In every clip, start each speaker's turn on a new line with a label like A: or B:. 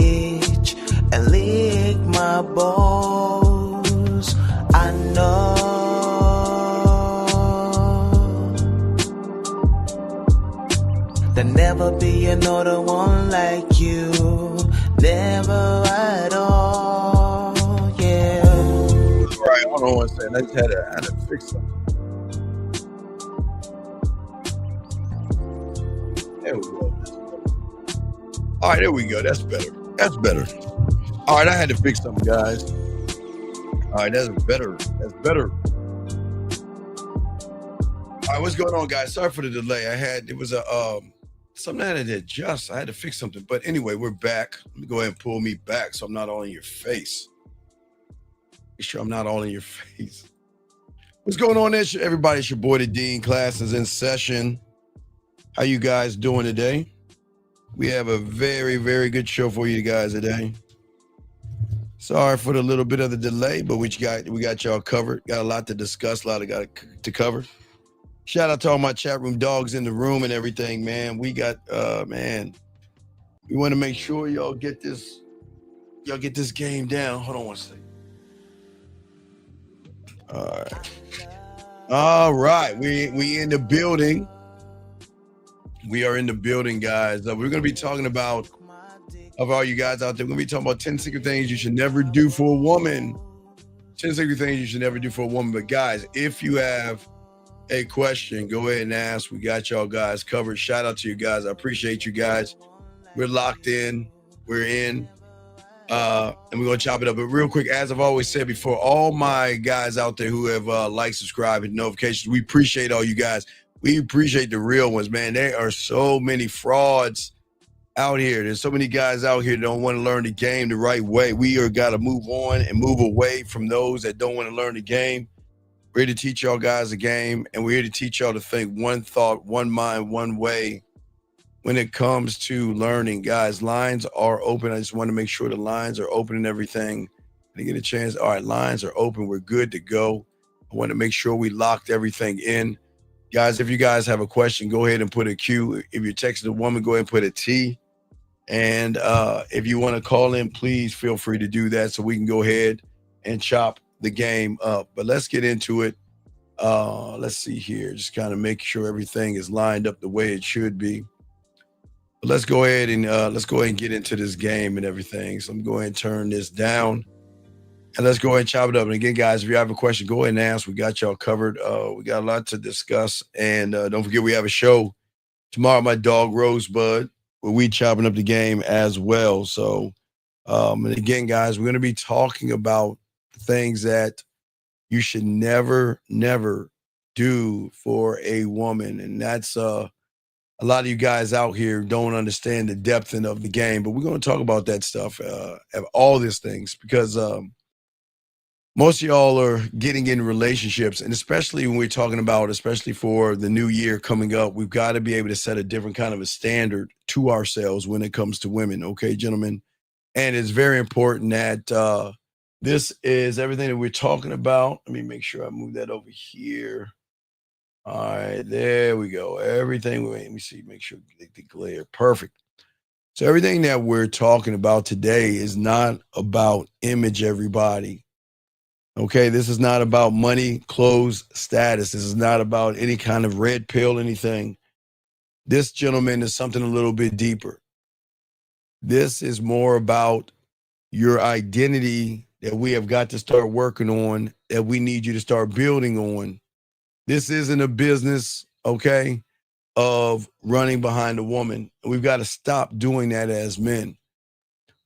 A: itch and lick my balls. I know there'll never be another one like you, never at all, yeah.
B: All right, hold on one second. I just had to fix something. There we go. All right, there we go. That's better. That's better. All right, I had to fix something, guys. All right, that's better. That's better. All right, what's going on, guys? Sorry for the delay. It was something I had to adjust. I had to fix something. But anyway, we're back. Let me go ahead and pull me back so I'm not all in your face. Make sure I'm not all in your face. What's going on there, everybody? It's your boy, the Dean. Class is in session. How you guys doing today? We have a very, very good show for you guys today. Sorry for the little bit of the delay, but we got y'all covered. Got a lot to discuss, a lot to cover. Shout out to all my chat room dogs in the room and everything, man. We got, we want to make sure y'all get this game down. Hold on one second. All right. We in the building. We are in the building, guys. We're going to be talking about, of all you guys out there, we're going to be talking about 10 secret things you should never do for a woman. 10 secret things you should never do for a woman. But guys, if you have a question, go ahead and ask. We got y'all guys covered. Shout out to you guys. I appreciate you guys. We're locked in. We're in. And we're going to chop it up. But real quick, as I've always said before, all my guys out there who have liked, subscribed, and notifications, we appreciate all you guys. We appreciate the real ones, man. There are so many frauds out here. There's so many guys out here that don't want to learn the game the right way. We are got to move on and move away from those that don't want to learn the game. We're here to teach y'all guys the game, and we're here to teach y'all to think one thought, one mind, one way when it comes to learning. Guys, lines are open. I just want to make sure the lines are open and everything. To get a chance. All right, lines are open. We're good to go. I want to make sure we locked everything in. Guys, if you guys have a question, go ahead and put a Q. If you're texting a woman, go ahead and put a T. And if you want to call in, please feel free to do that so we can go ahead and chop the game up. But let's get into it. Let's see here. Just kind of make sure everything is lined up the way it should be. But let's go ahead and get into this game and everything. So I'm going to turn this down. And let's go ahead and chop it up. And again, guys, if you have a question, go ahead and ask. We got y'all covered. We got a lot to discuss. And don't forget, we have a show tomorrow, my dog Rosebud, where we chopping up the game as well. So, and again, guys, we're going to be talking about things that you should never, never do for a woman. And that's a lot of you guys out here don't understand the depth of the game. But we're going to talk about that stuff, all these things, because most of y'all are getting in relationships, and especially when we're talking about, especially for the new year coming up, we've got to be able to set a different kind of a standard to ourselves when it comes to women. Okay, gentlemen. And it's very important that this is everything that we're talking about. Let me make sure I move that over here. All right, there we go. Everything, let me see, make sure the glare. Perfect. So everything that we're talking about today is not about image, everybody. Okay, this is not about money, clothes, status. This is not about any kind of red pill, anything. This, gentleman, is something a little bit deeper. This is more about your identity that we have got to start working on, that we need you to start building on. This isn't a business, okay, of running behind a woman. We've got to stop doing that as men.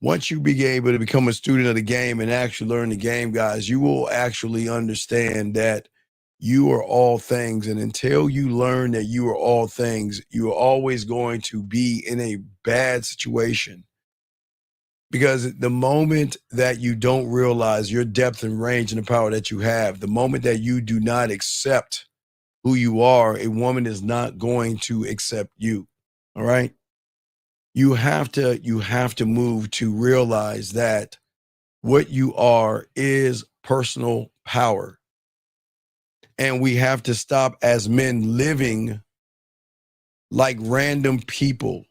B: Once you be able to become a student of the game and actually learn the game, guys, you will actually understand that you are all things. And until you learn that you are all things, you are always going to be in a bad situation. Because the moment that you don't realize your depth and range and the power that you have, the moment that you do not accept who you are, a woman is not going to accept you. All right. You have to move to realize that what you are is personal power. And we have to stop as men living like random people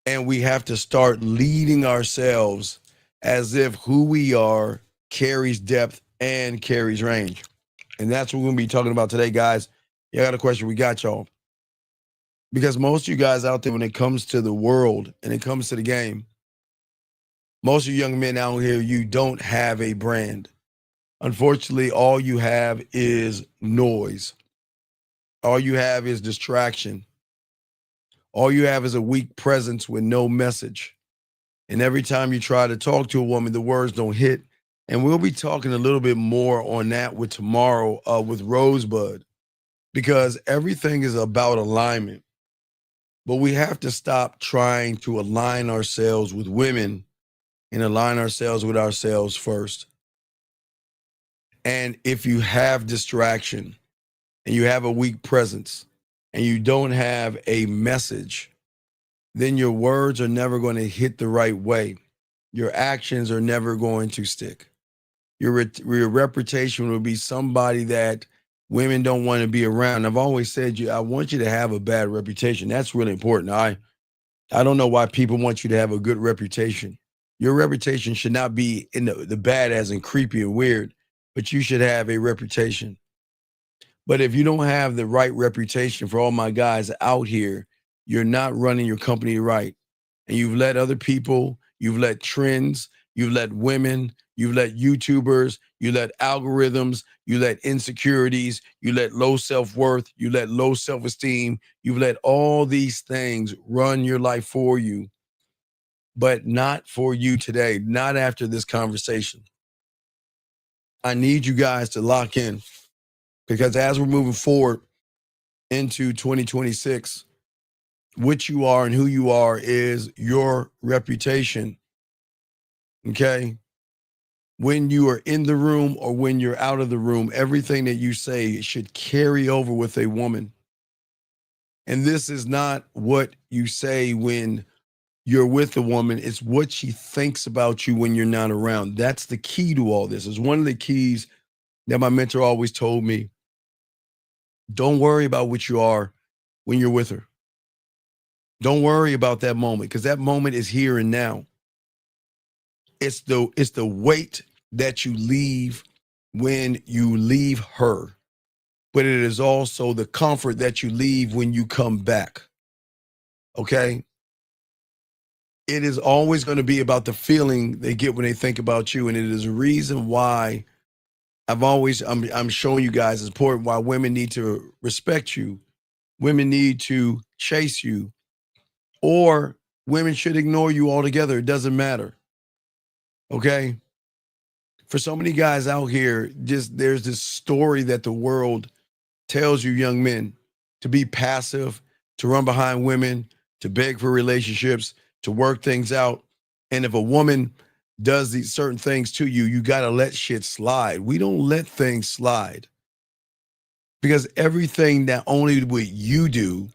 B: And we have to start leading ourselves as if who we are carries depth and carries range. And that's what we're going to be talking about today, guys. Yeah, I got a question. We got y'all. Because most of you guys out there, when it comes to the world and it comes to the game, most of you young men out here, you don't have a brand. Unfortunately, all you have is noise. All you have is distraction. All you have is a weak presence with no message. And every time you try to talk to a woman, the words don't hit. And we'll be talking a little bit more on that with tomorrow with Rosebud, because everything is about alignment. But we have to stop trying to align ourselves with women and align ourselves with ourselves first. And if you have distraction and you have a weak presence and you don't have a message, then your words are never going to hit the right way. Your actions are never going to stick. Your reputation will be somebody that women don't want to be around. I've always said, I want you to have a bad reputation. That's really important. I don't know why people want you to have a good reputation. Your reputation should not be in the bad as in creepy and weird, but you should have a reputation. But if you don't have the right reputation, for all my guys out here, you're not running your company right. And you've let other people, you've let trends, you've let women, you've let YouTubers, you let algorithms, you let insecurities, you let low self-worth, you let low self-esteem, you've let all these things run your life for you, but not for you today, not after this conversation. I need you guys to lock in, because as we're moving forward into 2026, what you are and who you are is your reputation. Okay? When you are in the room or when you're out of the room, everything that you say should carry over with a woman. And this is not what you say when you're with a woman, it's what she thinks about you when you're not around. That's the key to all this. It's one of the keys that my mentor always told me. Don't worry about what you are when you're with her. Don't worry about that moment, because that moment is here and now. It's the weight that you leave when you leave her, but it is also the comfort that you leave when you come back. Okay? It is always going to be about the feeling they get when they think about you, and it is a reason why I'm showing you guys it's important why women need to respect you. Women need to chase you, or women should ignore you altogether. It doesn't matter. Okay? For so many guys out here, just there's this story that the world tells you young men to be passive, to run behind women, to beg for relationships, to work things out. And if a woman does these certain things to you, you got to let shit slide. We don't let things slide, because everything not only what you do,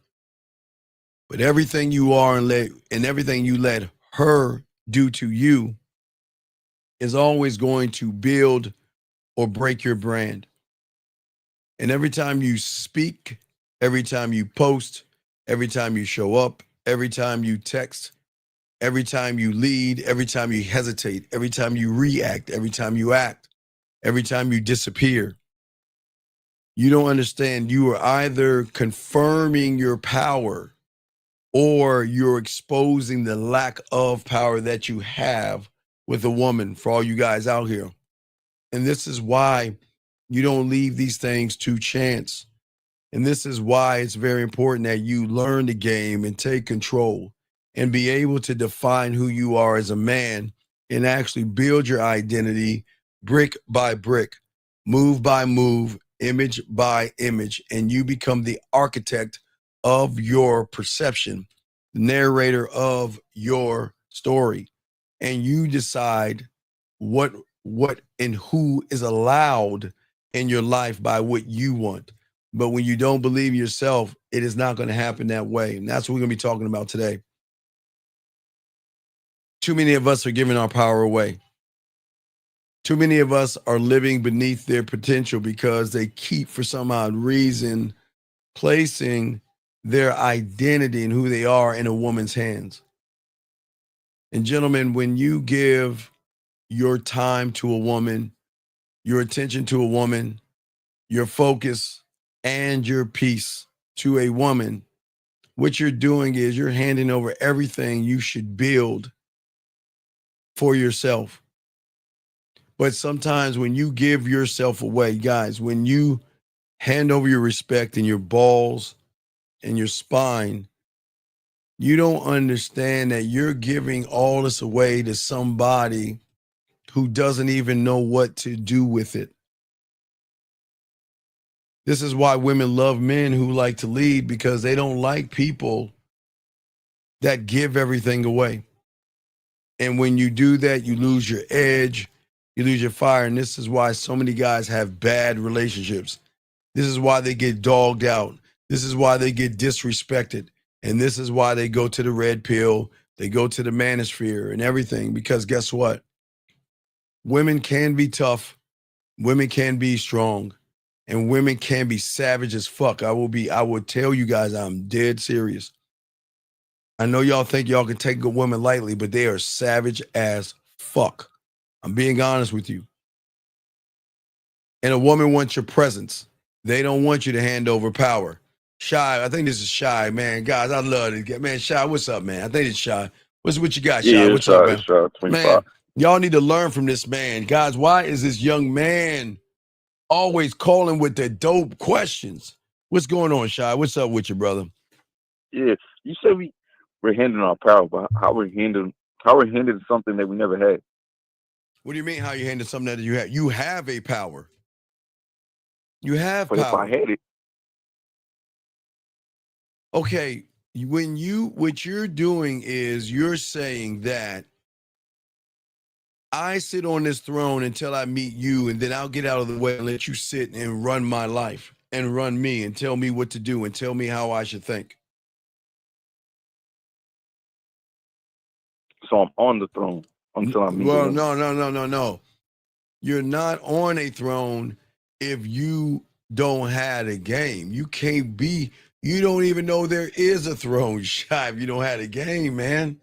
B: but everything you are and everything you let her do to you is always going to build or break your brand. And every time you speak, every time you post, every time you show up, every time you text, every time you lead, every time you hesitate, every time you react, every time you act, every time you disappear, you don't understand. You are either confirming your power or you're exposing the lack of power that you have with a woman, for all you guys out here. And this is why you don't leave these things to chance. And this is why it's very important that you learn the game and take control and be able to define who you are as a man and actually build your identity brick by brick, move by move, image by image. And you become the architect of your perception, the narrator of your story. And you decide what and who is allowed in your life by what you want. But when you don't believe yourself, it is not going to happen that way. And that's what we're going to be talking about today. Too many of us are giving our power away. Too many of us are living beneath their potential because they keep, for some odd reason, placing their identity and who they are in a woman's hands. And gentlemen, when you give your time to a woman, your attention to a woman, your focus, and your peace to a woman, what you're doing is you're handing over everything you should build for yourself. But sometimes when you give yourself away, guys, when you hand over your respect and your balls and your spine, you don't understand that you're giving all this away to somebody who doesn't even know what to do with it. This is why women love men who like to lead, because they don't like people that give everything away. And when you do that, you lose your edge, you lose your fire. And this is why so many guys have bad relationships. This is why they get dogged out. This is why they get disrespected. And this is why they go to the red pill, they go to the manosphere and everything. Because guess what? Women can be tough, women can be strong, and women can be savage as fuck. I will tell you guys, I'm dead serious. I know y'all think y'all can take a woman lightly, but they are savage as fuck. I'm being honest with you. And a woman wants your presence. They don't want you to hand over power. Shy, I think this is Shy, man. Guys, I love it. Man, Shy, what's up, man? I think it's Shy. What you got, Shy?
C: Yeah,
B: What's up, man?
C: it's 25.
B: Man, y'all need to learn from this man. Guys, why is this young man always calling with the dope questions? What's going on, Shy? What's up with you, brother?
C: Yeah, you said we're handing our power, but how we're handing something that we never had.
B: What do you mean how you handle something that you have? You have a power. You have
C: But if I
B: power.
C: had it,
B: Okay, what you're doing is you're saying that I sit on this throne until I meet you, and then I'll get out of the way and let you sit and run my life and run me and tell me what to do and tell me how I should think.
C: so I'm on the throne until I meet a
B: Well,
C: woman.
B: no. You're not on a throne if you don't have a game. You can't be, you don't even know there is a throne, Shy, if you don't have a game, man.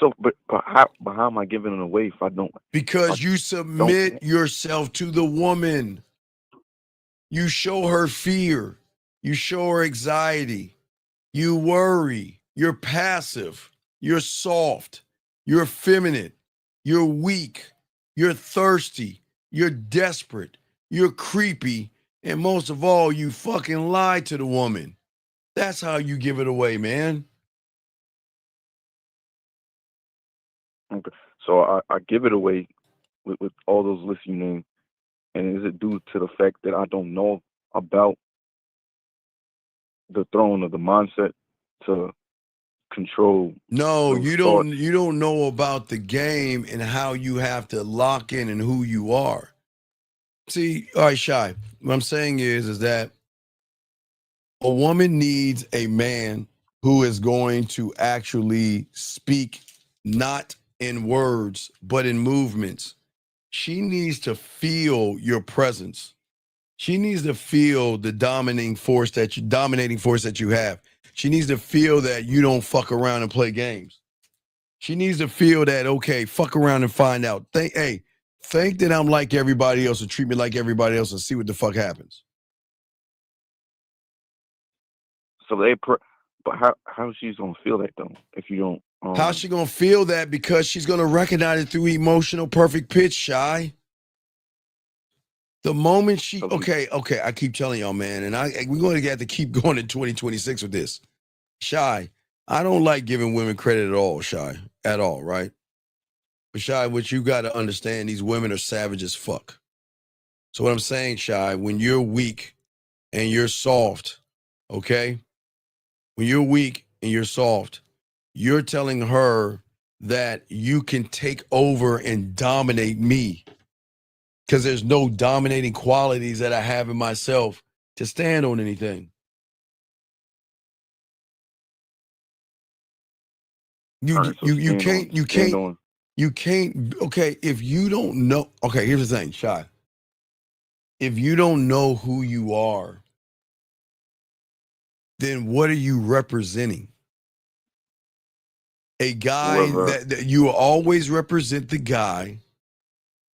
C: So, but how am I giving it away if I don't? If I
B: Because you
C: don't,
B: submit yourself to the woman. You show her fear. You show her anxiety. You worry. You're passive. You're soft. You're feminine. You're weak. You're thirsty. You're desperate. You're creepy. And most of all, you fucking lie to the woman. That's how you give it away, man.
C: okay. So I give it away with all those lists you named, and is it due to the fact that I don't know about the throne of the mindset to control
B: No,
C: those
B: you
C: thoughts?
B: don't know about the game and how you have to lock in and who you are. See, all right, Shy. What I'm saying is that a woman needs a man who is going to actually speak not in words, but in movements. She needs to feel your presence. She needs to feel the dominating force that you have. She needs to feel that you don't fuck around and play games. She needs to feel that, okay, fuck around and find out. Think that I'm like everybody else and treat me like everybody else and see what the fuck happens.
C: So but how she's gonna feel that though if you don't
B: How's she gonna feel that? Because she's gonna recognize it through emotional perfect pitch, Shy. The moment she,
C: so he,
B: okay, I keep telling y'all, man, and we're going to have to keep going in 2026 with this. Shy, I don't like giving women credit at all, Shy, at all, right? But Shy, what you got to understand, these women are savage as fuck. So what I'm saying, Shy, when you're weak and you're soft, okay? When you're weak and you're soft, you're telling her that you can take over and dominate me because there's no dominating qualities that I have in myself to stand on anything. You
C: all right, so
B: you you
C: stand on
B: can't you
C: stand
B: can't
C: on.
B: you can't. Okay, if you don't know, okay, here's the thing, Shy. If you don't know who you are, then what are you representing? A guy
C: whoever.
B: that you will always represent the guy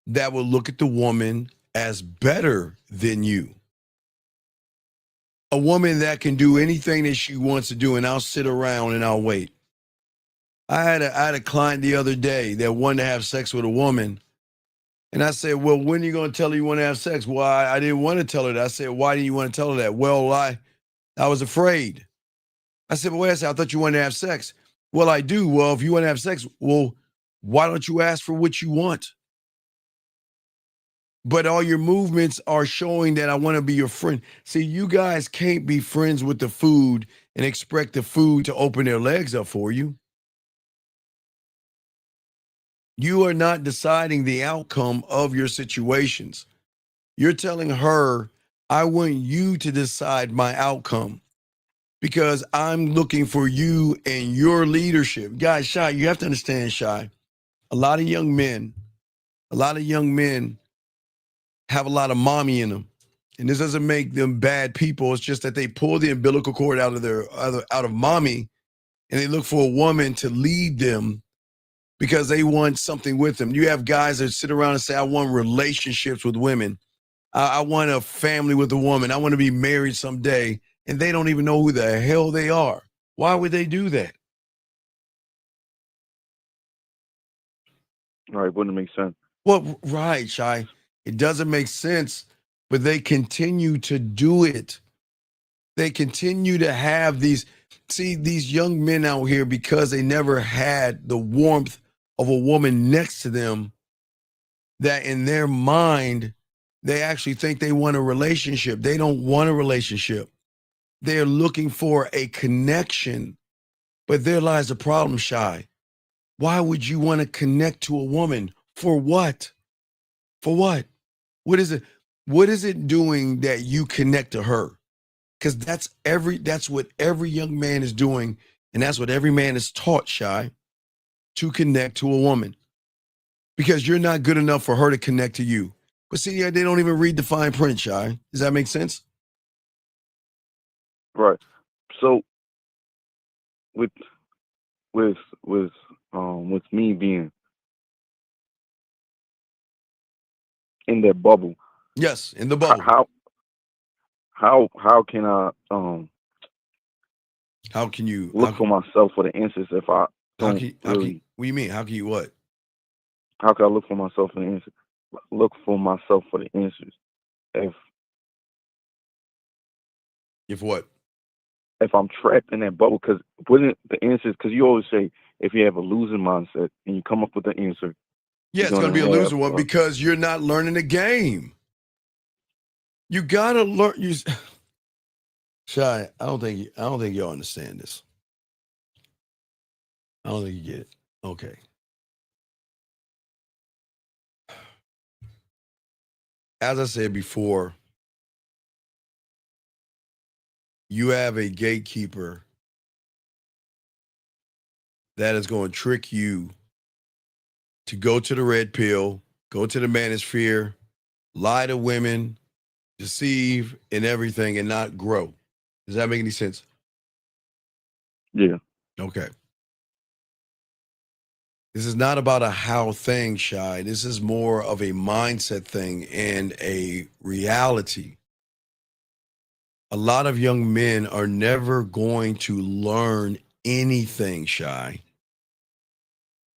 B: that will look at the woman as better than you. A woman that can do anything that she wants to do, and I'll sit around and I'll wait. I had a client the other day that wanted to have sex with a woman. And I said, well, when are you going to tell her you want to have sex? Well, I didn't want to tell her that. I said, why didn't you want to tell her that? Well, I was afraid. I said, but wait a second, I thought you wanted to have sex. Well, I do. Well, if you want to have sex, well, why don't you ask for what you want? But all your movements are showing that I want to be your friend. See, you guys can't be friends with the food and expect the food to open their legs up for you. You are not deciding the outcome of your situations. You're telling her, I want you to decide my outcome because I'm looking for you and your leadership. Guys, Shy, you have to understand, Shy, a lot of young men have a lot of mommy in them. And this doesn't make them bad people. It's just that they pull the umbilical cord out of mommy, and they look for a woman to lead them because they want something with them. You have guys that sit around and say, I want relationships with women. I want a family with a woman. I want to be married someday. And they don't even know who the hell they are. Why would they do that?
C: Right, wouldn't make sense.
B: Well, right, Shy. It doesn't make sense, but they continue to do it. They continue to have these young men out here, because they never had the warmth of a woman next to them, that in their mind, they actually think they want a relationship. They don't want a relationship. They're looking for a connection, but there lies the problem, Shy. Why would you want to connect to a woman? For what? For what? What is it? What is it doing that you connect to her? Because that's what every young man is doing, and that's what every man is taught, Shy, to connect to a woman. Because you're not good enough for her to connect to you. But see, they don't even read the fine print, Shy. Does that make sense?
C: Right. So with me being in that bubble,
B: Yes, in the bubble.
C: how can I
B: How can you
C: look for myself for the answers if I don't really?
B: What do you mean? How can you what?
C: How can I look for myself for the answers? Look for myself for the answers.
B: If what?
C: If I'm trapped in that bubble, because wouldn't the answers? Because you always say if you have a losing mindset and you come up with the answer,
B: Yeah, it's going to be a loser one because you're not learning the game. You got to learn. Shy, I don't think y'all understand this. I don't think you get it. Okay. As I said before, you have a gatekeeper that is going to trick you to go to the red pill, go to the manosphere, lie to women, deceive and everything, and not grow. Does that make any sense?
C: Yeah.
B: Okay. This is not about a how thing, Shy. This is more of a mindset thing and a reality. A lot of young men are never going to learn anything, Shy,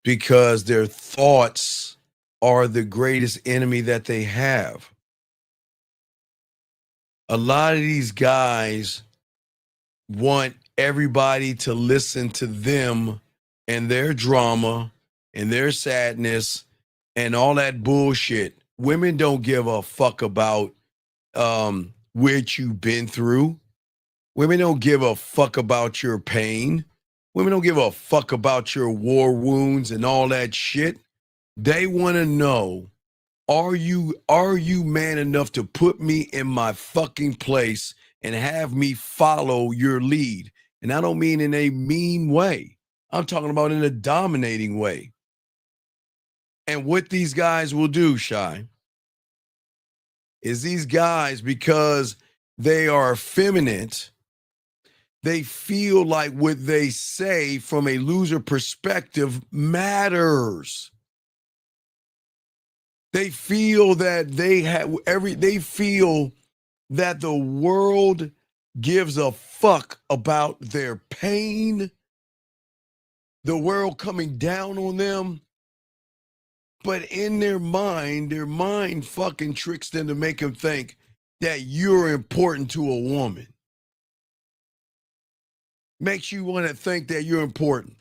B: because their thoughts are the greatest enemy that they have. A lot of these guys want everybody to listen to them and their drama and their sadness and all that bullshit. Women don't give a fuck about what you've been through. Women don't give a fuck about your pain. Women don't give a fuck about your war wounds and all that shit. They want to know, are you man enough to put me in my fucking place and have me follow your lead? And I don't mean in a mean way. I'm talking about in a dominating way. And what these guys will do, Shy, is these guys, because they are effeminate, They feel like what they say from a loser perspective matters. They feel that they feel that the world gives a fuck about their pain, the world coming down on them. But in their mind fucking tricks them to make them think that you're important to a woman. Makes you want to think that you're important,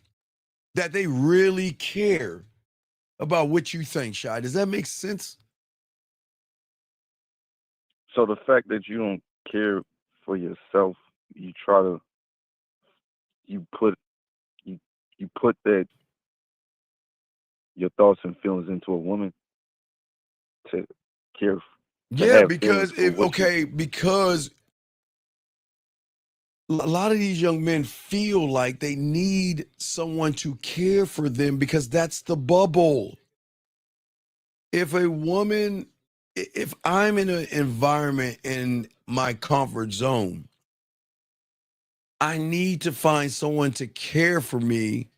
B: that they really care about what you think, Shy. Does that make sense?
C: So the fact that you don't care for yourself, you try to you put you you put that your thoughts and feelings into a woman to care to
B: Yeah,
C: have feelings
B: because
C: for what you
B: because a lot of these young men feel like they need someone to care for them because that's the bubble. If I'm in an environment in my comfort zone, I need to find someone to care for me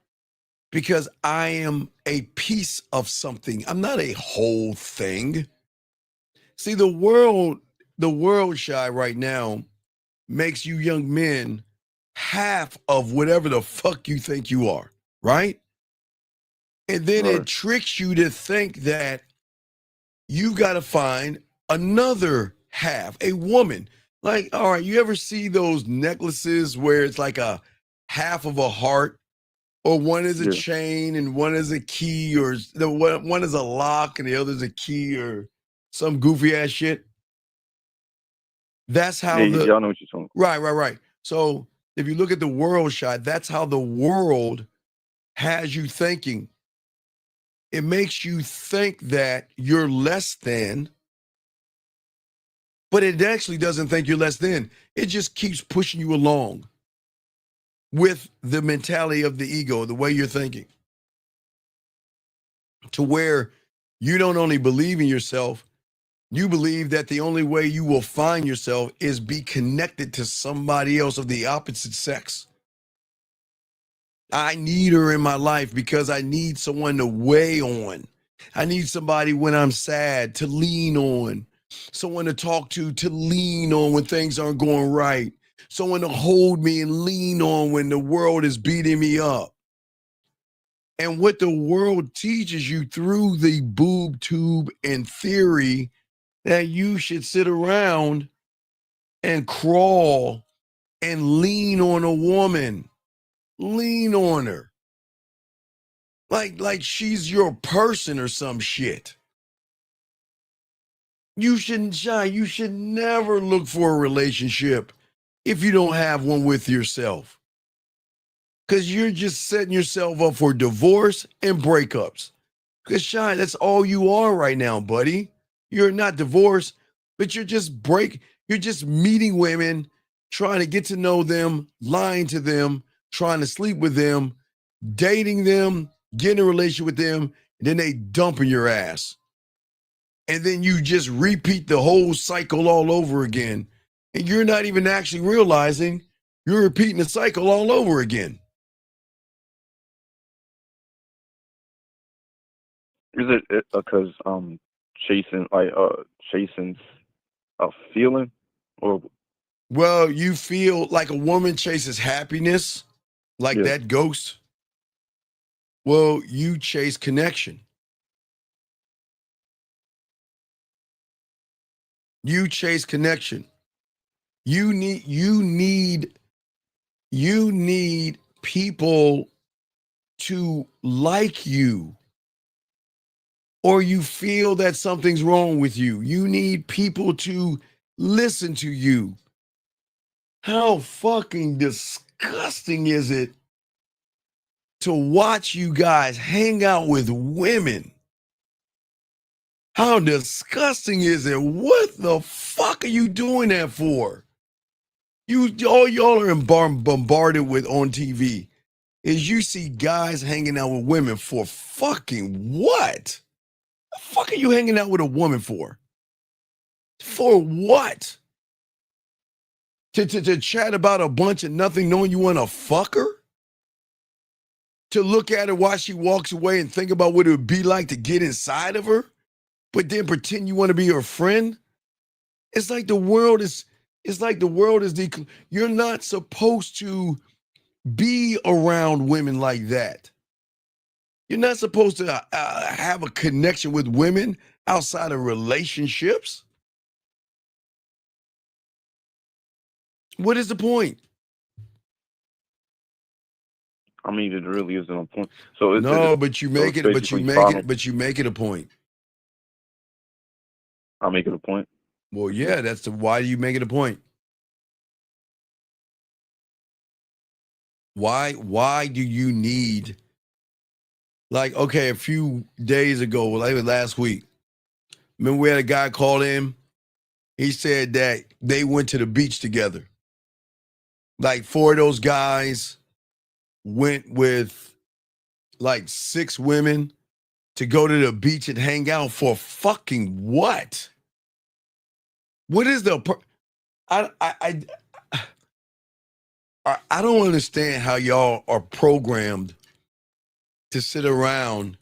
B: because I am a piece of something. I'm not a whole thing. See, the world, Shy, right now makes you young men half of whatever the fuck you think you are, right? And then
C: right.
B: it tricks you to think that you got to find another half, a woman. Like, all right, you ever see those necklaces where it's like a half of a heart, or one is a
C: Yeah.
B: chain and one is a key, or one is a lock and the other is a key, or some goofy ass shit? That's
C: Yeah,
B: how
C: yeah, I know what you're talking
B: right. So if you look at the world, Shot, that's how the world has you thinking. It makes you think that you're less than, but it actually doesn't think you're less than. It just keeps pushing you along with the mentality of the ego, the way you're thinking, to where you don't only believe in yourself, you believe that the only way you will find yourself is be connected to somebody else of the opposite sex. I need her in my life because I need someone to weigh on. I need somebody when I'm sad to lean on, someone to talk to lean on when things aren't going right, someone to hold me and lean on when the world is beating me up. And what the world teaches you through the boob tube and theory that you should sit around and crawl and lean on a woman, lean on her. Like she's your person or some shit. You shouldn't shy. You should never look for a relationship if you don't have one with yourself. Because you're just setting yourself up for divorce and breakups. Because Shy, that's all you are right now, buddy. You're not divorced, but you're just meeting women, trying to get to know them, lying to them, trying to sleep with them, dating them, getting in a relationship with them, and then they dumping your ass. And then you just repeat the whole cycle all over again. And you're not even actually realizing you're repeating the cycle all over again.
C: Is it because chasing a feeling, or
B: Well, you feel like a woman chases happiness, like
C: yeah?
B: that ghost. Well, you chase connection. You chase connection. You need you need you need people to like you, or you feel that something's wrong with you. You need people to listen to you. How fucking disgusting is it to watch you guys hang out with women? How disgusting is it? What the fuck are you doing that for? All y'all are bombarded with on TV is you see guys hanging out with women for fucking what? The fuck are you hanging out with a woman for? For what? To chat about a bunch of nothing, knowing you want to fuck her? To look at her while she walks away and think about what it would be like to get inside of her, but then pretend you want to be her friend? It's like the world is, you're not supposed to be around women like that. You're not supposed to have a connection with women outside of relationships. What is the point?
C: I mean, it really isn't a point. So
B: No, but you make it, but you
C: basically
B: make
C: follow-
B: it, but you make it a point.
C: I make it a point.
B: Well, yeah, that's why do you make it a point? Why do you need, like, okay, a few days ago, like last week, remember we had a guy call in? He said that they went to the beach together. Like 4 of those guys went with like 6 women to go to the beach and hang out for fucking what? What is the I don't understand how y'all are programmed to sit around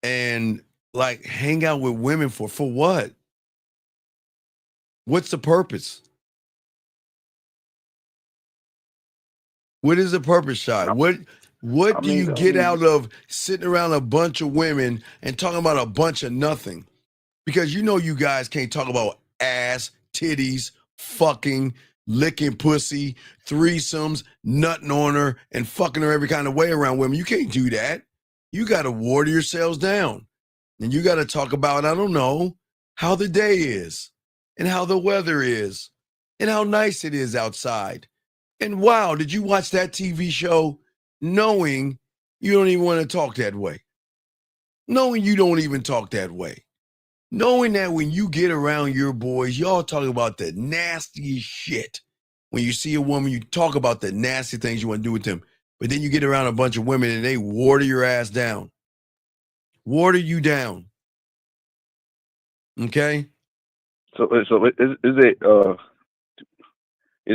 B: and like hang out with women for what? What's the purpose? What is the purpose, Shy? What do you get out of sitting around a bunch of women and talking about a bunch of nothing? Because you know you guys can't talk about ass, titties, fucking, licking pussy, threesomes, nutting on her, and fucking her every kind of way around women. You can't do that. You got to water yourselves down. And you got to talk about, I don't know, how the day is and how the weather is and how nice it is outside. And wow, did you watch that TV show knowing you don't even want to talk that way? Knowing you don't even talk that way. Knowing that when you get around your boys, y'all talk about the nastiest shit. When you see a woman, you talk about the nasty things you want to do with them. But then you get around a bunch of women and they water your ass down. Water you down. Okay?
C: So is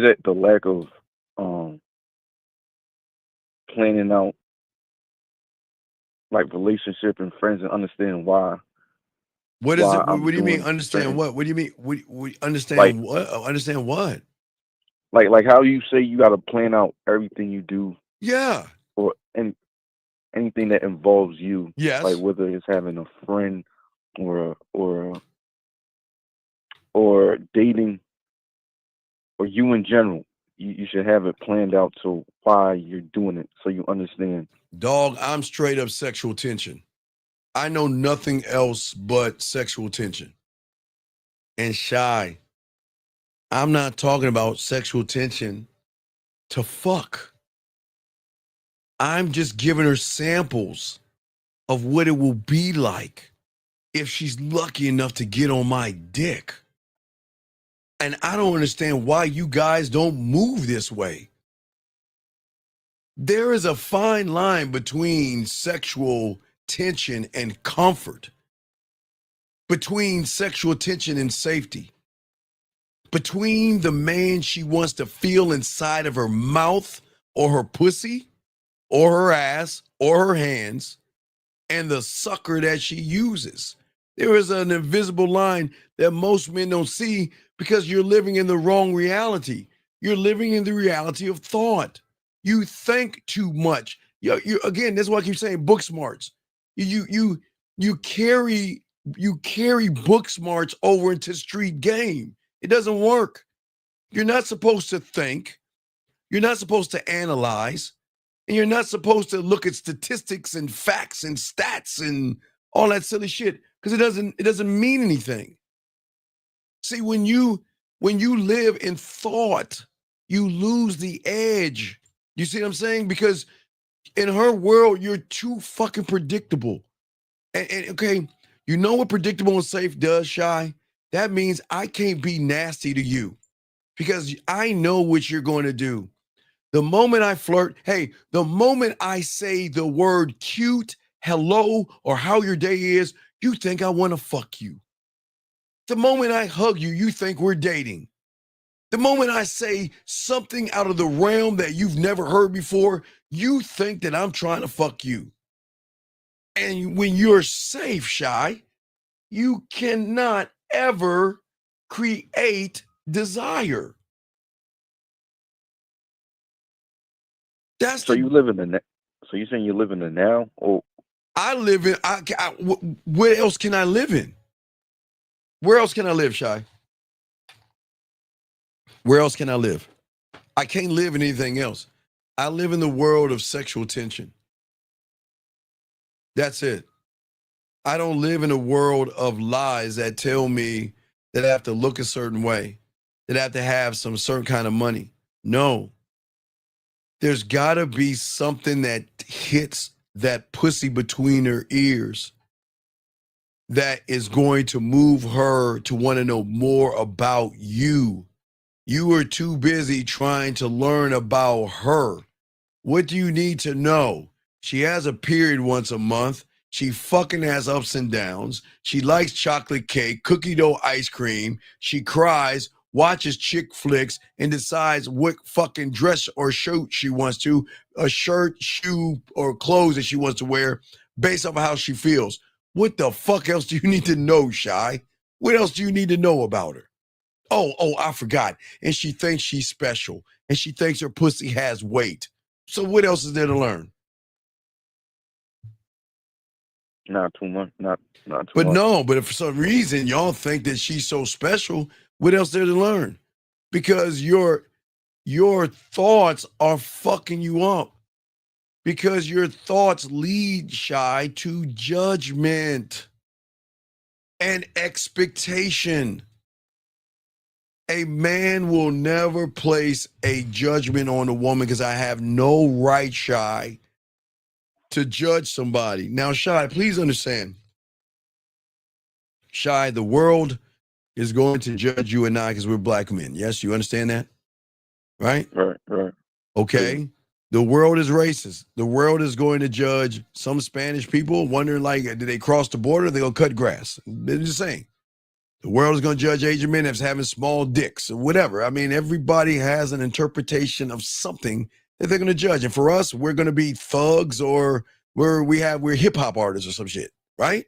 C: it the lack of planning out like relationship and friends and understanding why?
B: What is it? What do you mean understand what? What do you mean? We understand like, what? Understand what?
C: Like how you say you got to plan out everything you do.
B: Yeah.
C: Or anything that involves you.
B: Yes.
C: Like whether it's having a friend or dating or you in general. You should have it planned out to why you're doing it so you understand.
B: Dog, I'm straight up sexual tension. I know nothing else but sexual tension. And Shy, I'm not talking about sexual tension to fuck. I'm just giving her samples of what it will be like if she's lucky enough to get on my dick. And I don't understand why you guys don't move this way. There is a fine line between sexual tension and comfort, between sexual tension and safety, between the man she wants to feel inside of her mouth or her pussy or her ass or her hands and the sucker that she uses. There is an invisible line that most men don't see because you're living in the wrong reality. You're living in the reality of thought. You think too much. You again, that's why I keep saying book smarts. You carry book smarts over into street game. It doesn't work. You're not supposed to think. You're not supposed to analyze. And you're not supposed to look at statistics and facts and stats and all that silly shit because it doesn't mean anything. See, when you live in thought, you lose the edge. You see what I'm saying? Because in her world, you're too fucking predictable. And okay, you know what predictable and safe does, Shy? That means I can't be nasty to you because I know what you're going to do. The moment I flirt, the moment I say the word cute, hello, or how your day is, you think I want to fuck you. The moment I hug you, you think we're dating. The moment I say something out of the realm that you've never heard before, you think that I'm trying to fuck you. And when you're safe, Shy, you cannot ever create desire. That's
C: So you
B: the
C: live in the so you saying you live in the now, or
B: I live in. Where else can I live in? Where else can I live, Shy? Where else can I live? I can't live in anything else. I live in the world of sexual tension. That's it. I don't live in a world of lies that tell me that I have to look a certain way, that I have to have some certain kind of money. No. There's got to be something that hits that pussy between her ears that is going to move her to want to know more about you. You are too busy trying to learn about her. What do you need to know? She has a period once a month. She fucking has ups and downs. She likes chocolate cake, cookie dough ice cream. She cries, watches chick flicks, and decides what fucking dress or shirt she wants to, a shirt, shoe, or clothes that she wants to wear based off of how she feels. What the fuck else do you need to know, Shy? What else do you need to know about her? Oh, I forgot. And she thinks she's special. And she thinks her pussy has weight. So what else is there to learn?
C: not too much? Not too
B: But
C: much.
B: no, but if for some reason y'all think that she's so special, what else there to learn? Because your thoughts are fucking you up. Because your thoughts lead, Shy, to judgment and expectation. A man will never place a judgment on a woman because I have no right, Shy, to judge somebody. Now, Shy, please understand. Shy, the world is going to judge you and I because we're black men. Yes, you understand that? Right?
C: Right.
B: Okay. The world is racist. The world is going to judge some Spanish people wondering, like, did they cross the border? They're going to cut grass. They're just saying. The world is going to judge Asian men as having small dicks or whatever. I mean, everybody has an interpretation of something that they're going to judge. And for us, we're going to be thugs or we're hip hop artists or some shit, right?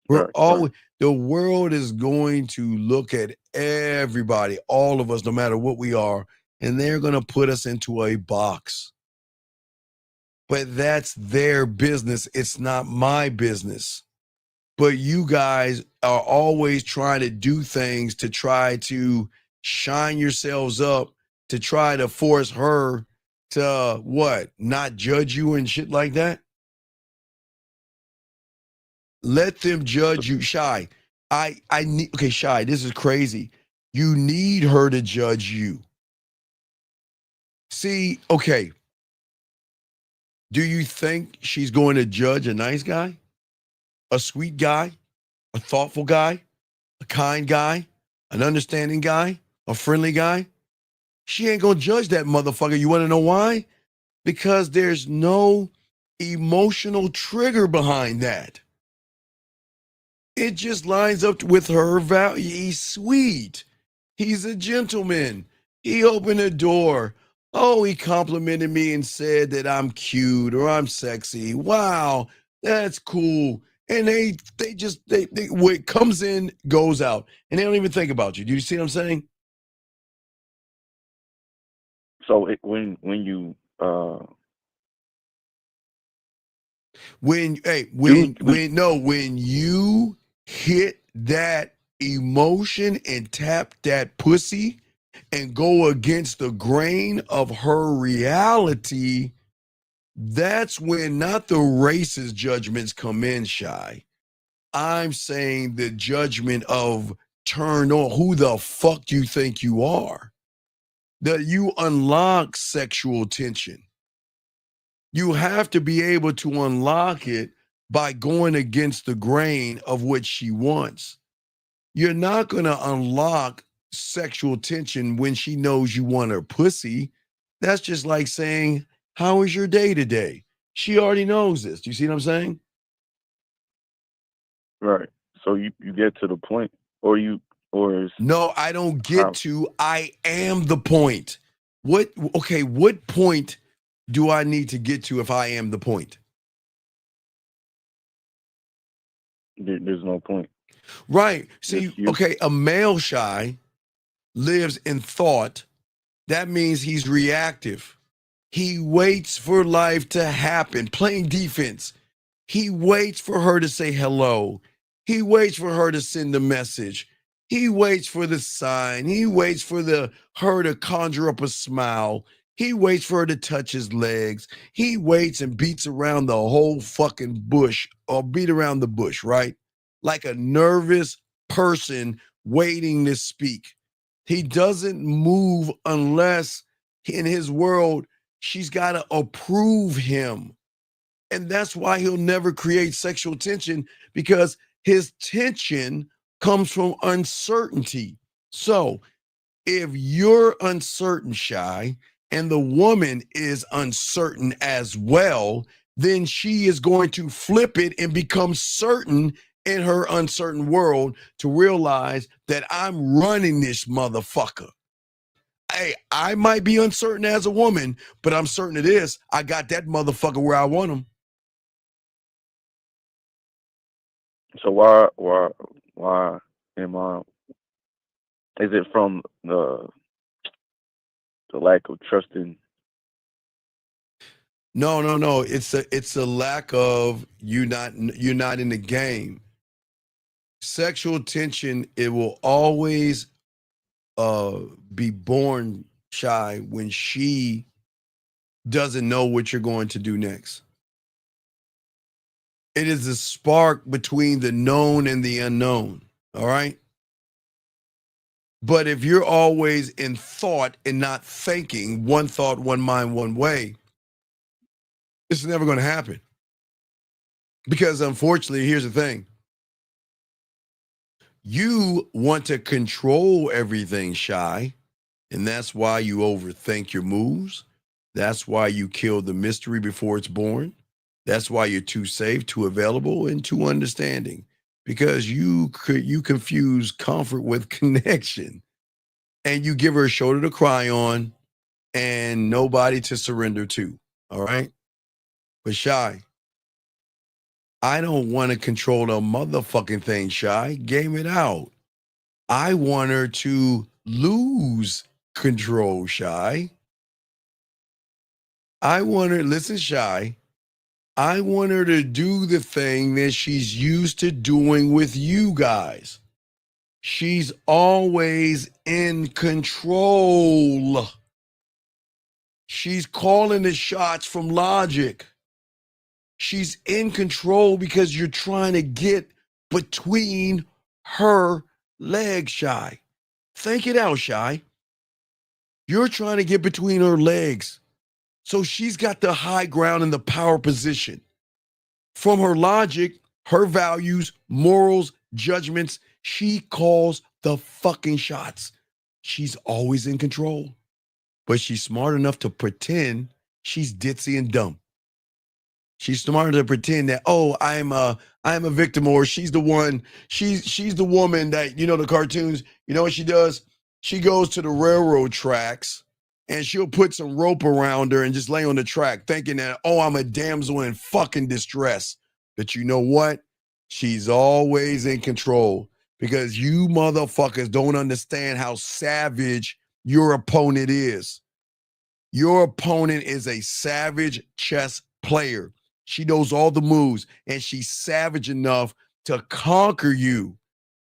B: We're always, the world is going to look at everybody, all of us, no matter what we are, and they're going to put us into a box. But that's their business. It's not my business. But you guys are always trying to do things to try to shine yourselves up, to try to force her to what? Not judge you and shit like that? Let them judge you. Shy. I need, okay, Shy, this is crazy. You need her to judge you. See, okay. Do you think she's going to judge a nice guy? A sweet guy? A thoughtful guy? A kind guy? An understanding guy? A friendly guy? She ain't going to judge that motherfucker. You want to know why? Because there's no emotional trigger behind that. It just lines up with her value. He's sweet. He's a gentleman. He opened the door. Oh, he complimented me and said that I'm cute or I'm sexy. Wow, that's cool. And they what comes in goes out, and they don't even think about you. Do you see what I'm saying?
C: So when you
B: when you hit that emotion and tap that pussy and go against the grain of her reality, that's when not the racist judgments come in, Shy. I'm saying the judgment of turn on. Who the fuck do you think you are? That you unlock sexual tension. You have to be able to unlock it by going against the grain of what she wants. You're not going to unlock sexual tension when she knows you want her pussy. That's just like saying, how is your day today? She already knows this. Do you see what I'm saying?
C: right. So you get to the point, or or is
B: No, I don't get
C: how?
B: to. I am the point. What point do I need to get to if I am the point?
C: There's no point.
B: Right.
C: Just
B: See,
C: you.
B: okay, a male shy lives in thought. That means he's reactive. He waits for life to happen, playing defense. He waits for her to say hello. He waits for her to send a message. He waits for the sign. He waits for her to conjure up a smile. He waits for her to touch his legs. He waits and beats around the whole fucking bush, or beat around the bush, right? Like a nervous person waiting to speak. He doesn't move unless in his world she's got to approve him. And that's why he'll never create sexual tension, because his tension comes from uncertainty. So if you're uncertain, shy, and the woman is uncertain as well, then she is going to flip it and become certain in her uncertain world to realize that I'm running this motherfucker. Hey, I might be uncertain as a woman, but I'm certain of this. I got that motherfucker where I want him.
C: So why am I? Is it from the lack of trusting?
B: No. It's a lack of you're not in the game. Sexual tension, it will always be born, shy, when she doesn't know what you're going to do next. It is a spark between the known and the unknown. All right. But if you're always in thought and not thinking, one thought, one mind, one way, it's never going to happen. Because unfortunately, here's the thing. You want to control everything, shy, and that's why you overthink your moves. That's why you kill the mystery before it's born. That's why you're too safe, too available, and too understanding, because you confuse comfort with connection, and you give her a shoulder to cry on and nobody to surrender to. All right. But shy, I don't want to control the motherfucking thing, shy. Game it out. I want her to lose control, shy. I want her, listen, shy. I want her to do the thing that she's used to doing with you guys. She's always in control. She's calling the shots from logic. She's in control because you're trying to get between her legs, shy. Think it out, shy. You're trying to get between her legs. So she's got the high ground in the power position. From her logic, her values, morals, judgments, she calls the fucking shots. She's always in control. But she's smart enough to pretend she's ditzy and dumb. She's smart enough to pretend that, oh, I'm a victim, or she's the one, she's the woman that, the cartoons, you know what she does? She goes to the railroad tracks and she'll put some rope around her and just lay on the track thinking that, oh, I'm a damsel in fucking distress. But you know what? She's always in control, because you motherfuckers don't understand how savage your opponent is. Your opponent is a savage chess player. She knows all the moves, and she's savage enough to conquer you.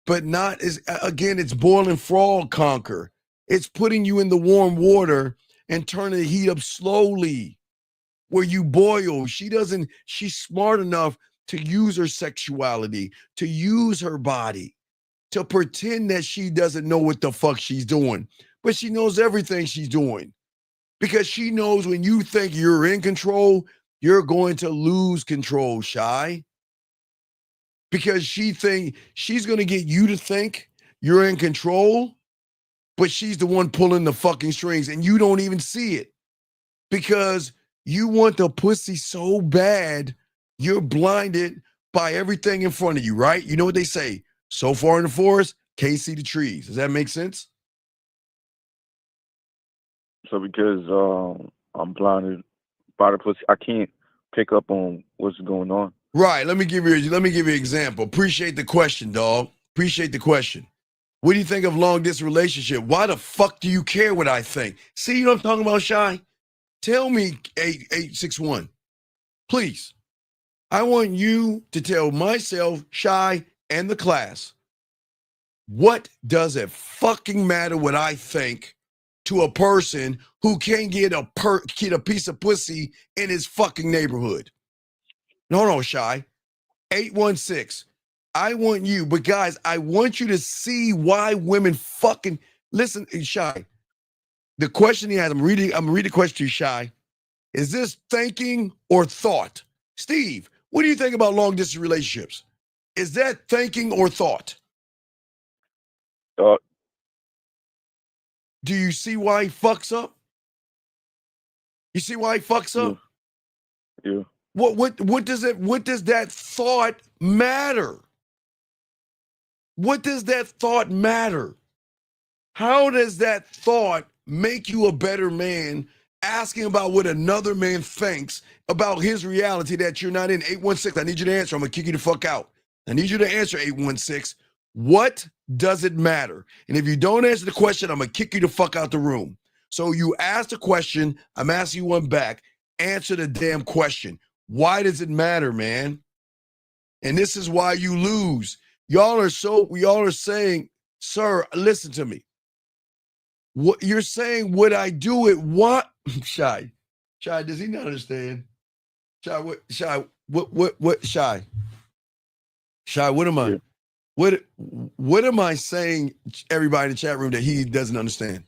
B: But not as, again, it's boiling frog conquer. It's putting you in the warm water and turning the heat up slowly where you boil. She's smart enough to use her sexuality, to use her body, to pretend that she doesn't know what the fuck she's doing. But she knows everything she's doing, because she knows when you think you're in control, you're going to lose control, shy. Because she thinks she's going to get you to think you're in control, but she's the one pulling the fucking strings and you don't even see it, because you want the pussy so bad, you're blinded by everything in front of you, right? You know what they say? So far in the forest, Can't see the trees. Does that make sense?
C: So because I'm blinded by the pussy, I can't pick up on what's going on.
B: Right. Let me give you an example. Appreciate the question, dog. Appreciate the question. What do you think of long distance relationship? Why the fuck do you care what I think? See, you know what I'm talking about, Shy? Tell me, 8861. Please. I want you to tell myself, Shy, and the class, what does it fucking matter what I think to a person who can't get a piece of pussy in his fucking neighborhood? No, Shy. 816. I want you, but guys, I want you to see why women fucking listen, Shy. The question he has, I'm gonna read the question to you, Shy. Is this thinking or thought? Steve, what do you think about long distance relationships? Is that thinking or thought?
C: Thought.
B: Do you see why he fucks up? You see why he fucks up?
C: Yeah.
B: What does that thought matter? What does that thought matter? How does that thought make you a better man, asking about what another man thinks about his reality that you're not in? 816, I need you to answer. I'm going to kick you the fuck out. I need you to answer, 816. What does it matter? And if you don't answer the question, I'm going to kick you the fuck out the room. So you asked a question. I'm asking you one back. Answer the damn question. Why does it matter, man? And this is why you lose. Y'all are saying, sir, listen to me. What you're saying, would I do it? What? Shy, does he not understand? Shy, what, Shy, what am I?
C: Yeah.
B: What am I saying, everybody in the chat room, that he doesn't understand?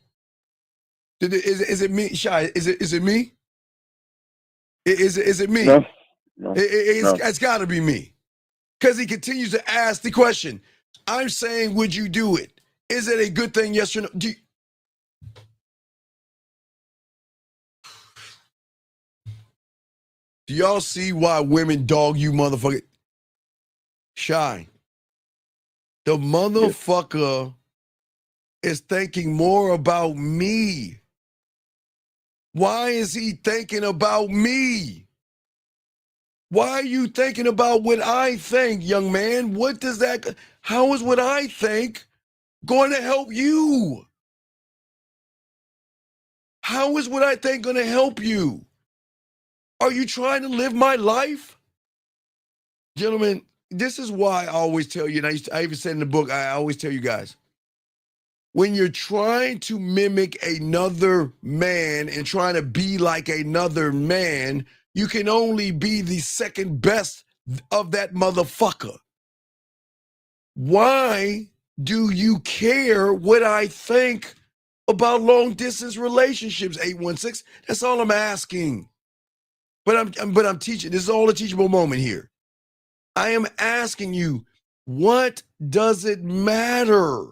B: Is it me, Shy? Is it me? Is it me?
C: No.
B: It's got to be me. Because he continues to ask the question. I'm saying, would you do it? Is it a good thing, yes or no? Do y'all see why women dog you, motherfucker? Shy. The motherfucker is thinking more about me. Why is he thinking about me? Why are you thinking about what I think, young man? How is what I think going to help you? How is what I think going to help you? Are you trying to live my life? Gentlemen, this is why I always tell you, and I even said in the book, I always tell you guys, when you're trying to mimic another man and trying to be like another man, you can only be the second best of that motherfucker. Why do you care what I think about long distance relationships, 816? That's all I'm asking. But I'm teaching. This is all a teachable moment here. I am asking you, what does it matter?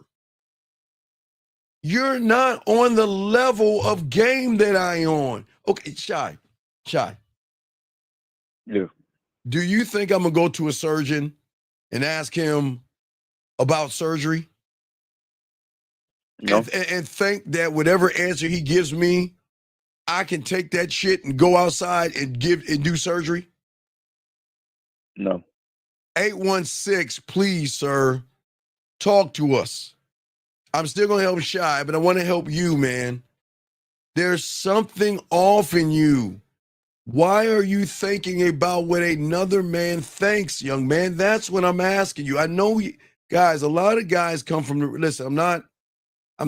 B: You're not on the level of game that I on. Okay, Shy.
C: Yeah.
B: Do you think I'm gonna go to a surgeon and ask him about surgery?
C: No.
B: And think that whatever answer he gives me, I can take that shit and go outside and do surgery?
C: No.
B: 816, please, sir, talk to us. I'm still gonna help Shy, but I want to help you, man. There's something off in you. Why are you thinking about what another man thinks, young man? That's what I'm asking you. I know, guys, a lot of guys come from the, listen, I'm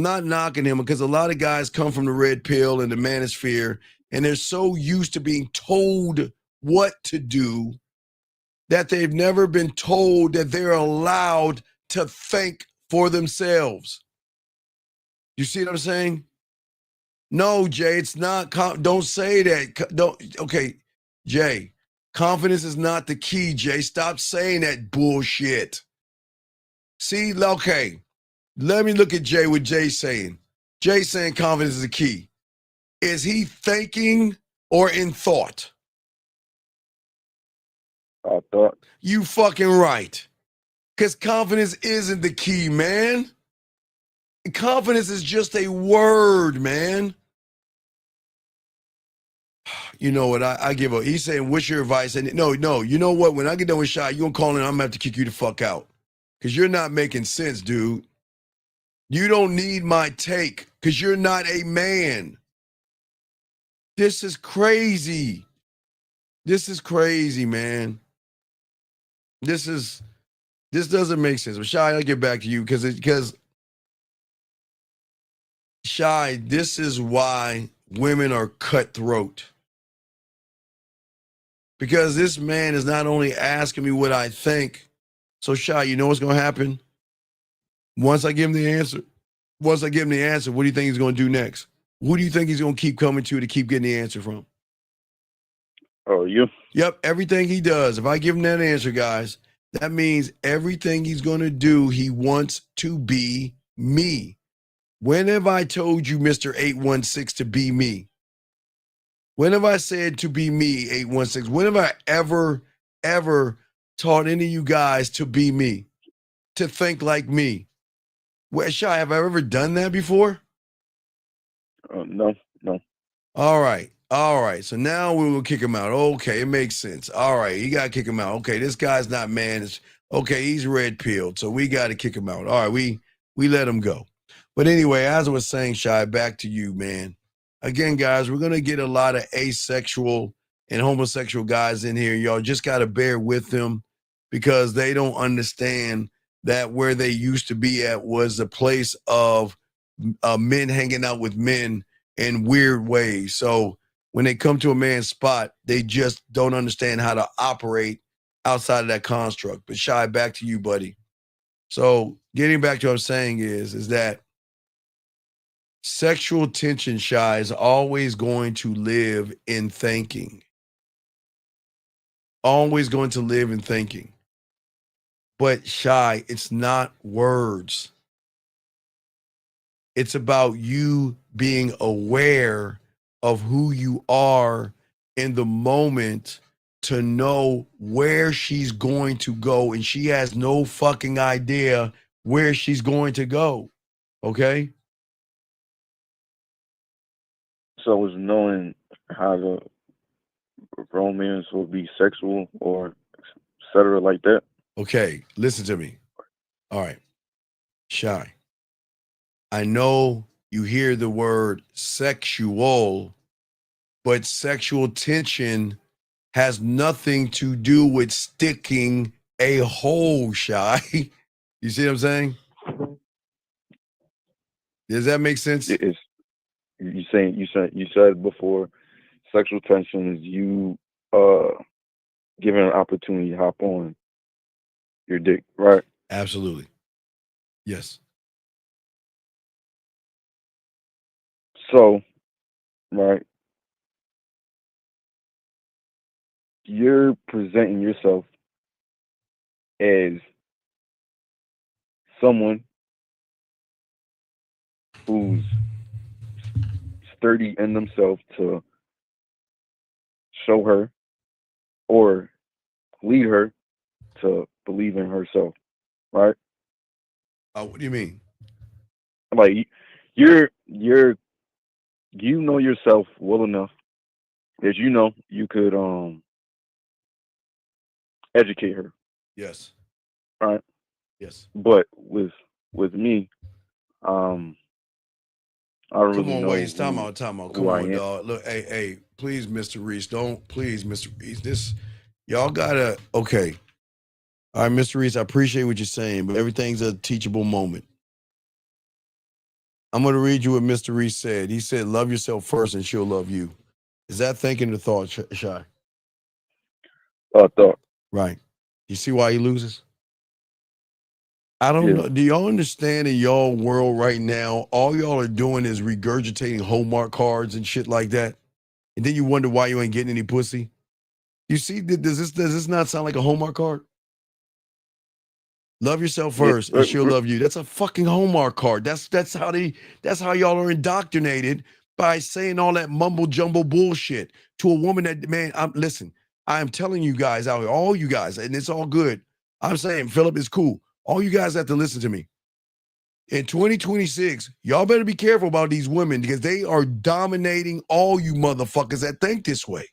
B: not knocking him, because a lot of guys come from the red pill and the manosphere, and they're so used to being told what to do that they've never been told that they're allowed to think for themselves. You see what I'm saying? No, Jay, it's not. Don't say that. Okay, Jay, confidence is not the key, Jay. Stop saying that bullshit. See, okay, let me look at Jay, what Jay's saying. Jay's saying confidence is the key. Is he thinking or in thought?
C: I thought.
B: You fucking right. Because confidence isn't the key, man. Confidence is just a word, man. You know what? I give up. He's saying, what's your advice? And no, you know what? When I get done with Shy, you gonna call in, I'm gonna have to kick you the fuck out. Because you're not making sense, dude. You don't need my take because you're not a man. This is crazy. This is crazy, man. This doesn't make sense. But Shy, I'll get back to you because Shy, this is why women are cutthroat. Because this man is not only asking me what I think. So Shy, you know what's gonna happen? Once I give him the answer, what do you think he's gonna do next? Who do you think he's gonna keep coming to keep getting the answer from?
C: Oh, you?
B: Yep, everything he does. If I give him that answer, guys, that means everything he's going to do, he wants to be me. When have I told you, Mr. 816, to be me? When have I said to be me, 816? When have I ever taught any of you guys to be me, to think like me? Well, Shy, have I ever done that before?
C: No.
B: All right. So now we will kick him out. Okay, it makes sense. All right, you got to kick him out. Okay, this guy's not man. Okay, he's red pilled, so we got to kick him out. All right, we let him go. But anyway, as I was saying, Shy, back to you, man. Again, guys, we're going to get a lot of asexual and homosexual guys in here. Y'all just got to bear with them because they don't understand that where they used to be at was a place of men hanging out with men in weird ways. So when they come to a man's spot, they just don't understand how to operate outside of that construct. But Shy, back to you, buddy. So getting back to what I'm saying is that sexual tension, Shy, is always going to live in thinking. Always going to live in thinking. But Shy, it's not words. It's about you being aware of who you are in the moment to know where she's going to go. And she has no fucking idea where she's going to go. Okay?
C: So it's knowing how to romance will be sexual or et cetera like that.
B: Okay, listen to me. All right. Shy. I know you hear the word sexual, but sexual tension has nothing to do with sticking a hole, Shy. You see what I'm saying? Does that make sense?
C: It's you said before, sexual tension is you giving an opportunity to hop on your dick, right?
B: Absolutely. Yes.
C: So, right, you're presenting yourself as someone who's sturdy in themselves to show her or lead her to believe in herself, right?
B: What do you mean?
C: Like you know yourself well enough that you know you could educate her,
B: Yes.
C: right?
B: Yes.
C: But with me, I don't
B: Come
C: really
B: on,
C: know
B: wait. Time out.
C: who
B: Come
C: I
B: on,
C: am.
B: dog. Look, hey, please, Mr. Reese. Please, Mr. Reese. Y'all gotta, okay. All right, Mr. Reese, I appreciate what you're saying, but everything's a teachable moment. I'm going to read you what Mr. Reese said. He said, love yourself first and she'll love you. Is that thinking the thought, Shy?
C: Thought,
B: Right. You see why he loses? I don't
C: yeah.
B: know. Do y'all understand in y'all world right now, all y'all are doing is regurgitating Hallmark cards and shit like that? And then you wonder why you ain't getting any pussy? You see, does this not sound like a Hallmark card? Love yourself
C: Yeah,
B: first and she'll love you. That's a fucking Hallmark card. That's how y'all are indoctrinated by saying all that mumble jumble bullshit to a woman that, man, listen, I'm telling you guys out here, all you guys, and it's all good. I'm saying, Philip, it's cool. All you guys have to listen to me. In 2026, y'all better be careful about these women because they are dominating all you motherfuckers that think this way.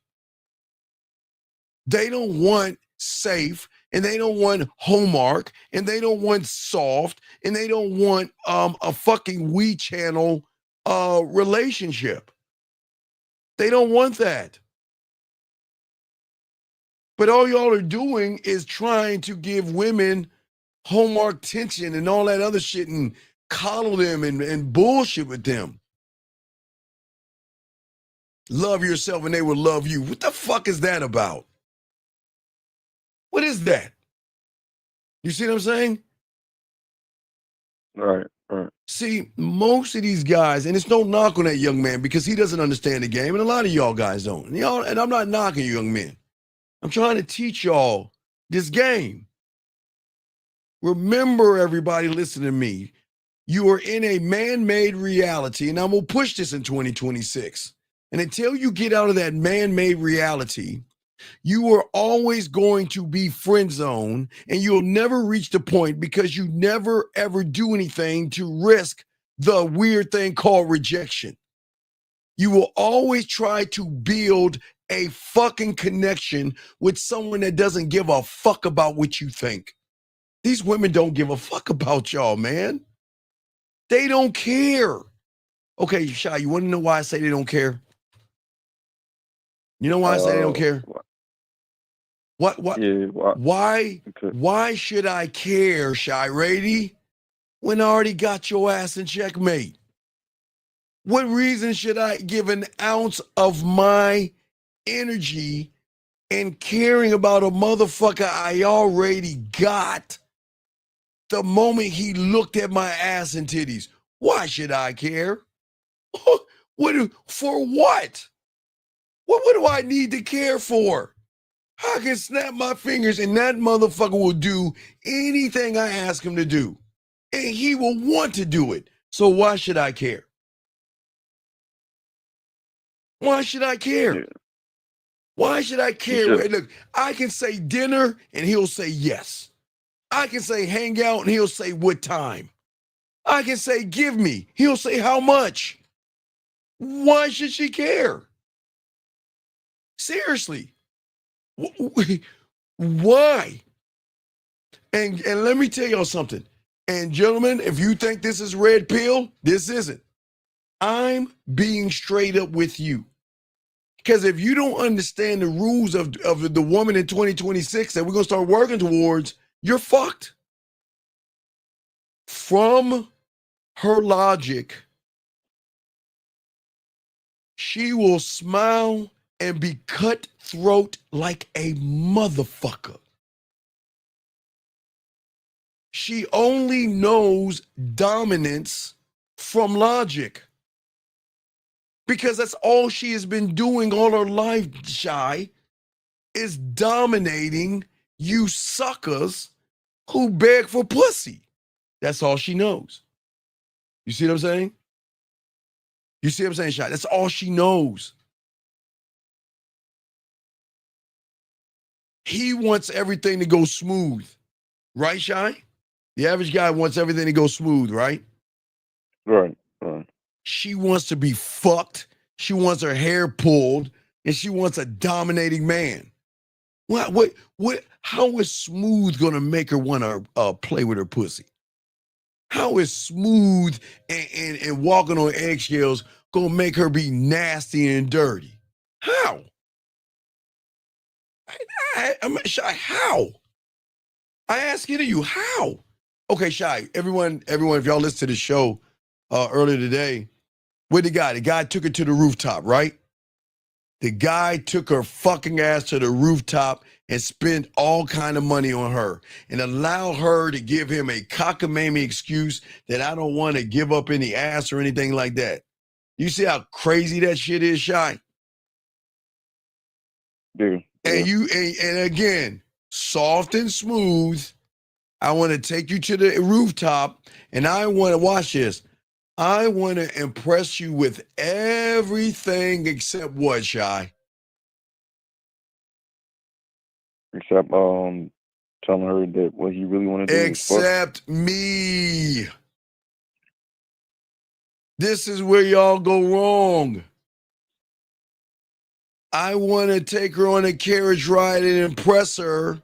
B: They don't want safe, and they don't want Hallmark, and they don't want soft, and they don't want a fucking We Channel relationship. They don't want that. But all y'all are doing is trying to give women Hallmark tension and all that other shit and coddle them and bullshit with them. Love yourself and they will love you. What the fuck is that about? What is that? You see what I'm saying?
C: Right.
B: See, most of these guys, and it's no knock on that young man because he doesn't understand the game, and a lot of y'all guys don't. And I'm not knocking you young men. I'm trying to teach y'all this game. Remember, everybody, listen to me. You are in a man-made reality, and I'm going to push this in 2026. And until you get out of that man-made reality, you are always going to be friend zone, and you'll never reach the point because you never, ever do anything to risk the weird thing called rejection. You will always try to build a fucking connection with someone that doesn't give a fuck about what you think. These women don't give a fuck about y'all, man. They don't care. Okay, Shy, you want to know why I say they don't care? You know why I say they don't care? What?
C: Yeah.
B: Why?
C: Okay.
B: Why should I care, Shy Rady, when I already got your ass in checkmate? What reason should I give an ounce of my energy and caring about a motherfucker I already got the moment he looked at my ass and titties? Why should I care? For what? What do I need to care for? I can snap my fingers and that motherfucker will do anything I ask him to do. And he will want to do it. So why should I care? Why should I care?
C: Yeah.
B: Why should I
C: You
B: care?
C: should.
B: Look, I can say dinner and he'll say yes. I can say hang out and he'll say what time. I can say give me. He'll say how much. Why should she care? Seriously. Why? And let me tell y'all something. And gentlemen, if you think this is red pill, this isn't. I'm being straight up with you. Because if you don't understand the rules of the woman in 2026 that we're going to start working towards, you're fucked. From her logic, she will smile and be cutthroat like a motherfucker. She only knows dominance from logic. Because that's all she has been doing all her life, Shy, is dominating you suckers who beg for pussy. That's all she knows. You see what I'm saying? You see what I'm saying, Shy? That's all she knows. He wants everything to go smooth. Right, Shy? The average guy wants everything to go smooth, right?
C: Right.
B: She wants to be fucked. She wants her hair pulled, and she wants a dominating man. What? How is smooth gonna make her want to play with her pussy? How is smooth and walking on eggshells gonna make her be nasty and dirty? How? I'm Shy. How? I ask it of you. How? Okay, Shy. Everyone. If y'all listen to the show earlier today, what the guy? The guy took her to the rooftop, right? The guy took her fucking ass to the rooftop and spent all kind of money on her and allowed her to give him a cockamamie excuse that I don't want to give up any ass or anything like that. You see how crazy that shit is, Shy?
C: Dude.
B: And and again, soft and smooth. I want to take you to the rooftop and I want to watch this. I want to impress you with everything except what, Shy?
C: Except telling her that what he really want to do is fuck.
B: Except me. This is where y'all go wrong. I want to take her on a carriage ride and impress her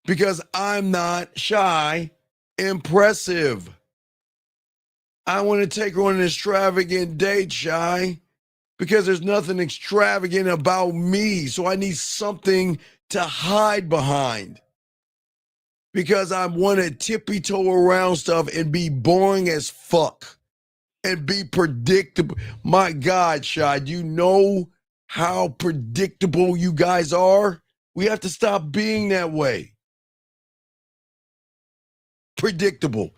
B: because I'm not shy, impressive. I want to take her on an extravagant date, shy, because there's nothing extravagant about me. So I need something to hide behind. Because I want to tippy-toe around stuff and be boring as fuck and be predictable. My God, Shy, do you know how predictable you guys are? We have to stop being that way. Predictable.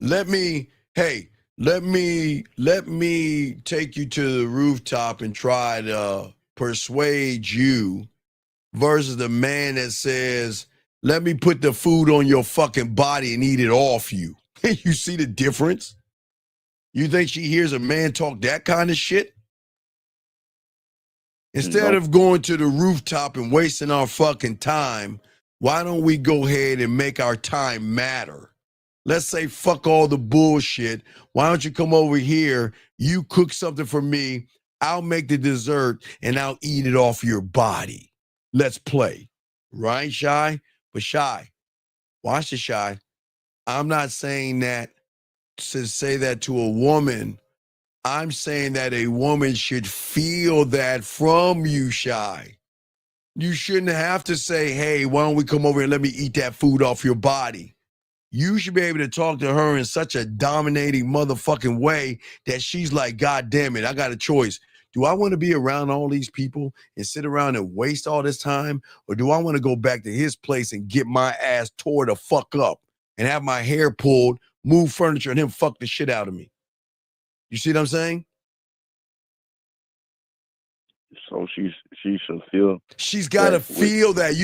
B: Let me take you to the rooftop and try to persuade you versus the man that says, let me put the food on your fucking body and eat it off you. You see the difference? You think she hears a man talk that kind of shit? Instead of going to the rooftop and wasting our fucking time, why don't we go ahead and make our time matter? Let's say fuck all the bullshit. Why don't you come over here? You cook something for me. I'll make the dessert and I'll eat it off your body. Let's play. Right, Shy? But Shy, watch the Shy. I'm not saying that to say that to a woman. I'm saying that a woman should feel that from you, Shy. You shouldn't have to say, hey, why don't we come over and let me eat that food off your body? You should be able to talk to her in such a dominating motherfucking way that she's like, God damn it, I got a choice. Do I want to be around all these people and sit around and waste all this time? Or do I want to go back to his place and get my ass tore the fuck up and have my hair pulled, move furniture, and him fuck the shit out of me? You see what I'm saying?
C: So she should feel.
B: She's got to feel that.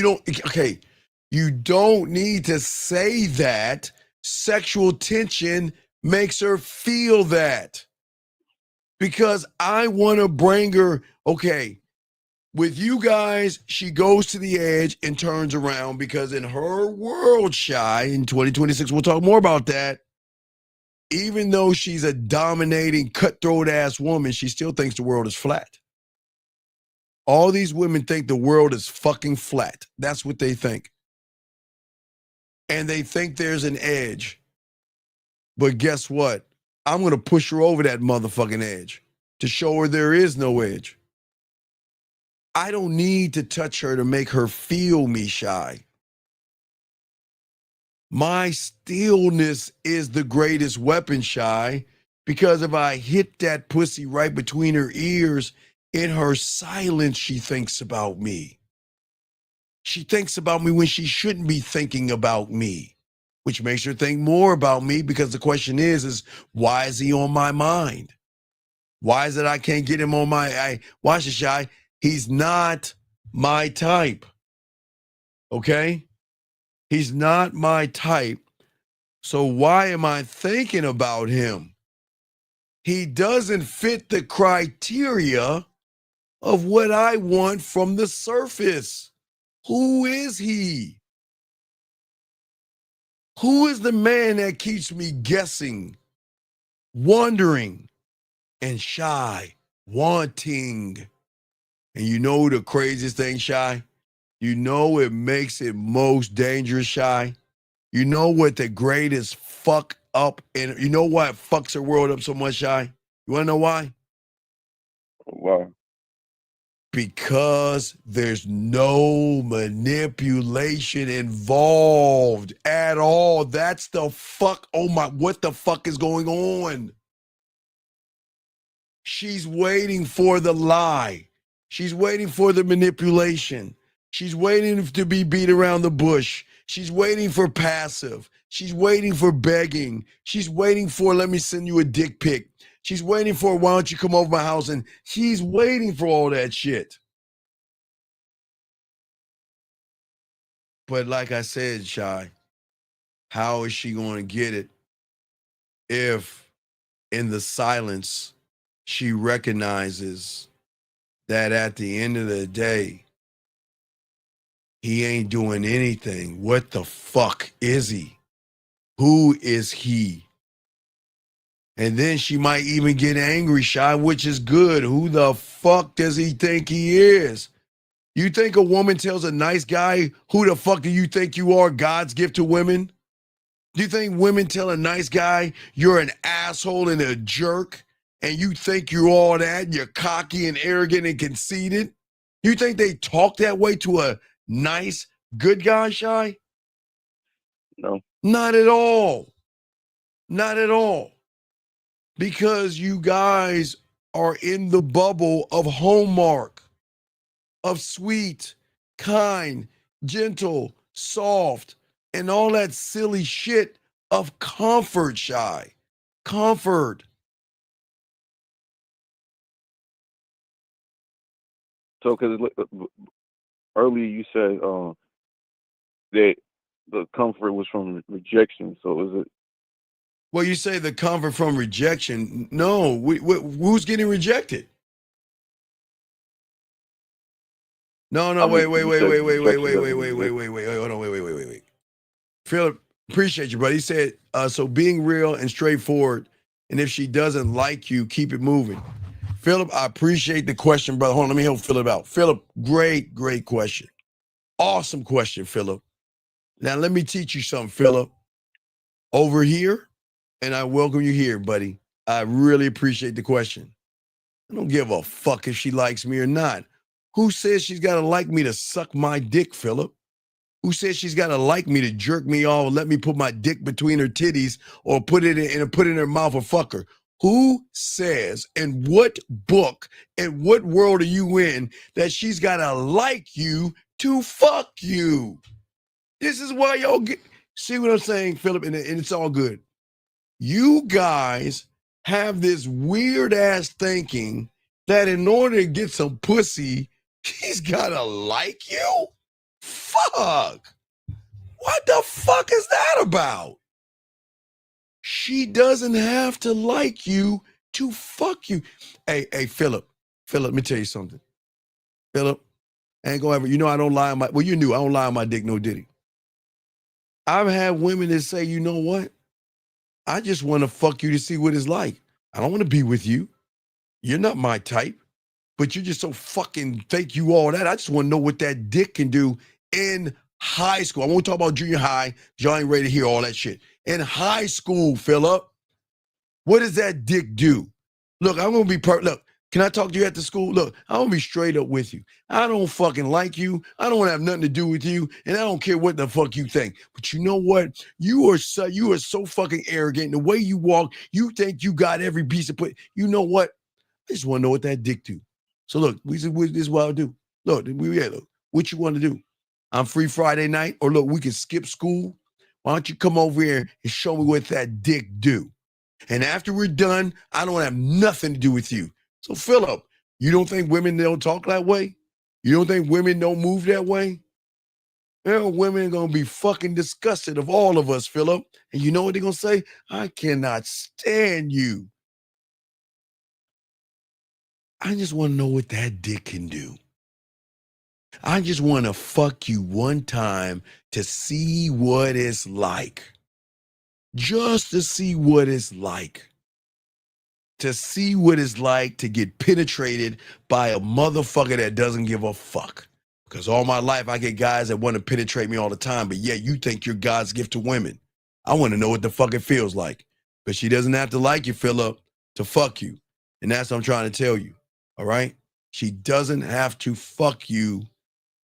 B: You don't need to say that. Sexual tension makes her feel that. Because I want to bring her, okay, with you guys, she goes to the edge and turns around because in her world, Shy, in 2026, we'll talk more about that. Even though she's a dominating, cutthroat ass woman, she still thinks the world is flat. All these women think the world is fucking flat. That's what they think. And they think there's an edge. But guess what? I'm going to push her over that motherfucking edge to show her there is no edge. I don't need to touch her to make her feel me, Shy. My stillness is the greatest weapon, Shy, because if I hit that pussy right between her ears, in her silence, she thinks about me. She thinks about me when she shouldn't be thinking about me, which makes her think more about me because the question is why is he on my mind? Why is it I can't get him on watch it, Shy. He's not my type. Okay? He's not my type. So why am I thinking about him? He doesn't fit the criteria of what I want from the surface. Who is he? Who is the man that keeps me guessing, wondering, and Shy, wanting? And you know the craziest thing, Shy? You know it makes it most dangerous, Shy? You know what the greatest fuck up, and you know what fucks her world up so much, Shy? You want to know why?
C: Why?
B: Because there's no manipulation involved at all. That's the fuck. Oh my, what the fuck is going on? She's waiting for the lie. She's waiting for the manipulation. She's waiting to be beat around the bush. She's waiting for passive. She's waiting for begging. She's waiting for, let me send you a dick pic. She's waiting for, why don't you come over my house? And she's waiting for all that shit. But like I said, Shy, how is she going to get it if in the silence she recognizes that at the end of the day, he ain't doing anything? What the fuck is he? Who is he? And then she might even get angry, Shy, which is good. Who the fuck does he think he is? You think a woman tells a nice guy, who the fuck do you think you are, God's gift to women? Do you think women tell a nice guy you're an asshole and a jerk, and you think you're all that, and you're cocky and arrogant and conceited? You think they talk that way to a nice, good guy, Shy?
C: No.
B: Not at all. Not at all. Because you guys are in the bubble of Hallmark, of sweet, kind, gentle, soft, and all that silly shit of comfort, Shy. Comfort.
C: So, because earlier you said that the comfort was from rejection. So is it?
B: Well, you say the comfort from rejection. No, who's getting rejected? No,
C: I
B: wait,
C: mean, you said rejection doesn't exist.
B: hold on, wait. Philip, appreciate you, buddy. He said, so being real and straightforward, and if she doesn't like you, keep it moving. Philip, I appreciate the question, brother. Hold on, let me help Philip out. Philip, great question. Awesome question, Philip. Now, let me teach you something, Philip. Over here, and I welcome you here, buddy. I really appreciate the question. I don't give a fuck if she likes me or not. Who says she's got to like me to suck my dick, Philip? Who says she's got to like me to jerk me off, let me put my dick between her titties or put it in her mouth or fuck her? Who says, and what book and what world are you in, that she's got to like you to fuck you? This is why y'all get, see what I'm saying, Philip? And it's all good. You guys have this weird ass thinking that in order to get some pussy, he's got to like you? Fuck. What the fuck is that about? She doesn't have to like you to fuck you. Hey, Philip, let me tell you something. Philip, I ain't gonna ever, you know I don't lie on my, well, you knew I don't lie on my dick, no diddy. I've had women that say, you know what? I just want to fuck you to see what it's like. I don't want to be with you. You're not my type, but you're just so fucking think you all that. I just want to know what that dick can do in high school. I won't talk about junior high. Y'all ain't ready to hear all that shit. In high school, Philip, what does that dick do? Look, I'm going to be look, can I talk to you at the school? Look, I'm going to be straight up with you. I don't fucking like you. I don't want to have nothing to do with you. And I don't care what the fuck you think. But you know what? You are so fucking arrogant. The way you walk, you think you got every piece of put. You know what? I just want to know what that dick do. So look, this is what I'll do. Look, look, what you want to do? I'm free Friday night, or look, we can skip school. Why don't you come over here and show me what that dick do? And after we're done, I don't have nothing to do with you. So Philip, you don't think women don't talk that way? You don't think women don't move that way? Women are going to be fucking disgusted of all of us, Philip. And you know what they're going to say? I cannot stand you. I just want to know what that dick can do. I just want to fuck you one time to see what it's like. Just to see what it's like. To see what it's like to get penetrated by a motherfucker that doesn't give a fuck. Because all my life I get guys that want to penetrate me all the time, but yet you think you're God's gift to women. I want to know what the fuck it feels like. But she doesn't have to like you, Philip, to fuck you. And that's what I'm trying to tell you. All right? She doesn't have to fuck you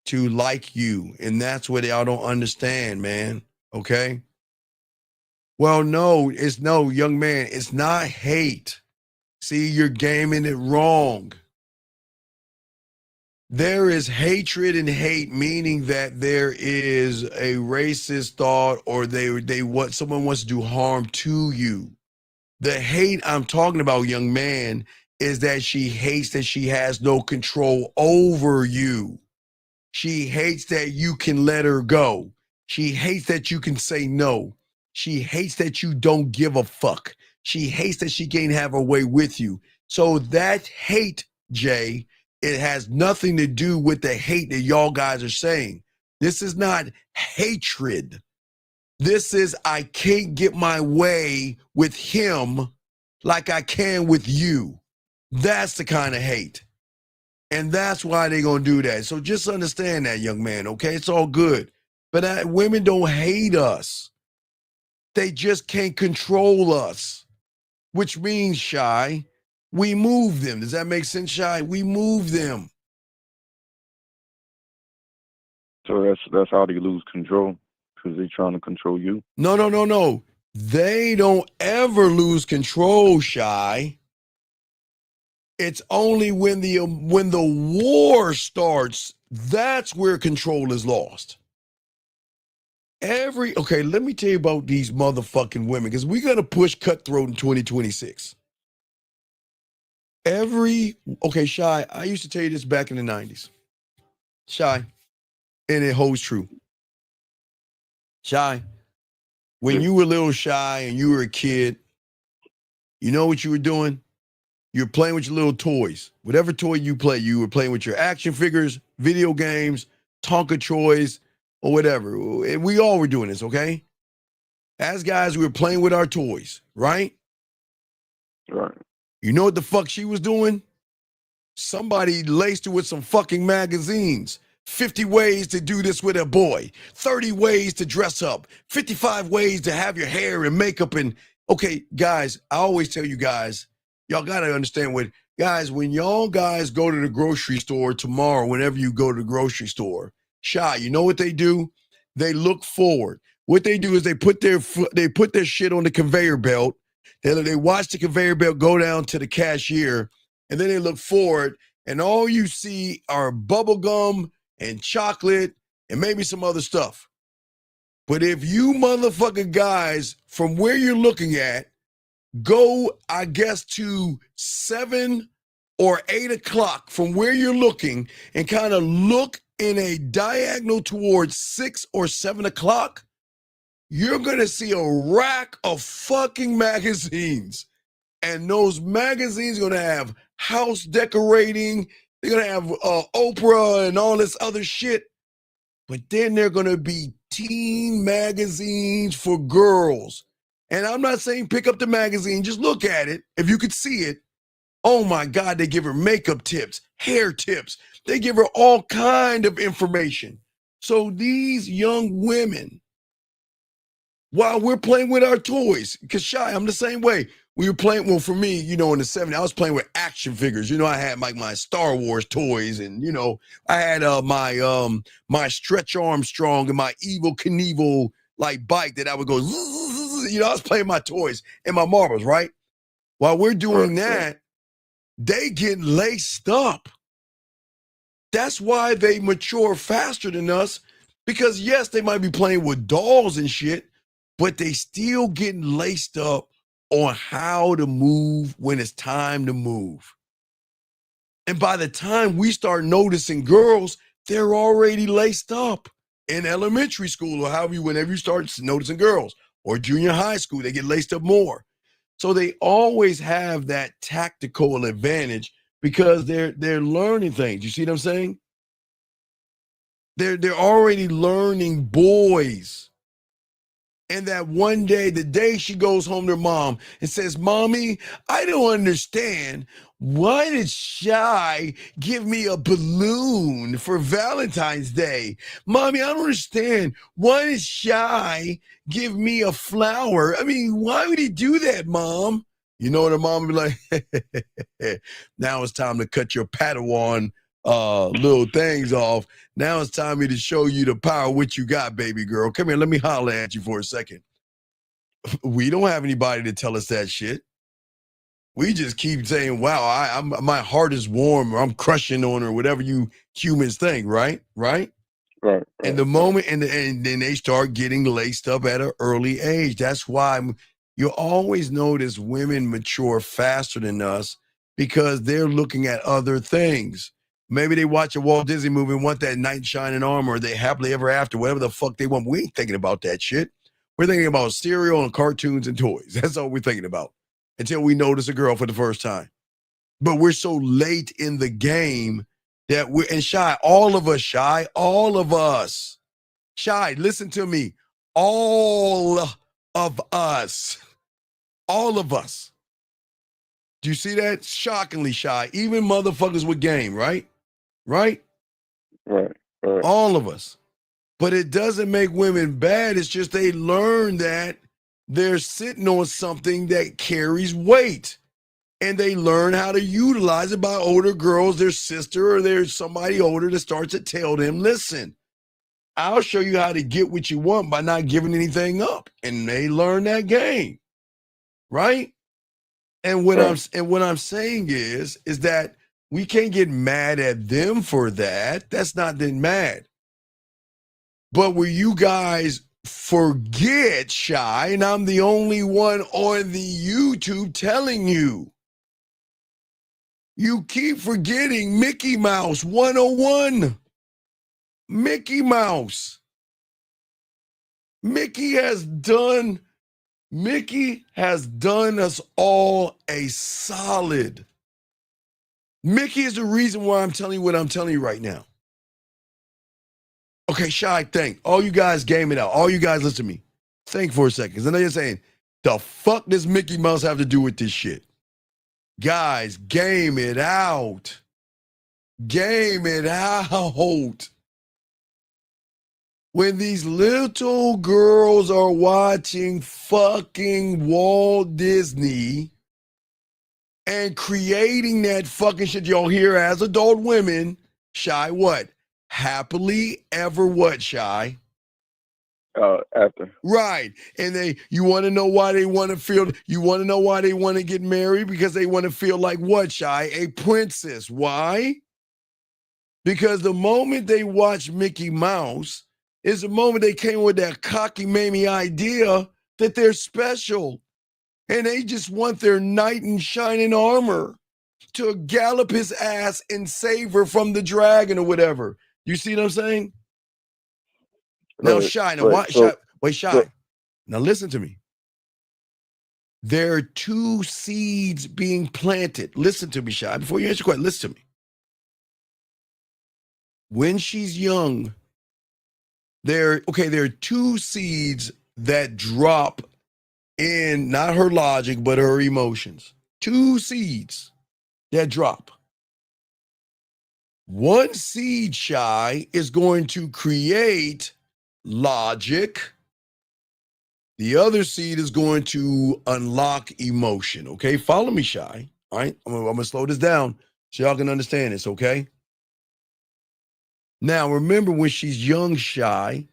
B: to like you. And that's what y'all don't understand, man. Okay? Well, no, young man, it's not hate. See, you're gaming it wrong. There is hatred and hate, meaning that there is a racist thought or someone wants to do harm to you. The hate I'm talking about, young man, is that she hates that she has no control over you. She hates that you can let her go. She hates that you can say no. She hates that you don't give a fuck. She hates that she can't have her way with you. So that hate, Jay, it has nothing to do with the hate that y'all guys are saying. This is not hatred. This is I can't get my way with him. like I can with you. That's the kind of hate. And that's why they're going to do that. So just understand that, young man, okay? It's all good. But women don't hate us. They just can't control us, which means, Shy, we move them. Does that make sense, Shy? We move them.
C: So that's how they lose control, because they're trying to control you.
B: No. They don't ever lose control, Shy. It's only when the war starts, that's where control is lost. Okay, let me tell you about these motherfucking women, because we're going to push cutthroat in 2026. Okay, Shy, I used to tell you this back in the 90s. Shy, and it holds true. Shy, when you were a little Shy and you were a kid, you know what you were doing? You were playing with your little toys. Whatever toy you play, you were playing with your action figures, video games, Tonka toys, or whatever. And we all were doing this, okay? As guys, we were playing with our toys, right?
C: Right.
B: You know what the fuck she was doing? Somebody laced her with some fucking magazines. 50 ways to do this with a boy. 30 ways to dress up. 55 ways to have your hair and makeup. And okay, guys, I always tell you guys, y'all got to understand when y'all guys go to the grocery store tomorrow, whenever you go to the grocery store, Shy, you know what they do? They look forward. What they do is they put their shit on the conveyor belt. They watch the conveyor belt go down to the cashier, and then they look forward, and all you see are bubble gum and chocolate and maybe some other stuff. But if you motherfucking guys, from where you're looking at, go, I guess, to 7 or 8 o'clock from where you're looking and kind of look in a diagonal towards 6 or 7 o'clock, you're going to see a rack of fucking magazines. And those magazines are going to have house decorating. They're going to have Oprah and all this other shit. But then they're going to be teen magazines for girls. And I'm not saying pick up the magazine. Just look at it. If you could see it. Oh, my God, they give her makeup tips, hair tips. They give her all kind of information. So these young women, while we're playing with our toys, because Shy, I'm the same way. We were playing, well, for me, in the 70s, I was playing with action figures. I had like my Star Wars toys, and I had my Stretch Armstrong and my Evil Knievel like bike that I would go, I was playing my toys and my marbles, right? While we're doing that, they get laced up. That's why they mature faster than us, because yes, they might be playing with dolls and shit, but they still getting laced up on how to move when it's time to move. And by the time we start noticing girls, they're already laced up in elementary school, or whenever you start noticing girls, or junior high school, they get laced up more. So they always have that tactical advantage because they're learning things. You see what I'm saying? They're already learning boys. And that one day, the day she goes home to her mom and says, "Mommy, I don't understand. Why did Shy give me a balloon for Valentine's Day? Mommy, I don't understand. Why did Shy give me a flower? I mean, why would he do that, Mom?" You know what her mom would be like? Now it's time to cut your Padawan little things off. Now it's time to show you the power of what you got, baby girl. Come here, let me holler at you for a second. We don't have anybody to tell us that shit. We just keep saying, wow, my heart is warm, or I'm crushing on her, whatever you humans think, right?
C: Right.
B: And the moment, and then they start getting laced up at an early age. That's why you always notice women mature faster than us, because they're looking at other things. Maybe they watch a Walt Disney movie and want that knight in shining armor, or they happily ever after, whatever the fuck they want. We ain't thinking about that shit. We're thinking about cereal and cartoons and toys. That's all we're thinking about until we notice a girl for the first time. But we're so late in the game that and Shy, all of us, Shy, listen to me. All of us Do you see that? Shockingly shy. Even motherfuckers with game, right? Right?
C: Right. Right.
B: All of us. But it doesn't make women bad. It's just they learn that they're sitting on something that carries weight. And they learn how to utilize it by older girls, their sister, or there's somebody older that starts to tell them, listen, I'll show you how to get what you want by not giving anything up. And they learn that game. Right? And what I'm saying is that we can't get mad at them for that. That's not then mad. But where you guys forget, Shy, and I'm the only one on the YouTube telling you, you keep forgetting Mickey Mouse 101. Mickey Mouse. Mickey has done us all a solid. Mickey is the reason why I'm telling you what I'm telling you right now. Okay, Shy, think. All you guys game it out. All you guys listen to me. Think for a second. Because I know you're saying, the fuck does Mickey Mouse have to do with this shit? Guys, game it out. Game it out. When these little girls are watching fucking Walt Disney and creating that fucking shit y'all hear as adult women, Shy, what? Happily ever what, Shy?
C: After.
B: Right. And you want to know why they want to feel, you want to know why they want to get married? Because they want to feel like what, Shy? A princess. Why? Because the moment they watch Mickey Mouse is the moment they came with that cocky mamie idea that they're special. And they just want their knight in shining armor to gallop his ass and save her from the dragon or whatever. You see what I'm saying? Now, Shy, now why, Shy, wait, Shy. Now listen to me. There are two seeds being planted. Listen to me, Shy. Before you answer the question, listen to me. When she's young, there are two seeds that drop in not her logic, but her emotions. Two seeds that drop. One seed, Shy, is going to create logic. The other seed is going to unlock emotion. Okay, follow me, Shy. All right, I'm gonna slow this down so y'all can understand this. Okay. Now remember, when she's young, Shy,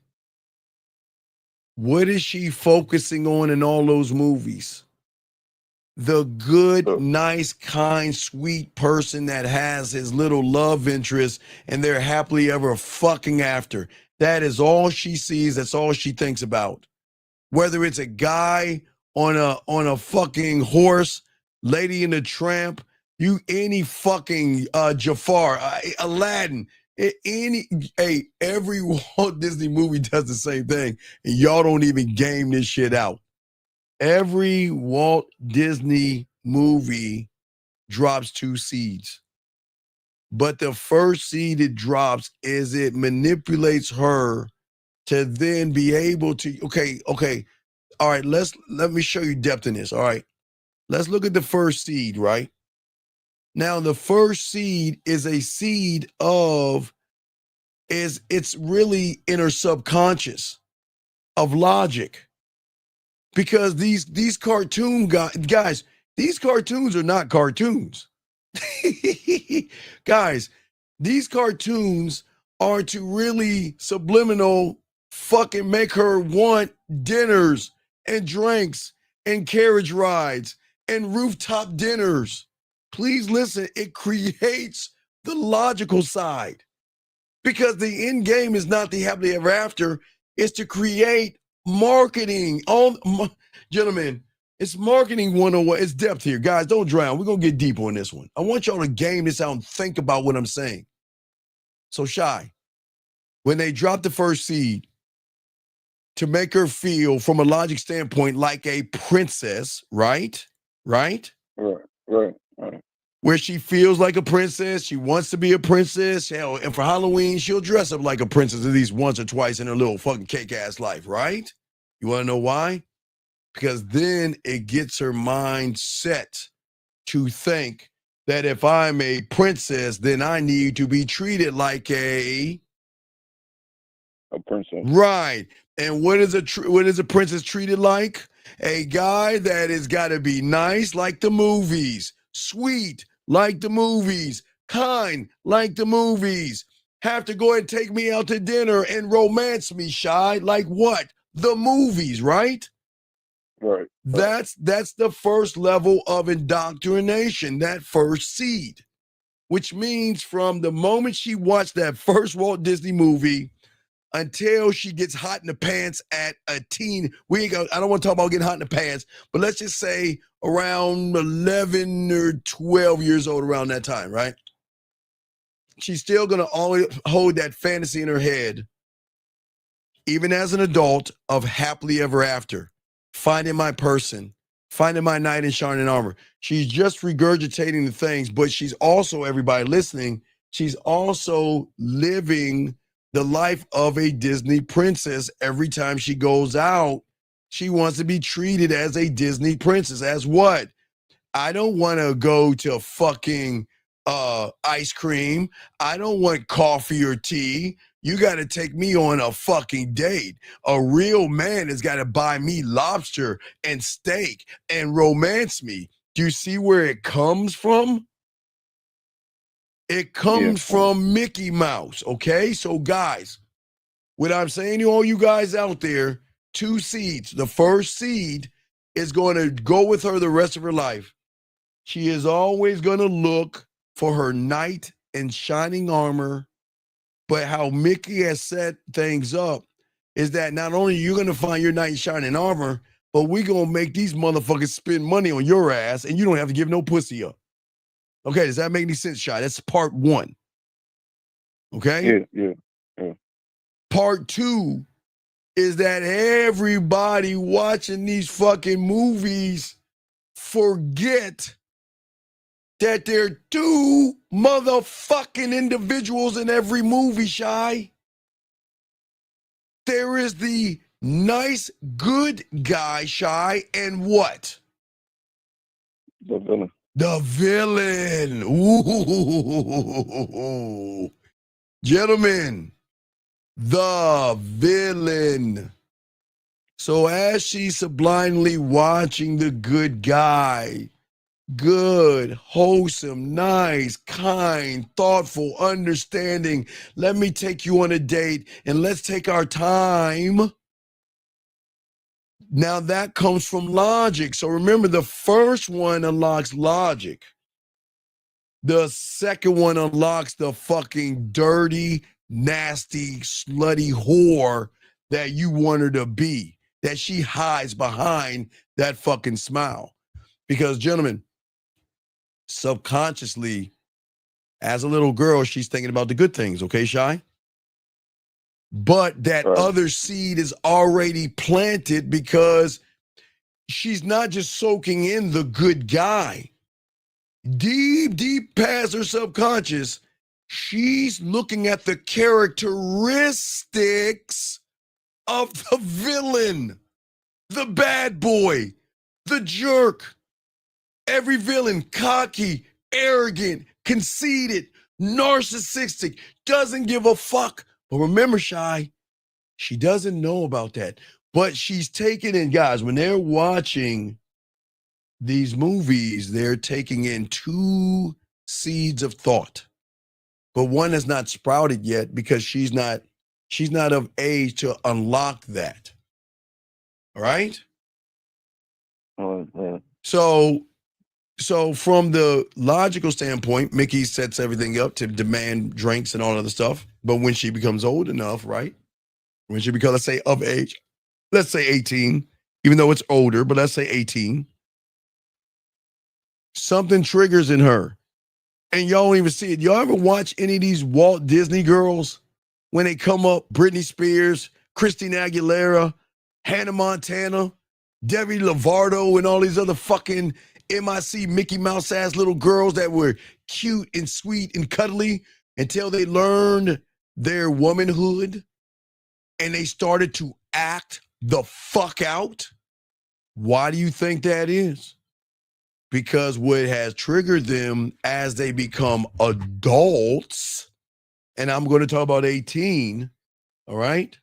B: what is she focusing on in all those movies? The good, nice, kind, sweet person that has his little love interest and they're happily ever fucking after. That is all she sees. That's all she thinks about. Whether it's a guy on a fucking horse, Lady in the Tramp, any fucking Jafar, Aladdin, every Walt Disney movie does the same thing, and y'all don't even game this shit out. Every Walt Disney movie drops two seeds. But the first seed it drops is it manipulates her to then be able to, okay. All right, let me show you depth in this. All right. Let's look at the first seed, right? Now, the first seed is a seed it's really in her subconscious of logic. Because these cartoon guys, these cartoons are not cartoons. Guys, these cartoons are to really subliminal fucking make her want dinners and drinks and carriage rides and rooftop dinners. Please listen, it creates the logical side. Because the end game is not the happily ever after, it's to create marketing. Gentlemen, it's marketing 101. It's depth here. Guys, don't drown. We're going to get deep on this one. I want y'all to game this out and think about what I'm saying. So, Shy, when they drop the first seed to make her feel, from a logic standpoint, like a princess, right?
C: Right.
B: Where she feels like a princess, she wants to be a princess. Hell, and for Halloween, she'll dress up like a princess at least once or twice in her little fucking cake-ass life, right? You want to know why? Because then it gets her mind set to think that if I'm a princess, then I need to be treated like a
C: princess.
B: right. And what is a princess treated like? A guy that has got to be nice like the movies, sweet like the movies, kind like the movies. Have to go and take me out to dinner and romance me, shy like what? The movies, right?
C: Right.
B: That's the first level of indoctrination, that first seed, which means from the moment she watched that first Walt Disney movie until she gets hot in the pants at a teen. I don't want to talk about getting hot in the pants, but let's just say around 11 or 12 years old, around that time, right? She's still going to always hold that fantasy in her head, even as an adult, of happily ever after, finding my person, finding my knight in shining armor. She's just regurgitating the things, but she's also, everybody listening, she's also living the life of a Disney princess. Every time she goes out, she wants to be treated as a Disney princess. As what? I don't want to go to fucking ice cream. I don't want coffee or tea. You got to take me on a fucking date. A real man has got to buy me lobster and steak and romance me. Do you see where it comes from? It comes from Mickey Mouse, okay? So guys, what I'm saying to all you guys out there, 2 seeds. The first seed is going to go with her the rest of her life. She is always going to look for her knight in shining armor. But how Mickey has set things up is that not only are you going to find your knight in shining armor, but we're going to make these motherfuckers spend money on your ass and you don't have to give no pussy up. Okay, does that make any sense, Shy? That's part 1. Okay?
C: Yeah.
B: Part 2 is that everybody watching these fucking movies forget that there are 2 motherfucking individuals in every movie, Shy. There is the nice, good guy, Shy, and what?
C: The villain.
B: The villain. Ooh. Gentlemen, the villain. So as she's sublimely watching the good guy, good, wholesome, nice, kind, thoughtful, understanding, let me take you on a date and let's take our time. Now that comes from logic. So remember, the first one unlocks logic. The second one unlocks the fucking dirty, nasty, slutty whore that you want her to be, that she hides behind that fucking smile. Because, gentlemen, subconsciously, as a little girl, she's thinking about the good things, okay, Shy? But that other seed is already planted because she's not just soaking in the good guy. Deep past her subconscious, she's looking at the characteristics of the villain, the bad boy, the jerk. Every villain, cocky, arrogant, conceited, narcissistic, doesn't give a fuck. But remember, Shy, she doesn't know about that. But she's taking in, guys, when they're watching these movies, they're taking in 2 seeds of thought. But one has not sprouted yet because she's not of age to unlock that. All right? So from the logical standpoint, Mickey sets everything up to demand drinks and all other stuff. But when she becomes old enough, right? When she becomes, let's say, of age, let's say 18, even though it's older, but let's say 18, something triggers in her. And y'all don't even see it. Y'all ever watch any of these Walt Disney girls when they come up? Britney Spears, Christina Aguilera, Hannah Montana, Demi Lovato, and all these other fucking MIC Mickey Mouse ass little girls that were cute and sweet and cuddly until they learned their womanhood and they started to act the fuck out. Why do you think that is? because what has triggered them as they become adults, and I'm going to talk about 18, all right,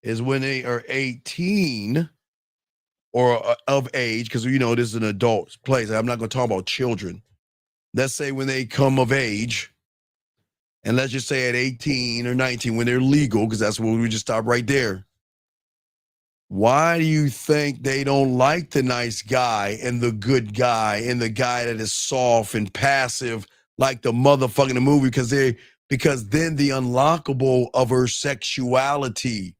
B: is when they are 18 or of age, because this is an adult place. I'm not going to talk about children. Let's say when they come of age, and let's just say at 18 or 19, when they're legal, because that's when we just stop right there. Why do you think they don't like the nice guy and the good guy and the guy that is soft and passive like the motherfucker in the movie? Because then the unlockable of her sexuality,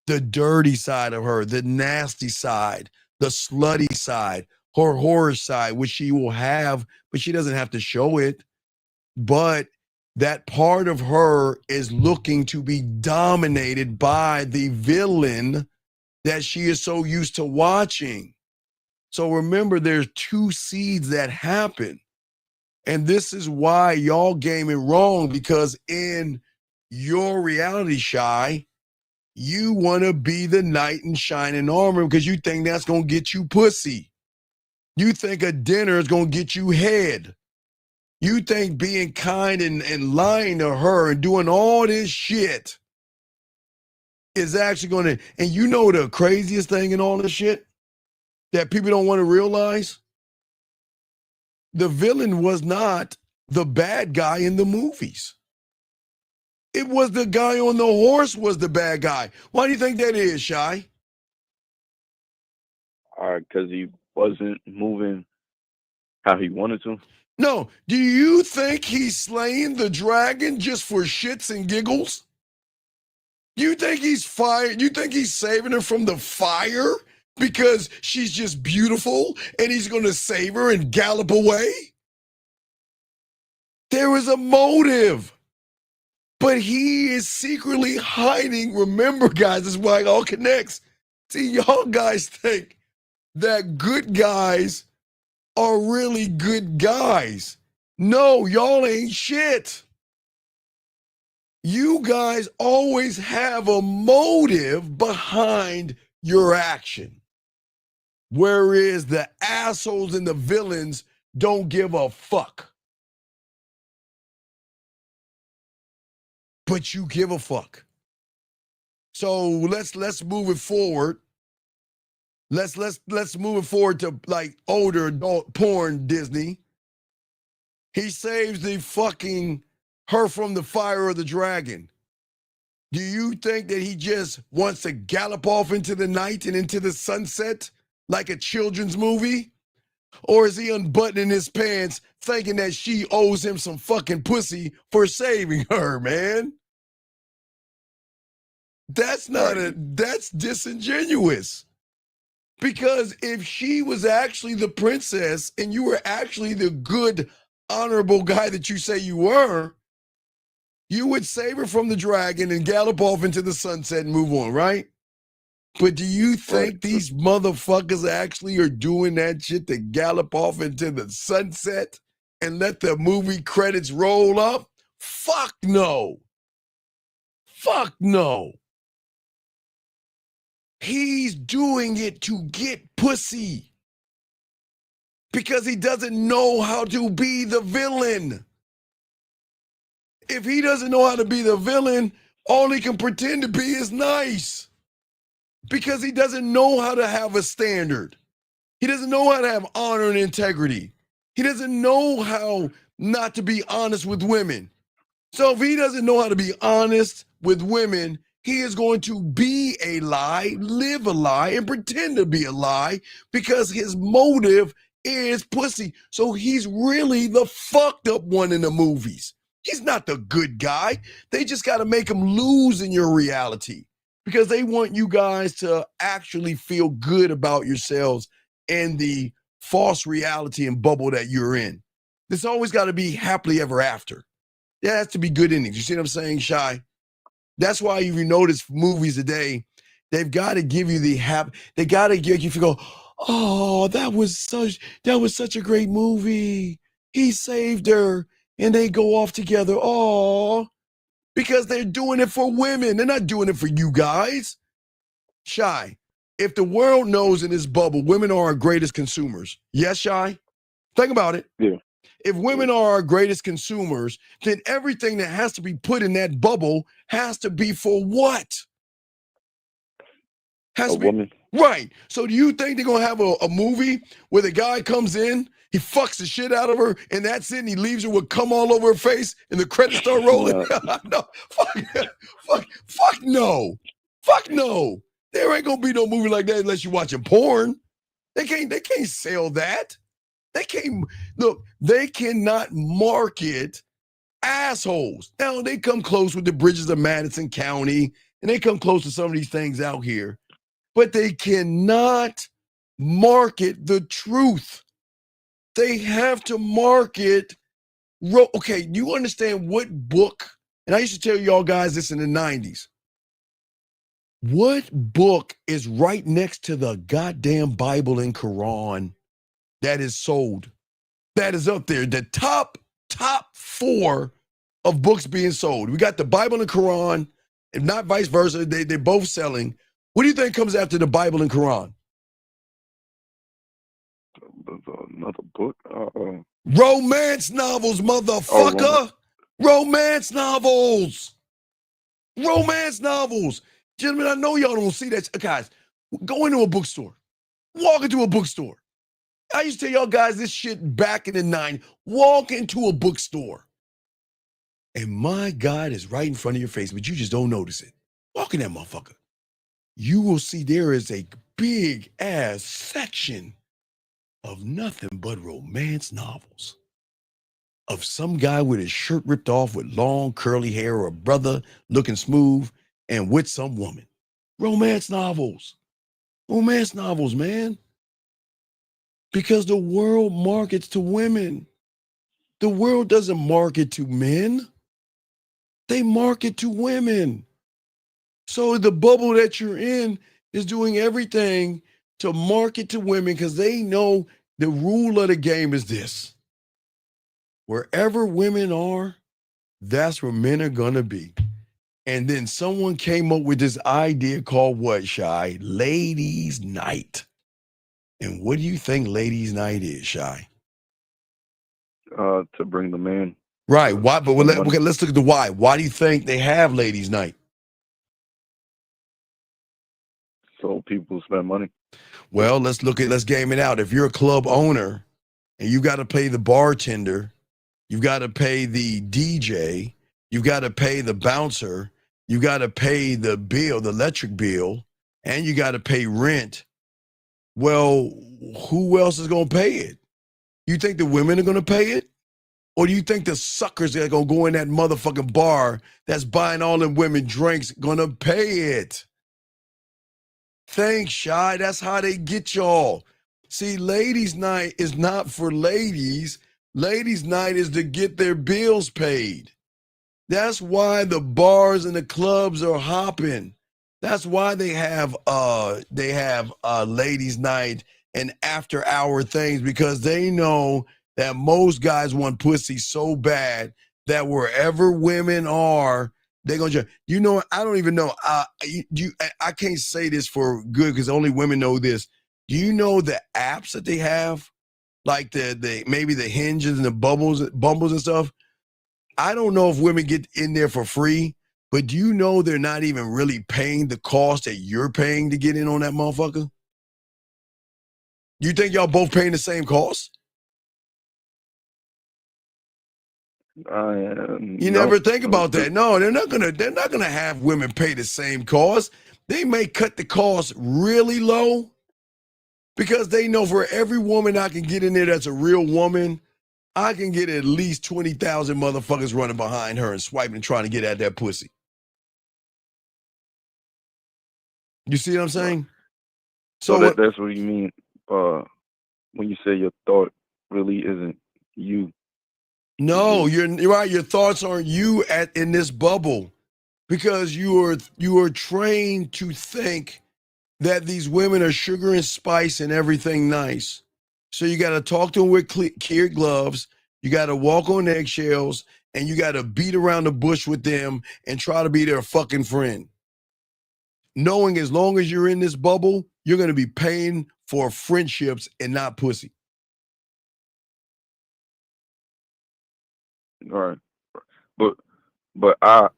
B: the dirty side of her, the nasty side, the slutty side, her horror side, which she will have, but she doesn't have to show it. But that part of her is looking to be dominated by the villain that she is so used to watching. So remember, there's two seeds that happen. And this is why y'all game it wrong, because in your reality, Shy, you want to be the knight in shining armor because you think that's going to get you pussy. You think a dinner is going to get you head. You think being kind and lying to her and doing all this shit is actually going to, and you know the craziest thing in all this shit that people don't want to realize? The villain was not the bad guy in the movies. It was the guy on the horse was the bad guy. Why do you think that is, Shy?
C: Because he wasn't moving how he wanted to.
B: No, do you think he's slaying the dragon just for shits and giggles? You think he's fired? You think he's saving her from the fire because she's just beautiful and he's going to save her and gallop away? There is a motive. But he is secretly hiding. Remember, guys, this is why it all connects. See, y'all guys think that good guys are really good guys. No, y'all ain't shit. You guys always have a motive behind your action. Whereas the assholes and the villains don't give a fuck. But you give a fuck. So let's move it forward. Let's move it forward to like older adult porn Disney. He saves the fucking her from the fire of the dragon. Do you think that he just wants to gallop off into the night and into the sunset like a children's movie? Or is he unbuttoning his pants thinking that she owes him some fucking pussy for saving her, man? That's disingenuous. Because if she was actually the princess and you were actually the good, honorable guy that you say you were, you would save her from the dragon and gallop off into the sunset and move on, right? But do you think these motherfuckers actually are doing that shit to gallop off into the sunset and let the movie credits roll up? Fuck no. Fuck no. He's doing it to get pussy because he doesn't know how to be the villain. If he doesn't know how to be the villain, all he can pretend to be is nice because he doesn't know how to have a standard. He doesn't know how to have honor and integrity. He doesn't know how not to be honest with women. So if he doesn't know how to be honest with women, he is going to be a lie, live a lie, and pretend to be a lie because his motive is pussy. So he's really the fucked up one in the movies. He's not the good guy. They just got to make him lose in your reality because they want you guys to actually feel good about yourselves and the false reality and bubble that you're in. There's always got to be happily ever after. There has to be good endings. You see what I'm saying, Shy? That's why if you notice movies today, they've got to give you the they got to get you to go, oh, that was such a great movie. He saved her and they go off together. Oh, because they're doing it for women. They're not doing it for you guys. Shy, If the world knows in this bubble, women are our greatest consumers. Yes, Shy? Think about it.
C: Yeah.
B: If women are our greatest consumers, then everything that has to be put in that bubble has to be for what? Has
C: A
B: to be
C: woman.
B: right. So do you think they're gonna have a movie where the guy comes in, he fucks the shit out of her, and that's it, and he leaves her with cum all over her face, and the credits start rolling? No, fuck no. Fuck no. There ain't gonna be no movie like that unless you're watching porn. They can't sell that. They can't look, they cannot market assholes. Now they come close with the bridges of Madison County, and they come close to some of these things out here, but they cannot market the truth. They have to market. Okay, you understand what book? And I used to tell y'all guys this in the 90s. What book is right next to the goddamn Bible and Quran that is sold? That is up there. The top 4 of books being sold. We got the Bible and Quran, if not vice versa. They're both selling. What do you think comes after the Bible and Quran?
C: Another book.
B: Romance novels, motherfucker. Romance novels. Romance novels. Gentlemen, I know y'all don't see that. Guys, go into a bookstore. Walk into a bookstore. I used to tell y'all guys this shit back in the 90s. Walk into a bookstore. And my God is right in front of your face, but you just don't notice it. Walk in that motherfucker. You will see there is a big ass section of nothing but romance novels. Of some guy with his shirt ripped off with long curly hair, or a brother looking smooth and with some woman. Romance novels. Romance novels, man. Because the world markets to women. The world doesn't market to men. They market to women. So the bubble that you're in is doing everything to market to women because they know the rule of the game is this. Wherever women are, that's where men are going to be. And then someone came up with this idea called what, Shy? Ladies' Night. And what do you think Ladies' Night is, Shy?
C: To bring the man.
B: Right. Why? But let's look at the why. Why do you think they have Ladies' Night?
C: So people spend money.
B: Well, let's game it out. If you're a club owner and you got to pay the bartender, you've got to pay the DJ, you've got to pay the bouncer, you got to pay the bill, the electric bill, and you got to pay rent. Well, who else is going to pay it? You think the women are going to pay it? Or do you think the suckers that are going to go in that motherfucking bar that's buying all them women drinks going to pay it? Thanks, Shy. That's how they get y'all. See, Ladies' Night is not for ladies. Ladies' Night is to get their bills paid. That's why the bars and the clubs are hopping. That's why they have Ladies' Night and after hour things, because they know that most guys want pussy so bad that wherever women are, they're gonna. You know, I don't even know. I can't say this for good because only women know this. Do you know the apps that they have, like the maybe the Hinges and the Bumbles and stuff? I don't know if women get in there for free, but do you know they're not even really paying the cost that you're paying to get in on that motherfucker? You think y'all both paying the same cost? You never think about that. No, they're not gonna have women pay the same cost. They may cut the cost really low because they know for every woman I can get in there that's a real woman, I can get at least 20,000 motherfuckers running behind her and swiping and trying to get at that pussy. You see what I'm saying?
C: So that's what you mean when you say your thought really isn't you.
B: No, you're right. Your thoughts aren't you in this bubble because you are trained to think that these women are sugar and spice and everything nice. So you got to talk to them with kid gloves. You got to walk on eggshells, and you got to beat around the bush with them and try to be their fucking friend. knowing as long as you're in this bubble, you're going to be paying for friendships and not pussy.
C: All right. But I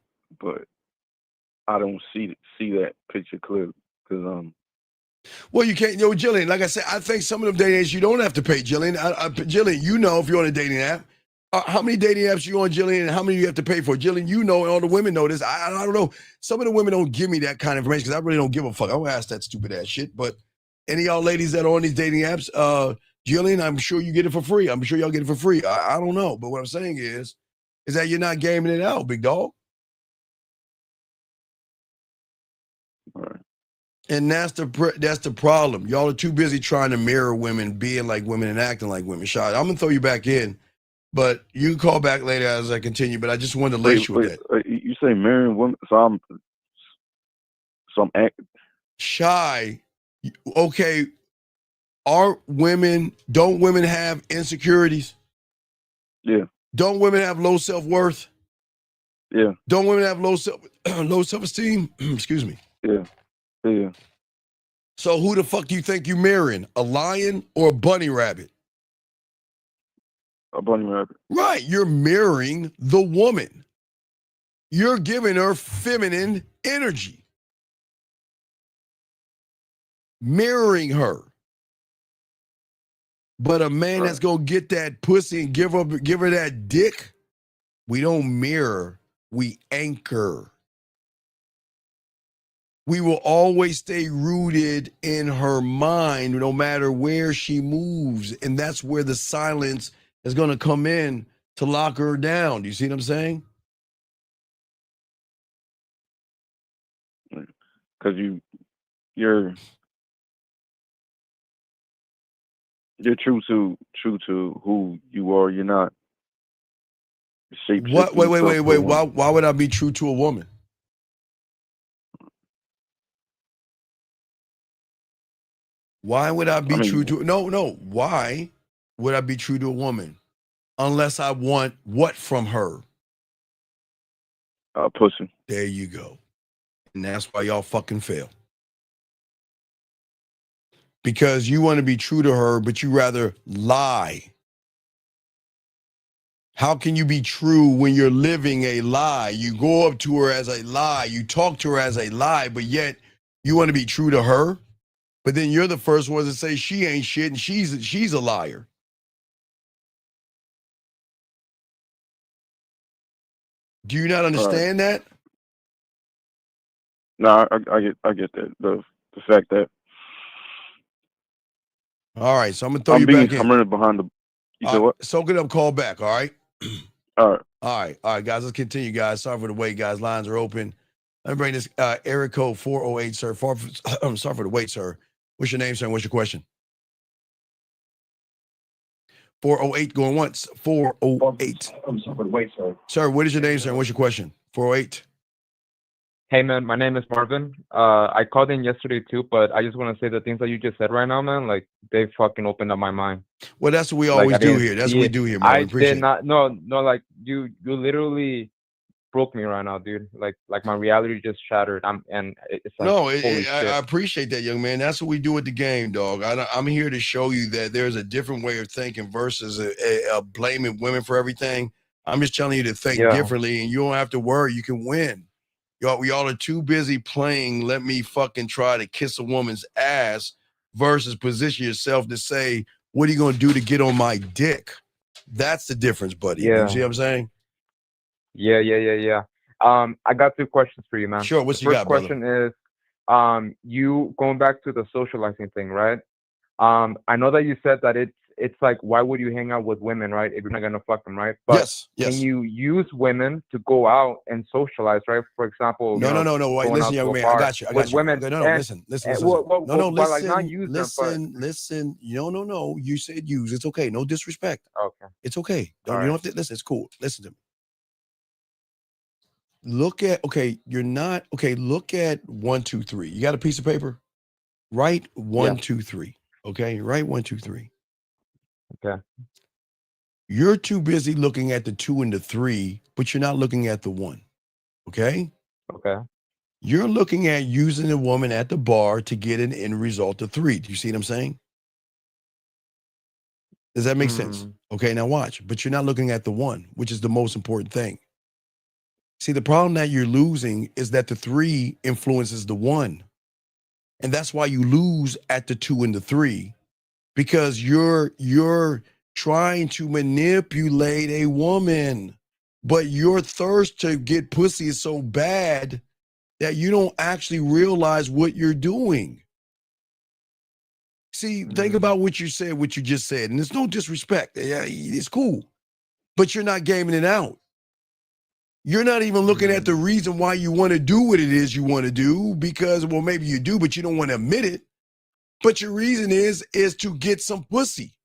C: don't see that picture clearly because
B: Well, you can't, Jillian, like I said, I think some of them dating apps you don't have to pay, Jillian. Jillian, you know if you're on a dating app. How many dating apps you on, Jillian, and how many you have to pay for? Jillian, you know, and all the women know this. I don't know. Some of the women don't give me that kind of information because I really don't give a fuck. I don't ask that stupid ass shit. But any of y'all ladies that are on these dating apps, Jillian, I'm sure you get it for free. I'm sure y'all get it for free. I don't know. But what I'm saying is that you're not gaming it out, big dog.
C: all right.
B: And that's the problem. Y'all are too busy trying to mirror women, being like women and acting like women. Shot. I'm gonna throw you back in, but you can call back later as I continue. But I just wanted to lace you with that.
C: You say marrying women, so I'm
B: Shy. Okay. Don't women have insecurities?
C: Yeah.
B: Don't women have low self-worth?
C: Yeah.
B: Don't women have low self-esteem? Excuse me.
C: Yeah. Yeah.
B: So who the fuck do you think you marrying? A lion or a bunny rabbit?
C: A bunny rabbit.
B: Right. You're mirroring the woman. You're giving her feminine energy. Mirroring her. But a man that's gonna get that pussy and give her that dick, we don't mirror, we anchor. We will always stay rooted in her mind no matter where she moves. And that's where the silence is gonna come in to lock her down. Do you see what I'm saying?
C: Because you're true to who you are. You're not
B: What? Wait. Why would I be true to a woman? Why would I be true to? No. Why would I be true to a woman? Unless I want what from her?
C: Pussy.
B: There you go. And that's why y'all fucking fail. Because you want to be true to her, but you rather lie. How can you be true when you're living a lie? You go up to her as a lie. You talk to her as a lie, but yet you want to be true to her? But then you're the first one to say she ain't shit and she's a liar. Do you not understand that?
C: No, I get that. The fact that.
B: All right, so I'm gonna throw you back in.
C: I'm running behind the. You said what?
B: Soak it up, call back. All right.
C: All
B: right, guys. Let's continue, guys. Sorry for the wait, guys. Lines are open. Let me bring this area code 408, sir. I'm sorry for the wait, sir. What's your name, sir? And what's your question? 408 going once. 408.
D: I'm sorry for the wait, sir.
B: Sir, what is your name, sir? And what's your question? 408.
D: Hey, man, my name is Marvin. I called in yesterday too, but I just want to say the things that you just said right now, man, like they fucking opened up my mind.
B: Well, that's what we always do here. That's what we do here, Marvin.
D: I did not. No, like you literally broke me right now, dude. Like my reality just shattered. It's like,
B: no, I appreciate that, young man. That's what we do at the game, dog. I'm here to show you that there's a different way of thinking versus blaming women for everything. I'm just telling you to think differently, and you don't have to worry. You can win. Y'all are too busy playing, let me fucking try to kiss a woman's ass versus position yourself to say, what are you going to do to get on my dick? That's the difference, buddy.
D: Yeah.
B: You see what I'm saying?
D: Yeah. I got 2 questions for you, man.
B: Sure. What's you got, brother?
D: First question is, you going back to the socializing thing, right? I know that you said that it's like, why would you hang out with women, right? If you're not gonna fuck them, right? But
B: yes.
D: Can you use women to go out and socialize, right? For example,
B: no. Wait, listen, young man. I got you.
D: Women.
B: No, listen. Listen.
D: Like not use
B: listen. No. You said use. It's okay. No disrespect.
D: Okay.
B: It's okay. You
D: right.
B: don't have to listen. It's cool. Listen to me. Look at Look at 1, 2, 3. You got a piece of paper? Write 1, 2, 3. Okay, write 1, 2, 3.
D: Okay.
B: You're too busy looking at the 2 and the 3, but you're not looking at the 1. Okay?
D: Okay.
B: You're looking at using a woman at the bar to get an end result of 3. Do you see what I'm saying? Does that make sense? Okay, now watch. But you're not looking at the 1, which is the most important thing. See, the problem that you're losing is that the 3 influences the 1. And that's why you lose at the 2 and the 3, because you're trying to manipulate a woman, but your thirst to get pussy is so bad that you don't actually realize what you're doing. See, think about what you said, what you just said, and there's no disrespect. Yeah, it's cool, but you're not gaming it out. You're not even looking at the reason why you want to do what it is you want to do, because, well, maybe you do, but you don't want to admit it. But your reason is to get some pussy,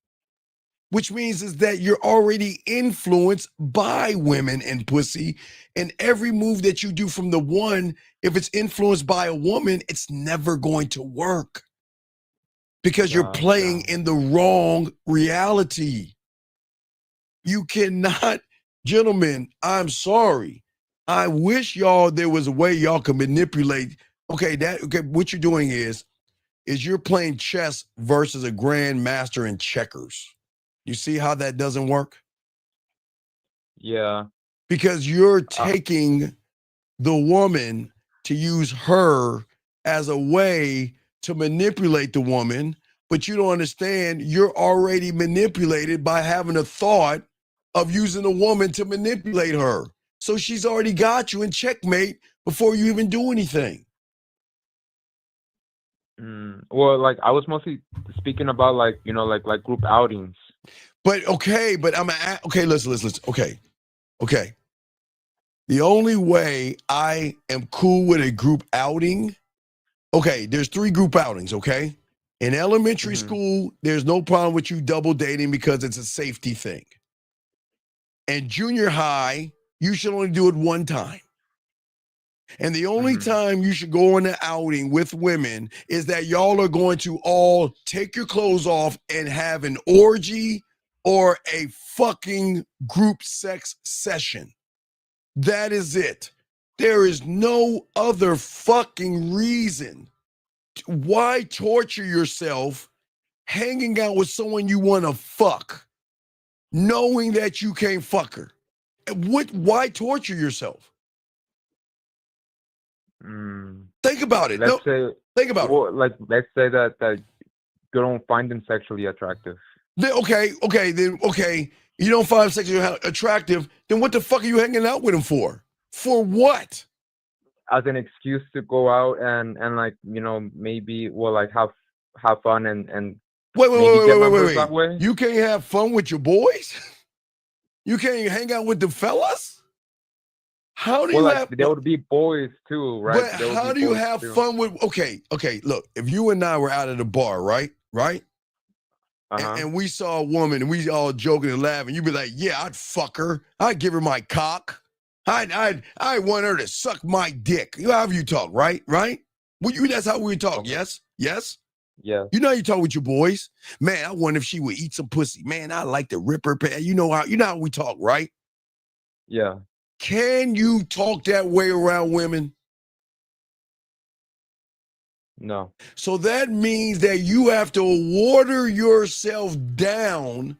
B: which means is that you're already influenced by women and pussy. And every move that you do from the 1, if it's influenced by a woman, it's never going to work, because you're playing in the wrong reality. You cannot, gentlemen, I'm sorry. I wish y'all, there was a way y'all could manipulate. Okay, what you're doing is you're playing chess versus a grandmaster in checkers. You see how that doesn't work?
D: Yeah.
B: Because you're taking the woman to use her as a way to manipulate the woman, but you don't understand you're already manipulated by having a thought of using a woman to manipulate her. So she's already got you in checkmate before you even do anything.
D: Well, like, I was mostly speaking about, like, you know, like group outings.
B: But okay, listen. Okay. The only way I am cool with a group outing, okay, there's 3 group outings, okay? In elementary school, there's no problem with you double dating because it's a safety thing. And junior high, you should only do it 1 time. And the only time you should go on an outing with women is that y'all are going to all take your clothes off and have an orgy or a fucking group sex session. That is it. There is no other fucking reason. Why torture yourself hanging out with someone you want to fuck, knowing that you can't fuck her? Why torture yourself? Think about it. Think about it.
D: Like, let's say that you don't find them sexually attractive.
B: Okay. You don't find them sexually attractive, then what the fuck are you hanging out with them for? For what?
D: As an excuse to go out and like, you know, maybe, well, like, have fun and
B: wait.
D: That way?
B: You can't have fun with your boys? You can't hang out with the fellas? How do you have?
D: There would be boys too, right?
B: But how do you have fun with? Okay. Look, if you and I were out at a bar, right, and we saw a woman and we all joking and laughing, you'd be like, "Yeah, I'd fuck her. I'd give her my cock. I want her to suck my dick." However you talk, right? Well, that's how we talk.
D: Okay.
B: Yes.
D: Yeah.
B: You know how you talk with your boys, man. I wonder if she would eat some pussy, man. I like to rip her. You know how we talk, right?
D: Yeah.
B: Can you talk that way around women?
D: No.
B: So that means that you have to water yourself down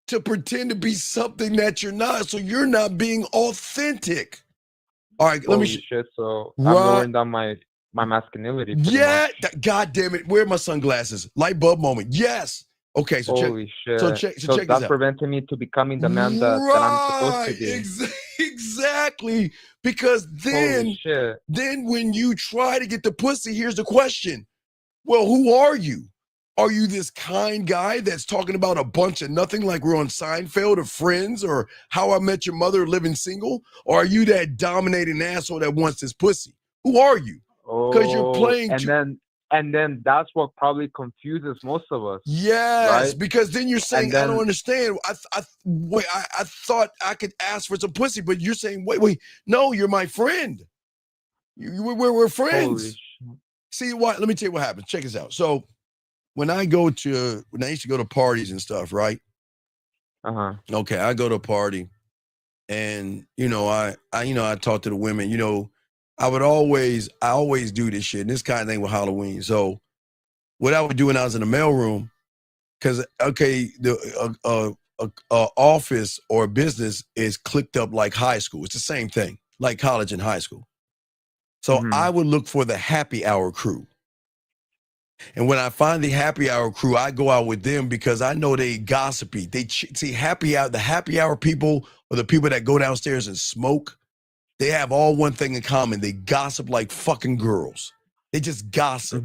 B: to pretend to be something that you're not. So you're not being authentic. All right, let me.
D: Shit. So I'm lowering down my masculinity.
B: Yeah. God damn it. Where are my sunglasses? Light bulb moment. Yes. Okay. So
D: holy shit.
B: So check
D: that's
B: this out.
D: preventing me to becoming the man that I'm supposed to be.
B: Exactly. Because then when you try to get the pussy, here's the question. Well, who are you? Are you this kind guy that's talking about a bunch of nothing like we're on Seinfeld or Friends or How I Met Your Mother living single? Or are you that dominating asshole that wants this pussy? Who are you? Because you're playing.
D: And then that's what probably confuses most of us.
B: Yes,
D: right?
B: Because then you're saying, I don't understand. I thought I could ask for some pussy, but you're saying, wait, no, you're my friend. We're friends. See what? Let me tell you what happens. Check this out. So when I used to go to parties and stuff, right? Okay, I go to a party, and I talk to the women. I always do this shit. And this kind of thing with Halloween. So what I would do when I was in the mailroom, because okay, the office or business is clicked up like high school. It's the same thing, like college and high school. So I would look for the happy hour crew. And when I find the happy hour crew, I go out with them because I know they gossipy. They see the happy hour people or the people that go downstairs and smoke. They have all one thing in common. They gossip like fucking girls. They just gossip,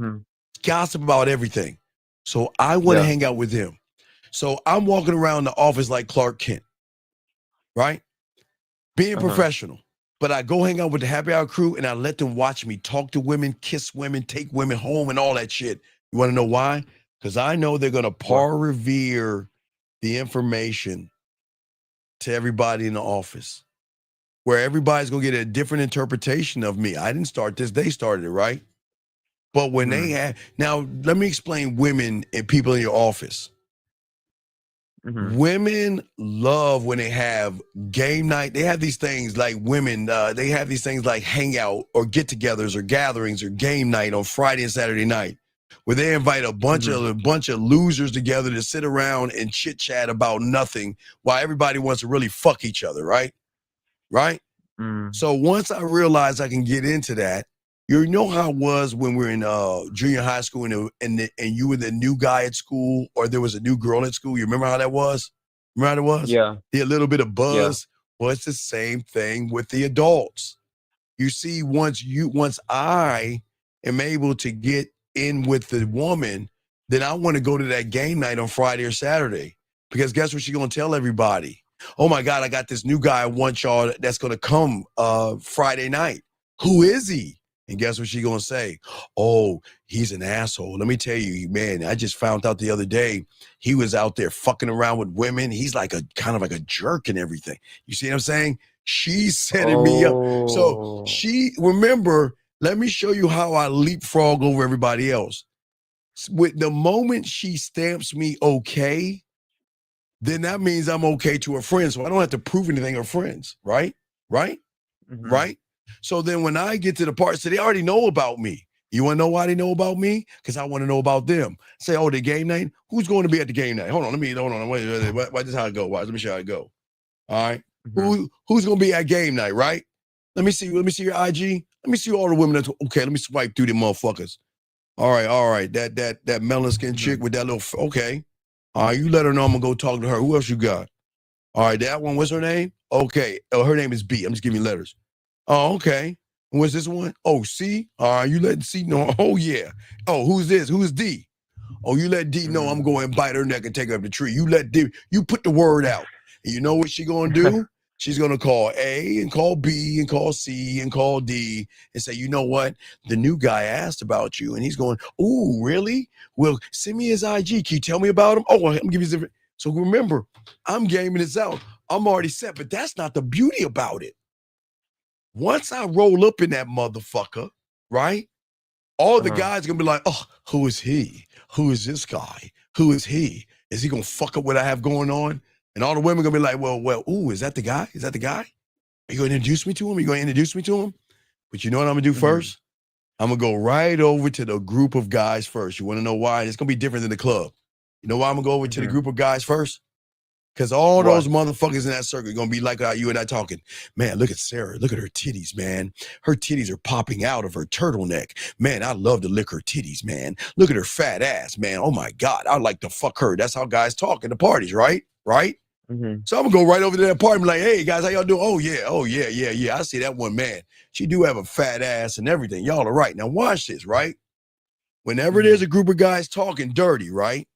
B: gossip about everything. So I want to hang out with them. So I'm walking around the office like Clark Kent, right? Being professional. But I go hang out with the happy hour crew and I let them watch me talk to women, kiss women, take women home and all that shit. You want to know why? Because I know they're going to revere the information to everybody in the office, where everybody's going to get a different interpretation of me. I didn't start this. They started it, right? But when they have, now let me explain women and people in your office. Women love when they have game night. They have these things like women, they have these things like hangout or get-togethers or gatherings or game night on Friday and Saturday night, where they invite a bunch of losers together to sit around and chit-chat about nothing while everybody wants to really fuck each other, right? Right? So once I realized I can get into that, you know how it was when we were in junior high school and you were the new guy at school or there was a new girl at school. You remember how that was? Remember how it was?
D: Yeah.
B: A little bit of buzz. Well, it's the same thing with the adults. You see, once I am able to get in with the woman, then I want to go to that game night on Friday or Saturday. Because guess what she's going to tell everybody? Oh my God, I got this new guy I want y'all that's going to come Friday night. Who is he? And guess what she's going to say? Oh, he's an asshole. Let me tell you, man, I just found out the other day, he was out there fucking around with women. He's like kind of like a jerk and everything. You see what I'm saying? She's setting me up. So remember, let me show you how I leapfrog over everybody else. With the moment she stamps me okay, then that means I'm okay to her friends. So I don't have to prove anything to her friends, right? Right? Right? So then when I get to the part, so they already know about me. You want to know why they know about me? Because I want to know about them. Say, oh, the game night? Who's going to be at the game night? Hold on. Wait. This is how it go. Let me show you how it go. All right. Who's going to be at game night, right? Let me see your IG. Let me see all the women. Okay, let me swipe through them motherfuckers. All right. That melon skin chick with that little, okay. All right, you let her know I'm going to go talk to her. Who else you got? All right, that one, what's her name? Okay. Oh, her name is B. I'm just giving you letters. Oh, okay. What's this one? Oh, C? All right, you let C know. Oh, yeah. Oh, who's this? Who's D? Oh, you let D know I'm going to bite her neck and take her up the tree. You let D, you put the word out. And you know what she going to do? She's going to call A and call B and call C and call D and say, you know what? The new guy asked about you. And he's going, oh, really? Well, send me his IG. Can you tell me about him? Oh, I'm giving you. So remember, I'm gaming this out. I'm already set, but that's not the beauty about it. Once I roll up in that motherfucker, right? All the guys are going to be like, oh, who is he? Who is this guy? Who is he? Is he going to fuck up what I have going on? And all the women are going to be like, well, ooh, is that the guy? Is that the guy? Are you going to introduce me to him? Are you going to introduce me to him? But you know what I'm going to do first? I'm going to go right over to the group of guys first. You want to know why? It's going to be different than the club. You know why I'm going to go over to the group of guys first? Because all those motherfuckers in that circle are going to be like you and I talking. Man, look at Sarah. Look at her titties, man. Her titties are popping out of her turtleneck. Man, I love to lick her titties, man. Look at her fat ass, man. Oh, my God. I'd like to fuck her. That's how guys talk in the parties, right? Right? So I'm going to go right over to that party and be like, hey, guys, how y'all doing? Oh, yeah. I see that one, man. She do have a fat ass and everything. Y'all are right. Now, watch this, right? Whenever there's a group of guys talking dirty, right?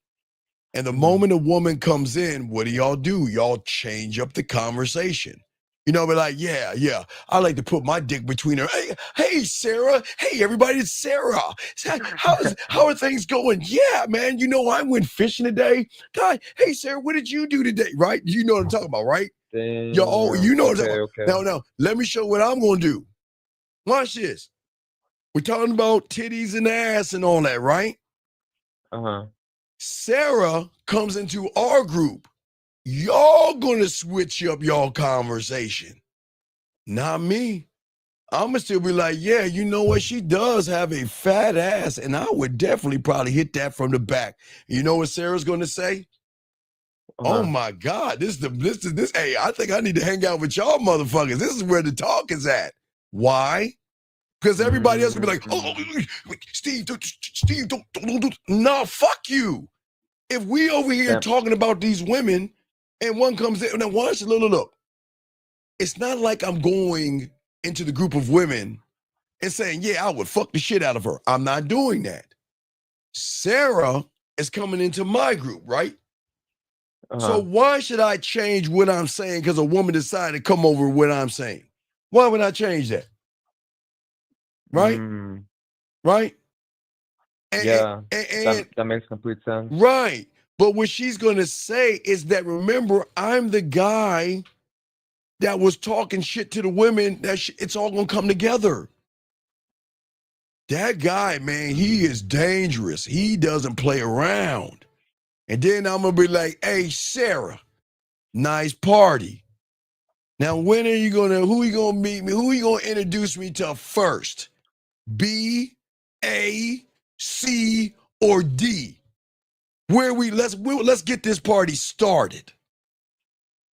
B: And the moment a woman comes in, what do? Y'all change up the conversation. You know, be like, yeah, I like to put my dick between her. Hey, Sarah. Hey, everybody, it's Sarah. How are things going? Yeah, man. You know, I went fishing today. God, hey, Sarah, what did you do today? Right? You know what I'm talking about, right? You know what I'm talking about. Now, let me show what I'm going to do. Watch this. We're talking about titties and ass and all that, right? Sarah comes into our group. Y'all gonna switch up y'all conversation. Not me. I'm gonna still be like, yeah, you know what? She does have a fat ass, and I would definitely probably hit that from the back. You know what Sarah's gonna say? Oh my God, this. Hey, I think I need to hang out with y'all motherfuckers. This is where the talk is at. Why? Because everybody else will be like, oh, Steve, don't. No, fuck you. If we over here talking about these women and one comes in, now watch, look. It's not like I'm going into the group of women and saying, yeah, I would fuck the shit out of her. I'm not doing that. Sarah is coming into my group, right? So why should I change what I'm saying because a woman decided to come over what I'm saying? Why would I change that? Right? Right?
D: And that makes complete sense.
B: Right. But what she's going to say is that, remember, I'm the guy that was talking shit to the women, that it's all going to come together. That guy, man, he is dangerous. He doesn't play around. And then I'm going to be like, hey, Sarah, nice party. Now, when are you going to, who are you going to meet me? Who are you going to introduce me to first? B, A, C, or D? Let's get this party started.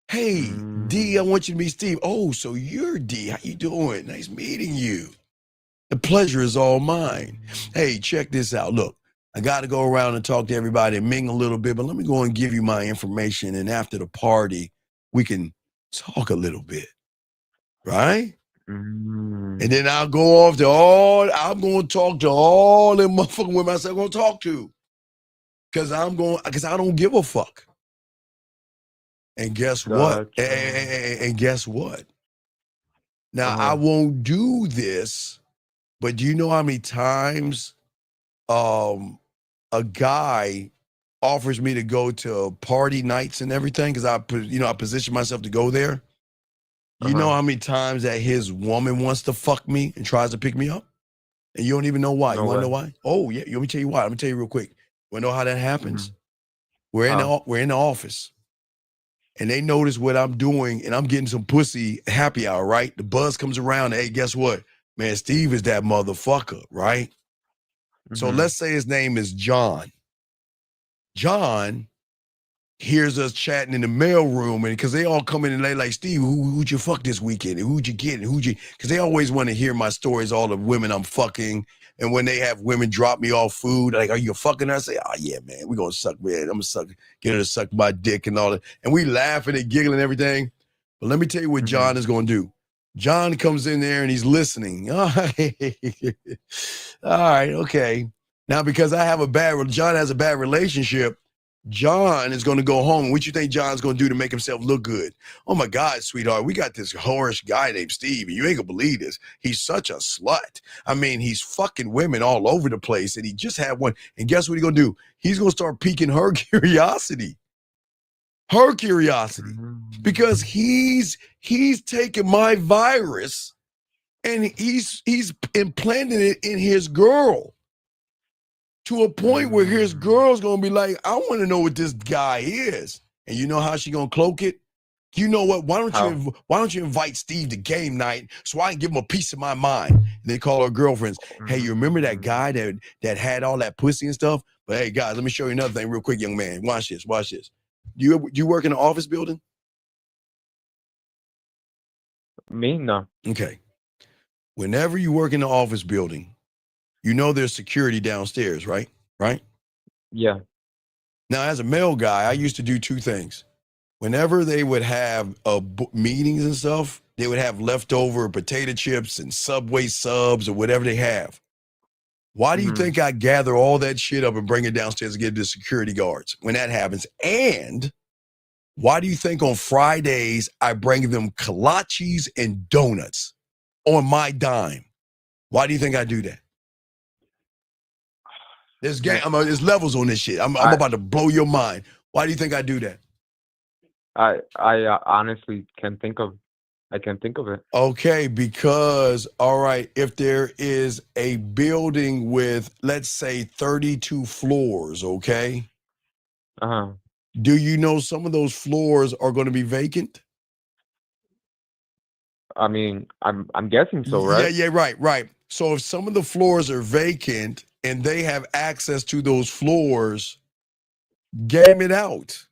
B: Hey, D, I want you to meet Steve. Oh, so you're D. How you doing? Nice meeting you. The pleasure is all mine. Hey, check this out. Look, I got to go around and talk to everybody and mingle a little bit, but let me go and give you my information. And after the party, we can talk a little bit. Right? And then I'll go off to I'm going to talk to all them motherfucking women I said I'm going to talk to. Because I don't give a fuck. And guess what? And guess what? Now, I won't do this, but do you know how many times a guy offers me to go to party nights and everything? Because I position myself to go there. You know how many times that his woman wants to fuck me and tries to pick me up? And you don't even know why. You want to know why? Oh, yeah. Let me tell you why. Let me tell you real quick. Want to know how that happens? We're in the office. And they notice what I'm doing, and I'm getting some pussy happy hour, right? The buzz comes around, and, hey, guess what? Man, Steve is that motherfucker, right? So let's say his name is John. John hears us chatting in the mail room, and because they all come in and they like, Steve, who'd you fuck this weekend? And who'd you get? And because they always want to hear my stories, all the women I'm fucking. And when they have women drop me off food, like, are you fucking her? I say, oh, yeah, man, we're going to suck, man. I'm going to get her to suck my dick and all that. And we laughing and giggling and everything. But let me tell you what John is going to do. John comes in there and he's listening. All right, okay. Now, because John has a bad relationship, John is going to go home. What you think John's going to do to make himself look good? Oh, my God, sweetheart, we got this whorish guy named Steve, and you ain't going to believe this. He's such a slut. I mean, he's fucking women all over the place, and he just had one. And guess what he's going to do? He's going to start piquing her curiosity. Because he's taking my virus, and he's implanting it in his girl. To a point where his girl's gonna be like, I want to know what this guy is. And you know how she gonna cloak it? You know what? Why don't you invite Steve to game night so I can give him a piece of my mind? And they call her girlfriends. Hey, you remember that guy that had all that pussy and stuff? But hey, guys, let me show you another thing real quick, young man. Watch this. Do you work in an office building?
D: Me? No.
B: Okay. Whenever you work in an office building, you know there's security downstairs, right? Right?
D: Yeah.
B: Now, as a male guy, I used to do two things. Whenever they would have meetings and stuff, they would have leftover potato chips and Subway subs or whatever they have. Why do you think I gather all that shit up and bring it downstairs and get it to security guards when that happens? And why do you think on Fridays I bring them kolaches and donuts on my dime? Why do you think I do that? There's levels on this shit. I'm about to blow your mind. Why do you think I do that?
D: I honestly can't think of it.
B: Okay, because, all right, if there is a building with, let's say, 32 floors, okay? Do you know some of those floors are going to be vacant?
D: I mean, I'm guessing so,
B: Yeah,
D: right?
B: yeah, right. So if some of the floors are vacant and they have access to those floors, game it out.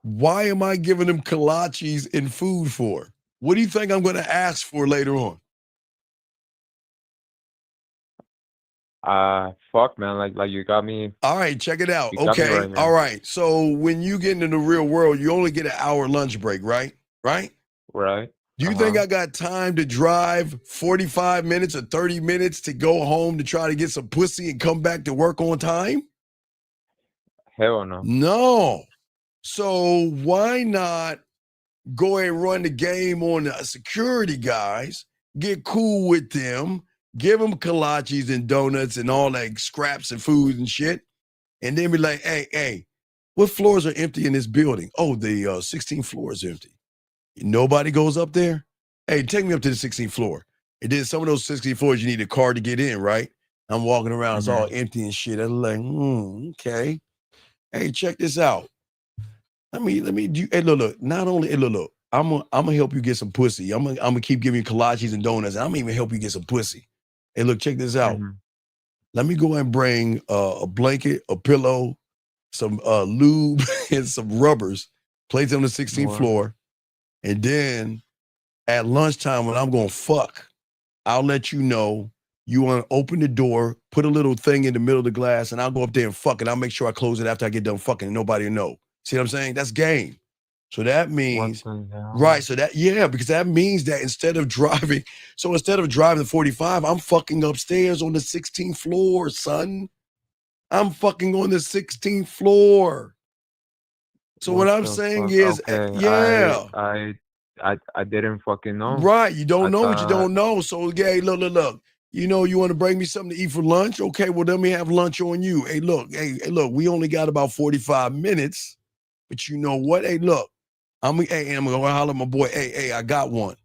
B: Why am I giving them kolaches and food for? What do you think I'm going to ask for later on?
D: Fuck, man. Like you got me.
B: All right, check it out.
D: You got me
B: Okay,
D: right
B: all
D: here.
B: right. So when you get into the real world, you only get an hour lunch break, right? Right?
D: Right.
B: Do you think I got time to drive 45 minutes or 30 minutes to go home to try to get some pussy and come back to work on time?
D: Hell no.
B: No. So why not go ahead and run the game on the security guys, get cool with them, give them kolaches and donuts and all that scraps and food and shit, and then be like, hey, what floors are empty in this building? Oh, the 16th floor is empty. Nobody goes up there? Hey, take me up to the 16th floor. And then some of those 16 floors, you need a car to get in, right? I'm walking around, it's all empty and shit. I'm like, okay. Hey, check this out. Let me do. Hey, look. Not only, hey, look. I'm gonna help you get some pussy. I'm gonna keep giving you kolaches and donuts. I'm gonna even help you get some pussy. Hey, look, check this out. Let me go and bring a blanket, a pillow, some lube, and some rubbers. Place on the 16th floor, and then at lunchtime when I'm gonna fuck, I'll let you know. You want to open the door, put a little thing in the middle of the glass, and I'll go up there and fuck, and I'll make sure I close it after I get done fucking, and nobody will know. See what I'm saying? That's game. So that means, right, so that, yeah, because that means that instead of driving the 45, I'm fucking upstairs on the 16th floor, son. I'm fucking on the 16th floor. So what I'm saying is, yeah.
D: I didn't fucking know.
B: Right, you don't know what you don't know. So, yeah, look. You know, you want to bring me something to eat for lunch? Okay, well, let me have lunch on you. Hey, look, we only got about 45 minutes, but you know what? Hey, look, I'm gonna go holler at my boy. Hey, I got one.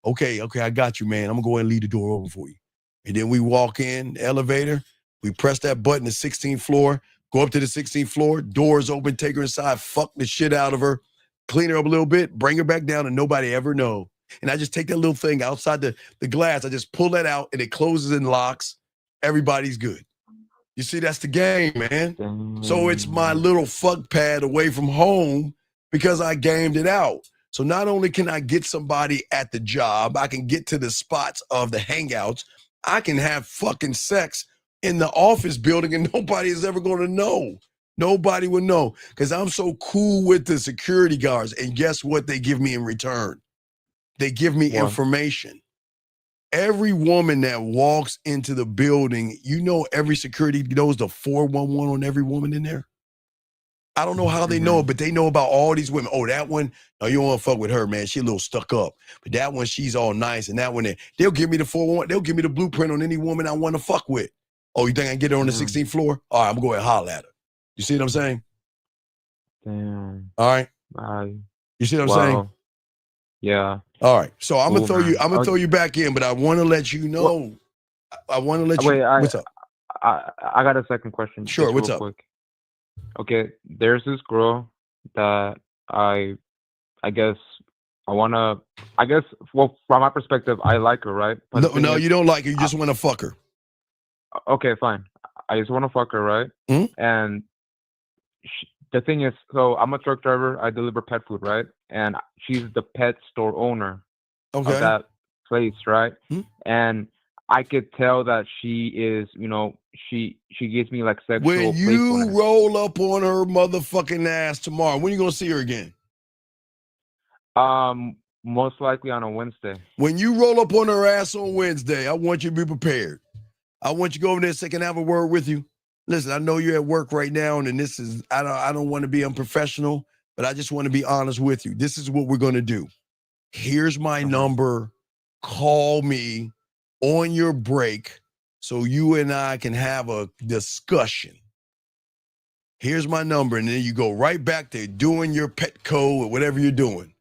B: Okay, I got you, man. I'm gonna go ahead and leave the door open for you. And then we walk in the elevator, we press that button, the 16th floor, go up to the 16th floor, doors open, take her inside, fuck the shit out of her, clean her up a little bit, bring her back down, and nobody ever know. And I just take that little thing outside the glass, I just pull that out, and it closes and locks. Everybody's good. You see, that's the game, man. So it's my little fuck pad away from home because I gamed it out. So not only can I get somebody at the job, I can get to the spots of the hangouts, I can have fucking sex in the office building and nobody is ever going to know. Nobody would know because I'm so cool with the security guards. And guess what they give me in return? They give me information. Every woman that walks into the building, you know, every security knows the 411 on every woman in there. I don't know how they know it, but they know about all these women. Oh, that one, no, you don't want to fuck with her, man. She a little stuck up. But that one, she's all nice. And that one, they'll give me the 411. They'll give me the blueprint on any woman I want to fuck with. Oh, you think I can get her on the 16th floor? All right, I'm going to holler at her. You see what I'm saying?
D: Damn.
B: All right. You see what I'm saying?
D: Yeah.
B: All right. So I'm gonna throw you back in, but I want to let you know. I want to let you. What's up?
D: I got a second question.
B: Sure. What's up?
D: Quick. Okay. There's this girl that I guess I wanna. I guess well, from my perspective, I like her, right? But
B: No, you don't like her. You just want to fuck her.
D: Okay, fine. I just want to fuck her, right? And the thing is, so I'm a truck driver. I deliver pet food, right? And she's the pet store owner of that place, right? And I could tell that she is, you know, she gives me like sexual
B: When you
D: playfulness.
B: roll up on her motherfucking ass tomorrow, when are you gonna see her again?
D: Most likely on a Wednesday.
B: When you roll up on her ass on Wednesday, I want you to be prepared. I want you to go over there so I can have a word with you. Listen, I know you're at work right now, and this is, I don't want to be unprofessional, but I just want to be honest with you. This is what we're going to do. Here's my number. Call me on your break so you and I can have a discussion. Here's my number, and then you go right back to doing your Petco or whatever you're doing.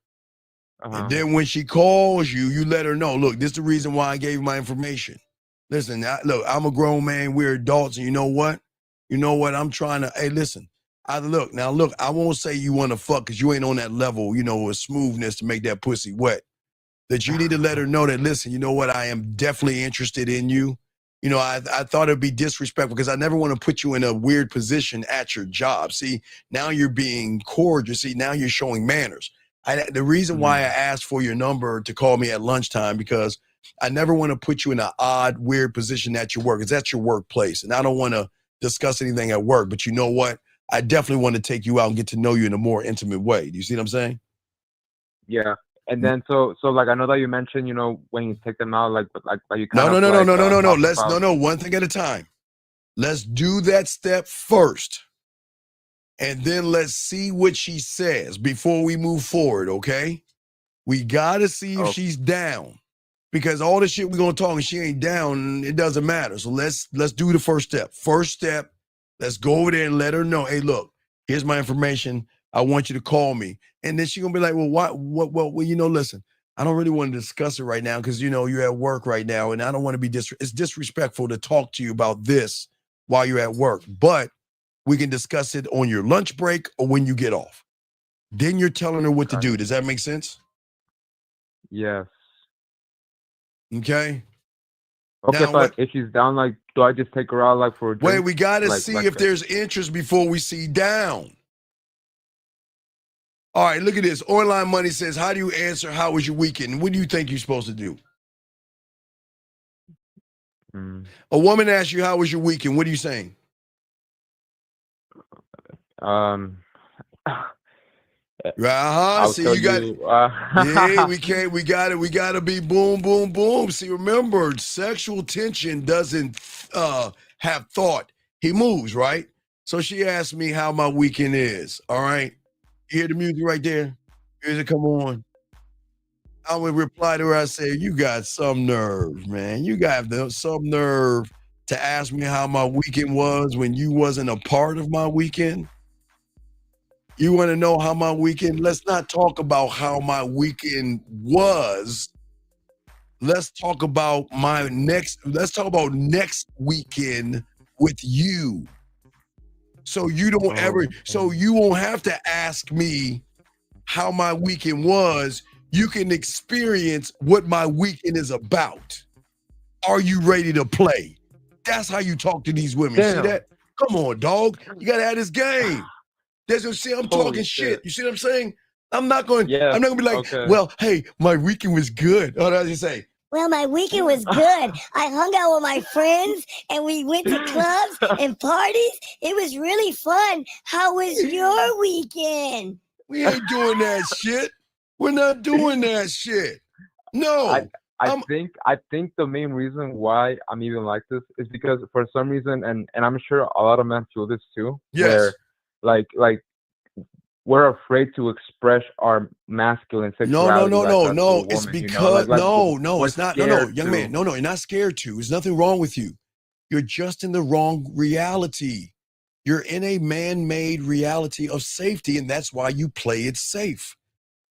B: And then when she calls you, you let her know, look, this is the reason why I gave you my information. Listen, look, I'm a grown man. We're adults. And you know what? I'm trying to, hey, listen, I won't say you want to fuck because you ain't on that level, you know, with smoothness to make that pussy wet. that you need to let her know that, listen, you know what? I am definitely interested in you. You know, I thought it'd be disrespectful because I never want to put you in a weird position at your job. See, now you're being cordial. See, now you're showing manners. The reason why I asked for your number to call me at lunchtime, because I never want to put you in an odd, weird position at your work. It's at your workplace. And I don't want to discuss anything at work. But you know what? I definitely want to take you out and get to know you in a more intimate way. Do you see what I'm saying?
D: Yeah. And then so like I know that you mentioned, you know, when you take them out, like you kind
B: No.
D: Let's
B: One thing at a time. Let's do that step first. And then let's see what she says before we move forward, okay? We gotta see if she's down. Because all the shit we're gonna talk and she ain't down, it doesn't matter. So let's do the first step. First step, let's go over there and let her know, hey, look, here's my information. I want you to call me. And then she's gonna be like, well, you know, listen, I don't really want to discuss it right now because, you know, you're at work right now and I don't want to be it's disrespectful to talk to you about this while you're at work. But we can discuss it on your lunch break or when you get off. Then you're telling her what to do. Does that make sense?
D: Yes.
B: Okay.
D: Okay, now, but if she's down, like, do I just take her out, like, for a drink?
B: Wait, we got to see if there's interest before we see down. All right, look at this. Online Money says, how do you answer, how was your weekend? What do you think you're supposed to do? A woman asks you, how was your weekend? What are you saying? See, you got yeah, we got to be boom, boom, boom. See, remember, sexual tension doesn't have thought. He moves, right? So she asked me how my weekend is. All right. You hear the music right there? Here's it come on. I would reply to her, I say, you got some nerve, man. You got some nerve to ask me how my weekend was when you wasn't a part of my weekend. You want to know how my weekend? Let's not talk about how my weekend was. Let's talk about next weekend with you. So you don't so you won't have to ask me how my weekend was. You can experience what my weekend is about. Are you ready to play? That's how you talk to these women.
D: Damn.
B: See that? Come on, dog. You got to have this game. I'm talking shit. You see what I'm saying? I'm not going to be like, well, hey, my weekend was good. What did you say?
E: Well, my weekend was good. I hung out with my friends and we went to clubs and parties. It was really fun. How was your weekend?
B: We ain't doing that shit. We're not doing that shit. No.
D: I think the main reason why I'm even like this is because for some reason, and I'm sure a lot of men feel this too.
B: Yes.
D: Where, like we're afraid to express our masculine sexuality.
B: No. It's because it's not. No, young man. No, you're not scared to. There's nothing wrong with you. You're just in the wrong reality. You're in a man-made reality of safety, and that's why you play it safe.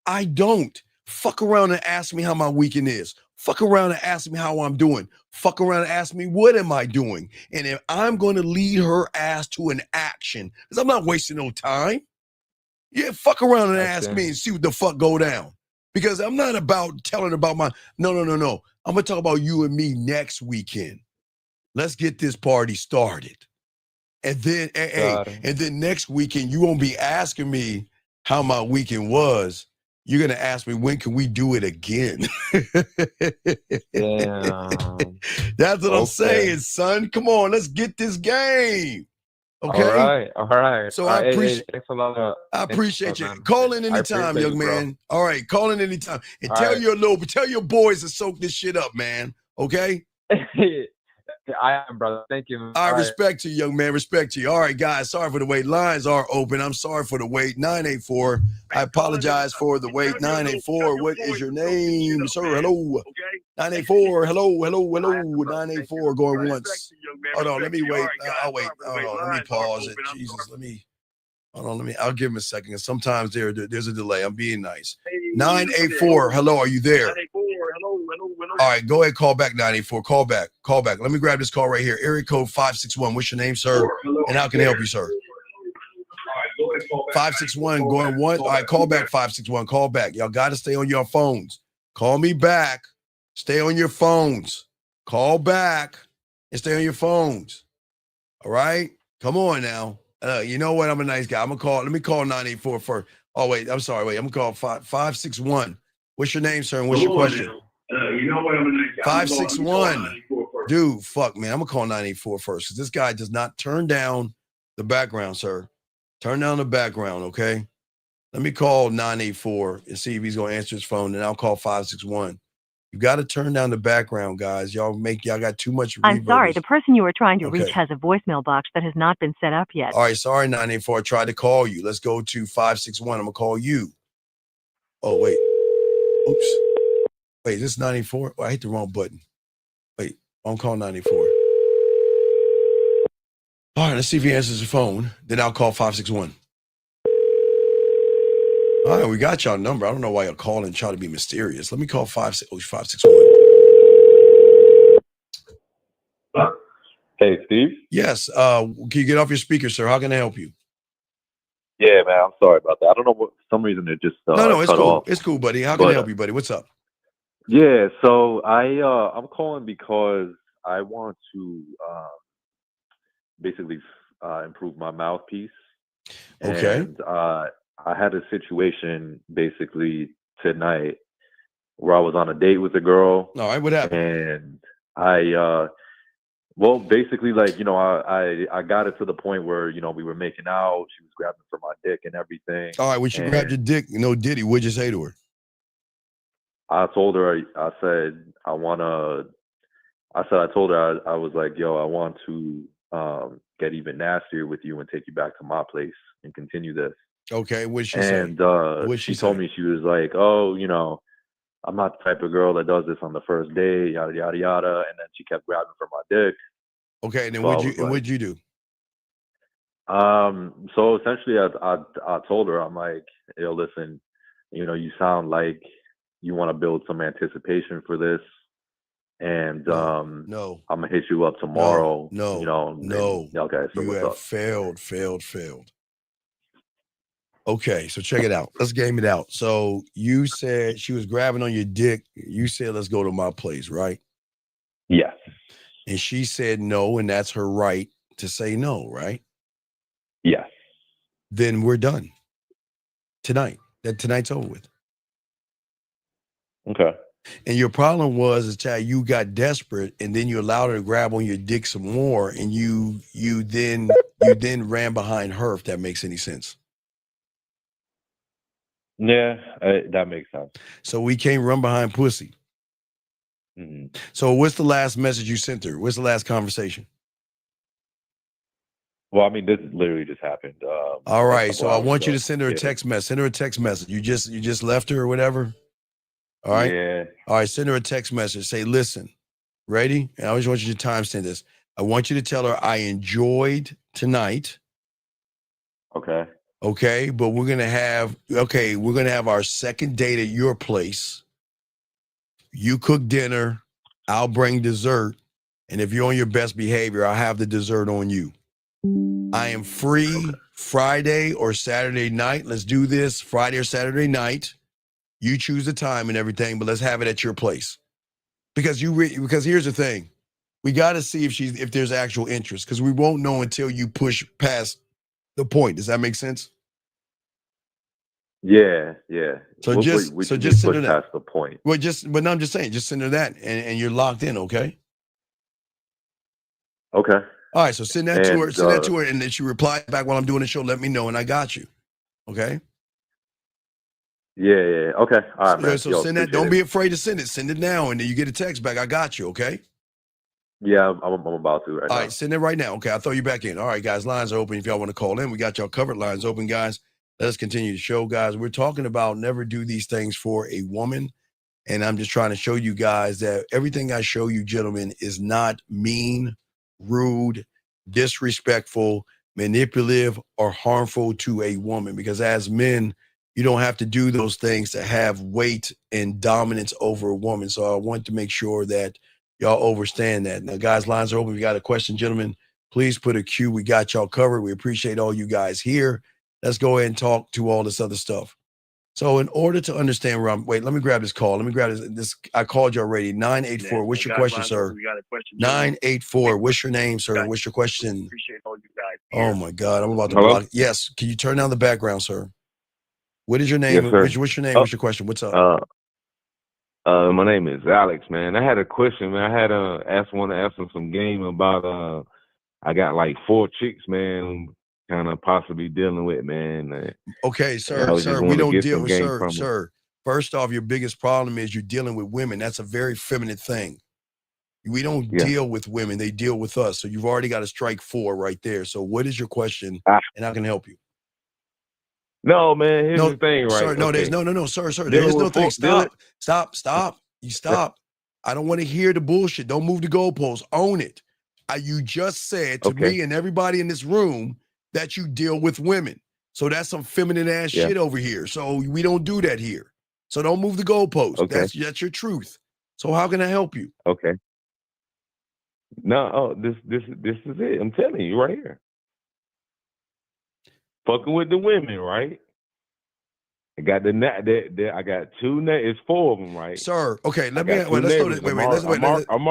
B: I don't. Fuck around and ask me how my weekend is. Fuck around and ask me how I'm doing. Fuck around and ask me what am I doing. And if I'm going to lead her ass to an action, because I'm not wasting no time. Yeah, fuck around and ask me and see what the fuck go down. Because I'm not about telling about my, no. I'm going to talk about you and me next weekend. Let's get this party started. And then, and then next weekend, you won't be asking me how my weekend was. You're going to ask me, when can we do it again?
D: Damn.
B: That's what I'm saying, son. Come on, let's get this game. Okay?
D: All right.
B: So I
D: appreciate
B: you. Call in anytime, young man. All right, call in anytime. And tell your boys to soak this shit up, man. Okay?
D: I am, brother. Thank you.
B: I respect you, young man. Respect you. All right, guys. Sorry for the wait. Lines are open. I'm sorry for the wait. 984. I apologize for the wait. 984. What is your name, sir? Hello. 984. Hello. 984. Going once. Hold on. Let me wait. I'll wait. Hold on. Let me pause it. Jesus. Hold on. I'll give him a second. Sometimes there's a delay. I'm being nice. 984. Hello. Are you there? All right, go ahead, call back 984. Call back. Let me grab this call right here. Area code 561. What's your name, sir? And how can I help you, sir? 561 going once. All right, call back 561. Call back. Y'all got to stay on your phones. Call me back. Stay on your phones. Call back and stay on your phones. All right? Come on now. You know what? I'm a nice guy. Let me call 984 first. Oh, wait. I'm sorry. Wait. I'm going to call 561. What's your name, sir? And what's your question?
C: You know what? I'm a nice guy.
B: 561. Dude, fuck, man. I'm going to call 984 first because this guy does not turn down the background, sir. Turn down the background, okay? Let me call 984 and see if he's going to answer his phone, and I'll call 561. You got to turn down the background, guys. Y'all got too much reverb.
F: I'm sorry, the person you are trying to reach has a voicemail box that has not been set up yet.
B: All right, sorry, 984. I tried to call you. Let's go to 561. I'm going to call you. Oh, wait. Oops. Wait, is this 94? Oh, I hit the wrong button. Wait, I'm calling 94. All right, let's see if he answers the phone. Then I'll call 561. All right, we got y'all number. I don't know why y'all call and try to be mysterious. Let me call 561.
G: Hey, Steve?
B: Yes. Can you get off your speaker, sir? How can I help you?
G: Yeah, man, I'm sorry about that. I don't know what, for some reason it just
B: No, it's
G: cut
B: cool.
G: off.
B: It's cool, buddy. How can I help you, buddy? What's up?
G: Yeah, so I'm calling because I want to basically improve my mouthpiece.
B: Okay.
G: And I had a situation basically tonight where I was on a date with a girl.
B: All right, what happened?
G: And I well, basically, like, you know, I got it to the point where, you know, we were making out. She was grabbing for my dick and everything.
B: All right, when she grabbed your dick, no Diddy, what'd you say to her?
G: I told her, I told her, I was like, yo, I want to get even nastier with you and take you back to my place and continue this.
B: Okay, what'd she say?
G: And she told me, she was like, oh, you know, I'm not the type of girl that does this on the first date, yada, yada, yada. And then she kept grabbing for my dick.
B: Okay, and then
G: So
B: what'd you do?
G: So essentially I told her, I'm like, yo, listen, you know, you sound like you want to build some anticipation for this. And
B: no.
G: I'm gonna hit you up tomorrow.
B: No.
G: You know,
B: no.
G: Okay, so
B: you
G: what's
B: have
G: up?
B: failed. Okay, so check it out. Let's game it out. So you said she was grabbing on your dick. You said, let's go to my place, right?
G: Yes.
B: And she said no, and that's her right to say no, right?
G: Yes.
B: Then we're done tonight. Tonight's over with.
G: Okay.
B: And your problem was that you got desperate, and then you allowed her to grab on your dick some more, and you then ran behind her. If that makes any sense.
G: Yeah, that makes sense.
B: So we can't run behind pussy.
G: Mm-hmm.
B: So what's the last message you sent her? What's the last conversation?
G: Well, I mean, this literally just happened.
B: All right, so I want you to send her a text message. Send her a text message. You just left her or whatever. All right.
G: Yeah.
B: All right. Send her a text message. Say, listen, ready? And I always want you to timestamp this. I want you to tell her I enjoyed tonight.
G: Okay.
B: Okay, but we're gonna have our second date at your place. You cook dinner, I'll bring dessert, and if you're on your best behavior, I'll have the dessert on you. I am free Friday or Saturday night. Let's do this Friday or Saturday night. You choose the time and everything, but let's have it at your place. Because here's the thing, we got to see if there's actual interest, because we won't know until you push past the point. Does that make sense?
G: Yeah.
B: So just send her that.
G: Past the point.
B: Well, I'm just saying, just send her that, and you're locked in. Okay.
G: Okay.
B: All right. So send that to her, and then she reply back while I'm doing the show. Let me know, and I got you. Okay.
G: Yeah. Okay. All right, man.
B: So send that. Don't be afraid to send it. Send it now, and then you get a text back. I got you. Okay.
G: Yeah, I'm about to right now.
B: All right, send it right now. Okay, I'll throw you back in. All right, guys, lines are open. If y'all want to call in, we got y'all covered. Lines open, guys. Let us continue the show, guys. We're talking about never do these things for a woman. And I'm just trying to show you guys that everything I show you, gentlemen, is not mean, rude, disrespectful, manipulative, or harmful to a woman. Because as men, you don't have to do those things to have weight and dominance over a woman. So I want to make sure that y'all understand that. Now, guys, lines are open. If you got a question, gentlemen, please put a Q. We got y'all covered. We appreciate all you guys here. Let's go ahead and talk to all this other stuff. So in order to understand where wait, let me grab this call. Let me grab this. I called you already. 984. What's your question, sir? 984. What's your name, sir? What's your question?
H: Appreciate all you guys.
B: Oh my God, I'm about to
C: Hello?
B: block. Yes. Can you turn down the background, sir? What is your name?
C: Yes, sir.
B: What's your name? What's your question? What's up?
I: My name is Alex, man. I had a question, man. I had want to ask him some game about I got like 4 chicks, man, kind of possibly dealing with, man.
B: Okay, sir, we don't deal with sir. First off, your biggest problem is you're dealing with women. That's a very feminine thing. We don't deal with women, they deal with us. So you've already got a strike 4 right there. So what is your question? And I can help you.
I: No, man, here's the thing, right?
B: Sir, no, there's no, sir. There is no thing. Stop. You stop. I don't want to hear the bullshit. Don't move the goalposts. Own it. You just said to me and everybody in this room that you deal with women. So that's some feminine ass shit over here. So we don't do that here. So don't move the goalposts. That's your truth. So how can I help you?
I: Okay. No, this is it. I'm telling you right here. Fucking with the women, right? I got I got 2 neighbors. It's 4 of them, right?
B: Sir, okay, let's
I: I'm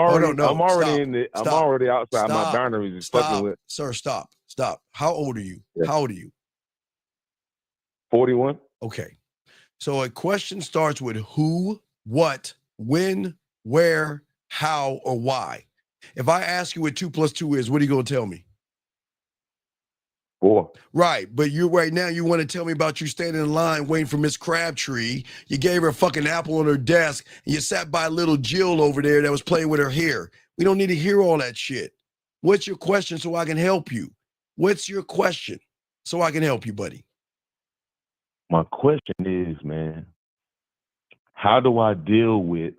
I: already outside my boundaries. Fucking with.
B: Sir, stop. How old are you? How old are you?
I: 41.
B: Okay. So a question starts with who, what, when, where, how, or why. If I ask you what 2 + 2 is, what are you going to tell me?
I: 4.
B: Right, but you right now, you want to tell me about you standing in line waiting for Miss Crabtree. You gave her a fucking apple on her desk, and you sat by little Jill over there that was playing with her hair. We don't need to hear all that shit. What's your question so I can help you? What's your question so I can help you, buddy?
I: My question is, man, how do I deal with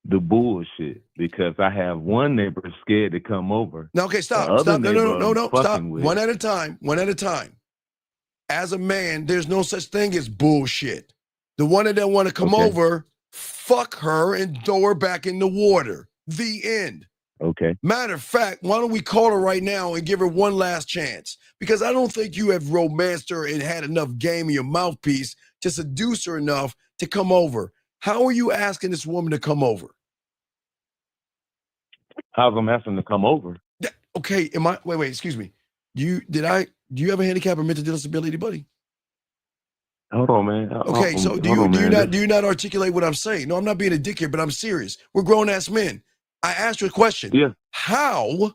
I: the bullshit? Because I have one neighbor scared to come over.
B: No, okay, stop. No, stop. One at a time. As a man, there's no such thing as bullshit. The one that don't want to come over, fuck her and throw her back in the water. The end.
I: Okay.
B: Matter of fact, why don't we call her right now and give her one last chance? Because I don't think you have romanced her and had enough game in your mouthpiece to seduce her enough to come over. How are you asking this woman to come over?
I: How's I'm asking to come over?
B: Okay, wait, excuse me. Do you have a handicap or mental disability, buddy?
I: Hold on, man.
B: Okay, so do you not articulate what I'm saying? No, I'm not being a dick here, but I'm serious. We're grown-ass men. I asked you a question.
I: Yeah.
B: How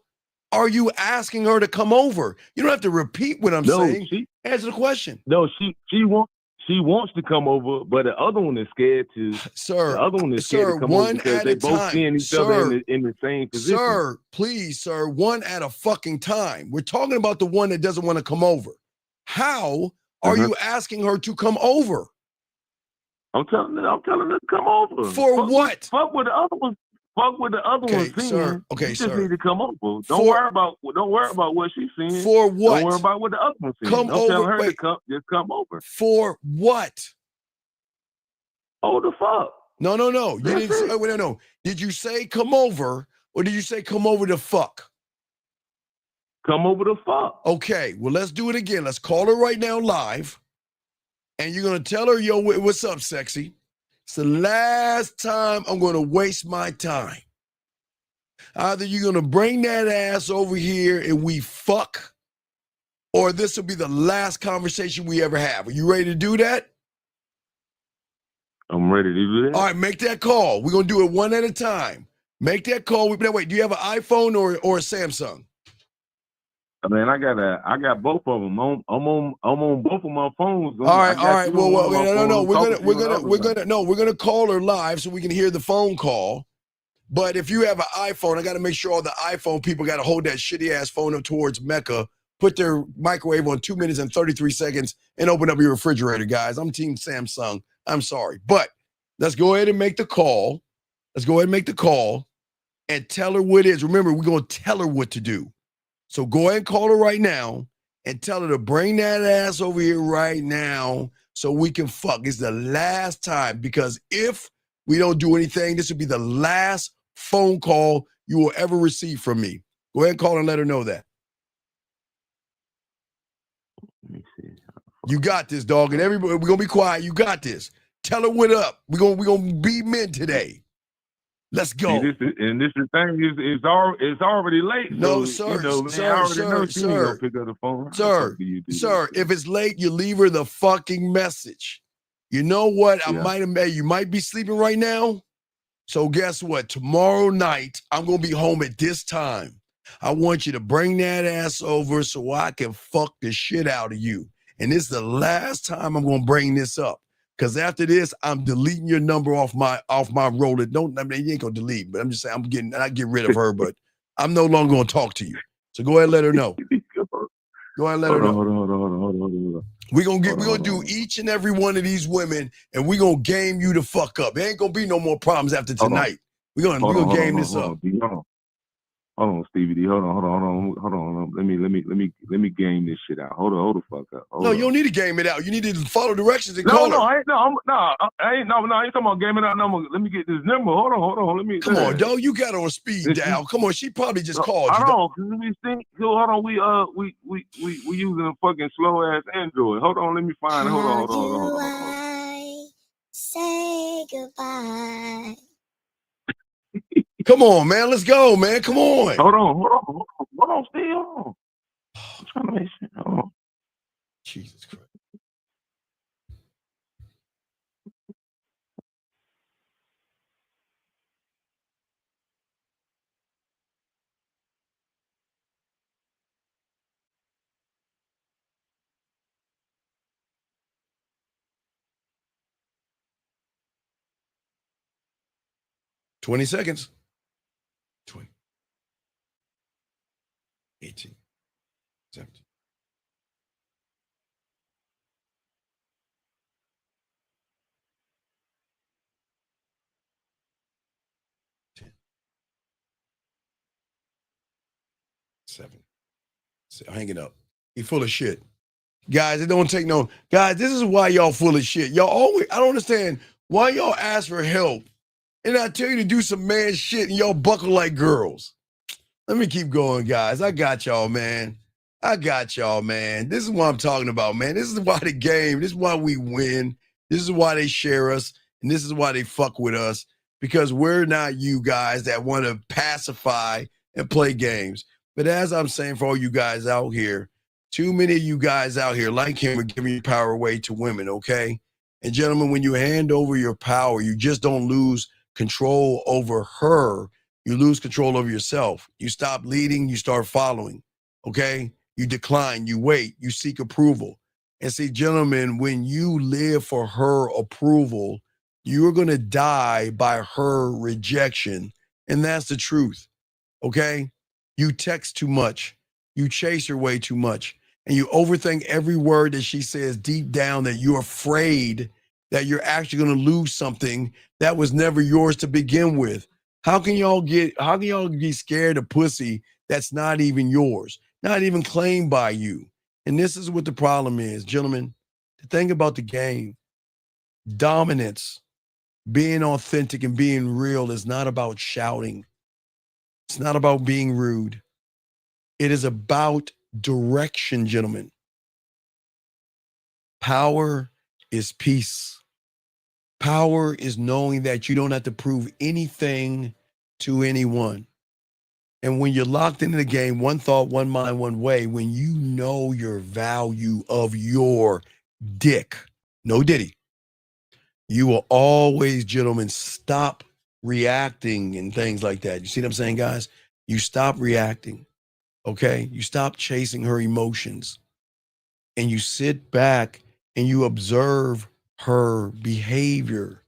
B: are you asking her to come over? You don't have to repeat what I'm saying. Answer the question.
I: No, she wants to come over, but the other one is scared to.
B: Sir,
I: the other one is scared to come over because they both seeing each other in the same position.
B: Sir, please, sir, one at a fucking time. We're talking about the one that doesn't want to come over. How are you asking her to come over?
I: I'm telling her to come over.
B: For what?
I: Fuck with the other one. Fuck with the other one seeing.
B: Sir. Okay,
I: you
B: sir.
I: just need to come over. Don't worry about what she's seeing.
B: For what?
I: Don't worry about what the other one's seeing.
B: Come
I: Don't
B: over.
I: tell her to come. Just come over.
B: For what?
I: Oh, the fuck.
B: No. You didn't say, no. Did you say come over or did you say come over to fuck?
I: Come over to fuck.
B: Okay, well, let's do it again. Let's call her right now live. And you're going to tell her, yo, what's up, sexy? It's the last time I'm going to waste my time. Either you're going to bring that ass over here and we fuck, or this will be the last conversation we ever have. Are you ready to do that?
I: I'm ready to do that.
B: All right, make that call. We're going to do it one at a time. Make that call. Now, wait, do you have an iPhone or a Samsung?
I: I mean, I got both of them. I'm on both of my phones.
B: All right. Well, no. We're gonna call her live so we can hear the phone call. But if you have an iPhone, I got to make sure all the iPhone people got to hold that shitty ass phone up towards Mecca, put their microwave on 2 minutes and 33 seconds, and open up your refrigerator, guys. I'm Team Samsung. I'm sorry, but let's go ahead and make the call. And tell her what it is. Remember, we're gonna tell her what to do. So go ahead and call her right now and tell her to bring that ass over here right now so we can fuck. It's the last time, because if we don't do anything, this will be the last phone call you will ever receive from me. Go ahead and call her and let her know that.
I: Let me see.
B: You got this, dog. And everybody, we're gonna be quiet. You got this. Tell her what up. We're gonna be men today. Let's go.
I: See, this is thing is it's already late.
B: No,
I: so,
B: sir,
I: you know, man,
B: sir,
I: I already know
B: sir,
I: she ain't gonna pick up the phone.
B: Sir, if it's late, you leave her the fucking message. You know what? You might be sleeping right now. So guess what? Tomorrow night, I'm gonna be home at this time. I want you to bring that ass over so I can fuck the shit out of you. And this is the last time I'm gonna bring this up. Cause after this, I'm deleting your number off my roller. You ain't gonna delete, but I'm just saying I get rid of her, but I'm no longer gonna talk to you. So go ahead and let her know. Go ahead and let her know.
I: Hold on.
B: We're gonna do each and every one of these women, and we're gonna game you the fuck up. There ain't gonna be no more problems after tonight. We're gonna game this up.
I: Hold on, Stevie D. Hold on. Let me game this shit out. Hold the fuck up.
B: You don't need to game it out. You need to follow directions and
I: call
B: her.
I: I ain't talking about gaming out. No, let me get this number. Hold on. Let me.
B: Come on, dog. You got her on speed dial. Come on, she probably just called you.
I: Hold on. We using a fucking slow ass Android. Hold on. Let me find it. Hold on.
E: Say goodbye.
B: Come on, man. Let's go, man. Come on.
I: Hold on, Steve. Hold on. I'm trying to make sure. Hold on.
B: Jesus Christ. $20 seconds. 20, 18, 17. Seven. Hang it up. He full of shit. Guys, it don't take no. Guys, this is why y'all full of shit. Y'all always, I don't understand why y'all ask for help. And I tell you to do some man shit and y'all buckle like girls. Let me keep going, guys. I got y'all, man. This is what I'm talking about, man. This is why the game, this is why we win. This is why they share us. And this is why they fuck with us. Because we're not you guys that want to pacify and play games. But as I'm saying for all you guys out here, too many of you guys out here like him are giving your power away to women, okay? And gentlemen, when you hand over your power, you just don't lose control over her. You lose control over yourself. You stop leading, you start following, okay? You decline, you wait, you seek approval. And see, gentlemen, when you live for her approval, you're going to die by her rejection. And that's the truth, okay? You text too much. You chase her way too much. And you overthink every word that she says deep down that you're afraid that you're actually going to lose something that was never yours to begin with. How can y'all be scared of pussy that's not even yours, not even claimed by you? And this is what the problem is, gentlemen. The thing about the game, dominance, being authentic and being real is not about shouting. It's not about being rude. It is about direction, gentlemen. Power is peace. Power is knowing that you don't have to prove anything to anyone. And when you're locked into the game, one thought, one mind, one way, when you know your value of your dick, no diddy, you will always, gentlemen, stop reacting and things like that. You see what I'm saying, guys? You stop reacting, okay? You stop chasing her emotions and you sit back and you observe her behavior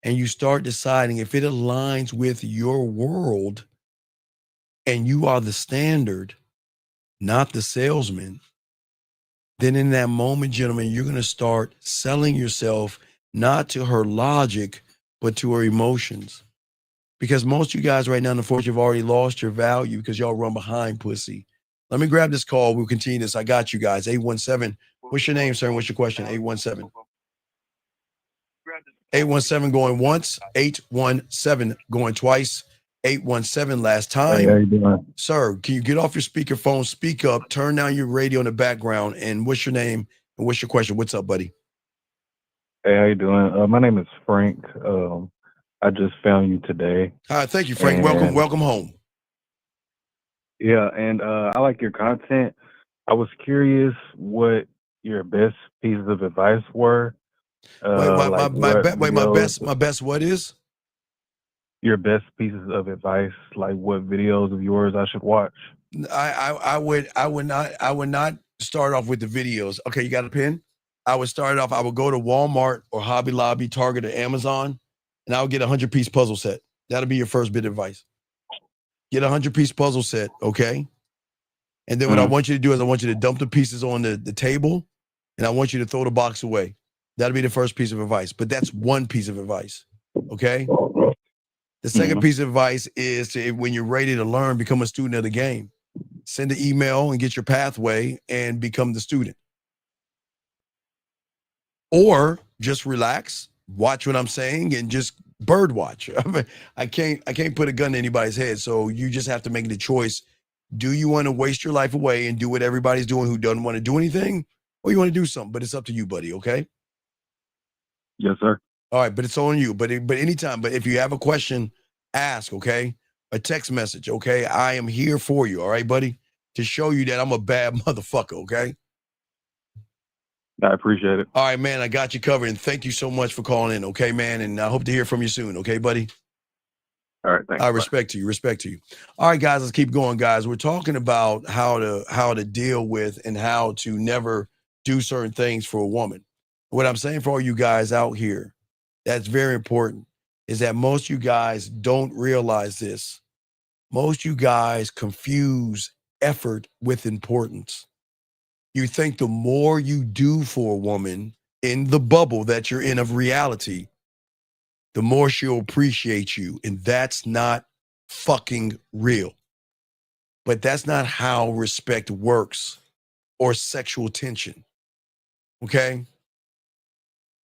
B: and you start deciding if it aligns with your world and you are the standard, not the salesman, then in that moment, gentlemen, you're going to start selling yourself not to her logic, but to her emotions. Because most of you guys right now, unfortunately, have already lost your value because y'all run behind pussy. Let me grab this call. We'll continue this. I got you guys. 817. What's your name, sir? What's your question? 817. 817 going once. 817 going twice. 817 last time.
C: Hey, how you doing?
B: Sir, can you get off your speakerphone, speak up, turn down your radio in the background, and what's your name And what's your question? What's up, buddy?
H: Hey, how you doing? My name is Frank. I just found you today.
B: All right, thank you, Frank. Welcome home.
H: Yeah, and I like your content. I was curious what your best pieces of advice were.
B: My best what is?
H: Your best pieces of advice, like what videos of yours I should watch.
B: I would not start off with the videos. Okay, you got a pen? I would go to Walmart or Hobby Lobby, Target, or Amazon, and I would get a 100-piece puzzle set. That'll be your first bit of advice. Get a 100-piece puzzle set, okay? And then what I want you to do is I want you to dump the pieces on the table, and I want you to throw the box away. That'll be the first piece of advice, but that's one piece of advice, okay? The second piece of advice is to, when you're ready to learn, become a student of the game. Send an email and get your pathway and become the student. Or just relax, watch what I'm saying, and just bird watch. I can't put a gun to anybody's head, so you just have to make the choice. Do you want to waste your life away and do what everybody's doing who doesn't want to do anything? Or you want to do something? But it's up to you, buddy, okay?
H: Yes, sir.
B: All right, but it's on you. But anytime, but if you have a question, ask, okay? A text message, okay? I am here for you, all right, buddy? To show you that I'm a bad motherfucker, okay?
H: I appreciate it.
B: All right, man, I got you covered, and thank you so much for calling in, okay, man? And I hope to hear from you soon, okay, buddy?
H: All right, thanks.
B: I respect to you. All right, guys, let's keep going, guys. We're talking about how to deal with and how to never do certain things for a woman. What I'm saying for all you guys out here, that's very important, is that most you guys don't realize this. Most you guys confuse effort with importance. You think the more you do for a woman in the bubble that you're in of reality, the more she'll appreciate you. And that's not fucking real. But that's not how respect works or sexual tension. Okay?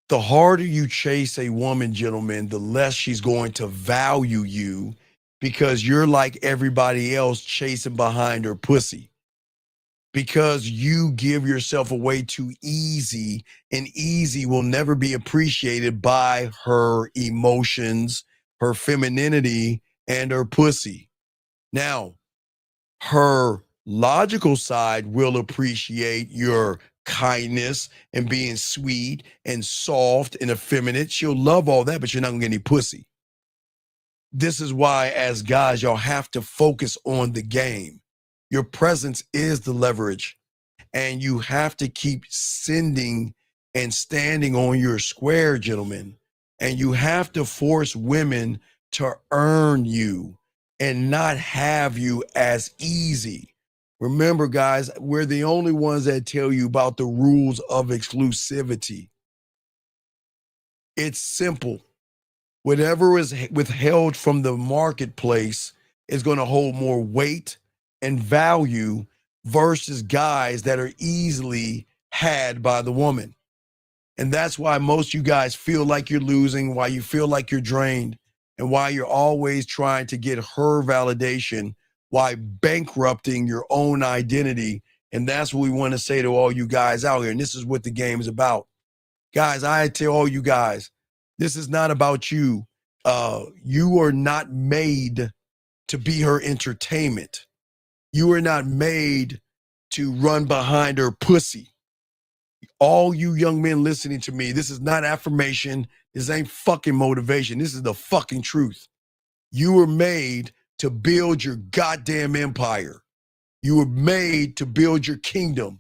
B: The harder you chase a woman, gentlemen, the less she's going to value you because you're like everybody else chasing behind her pussy. Because you give yourself away too easy, and easy will never be appreciated by her emotions, her femininity, and her pussy. Now, her logical side will appreciate your kindness and being sweet and soft and effeminate. She'll love all that, but you're not gonna get any pussy. This is why, as guys, y'all have to focus on the game. Your presence is the leverage, and you have to keep sending and standing on your square, gentlemen. And you have to force women to earn you and not have you as easy. Remember, guys, we're the only ones that tell you about the rules of exclusivity. It's simple. Whatever is withheld from the marketplace is going to hold more weight and value versus guys that are easily had by the woman. And that's why most of you guys feel like you're losing, why you feel like you're drained, and why you're always trying to get her validation, why bankrupting your own identity. And that's what we want to say to all you guys out here. And this is what the game is about. Guys, I tell all you guys, this is not about you. You are not made to be her entertainment. You are not made to run behind her pussy. All you young men listening to me, this is not affirmation. This ain't fucking motivation. This is the fucking truth. You were made to build your goddamn empire. You were made to build your kingdom.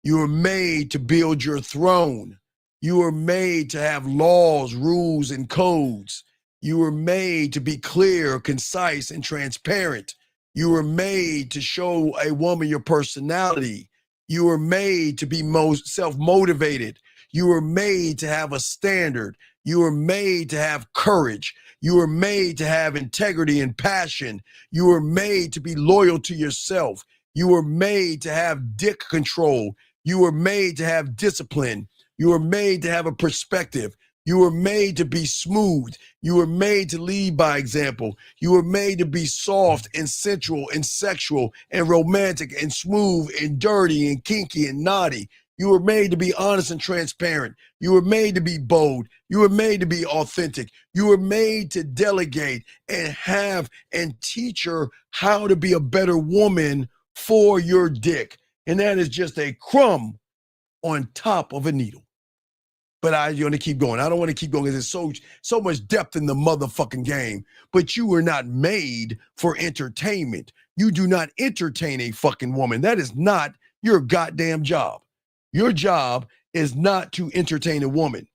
B: You were made to build your throne. You were made to have laws, rules, and codes. You were made to be clear, concise, and transparent. You were made to show a woman your personality. You were made to be most self-motivated. You were made to have a standard. You were made to have courage. You were made to have integrity and passion. You were made to be loyal to yourself. You were made to have dick control. You were made to have discipline. You were made to have a perspective. You were made to be smooth. You were made to lead by example. You were made to be soft and sensual and sexual and romantic and smooth and dirty and kinky and naughty. You were made to be honest and transparent. You were made to be bold. You were made to be authentic. You were made to delegate and have and teach her how to be a better woman for your dick. And that is just a crumb on top of a needle. But I want to keep going. I don't want to keep going because there's so much depth in the motherfucking game. But you were not made for entertainment. You do not entertain a fucking woman. That is not your goddamn job. Your job is not to entertain a woman.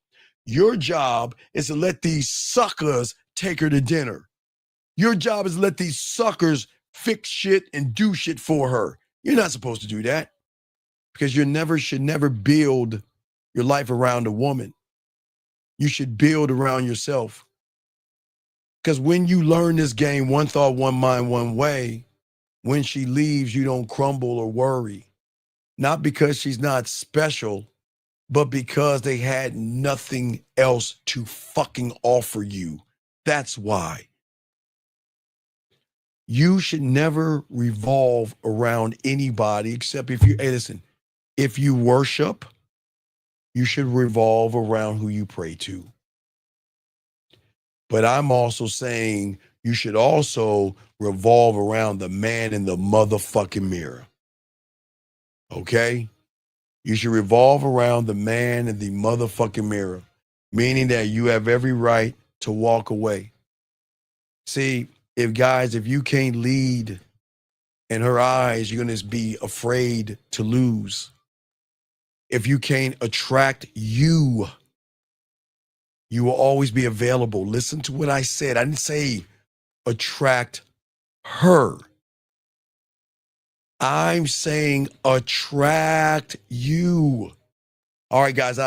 B: Your job is to let these suckers take her to dinner. Your job is to let these suckers fix shit and do shit for her. You're not supposed to do that because you should never build your life around a woman. You should build around yourself. Because when you learn this game, one thought, one mind, one way, when she leaves, you don't crumble or worry. Not because she's not special, but because they had nothing else to fucking offer you. That's why. You should never revolve around anybody except if you, hey, listen, if you worship, you should revolve around who you pray to. But I'm also saying you should also revolve around the man in the motherfucking mirror. Okay? You should revolve around the man in the motherfucking mirror, meaning that you have every right to walk away. See, if you can't lead in her eyes, you're going to be afraid to lose. If you can't attract you, you will always be available. Listen to what I said. I didn't say attract her. I'm saying attract you. All right, guys,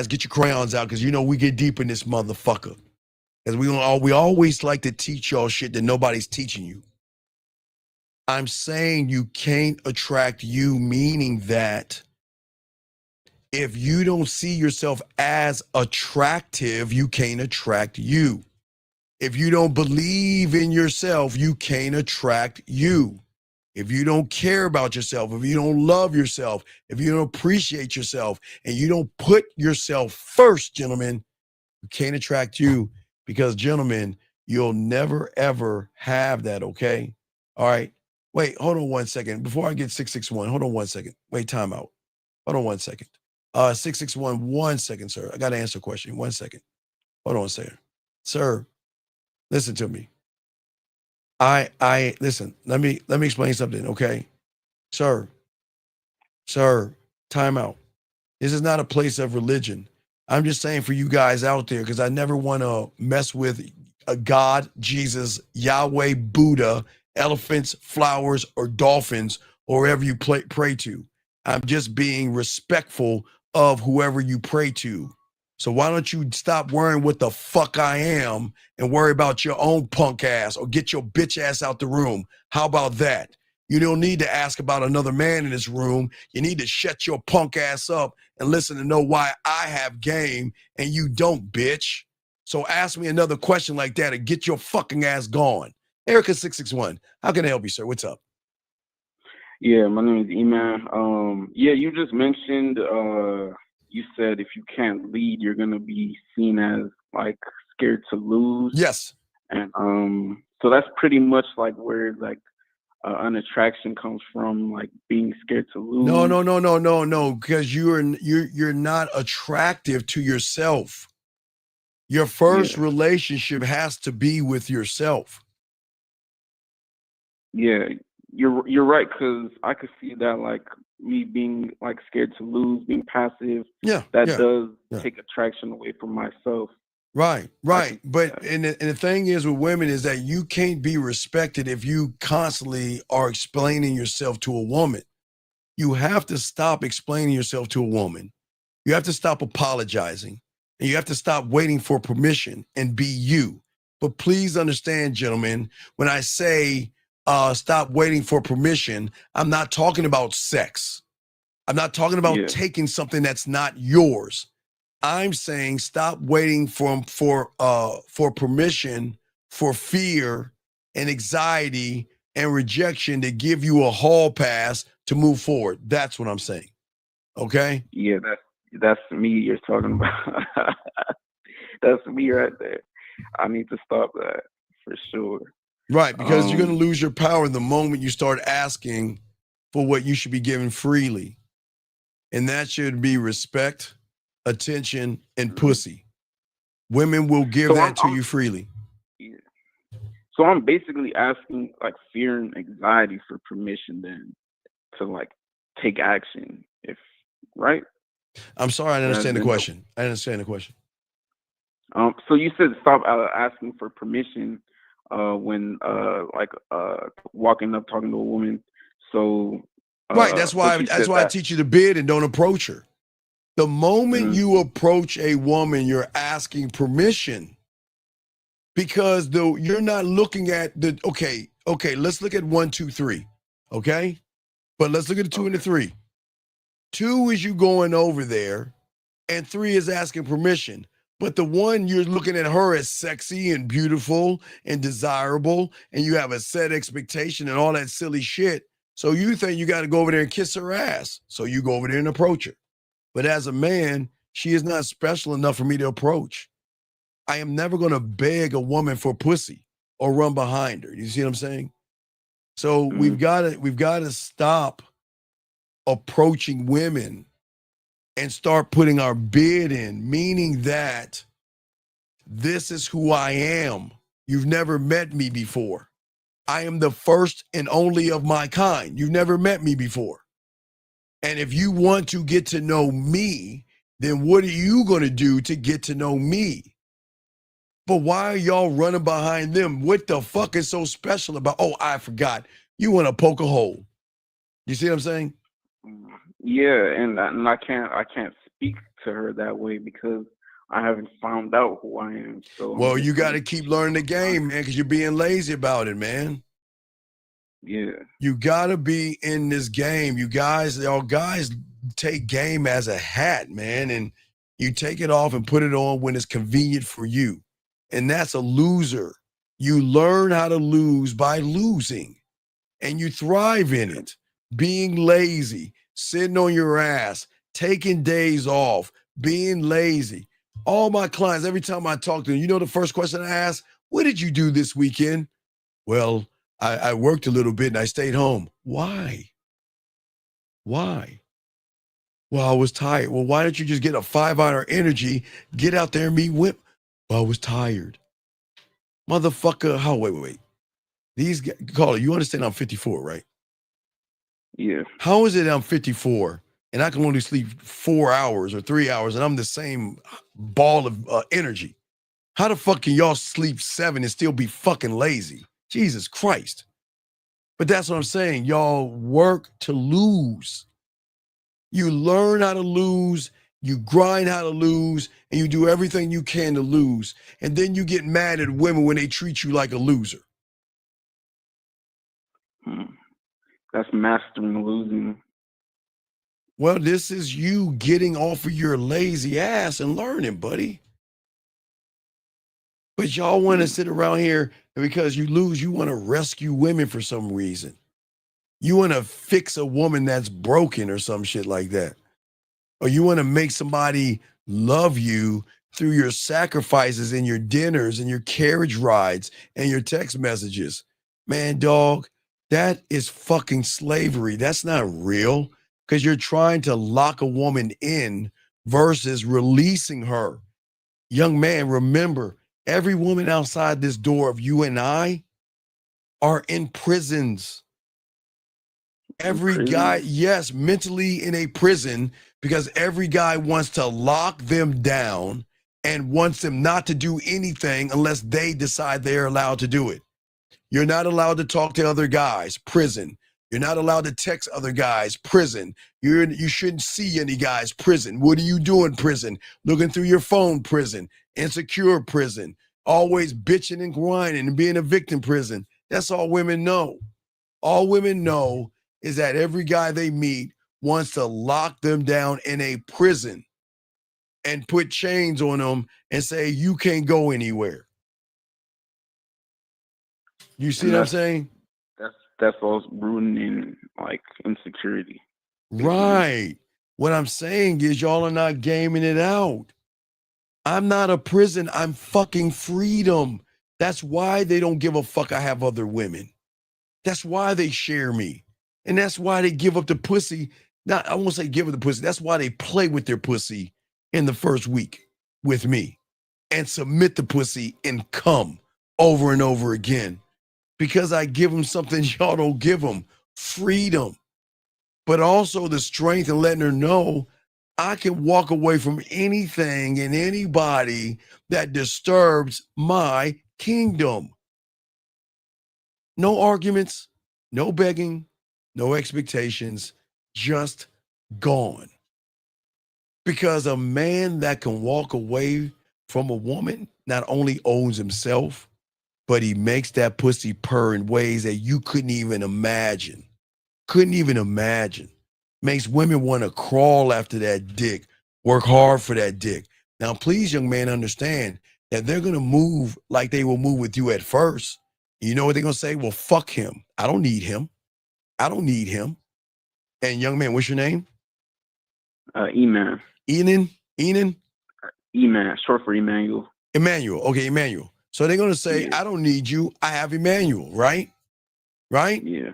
B: get your crayons out because you know we get deep in this motherfucker. Because we always like to teach y'all shit that nobody's teaching you. I'm saying you can't attract you, meaning that if you don't see yourself as attractive, you can't attract you. If you don't believe in yourself, you can't attract you. If you don't care about yourself, if you don't love yourself, if you don't appreciate yourself, and you don't put yourself first, gentlemen, you can't attract you because, gentlemen, you'll never, ever have that, okay? All right. Wait, hold on 1 second. Before I get 661, hold on 1 second. Wait, time out. Hold on 1 second. 661, 1 second, sir. I got to answer a question. 1 second. Hold on a second. Sir, listen to me. Listen, let me explain something, okay? Sir, time out. This is not a place of religion. I'm just saying for you guys out there, because I never want to mess with a God, Jesus, Yahweh, Buddha, elephants, flowers, or dolphins, or wherever you pray to. I'm just being respectful of whoever you pray to. So why don't you stop worrying what the fuck I am and worry about your own punk ass or get your bitch ass out the room? How about that? You don't need to ask about another man in this room. You need to shut your punk ass up and listen to know why I have game and you don't, bitch. So ask me another question like that and get your fucking ass gone. Erica 661, how can I help you, sir? What's up?
J: Yeah, my name is E-Man. Yeah, you just mentioned, you said if you can't lead, you're going to be seen as like scared to lose.
B: Yes.
J: And so that's pretty much like where like an attraction comes from, like being scared to lose.
B: No, because you're not attractive to yourself. Your first relationship has to be with yourself.
J: Yeah, you're right, because I could see that, like me being like scared to lose, being passive. That does take attraction away from myself.
B: Right. But and the thing is with women is that you can't be respected if you constantly are explaining yourself to a woman. You have to stop explaining yourself to a woman. You have to stop apologizing. And you have to stop waiting for permission and be you. But please understand, gentlemen, when I say stop waiting for permission, I'm not talking about sex. I'm not talking about taking something that's not yours. I'm saying stop waiting for permission, for fear and anxiety and rejection to give you a hall pass to move forward. That's what I'm saying. Okay.
J: Yeah, that's me you're talking about. That's me right there. I need to stop that for sure.
B: Right, because you're going to lose your power the moment you start asking for what you should be given freely. And that should be respect, attention, and pussy. Women will give that to you freely.
J: Yeah. So I'm basically asking like fear and anxiety for permission then to like take action, if right?
B: I'm sorry, I didn't understand the question. I didn't understand the question.
J: So you said stop asking for permission when walking up talking to a woman. So
B: right, that's why I teach you to bid and don't approach her. The moment you approach a woman, you're asking permission because you're not looking at the okay, let's look at 1, 2, 3. Okay? But let's look at the 2 and the 3. 2 is you going over there, and 3 is asking permission. But the 1, you're looking at her as sexy and beautiful and desirable, and you have a set expectation and all that silly shit. So you think you got to go over there and kiss her ass. So you go over there and approach her. But as a man, she is not special enough for me to approach. I am never going to beg a woman for pussy or run behind her. You see what I'm saying? So we've got to stop approaching women and start putting our bid in, meaning that this is who I am. You've never met me before. I am the first and only of my kind. You've never met me before. And if you want to get to know me, then what are you going to do to get to know me? But why are y'all running behind them? What the fuck is so special about, oh, I forgot. You want to poke a hole. You see what I'm saying?
J: Yeah, and I can't speak to her that way because I haven't found out who I am. So
B: well, you got to keep learning the game, man, because you're being lazy about it, man.
J: Yeah.
B: You got to be in this game. You guys take game as a hat, man, and you take it off and put it on when it's convenient for you. And that's a loser. You learn how to lose by losing, and you thrive in it. Being lazy, sitting on your ass, taking days off, being lazy. All my clients, every time I talk to them, you know the first question I ask? What did you do this weekend? Well, I worked a little bit and I stayed home. Why? Why? Well, I was tired. Well, why don't you just get a 5-hour energy, get out there and meet women? Well, I was tired. Motherfucker, wait. These guys, caller, you understand I'm 54, right?
J: Yeah.
B: How is it I'm 54 and I can only sleep 4 hours or 3 hours and I'm the same ball of energy? How the fuck can y'all sleep 7 and still be fucking lazy? Jesus Christ. But that's what I'm saying. Y'all work to lose. You learn how to lose, you grind how to lose, and you do everything you can to lose. And then you get mad at women when they treat you like a loser.
J: That's mastering losing.
B: Well, this is you getting off of your lazy ass and learning, buddy. But y'all want to sit around here and because you lose, you want to rescue women for some reason. You want to fix a woman that's broken or some shit like that. Or you want to make somebody love you through your sacrifices and your dinners and your carriage rides and your text messages. Man, dog, that is fucking slavery. That's not real because you're trying to lock a woman in versus releasing her. Young man, remember, every woman outside this door of you and I are in prisons. Every guy, yes, mentally in a prison because every guy wants to lock them down and wants them not to do anything unless they decide they're allowed to do it. You're not allowed to talk to other guys, prison. You're not allowed to text other guys, prison. You shouldn't see any guys, prison. What are you doing, prison? Looking through your phone, prison. Insecure, prison. Always bitching and whining and being a victim, prison. That's all women know. All women know is that every guy they meet wants to lock them down in a prison and put chains on them and say, you can't go anywhere. You see what I'm saying?
J: That's all rooted in like insecurity.
B: Right. What I'm saying is y'all are not gaming it out. I'm not a prison. I'm fucking freedom. That's why they don't give a fuck I have other women. That's why they share me. And that's why they give up the pussy. Not, I won't say give up the pussy. That's why they play with their pussy in the first week with me and submit the pussy and come over and over again. Because I give them something y'all don't give them, freedom. But also the strength and letting her know I can walk away from anything and anybody that disturbs my kingdom. No arguments, no begging, no expectations, just gone. Because a man that can walk away from a woman not only owns himself, but he makes that pussy purr in ways that you couldn't even imagine. Couldn't even imagine. Makes women want to crawl after that dick, work hard for that dick. Now, please, young man, understand that they're going to move like they will move with you at first. You know what they're going to say? Well, fuck him. I don't need him. I don't need him. And young man, what's your name?
J: Eman.
B: Enan?
J: Eman, short for Emmanuel.
B: Emmanuel. Okay, Emmanuel. So they're going to say, I don't need you. I have Emmanuel, right? Right?
J: Yeah.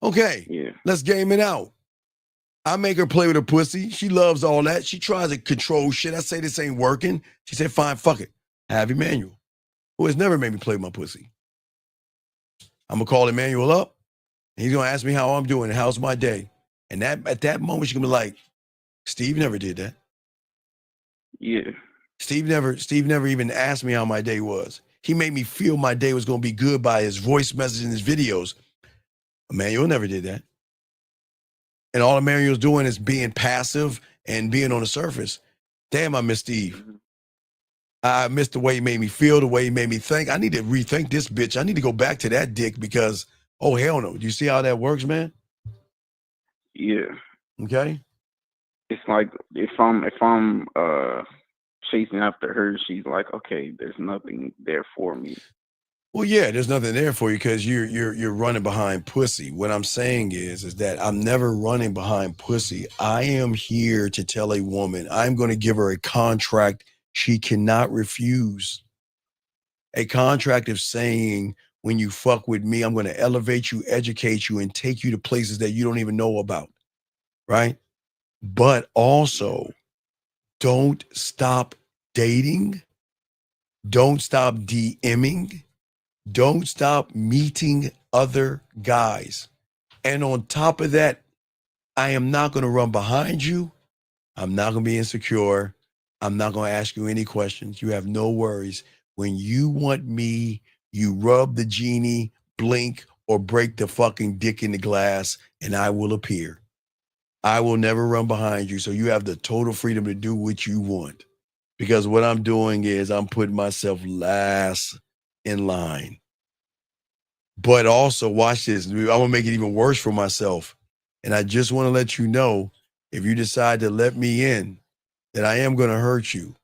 B: Okay.
J: Yeah.
B: Let's game it out. I make her play with her pussy. She loves all that. She tries to control shit. I say this ain't working. She said, fine, fuck it. I have Emmanuel, who has never made me play with my pussy. I'm going to call Emmanuel up. And he's going to ask me how I'm doing and how's my day. And at that moment, she's going to be like, Steve never did that.
J: Yeah.
B: Steve never even asked me how my day was. He made me feel my day was going to be good by his voice message and his videos. Emmanuel never did that. And all Emmanuel's doing is being passive and being on the surface. Damn, I miss Steve. I miss the way he made me feel, the way he made me think. I need to rethink this bitch. I need to go back to that dick because, oh, hell no. Do you see how that works, man?
J: Yeah.
B: Okay.
J: It's like if I'm chasing after her, she's like, okay, there's nothing there for me.
B: Well, yeah, there's nothing there for you because you're running behind pussy. What I'm saying is that I'm never running behind pussy. I am here to tell a woman I'm going to give her a contract she cannot refuse. A contract of saying, when you fuck with me, I'm going to elevate you, educate you, and take you to places that you don't even know about, right? But also, don't stop dating. Don't stop DMing. Don't stop meeting other guys. And on top of that, I am not going to run behind you. I'm not going to be insecure. I'm not going to ask you any questions. You have no worries. When you want me, you rub the genie, blink, or break the fucking dick in the glass, and I will appear. I will never run behind you. So you have the total freedom to do what you want. Because what I'm doing is I'm putting myself last in line. But also, watch this. I'm going to make it even worse for myself. And I just want to let you know, if you decide to let me in, that I am going to hurt you.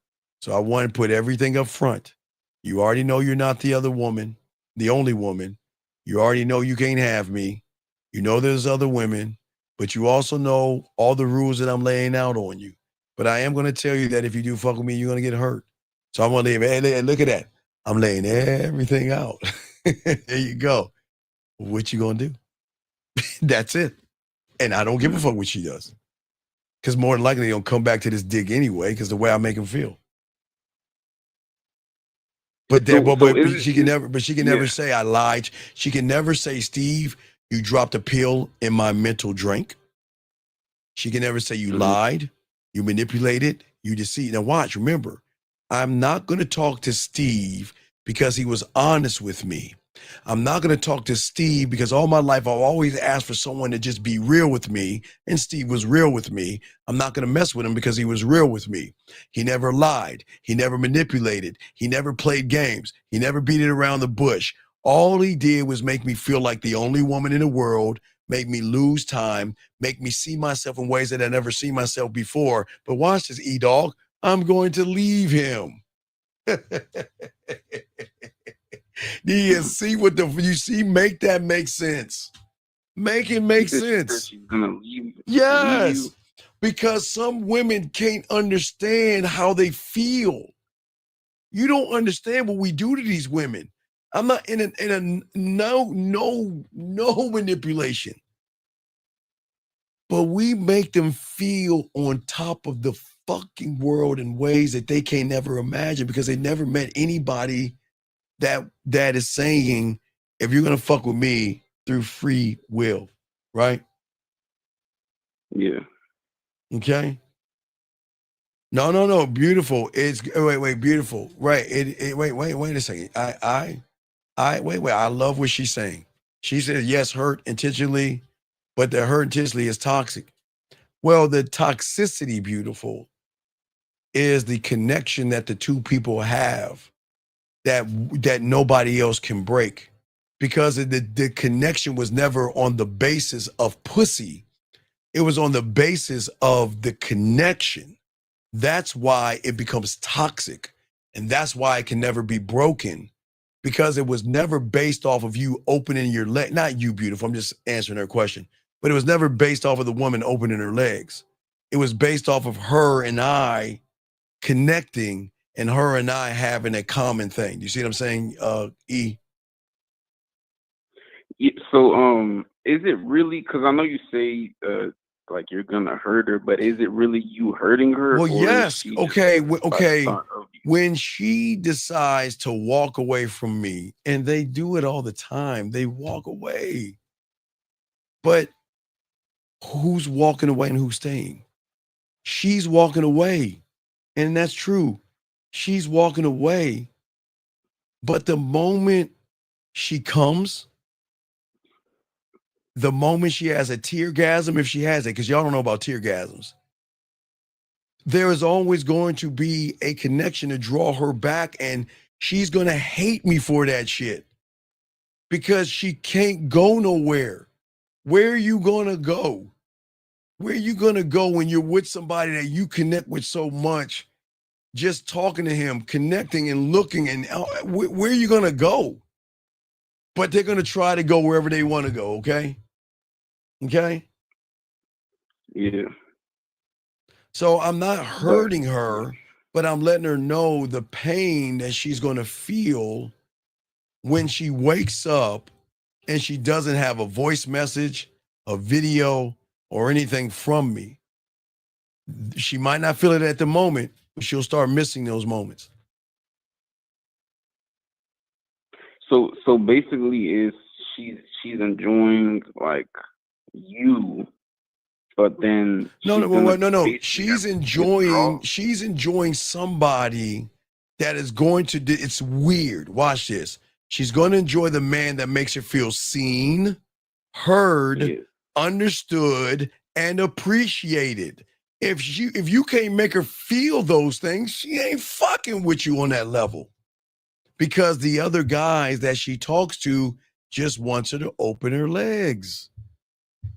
B: So I want to put everything up front. You already know you're not the other woman, the only woman. You already know you can't have me. You know there's other women, but you also know all the rules that I'm laying out on you. But I am going to tell you that if you do fuck with me, you're going to get hurt. So I'm going to leave. Hey, look at that. I'm laying everything out. There you go. What you going to do? That's it. And I don't give a fuck what she does. Because more than likely, they'll come back to this dick anyway, because the way I make him feel. But she can never say I lied. She can never say, Steve, you dropped a pill in my mental drink. She can never say you lied, you manipulated, you deceived. Now watch, remember, I'm not going to talk to Steve because he was honest with me. I'm not going to talk to Steve because all my life I've always asked for someone to just be real with me, and Steve was real with me. I'm not going to mess with him because he was real with me. He never lied. He never manipulated. He never played games. He never beat it around the bush. All he did was make me feel like the only woman in the world, make me lose time, make me see myself in ways that I never seen myself before. But watch this, E-Dog. I'm going to leave him. Do you see what make that make sense? Make it make sense.
J: She's gonna leave.
B: Yes. Because some women can't understand how they feel. You don't understand what we do to these women. I'm not in a no manipulation. But we make them feel on top of the fucking world in ways that they can't never imagine because they never met anybody that is saying, if you're gonna fuck with me through free will, right?
J: Yeah.
B: Okay. No, beautiful. It's wait, beautiful. Right. Wait a second. I love what she's saying. She says, yes, hurt intentionally, but the hurt intentionally is toxic. Well, the toxicity, beautiful, is the connection that the two people have that nobody else can break. Because the connection was never on the basis of pussy. It was on the basis of the connection. That's why it becomes toxic. And that's why it can never be broken. Because it was never based off of you opening your leg. Not you, beautiful. I'm just answering her question. But it was never based off of the woman opening her legs. It was based off of her and I connecting and her and I having a common thing. You see what I'm saying, E?
J: Yeah, so is it really, because I know you say like you're gonna hurt her, but is it really you hurting her?
B: Well,
J: or
B: yes.
J: is she
B: Okay.
J: just,
B: Okay.
J: part of you?
B: When she decides to walk away from me, and they do it all the time, they walk away. But who's walking away and who's staying? She's walking away. And that's true. She's walking away. But the moment she comes, the moment she has a teargasm, if she has it, because y'all don't know about teargasms, there is always going to be a connection to draw her back, and she's going to hate me for that shit because she can't go nowhere. Where are you going to go? Where are you going to go when you're with somebody that you connect with so much? Just talking to him, connecting and looking, and where are you going to go? But they're going to try to go wherever they want to go, okay? Okay?
J: Yeah.
B: So I'm not hurting her, but I'm letting her know the pain that she's going to feel when she wakes up and she doesn't have a voice message, a video, or anything from me. She might not feel it at the moment, but she'll start missing those moments.
J: So basically, is she's enjoying like you, but then
B: No. She's enjoying somebody that is going to do. It's weird. Watch this. She's going to enjoy the man that makes her feel seen, heard, understood, and appreciated. If you can't make her feel those things, she ain't fucking with you on that level. Because the other guys that she talks to just wants her to open her legs.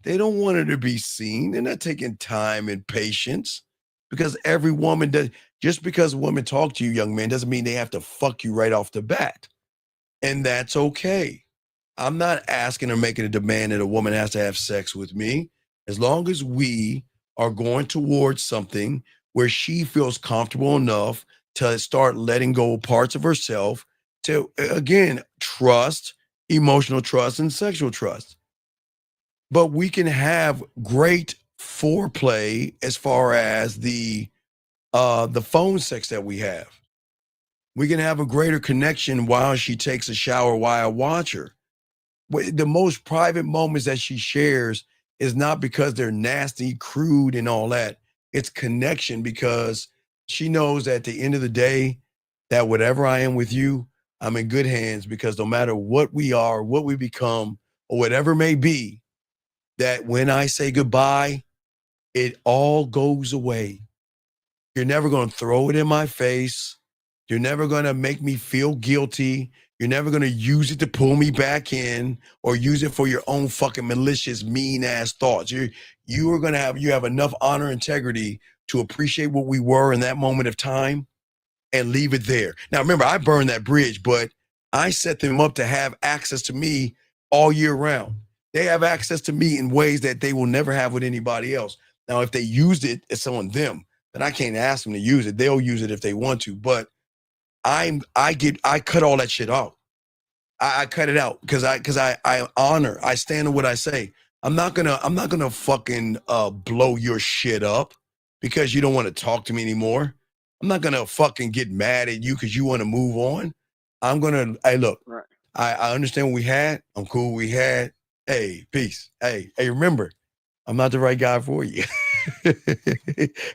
B: They don't want her to be seen. They're not taking time and patience, because every woman does. Just because women talk to you, young man, doesn't mean they have to fuck you right off the bat. And that's okay. I'm not asking or making a demand that a woman has to have sex with me. As long as we are going towards something where she feels comfortable enough to start letting go of parts of herself to, again, trust, emotional trust, and sexual trust. But we can have great foreplay as far as the phone sex that we have. We can have a greater connection while she takes a shower, while I watch her. The most private moments that she shares is not because they're nasty, crude, and all that. It's connection, because she knows at the end of the day that whatever I am with you, I'm in good hands, because no matter what we are, what we become, or whatever may be, that when I say goodbye, it all goes away. You're never going to throw it in my face. You're never going to make me feel guilty. You're never going to use it to pull me back in, or use it for your own fucking malicious, mean ass thoughts. You have enough honor, integrity to appreciate what we were in that moment of time and leave it there. Now, remember, I burned that bridge, but I set them up to have access to me all year round. They have access to me in ways that they will never have with anybody else. Now, if they used it, it's on them. Then I can't ask them to use it. They'll use it if they want to. But I cut all that shit out. I cut it out because I honor. I stand on what I say. I'm not gonna fucking blow your shit up because you don't want to talk to me anymore. I'm not gonna fucking get mad at you because you want to move on. I'm gonna. Hey, look.
J: Right.
B: I understand what we had. I'm cool. We had. Hey, peace. Hey, remember, I'm not the right guy for you.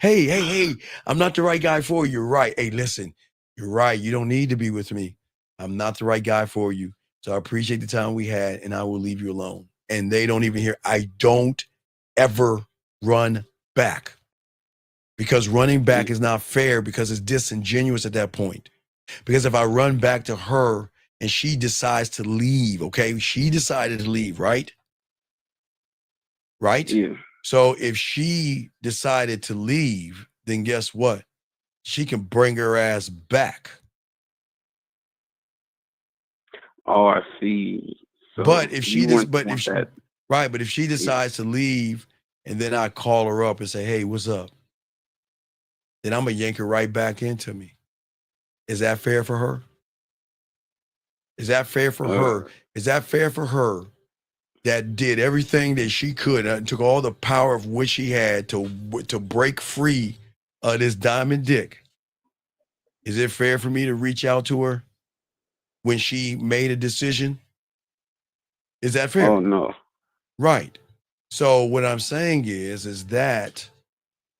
B: hey, I'm not the right guy for you. You're right. Hey, listen, you're right. You don't need to be with me. I'm not the right guy for you. So I appreciate the time we had, and I will leave you alone. And they don't even hear. I don't ever run back because running back is not fair because it's disingenuous at that point. Because if I run back to her and she decides to leave, okay, she decided to leave, right? Right?
J: Yeah.
B: So if she decided to leave, then guess what? She can bring her ass back.
J: Oh, I see. So
B: but if she
J: right,
B: but if she decides to leave and then I call her up and say, hey, what's up? Then I'm gonna yank her right back into me. Is that fair for her? Is that fair for her? Is that fair for her that did everything that she could and took all the power of which she had to break free of this diamond dick? Is it fair for me to reach out to her when she made a decision? Is that fair?
J: Oh, no.
B: Right. So what I'm saying is that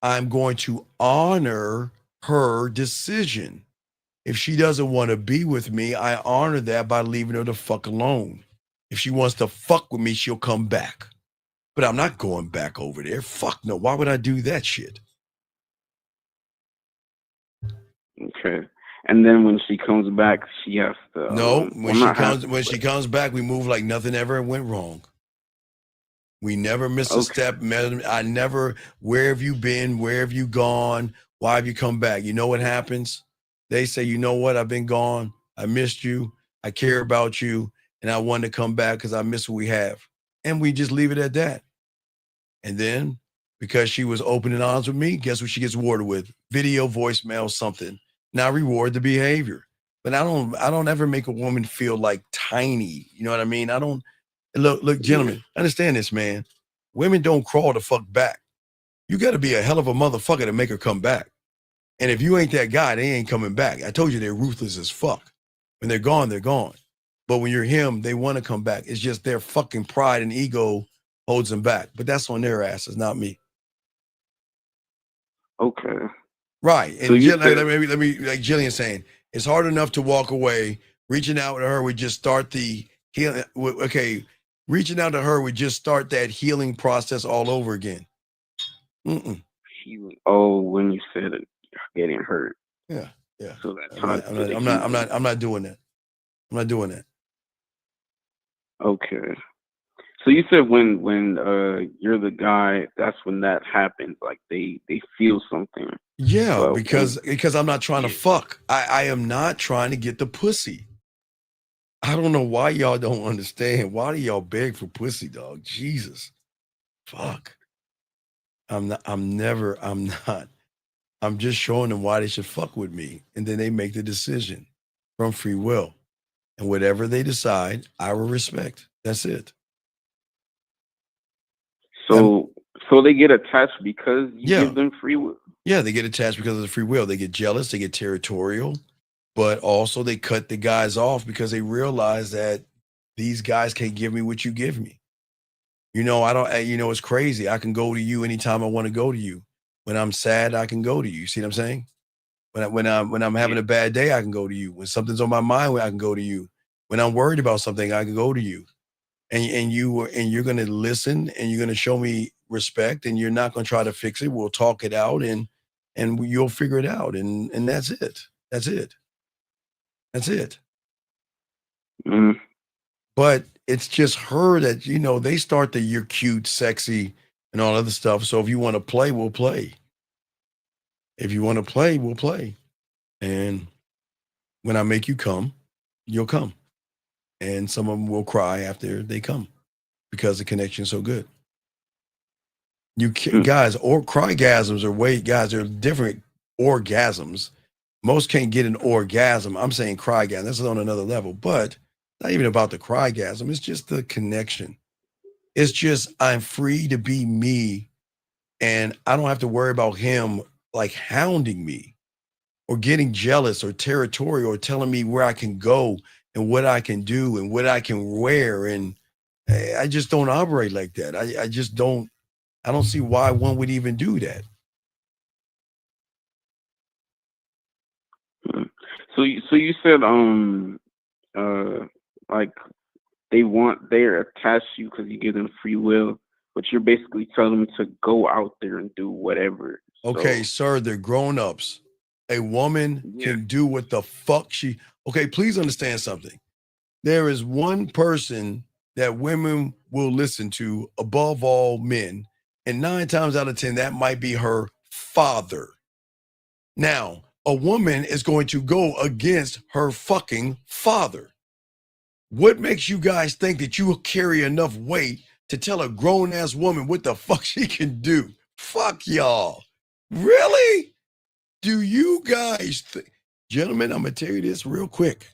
B: I'm going to honor her decision. If she doesn't want to be with me, I honor that by leaving her the fuck alone. If she wants to fuck with me, she'll come back. But I'm not going back over there. Fuck no. Why would I do that shit?
J: Okay. And then when she comes back, she has to.
B: No, when she comes back, we move like nothing ever went wrong. We never missed a step. I never, where have you been? Where have you gone? Why have you come back? You know what happens? They say, you know what? I've been gone. I missed you. I care about you. And I wanted to come back because I miss what we have. And we just leave it at that. And then because she was open and honest with me, guess what she gets rewarded with? Video, voicemail, something. Now reward the behavior. But I don't ever make a woman feel like tiny. You know what I mean? I don't. Look, gentlemen, understand this, man. Women don't crawl the fuck back. You got to be a hell of a motherfucker to make her come back. And if you ain't that guy, they ain't coming back. I told you they're ruthless as fuck. When they're gone, they're gone. But when you're him, they want to come back. It's just their fucking pride and ego holds them back. But that's on their asses, not me.
J: Okay.
B: Right. And so let me, like Jillian's saying, it's hard enough to walk away. Reaching out to her would just start the healing. Okay. Reaching out to her would just start that healing process all over again.
J: Oh, when you said it, getting hurt.
B: Yeah.
J: So that's
B: I'm not doing that. I'm not doing that.
J: Okay. So you said when you're the guy, that's when that happens. Like they feel something.
B: Yeah, because I'm not trying to fuck. I am not trying to get the pussy. I don't know why y'all don't understand. Why do y'all beg for pussy, dog? Jesus. Fuck. I'm not. I'm just showing them why they should fuck with me. And then they make the decision from free will. And whatever they decide, I will respect. That's it.
J: So they get attached because you give them free will?
B: Yeah, they get attached because of the free will. They get jealous, they get territorial. But also they cut the guys off because they realize that these guys can't give me what you give me. You know, it's crazy. I can go to you anytime I want to go to you. When I'm sad, I can go to you. You see what I'm saying? When I'm having a bad day, I can go to you. When something's on my mind, I can go to you. When I'm worried about something, I can go to you. And you're going to listen and you're going to show me respect and you're not going to try to fix it. We'll talk it out and you'll figure it out. And that's it. That's it. That's it.
J: Mm.
B: But it's just her that, they start the you're cute, sexy, and all other stuff. So if you want to play, we'll play. If you want to play, we'll play. And when I make you come, you'll come. And some of them will cry after they come because the connection's so good. You can't, guys, or crygasms are guys, they're different orgasms. Most can't get an orgasm. I'm saying crygasm. That's on another level, but not even about the crygasm. It's just the connection. It's just I'm free to be me, and I don't have to worry about him like hounding me or getting jealous or territorial or telling me where I can go and what I can do and what I can wear. And I just don't operate like that. I just don't. I don't see why one would even do that.
J: So you said like they're attached to you because you give them free will, but you're basically telling them to go out there and do whatever.
B: Okay, sir, they're grown-ups. A woman can do what the fuck she. Okay, please understand something. There is one person that women will listen to above all men, and 9 times out of 10, that might be her father. Now, a woman is going to go against her fucking father. What makes you guys think that you will carry enough weight to tell a grown-ass woman what the fuck she can do? Fuck y'all. Really? Do you guys think? Gentlemen, I'm going to tell you this real quick.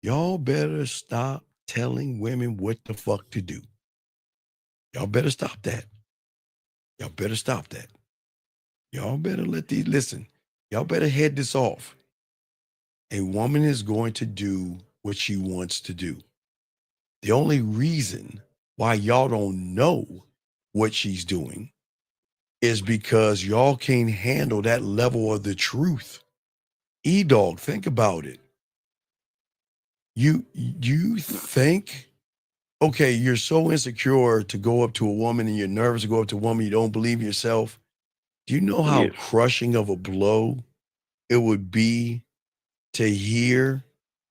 B: Y'all better stop telling women what the fuck to do. Y'all better stop that. Y'all better stop that. Y'all better listen. Y'all better head this off. A woman is going to do what she wants to do. The only reason why y'all don't know what she's doing is because y'all can't handle that level of the truth. E-Dog, think about it. You think, okay, you're so insecure to go up to a woman and you're nervous to go up to a woman, you don't believe yourself. Do you know how crushing of a blow it would be to hear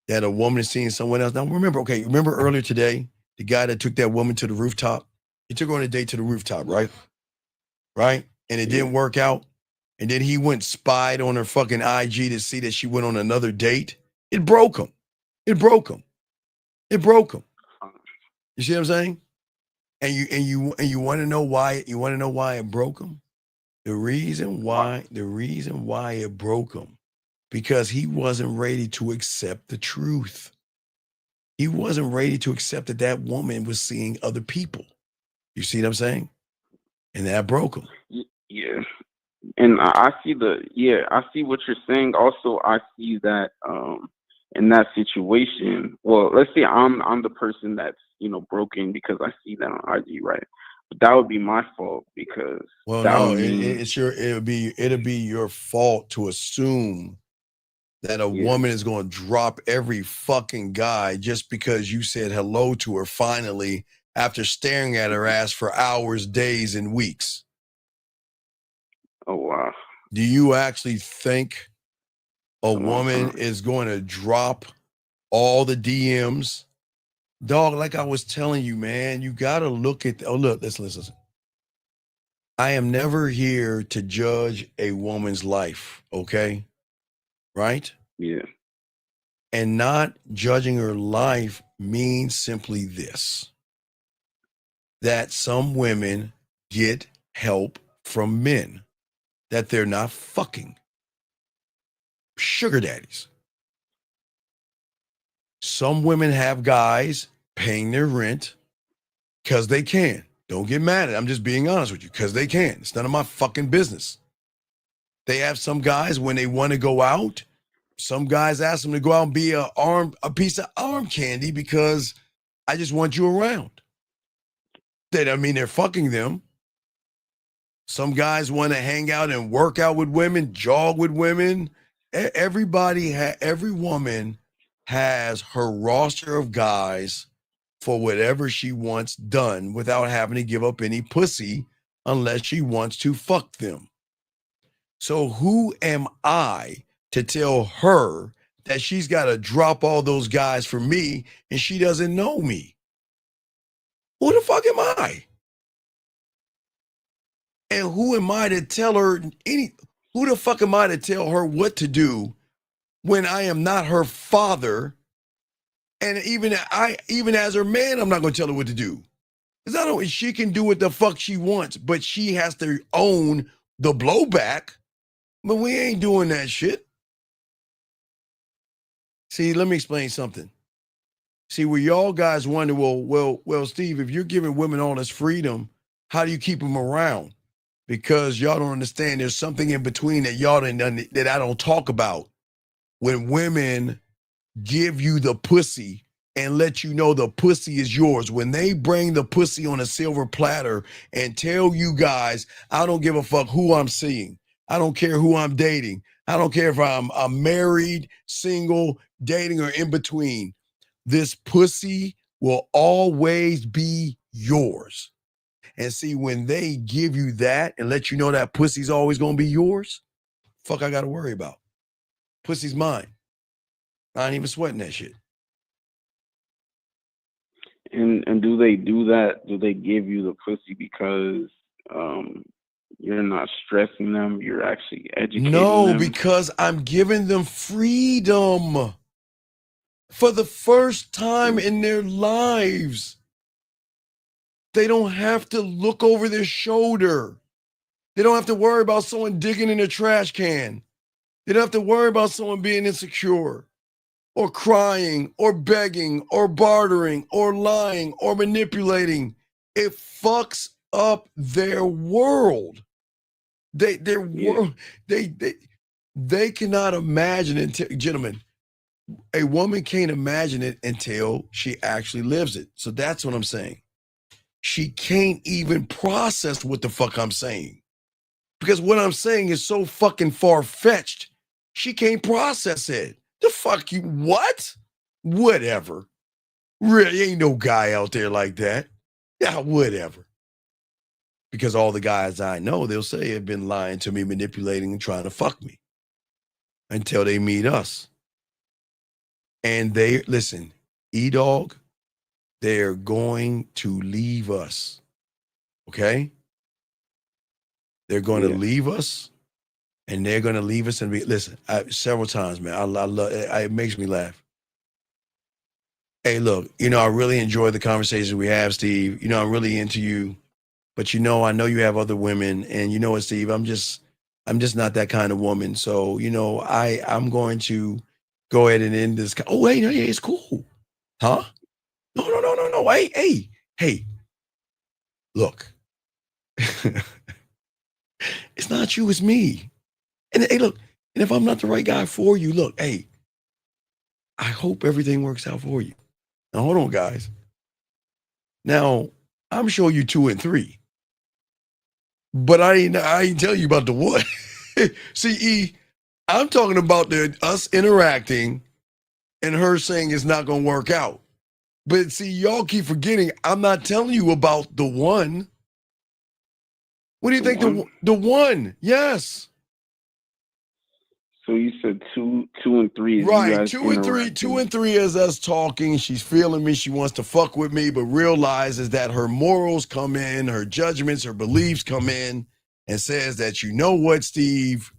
B: that a woman is seeing someone else? Now remember earlier today, the guy that took that woman to the rooftop, he took her on a date to the rooftop, right? Right? And it didn't work out. And then he went spied on her fucking IG to see that she went on another date. It broke him. It broke him. It broke him. You see what I'm saying? And you want to know why? You want to know why it broke him? The reason why it broke him, because he wasn't ready to accept the truth. He wasn't ready to accept that that woman was seeing other people. You see what I'm saying? And that broke him.
J: Yeah. And I see I see what you're saying. Also, I see that in that situation, well, let's say I'm the person that's, broken because I see that on IG, right? But that would be my fault because
B: it'll be your fault to assume that a woman is going to drop every fucking guy just because you said hello to her finally after staring at her ass for hours, days, and weeks.
J: Oh, wow.
B: Do you actually think a woman is going to drop all the DMs? Dog, like I was telling you, man, you got to look at, listen. I am never here to judge a woman's life, okay? Right?
J: Yeah.
B: And not judging her life means simply this, that some women get help from men that they're not fucking. Sugar daddies. Some women have guys paying their rent because they can. Don't get mad at it. I'm just being honest with you, because they can. It's none of my fucking business. They have some guys when they want to go out. Some guys ask them to go out and be a piece of arm candy because I just want you around. That I mean they're fucking them. Some guys want to hang out and work out with women, jog with women. Every woman has her roster of guys for whatever she wants done without having to give up any pussy unless she wants to fuck them. So who am I to tell her that she's got to drop all those guys for me and she doesn't know me? Who the fuck am I? And who am I to tell her who the fuck am I to tell her what to do when I am not her father? And even as her man, I'm not going to tell her what to do. Because she can do what the fuck she wants, but she has to own the blowback. But we ain't doing that shit. See, let me explain something. See, where y'all guys wonder, well, Steve, if you're giving women all this freedom, how do you keep them around? Because y'all don't understand there's something in between that y'all didn't, that I don't talk about. When women give you the pussy and let you know the pussy is yours, when they bring the pussy on a silver platter and tell you guys, I don't give a fuck who I'm seeing. I don't care who I'm dating. I don't care if I'm married, single, dating, or in between. This pussy will always be yours. And see, when they give you that and let you know that pussy's always going to be yours, fuck I got to worry about. Pussy's mine. I ain't even sweating that shit.
J: And do they do that? Do they give you the pussy because you're not stressing them? You're actually educating them?
B: No, because I'm giving them freedom for the first time in their lives. They don't have to look over their shoulder. They don't have to worry about someone digging in a trash can. They don't have to worry about someone being insecure or crying or begging or bartering or lying or manipulating. It fucks up their world. Their world. They cannot imagine it. Gentlemen, a woman can't imagine it until she actually lives it. So that's what I'm saying. She can't even process what the fuck I'm saying. Because what I'm saying is so fucking far-fetched. She can't process it. The fuck you, what? Whatever. Really, ain't no guy out there like that. Yeah, whatever. Because all the guys I know, they'll say have been lying to me, manipulating, and trying to fuck me. Until they meet us. And they, listen, E-Dog, they're going to leave us. Okay? They're going to leave us, and they're going to leave us and be, listen, several times, man, I love it. It makes me laugh. Hey, look, I really enjoy the conversations we have, Steve. I'm really into you, but I know you have other women, and you know what, Steve, I'm just not that kind of woman. So, I'm going to go ahead and end this. Oh, wait, no, yeah, it's cool. Huh? No. Hey, look. It's not you, it's me. And hey, look, and if I'm not the right guy for you, look, hey, I hope everything works out for you. Now, hold on, guys. Now, I'm showing you 2 and 3. But I ain't tell you about the 1. See, I'm talking about us interacting and her saying it's not going to work out. But see, y'all keep forgetting, I'm not telling you about the 1. What do you think? The 1? Yes.
J: So you said 2 and 3 is
B: right,
J: you guys
B: 2 and 3. 2 and 3 is us talking. She's feeling me. She wants to fuck with me, but realizes that her morals come in, her judgments, her beliefs come in, and says that, you know what, Steve,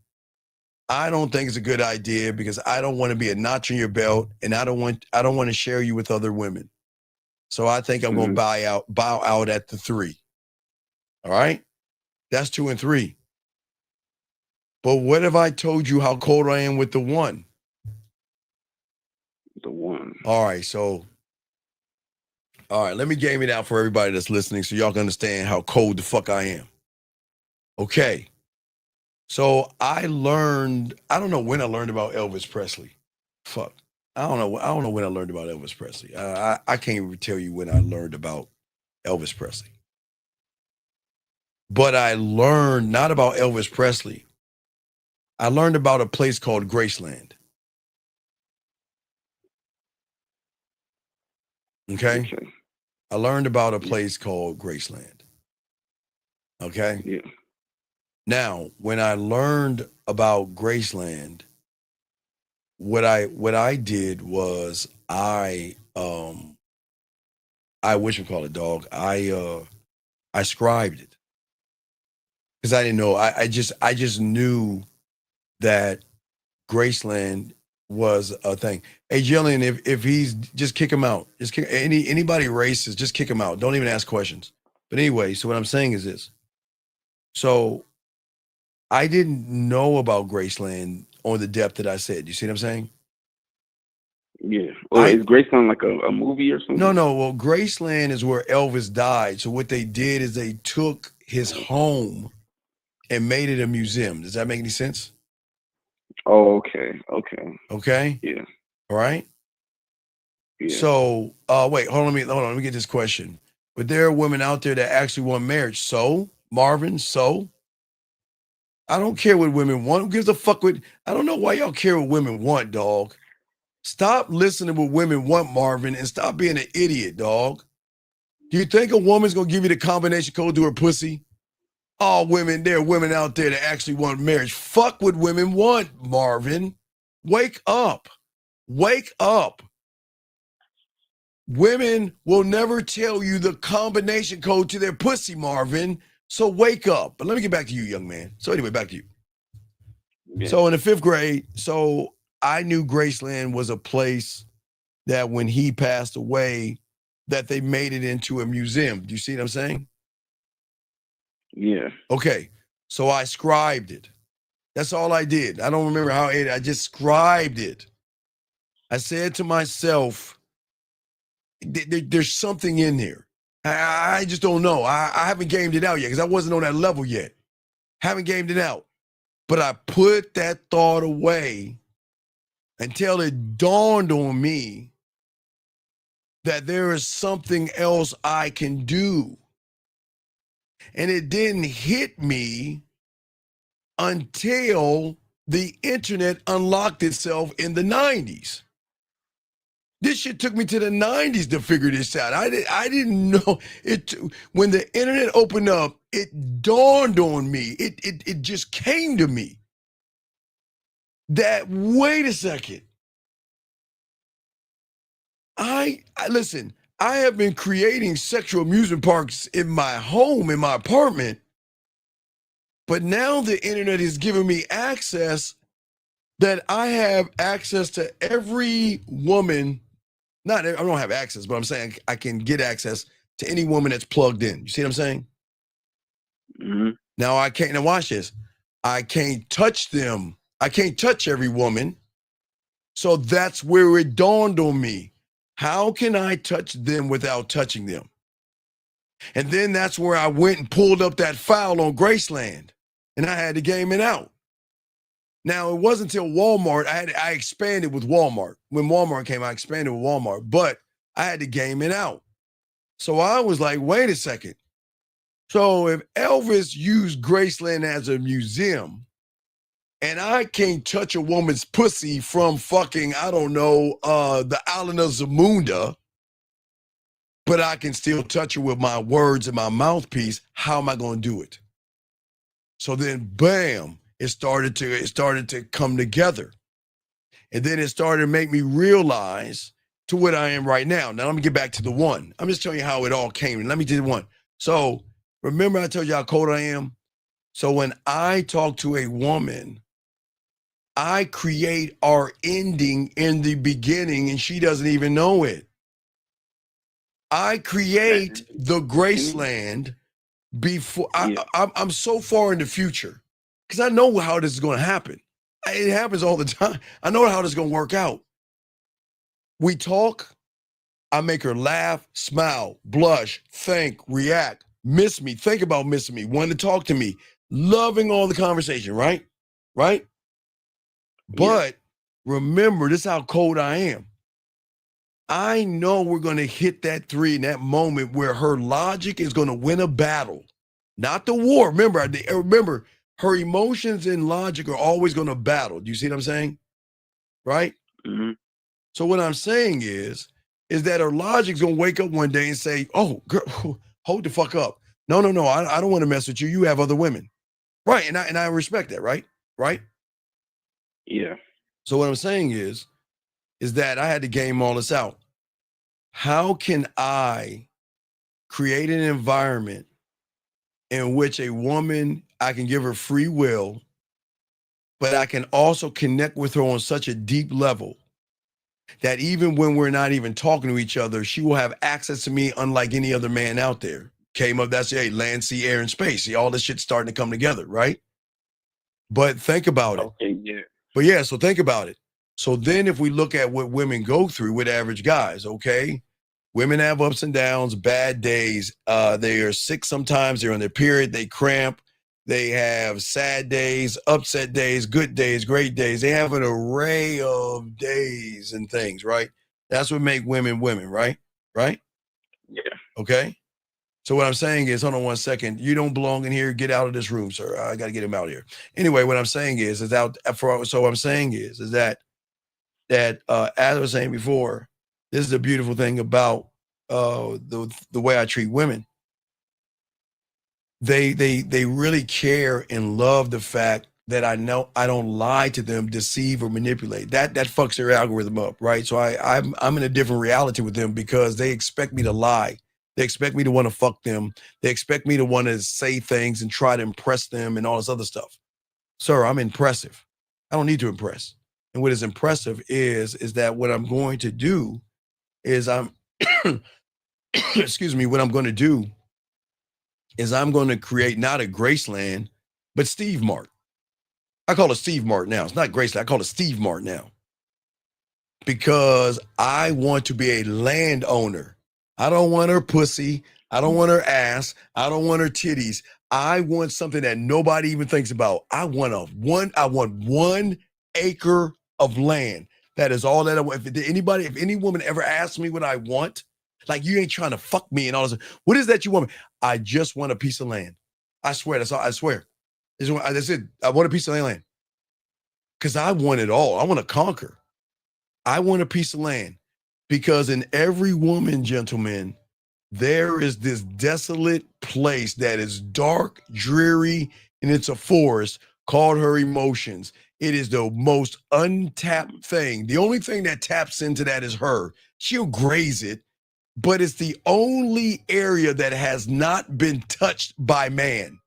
B: I don't think it's a good idea because I don't want to be a notch in your belt, and I don't want to share you with other women. So I think I'm going to bow out at the 3. All right, that's 2 and 3. But what if I told you how cold I am with the 1?
J: The 1.
B: All right, let me game it out for everybody that's listening so y'all can understand how cold the fuck I am. Okay. So I don't know when I learned about Elvis Presley. Fuck. I don't know when I learned about Elvis Presley. I can't even tell you when I learned about Elvis Presley. But I learned not about Elvis Presley. I learned about a place called Graceland. Okay? I learned about a place called Graceland. Okay?
J: Yeah.
B: Now, when I learned about Graceland, what I did was I whatchamacallit, dog. I scribed it. Because I didn't know. I just knew that Graceland was a thing. Hey, Jillian, if he's just kick him out. Just kick anybody racist, just kick him out. Don't even ask questions. But anyway, so what I'm saying is this. So I didn't know about Graceland on the depth that I said. You see what I'm saying?
J: Yeah. Well, is Graceland like a movie or something?
B: No. Well, Graceland is where Elvis died. So what they did is they took his home and made it a museum. Does that make any sense?
J: Oh, okay.
B: Okay.
J: Yeah.
B: All right.
J: Yeah.
B: So, wait, hold on. Let me get this question. But there are women out there that actually want marriage. So, Marvin, I don't care what women want. Who gives a fuck what? I don't know why y'all care what women want, dog. Stop listening to what women want, Marvin, and stop being an idiot, dog. Do you think a woman's gonna give you the combination code to her pussy? All women, there are women out there that actually want marriage. Fuck what women want, Marvin. Wake up. Wake up. Women will never tell you the combination code to their pussy, Marvin. So wake up. But let me get back to you, young man. So anyway, back to you. Yeah. So in the 5th grade, so I knew Graceland was a place that when he passed away, that they made it into a museum. Do you see what I'm saying?
J: Yeah.
B: Okay. So I scribed it. That's all I did. I don't remember how I just scribed it. I said to myself, there's something in there. I just don't know. I haven't gamed it out yet because I wasn't on that level yet. Haven't gamed it out. But I put that thought away until it dawned on me that there is something else I can do. And it didn't hit me until the internet unlocked itself in the 90s. This shit took me to the 90s to figure this out. I didn't know it. When the internet opened up, it dawned on me. It just came to me that, wait a second. Listen, I have been creating sexual amusement parks in my home, in my apartment, but now the internet is giving me access that I have access to every woman. I don't have access, but I'm saying I can get access to any woman that's plugged in. You see what I'm saying?
J: Mm-hmm.
B: Now watch this. I can't touch them. I can't touch every woman. So that's where it dawned on me. How can I touch them without touching them? And then that's where I went and pulled up that file on Graceland, and I had to game it out. Now, it wasn't until Walmart, I expanded with Walmart. When Walmart came, I expanded with Walmart, but I had to game it out. So I was like, wait a second. So if Elvis used Graceland as a museum, and I can't touch a woman's pussy from fucking, I don't know, the island of Zamunda, but I can still touch her with my words and my mouthpiece, how am I going to do it? So then, bam, it started to come together. And then it started to make me realize to what I am right now. Now, let me get back to the one. I'm just telling you how it all came. And let me do the one. So remember I told you how cold I am? So when I talk to a woman, I create our ending in the beginning and she doesn't even know it. I create the Graceland before I'm so far in the future because I know how this is going to happen. It happens all the time. I know how this is going to work out. We talk. I make her laugh, smile, blush, think, react, miss me, think about missing me, want to talk to me, loving all the conversation, right? Right? But remember, this is how cold I am. I know we're going to hit that 3 in that moment where her logic is going to win a battle, not the war. Remember, her emotions and logic are always going to battle. Do you see what I'm saying? Right?
J: Mm-hmm.
B: So what I'm saying is that her logic's going to wake up one day and say, oh, girl, hold the fuck up. No, I don't want to mess with you. You have other women. Right, and I respect that, right? Right?
J: Yeah.
B: So what I'm saying is that I had to game all this out. How can I create an environment in which a woman, I can give her free will, but I can also connect with her on such a deep level that even when we're not even talking to each other, she will have access to me unlike any other man out there. Came up, that's land, sea, air, and space. See, all this shit's starting to come together, right? But think about it.
J: Okay, yeah.
B: But yeah, so think about it. So then if we look at what women go through with average guys, okay? Women have ups and downs, bad days. They are sick sometimes. They're on their period. They cramp. They have sad days, upset days, good days, great days. They have an array of days and things, right? That's what make women women, right? Right?
J: Yeah.
B: Okay? So what I'm saying is, hold on one second. You don't belong in here. Get out of this room, sir. I got to get him out of here. Anyway, what I'm saying is that as I was saying before, this is the beautiful thing about the way I treat women. They really care and love the fact that I know I don't lie to them, deceive, or manipulate. That fucks their algorithm up, right? So I'm in a different reality with them because they expect me to lie. They expect me to want to fuck them. They expect me to want to say things and try to impress them and all this other stuff. Sir, I'm impressive. I don't need to impress. And what is impressive is that what I'm going to do is excuse me, what I'm going to do is I'm going to create not a Graceland, but Steve Mart. I call it Steve Mart now. It's not Graceland. I call it Steve Mart now. Because I want to be a landowner. I don't want her pussy. I don't want her ass. I don't want her titties. I want something that nobody even thinks about. I want 1 acre of land. That is all that I want. If any woman ever asks me what I want, like, you ain't trying to fuck me and all this. What is that you want? I just want a piece of land. I swear. That's all. I swear. That's it. I want a piece of land. Because I want it all. I want to conquer. I want a piece of land. Because in every woman, gentlemen, there is this desolate place that is dark, dreary, and it's a forest called her emotions. It is the most untapped thing. The only thing that taps into that is her. She'll graze it. But it's the only area that has not been touched by man.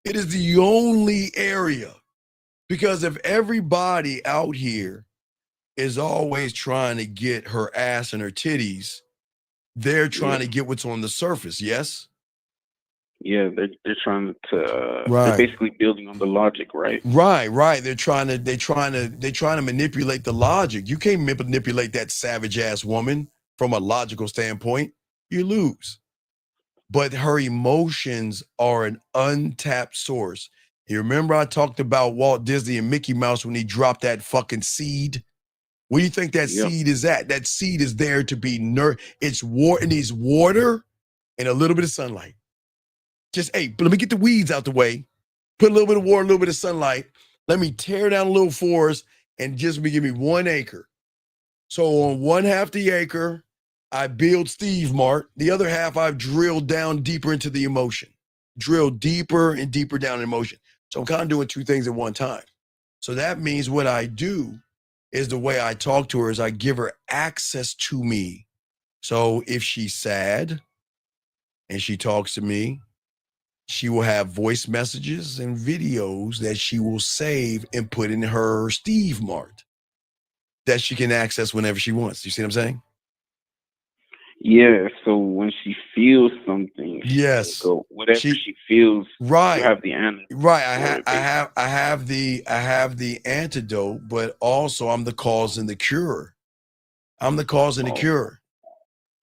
B: It is the only area. Because if everybody out here is always trying to get her ass and her titties, they're trying to get what's on the surface, yes?
J: Yeah, they're trying to
B: Right.
J: they're basically building on the logic, right?
B: Right. They're trying to manipulate the logic. You can't manipulate that savage ass woman from a logical standpoint. You lose. But her emotions are an untapped source. You remember I talked about Walt Disney and Mickey Mouse when he dropped that fucking seed? What do you think that seed is at? That seed is there to be it needs water and a little bit of sunlight. Just, hey, let me get the weeds out the way. Put a little bit of water, a little bit of sunlight. Let me tear down a little forest and just give me 1 acre. So on 1/2 the acre, I build Steve Mart. The other half, I've drilled down deeper into the emotion. Drill deeper and deeper down in emotion. So I'm kind of doing 2 things at one time. So that means what I do is the way I talk to her is I give her access to me. So if she's sad and she talks to me, she will have voice messages and videos that she will save and put in her Steve Mart that she can access whenever she wants. You see what I'm saying?
J: Yeah, so when she feels something,
B: yes,
J: go whatever she feels,
B: right,
J: you have the antidote.
B: Right, I have the antidote, but also I'm the cause and the cure. I'm the cause and the cure.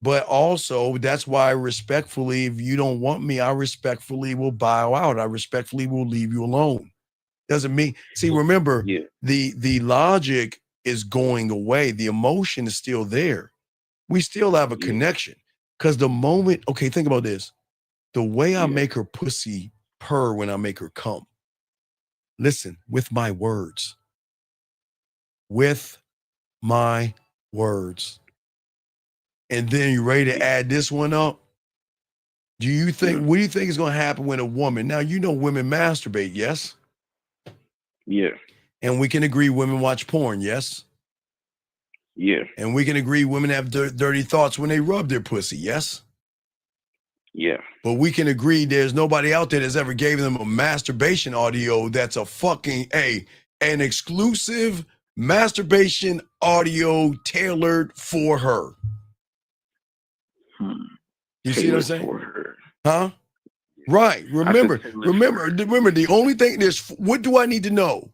B: But also, that's why respectfully, if you don't want me, I respectfully will bow out. I respectfully will leave you alone. Doesn't mean, see, remember, the logic is going away. The emotion is still there. We still have a connection. Because the moment, okay, think about this. The way I make her pussy purr when I make her come. Listen, with my words. With my words. And then you ready to add this one up? What do you think is going to happen when a woman, now you know women masturbate, yes?
J: Yeah.
B: And we can agree women watch porn, yes?
J: Yeah.
B: And we can agree women have dirty thoughts when they rub their pussy, yes?
J: Yeah.
B: But we can agree there's nobody out there that's ever gave them a masturbation audio that's a fucking, hey, an exclusive masturbation audio tailored for her. You see what I'm saying?
J: For her.
B: Huh? Right. Remember, the only thing what do I need to know?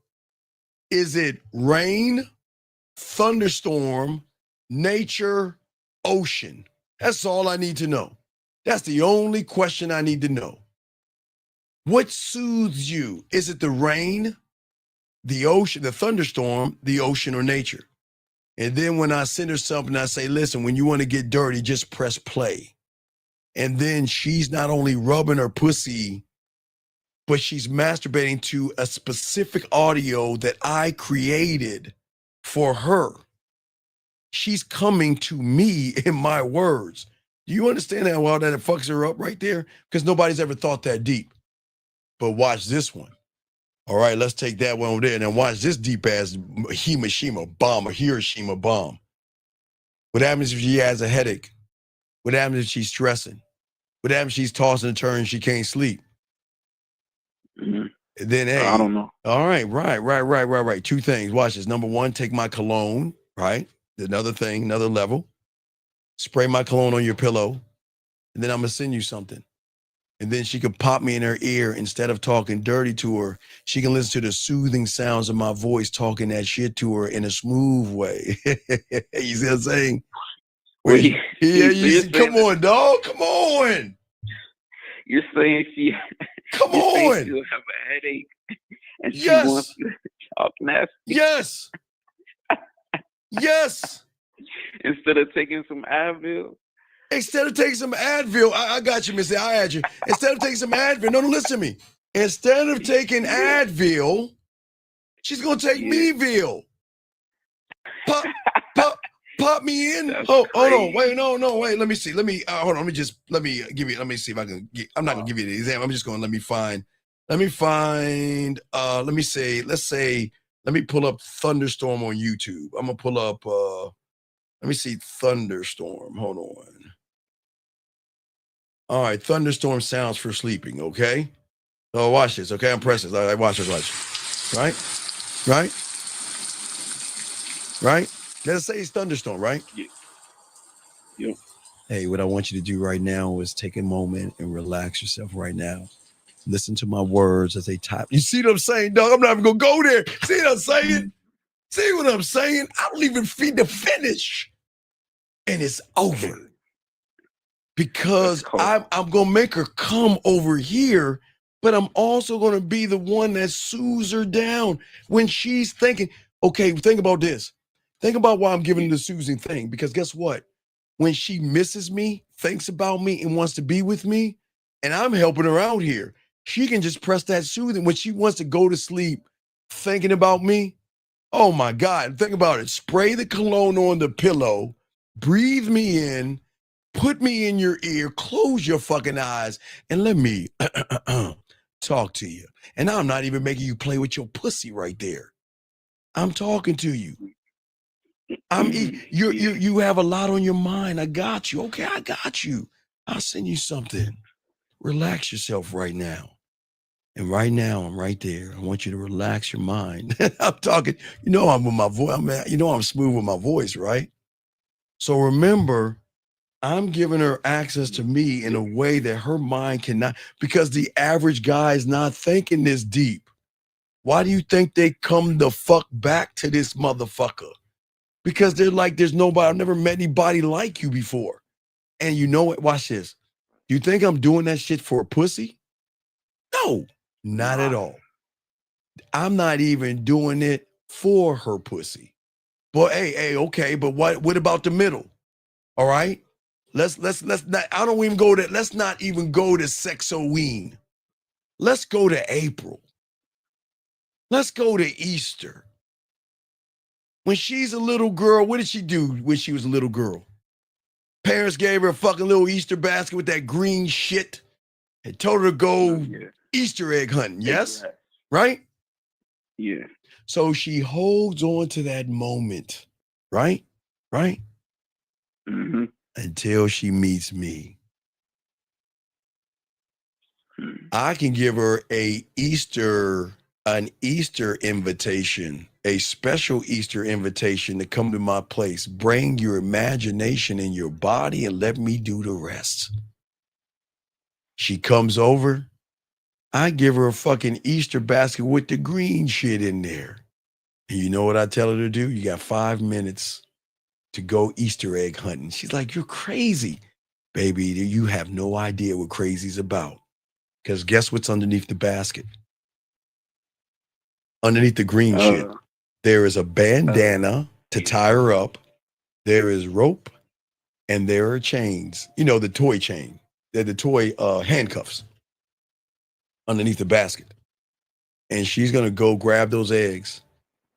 B: Is it rain, thunderstorm, nature, ocean? That's all I need to know. That's the only question I need to know. What soothes you? Is it the rain, the ocean, the thunderstorm, the ocean, or nature? And then when I send her something, I say, listen, when you want to get dirty, just press play. And then she's not only rubbing her pussy, but she's masturbating to a specific audio that I created for her. She's coming to me in my words. Do you understand how well that it fucks her up right there? Because nobody's ever thought that deep. But watch this one. All right, let's take that one over there and then watch this deep ass Hiroshima bomb. What happens if she has a headache? What happens if she's stressing? What happens if she's tossing and turning, she can't sleep?
J: Mm-hmm.
B: Then, hey,
J: I don't know.
B: All right, right. Two things. Watch this. Number one, take my cologne, right? Another thing, another level. Spray my cologne on your pillow, and then I'm gonna send you something. And then she can pop me in her ear. Instead of talking dirty to her, she can listen to the soothing sounds of my voice talking that shit to her in a smooth way. You see what I'm saying?
J: Wait,
B: Come on, dog. Come on.
J: You're saying
B: Come on.
J: She'll have a headache and she
B: Yes.
J: wants you to talk nasty.
B: Yes. Yes.
J: Instead of taking some Advil.
B: Instead of taking some Advil, I got you, Missy. I had you. Instead of taking some Advil, no, listen to me. Instead of taking Advil, she's gonna take Meville. Pop me in. Hold on, wait, no, wait. Let me see. Let me hold on. Let me see if I can. I'm not gonna give you the example. I'm just gonna let me say, let me pull up Thunderstorm on YouTube. I'm gonna pull up. Let me see Thunderstorm. Hold on. All right, Thunderstorm sounds for sleeping. Okay. Oh, watch this. Okay, I'm pressing this. All right, watch this. Right. Let's say it's Thunderstorm, right?
J: Yeah.
B: Hey, what I want you to do right now is take a moment and relax yourself right now. Listen to my words as they type. You see what I'm saying, dog? I'm not even gonna go there. See what I'm saying? See what I'm saying? I don't even feed the finish. And it's over. Because I'm gonna make her come over here, but I'm also gonna be the one that soothes her down when she's thinking, okay, think about this. Think about why I'm giving the soothing thing. Because guess what? When she misses me, thinks about me, and wants to be with me, and I'm helping her out here, she can just press that soothing. When she wants to go to sleep thinking about me, oh my God, think about it. Spray the cologne on the pillow, breathe me in, put me in your ear, close your fucking eyes, and let me talk to you. And I'm not even making you play with your pussy right there. I'm talking to you. You have a lot on your mind. I got you. Okay, I got you. I'll send you something. Relax yourself right now. And right now, I'm right there. I want you to relax your mind. I'm talking, I'm with my voice. I'm smooth with my voice, right? So remember, I'm giving her access to me in a way that her mind cannot, because the average guy is not thinking this deep. Why do you think they come the fuck back to this motherfucker? Because they're like, there's nobody, I've never met anybody like you before. And you know what? Watch this. You think I'm doing that shit for a pussy? No, not at all. I'm not even doing it for her pussy. But hey, okay, but what about the middle? All right? Let's not, I don't even go to, let's not even go to Sexoween. Let's go to April. Let's go to Easter. When she's a little girl, what did she do when she was a little girl? Parents gave her a fucking little Easter basket with that green shit and told her to go Easter egg hunting. Yes? Right?
J: Yeah.
B: So she holds on to that moment, right?
J: Mm-hmm.
B: Until she meets me. I can give her a Easter an Easter invitation, a special Easter invitation to come to my place. Bring your imagination in your body and let me do the rest. She comes over. I give her a fucking Easter basket with the green shit in there. And you know what I tell her to do? You got 5 minutes to go Easter egg hunting. She's like, you're crazy. Baby, you have no idea what crazy's about. Because guess what's underneath the basket? Underneath the green shit, there is a bandana to tie her up. There is rope, and there are chains. You know, the toy chain. They're the toy handcuffs underneath the basket. And she's going to go grab those eggs.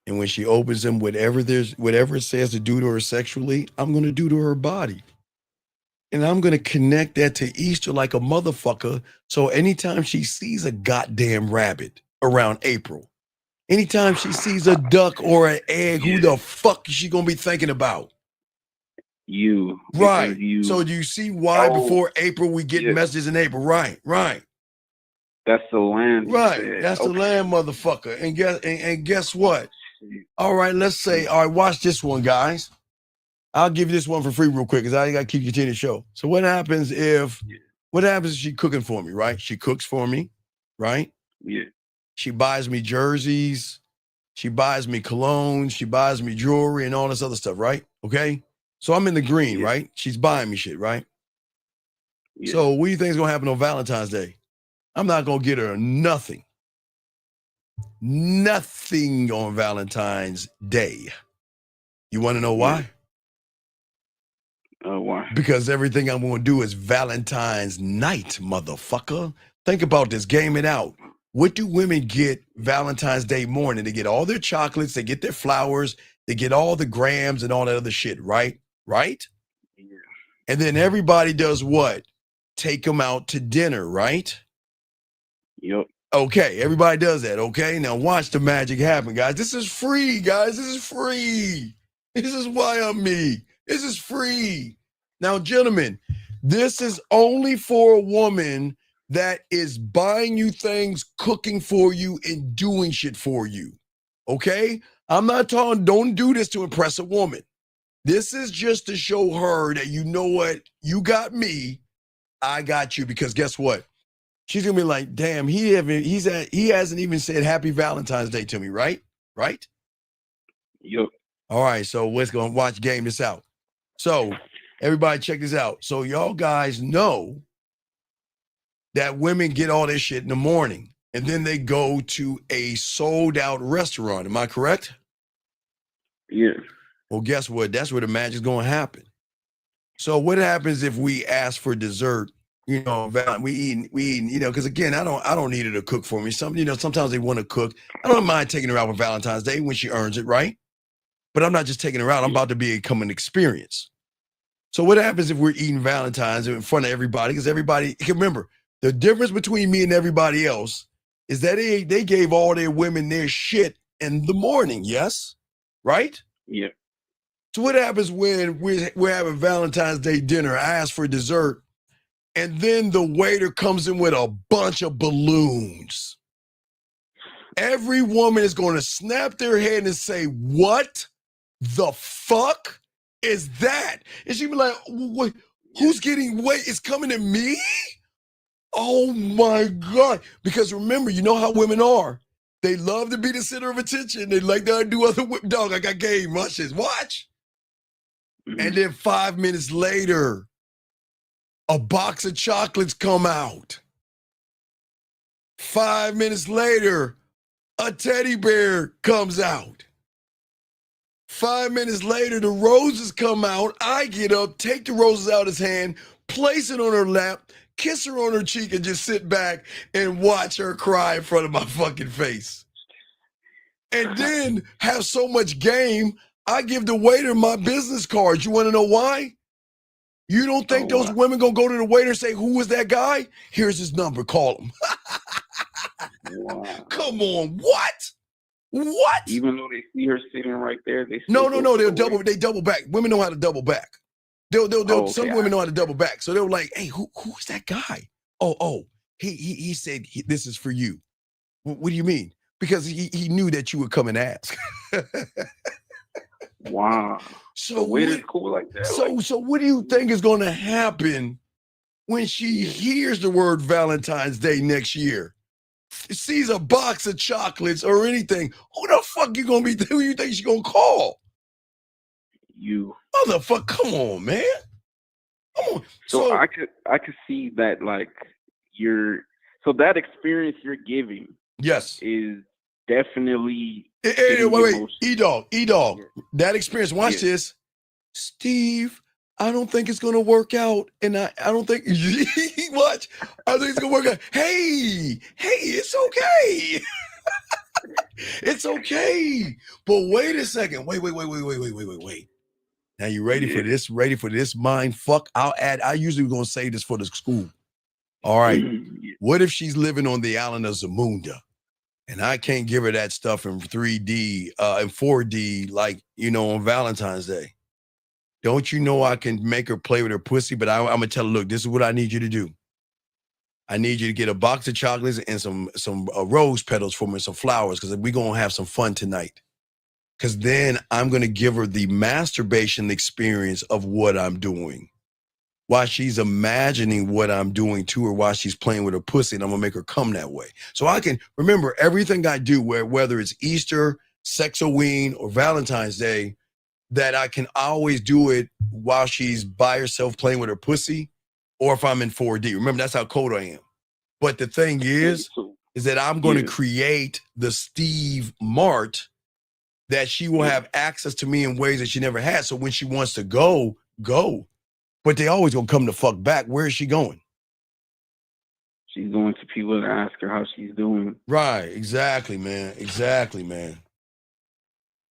B: And when she opens them, whatever it says to do to her sexually, I'm going to do to her body. And I'm going to connect that to Easter like a motherfucker. So anytime she sees a goddamn rabbit around April, anytime she sees a duck or an egg, who the fuck is she going to be thinking about?
J: You.
B: Right. So do you see why before April we get
J: yeah.
B: messages in April? Right.
J: That's the land.
B: Right. That's the land, motherfucker. And guess what? All right, let's say, all right, watch this one, guys. I'll give you this one for free real quick because I got to keep continuing the show. So what happens if she cooking for me, right? She cooks for me, right?
J: Yeah.
B: She buys me jerseys. She buys me cologne. She buys me jewelry and all this other stuff, right? Okay? So I'm in the green, right? She's buying me shit, right? Yeah. So what do you think is going to happen on Valentine's Day? I'm not going to get her nothing. Nothing on Valentine's Day. You want to know why?
J: Why?
B: Because everything I'm going to do is Valentine's night, motherfucker. Think about this. Game it out. What do women get Valentine's Day morning? They get all their chocolates. They get their flowers. They get all the grams and all that other shit, right? Right?
J: Yeah.
B: And then everybody does what? Take them out to dinner, right?
J: Yep.
B: Okay, everybody does that, okay? Now watch the magic happen, guys. This is free, guys. This is free. This is why I'm me. This is free. Now, gentlemen, this is only for a woman that is buying you things, cooking for you, and doing shit for you, okay? I'm not talking, don't do this to impress a woman. This is just to show her that you know what? You got me, I got you, because guess what? She's gonna be like, damn, he hasn't even said Happy Valentine's Day to me, right? Right?
J: Yep.
B: All right, so let's go and game this out. So everybody check this out. So y'all guys know that women get all this shit in the morning and then they go to a sold out restaurant. Am I correct?
J: Yeah.
B: Well, guess what? That's where the magic's gonna happen. So what happens if we ask for dessert? You know, we eat, you know, because again, I don't need her to cook for me. Sometimes they want to cook. I don't mind taking her out on Valentine's Day when she earns it, right? But I'm not just taking her out. I'm about to become an experience. So what happens if we're eating Valentine's in front of everybody? Because everybody, remember, the difference between me and everybody else is that they gave all their women their shit in the morning, yes? Right?
J: Yeah.
B: So what happens when we're having Valentine's Day dinner, I ask for dessert, and then the waiter comes in with a bunch of balloons? Every woman is going to snap their head and say, what the fuck is that? And she'd be like, what, who's getting weight? It's coming to me? Oh my God. Because remember, you know how women are. They love to be the center of attention. They like to do other dog. I got game. Watch this. Watch. And then 5 minutes later, a box of chocolates come out. 5 minutes later, a teddy bear comes out. 5 minutes later, the roses come out. I get up, take the roses out of his hand, place it on her lap, kiss her on her cheek, and just sit back and watch her cry in front of my fucking face. And then have so much game, I give the waiter my business cards. You want to know why? You don't think those women gonna go to the waiter and say, who is that guy? Here's his number, call him.
J: Wow.
B: Come on, what? What?
J: Even though they see her sitting right there, they
B: no, they double back. Women know how to double back. Some women know how to double back. So they were like, hey, who's that guy? He said this is for you. What do you mean? because he knew that you would come and ask.
J: Wow.
B: So
J: wait is cool like that.
B: So what do you think is going to happen when she hears the word Valentine's Day next year? Sees a box of chocolates or anything, who the fuck you gonna be? Who you think she gonna call?
J: You.
B: Motherfucker, come on, man. Come on.
J: So I could see that, like, so that experience you're giving,
B: yes,
J: is definitely.
B: Wait, E-Dog. That experience. Watch this, Steve. I don't think it's gonna work out, and I don't think watch. I think it's gonna work out. Hey, it's okay. It's okay. But wait a second. Wait. Now you ready for this? Ready for this mind fuck? I usually gonna say this for the school. All right. What if she's living on the island of Zamunda and I can't give her that stuff in 3D and 4D like, on Valentine's Day? Don't you know I can make her play with her pussy? But I'm gonna tell her, look, this is what I need you to do. I need you to get a box of chocolates and some rose petals for me, and some flowers, because we're gonna have some fun tonight. Because then I'm gonna give her the masturbation experience of what I'm doing, while she's imagining what I'm doing to her while she's playing with her pussy, and I'm gonna make her come that way. So I can remember everything I do, whether it's Easter, Sexoween, or Valentine's Day, that I can always do it while she's by herself playing with her pussy, or if I'm in 4D. Remember, that's how cold I am. But the thing is that I'm going to create the Steve Mart that she will have access to me in ways that she never had. So when she wants to go. But they always gonna come to fuck back. Where is she going?
J: She's going to people to ask her how she's doing.
B: Right, exactly, man.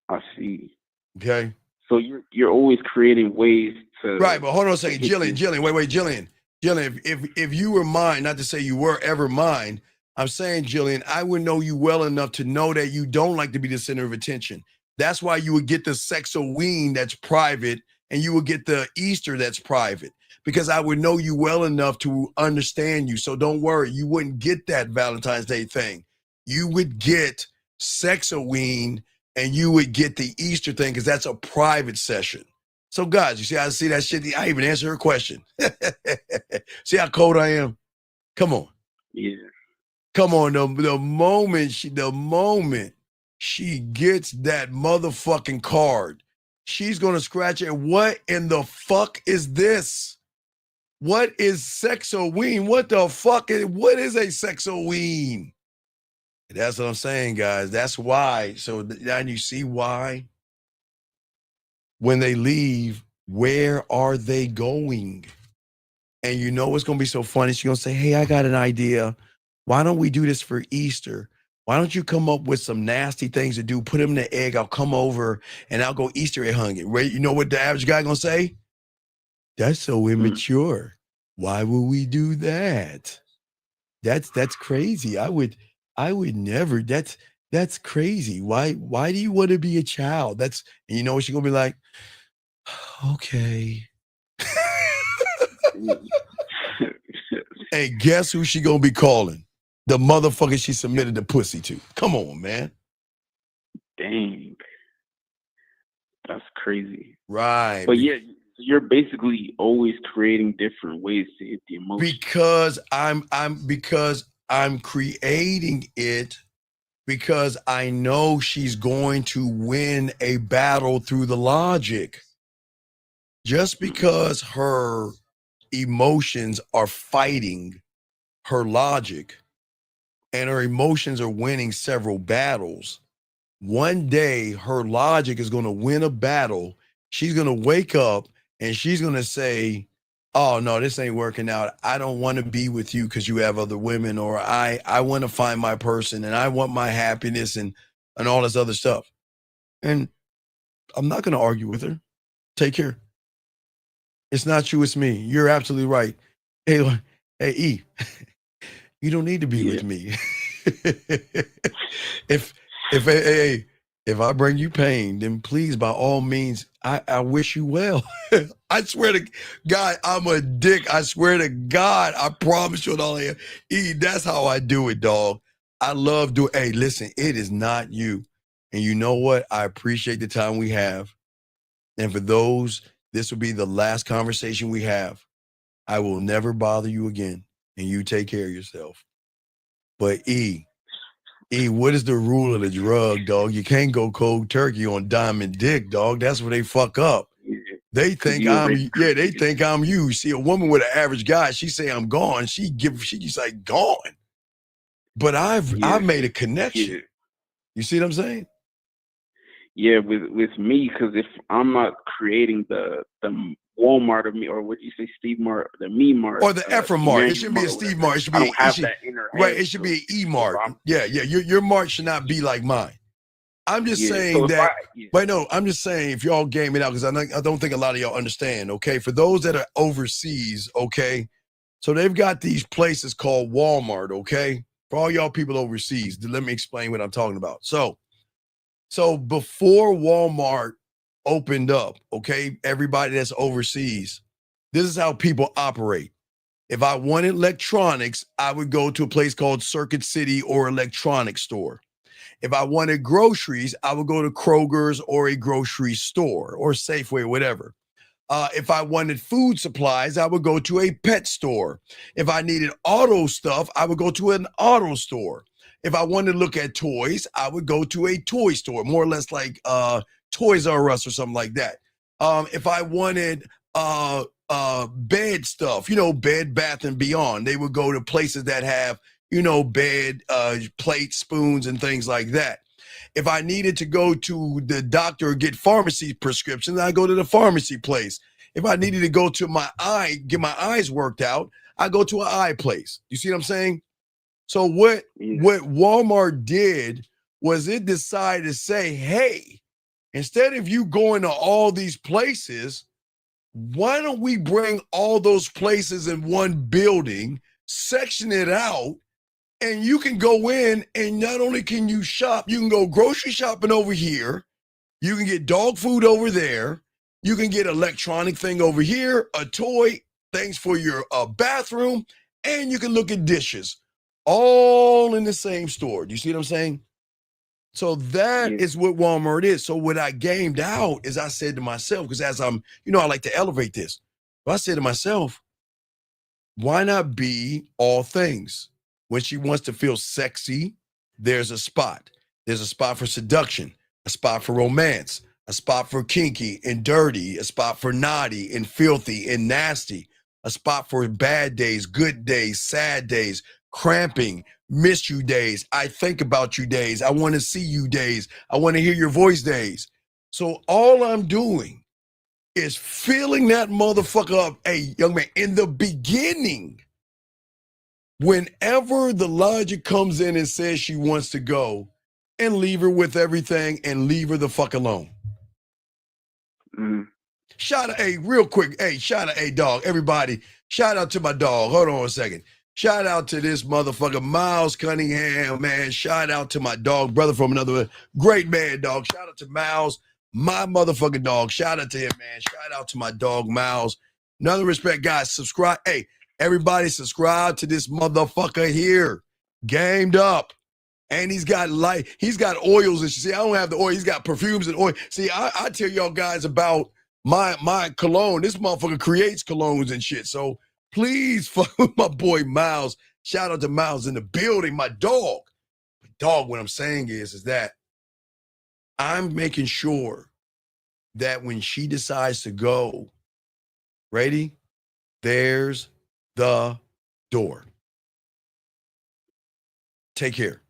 J: I see.
B: Okay.
J: So you're always creating ways to.
B: Right, but hold on a second, Jillian. Wait, Jillian. If you were mine, not to say you were ever mine, I'm saying, Jillian, I would know you well enough to know that you don't like to be the center of attention. That's why you would get the Sexoween that's private, and you would get the Easter that's private, because I would know you well enough to understand you. So don't worry, you wouldn't get that Valentine's Day thing. You would get Sexoween, and you would get the Easter thing, because that's a private session. So guys, you see how I see that shit? I even answer her question. See how cold I am? Come on.
J: Yeah.
B: Come on. The moment she gets that motherfucking card, she's gonna scratch it. What in the fuck is this? What is Sexoween? What the fuck what is a Sexoween? That's what I'm saying, guys. That's why. So now you see why. When they leave, where are they going? And you know what's gonna be so funny? She's gonna say, hey, I got an idea. Why don't we do this for Easter? Why don't you come up with some nasty things to do? Put them in the egg. I'll come over and I'll go Easter egg hunting. Right? You know what the average guy gonna say? That's so immature. Why would we do that? That's crazy. I would never. That's crazy. Why do you want to be a child? And you know what she's gonna be like? Okay. Hey, guess who she gonna be calling? The motherfucker she submitted the pussy to. Come on, man.
J: Dang. That's crazy.
B: Right.
J: But yeah, you're basically always creating different ways to hit the emotion.
B: Because I'm creating it because I know she's going to win a battle through the logic. Just because her emotions are fighting her logic and her emotions are winning several battles, one day her logic is going to win a battle. She's going to wake up and she's going to say, oh no, this ain't working out. I don't want to be with you because you have other women, or I want to find my person and I want my happiness and all this other stuff. And I'm not going to argue with her. Take care. It's not you, it's me. You're absolutely right. Hey, E, you don't need to be with me. If I bring you pain, then please, by all means, I wish you well. I swear to God, I'm a dick. I swear to God, I promise you, all E, that's how I do it, dog. I love doing, hey, listen, it is not you. And you know what? I appreciate the time we have. And for those, this will be the last conversation we have. I will never bother you again. And you take care of yourself. But E, what is the rule of the drug, dog? You can't go cold turkey on Diamond Dick, dog. That's where they fuck up. They think they think I'm you. See, a woman with an average guy, she say I'm gone. She's like gone. But I've made a connection.
J: Yeah.
B: You see what I'm saying?
J: Yeah, with me, because if I'm not creating the Walmart of me, or what you say, Steve Mart, the Me Mart,
B: or the Ephraim Mart. It shouldn't be a Steve Mart. It should be.
J: I don't have that inner
B: right.
J: edge,
B: It should be an E Mart. Yeah. Your Mart should not be like mine. I'm just saying that. But no, I'm just saying if y'all game it out, because I don't think a lot of y'all understand. Okay, for those that are overseas, okay, so they've got these places called Walmart. Okay, for all y'all people overseas, let me explain what I'm talking about. So before Walmart opened up, okay, everybody that's overseas, this is how people operate. If I wanted electronics, I would go to a place called Circuit City or electronics store. If I wanted groceries, I would go to Kroger's or a grocery store or Safeway, whatever. If I wanted food supplies, I would go to a pet store. If I needed auto stuff, I would go to an auto store. If I wanted to look at toys, I would go to a toy store, more or less like Toys R Us or something like that. If I wanted bed stuff, Bed Bath and Beyond, they would go to places that have, bed, plates, spoons, and things like that. If I needed to go to the doctor or get pharmacy prescriptions, I go to the pharmacy place. If I needed to go to get my eyes worked out, I go to an eye place. You see what I'm saying? So what Walmart did was it decided to say, hey, instead of you going to all these places, why don't we bring all those places in one building, section it out, and you can go in and not only can you shop, you can go grocery shopping over here. You can get dog food over there. You can get electronic thing over here, a toy, things for your bathroom, and you can look at dishes. All in the same store. Do you see what I'm saying? So that is what Walmart is. So what I gamed out is I said to myself, because as I'm, I like to elevate this. But I said to myself, why not be all things? When she wants to feel sexy, there's a spot. There's a spot for seduction, a spot for romance, a spot for kinky and dirty, a spot for naughty and filthy and nasty, a spot for bad days, good days, sad days, cramping, miss you days, I think about you days, I want to see you days, I want to hear your voice days. So all I'm doing is filling that motherfucker up, hey, young man, in the beginning. Whenever the logic comes in and says she wants to go, and leave her with everything and leave her the fuck alone. Shout out, real quick, shout out, dog, everybody, shout out to my dog. Hold on a second. Shout out to this motherfucker, Miles Cunningham, man. Shout out to my dog, brother from another great man, dog. Shout out to Miles, my motherfucking dog. Shout out to him, man. Shout out to my dog, Miles. Another respect, guys. Subscribe. Hey, everybody subscribe to this motherfucker here. Gamed up. And he's got oils and shit. See, I don't have the oil. He's got perfumes and oil. See, I tell y'all guys about my cologne. This motherfucker creates colognes and shit. So please fuck with my boy Miles. Shout out to Miles in the building, my dog. My dog, what I'm saying is that I'm making sure that when she decides to go, ready? There's the door. Take care.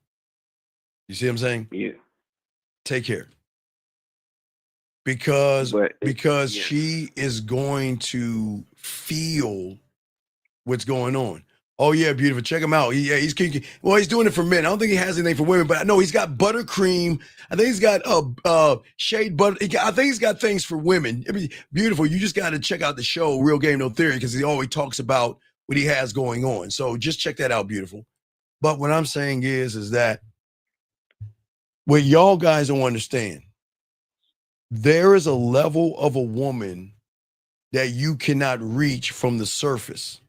B: You see what I'm saying?
J: Yeah.
B: Take care. Because she is going to feel what's going on. Oh yeah, beautiful. Check him out. He's kinky. Well, he's doing it for men. I don't think he has anything for women, but I know he's got buttercream. I think he's got shea butter. I think he's got things for women. I mean, beautiful. You just got to check out the show Real Game No Theory, because he always talks about what he has going on. So just check that out, beautiful. But what I'm saying is that what y'all guys don't understand, there is a level of a woman that you cannot reach from the surface.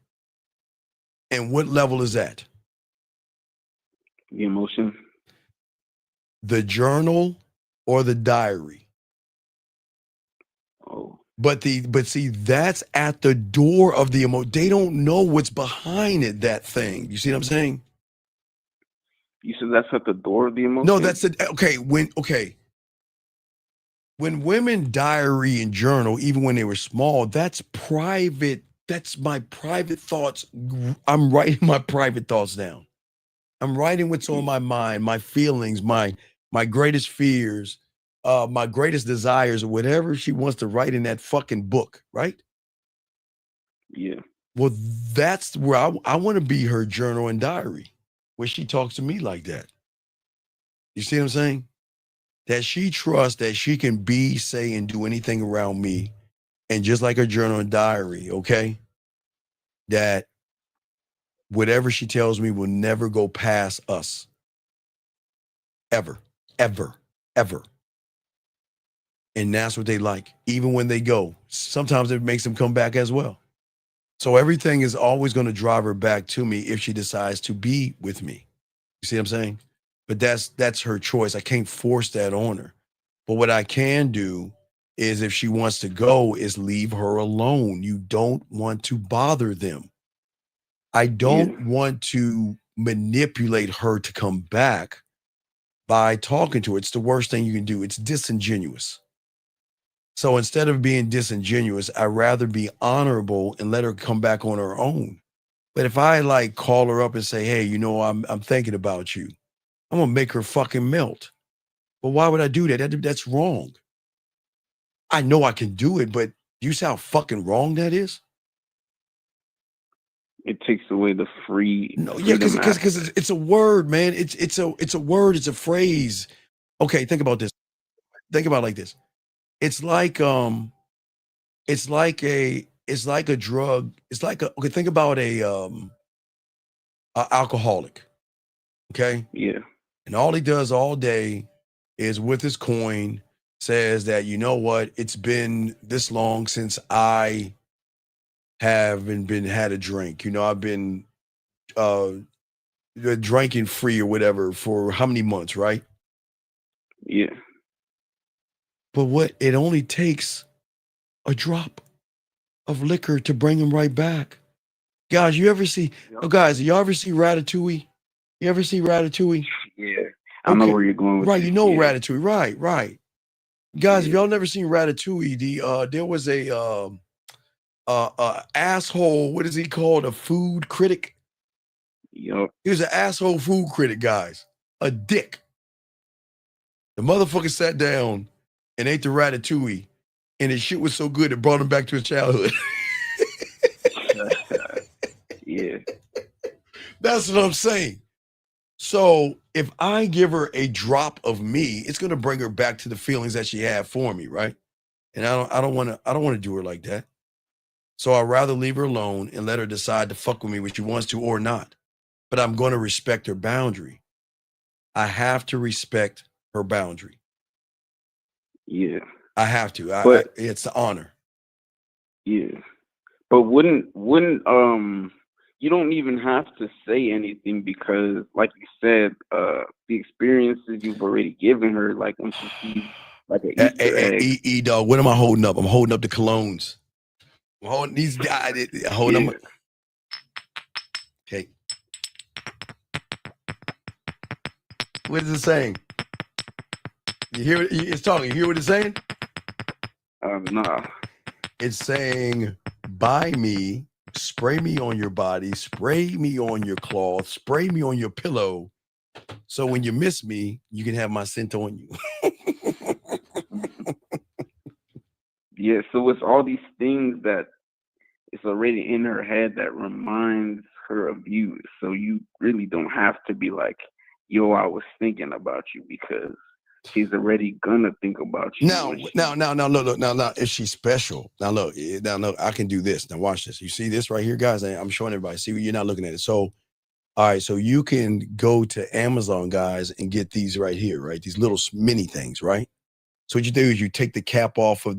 B: And what level is that?
J: The emotion.
B: The journal or the diary.
J: Oh.
B: But see, that's at the door of the emotion. They don't know what's behind it, that thing. You see what I'm saying?
J: You said that's at the door of the emotion?
B: No, that's it. Okay, when women diary and journal, even when they were small, that's private. That's my private thoughts. I'm writing my private thoughts down. I'm writing what's on my mind, my feelings, my greatest fears, my greatest desires, or whatever she wants to write in that fucking book, right?
J: Yeah.
B: Well, that's where I want to be her journal and diary, where she talks to me like that. You see what I'm saying? That she trusts that she can be, say, and do anything around me. And just like her journal and diary, okay? That whatever she tells me will never go past us. Ever, ever, ever. And that's what they like. Even when they go, sometimes it makes them come back as well. So everything is always going to drive her back to me if she decides to be with me. You see what I'm saying? But that's her choice. I can't force that on her. But what I can do is, if she wants to go, is leave her alone. You don't want to bother them. I don't want to manipulate her to come back by talking to her. It's the worst thing you can do. It's disingenuous. So instead of being disingenuous, I'd rather be honorable and let her come back on her own. But if I like call her up and say, hey, you know, I'm thinking about you, I'm gonna make her fucking melt. But why would I do that? That's wrong. I know I can do it, but you see how fucking wrong that is?
J: It takes away the free.
B: No, yeah, because it's a word, man. It's a word. It's a phrase. Okay, think about this. Think about it like this. It's like a drug. It's like okay. Think about a alcoholic. Okay.
J: Yeah.
B: And all he does all day is, with his coin, says that, you know what, it's been this long since I haven't had a drink. You know, I've been drinking free or whatever for how many months, right?
J: Yeah.
B: But it only takes a drop of liquor to bring him right back. Guys, y'all ever see Ratatouille? You ever see Ratatouille?
J: Yeah. I know where you're going with
B: right,
J: this.
B: you know
J: yeah.
B: Ratatouille, right. Guys, if y'all never seen Ratatouille, there was a asshole, what is he called? A food critic?
J: Yep.
B: He was an asshole food critic, guys. A dick. The motherfucker sat down and ate the Ratatouille, and his shit was so good it brought him back to his childhood.
J: Yeah.
B: That's what I'm saying. So if I give her a drop of me, it's gonna bring her back to the feelings that she had for me, right? And I don't want to do her like that. So I'd rather leave her alone and let her decide to fuck with me when she wants to or not. But I'm going to respect her boundary. I have to respect her boundary.
J: Yeah.
B: I have to. It's the honor.
J: Yeah. But wouldn't you don't even have to say anything, because like you said, the experiences you've already given her, like when she sees like an Easter egg.
B: E-Dog, what am I holding up? I'm holding up the colognes. I'm holding these guys. Holding them. Okay. What is it saying? You hear it? It's talking. You hear what it's saying?
J: Nah.
B: It's saying, buy me, spray me on your body, spray me on your cloth, spray me on your pillow. So when you miss me, you can have my scent on you.
J: Yeah, so it's all these things that it's already in her head that reminds her of you. So you really don't have to be like, yo, I was thinking about you, because she's already gonna think about you.
B: Now, look, if she's special, now look, I can do this. Now watch this. You see this right here, guys? I'm showing everybody. See, you're not looking at it. So, all right, so you can go to Amazon, guys, and get these right here, right? These little mini things, right? So what you do is you take the cap off. See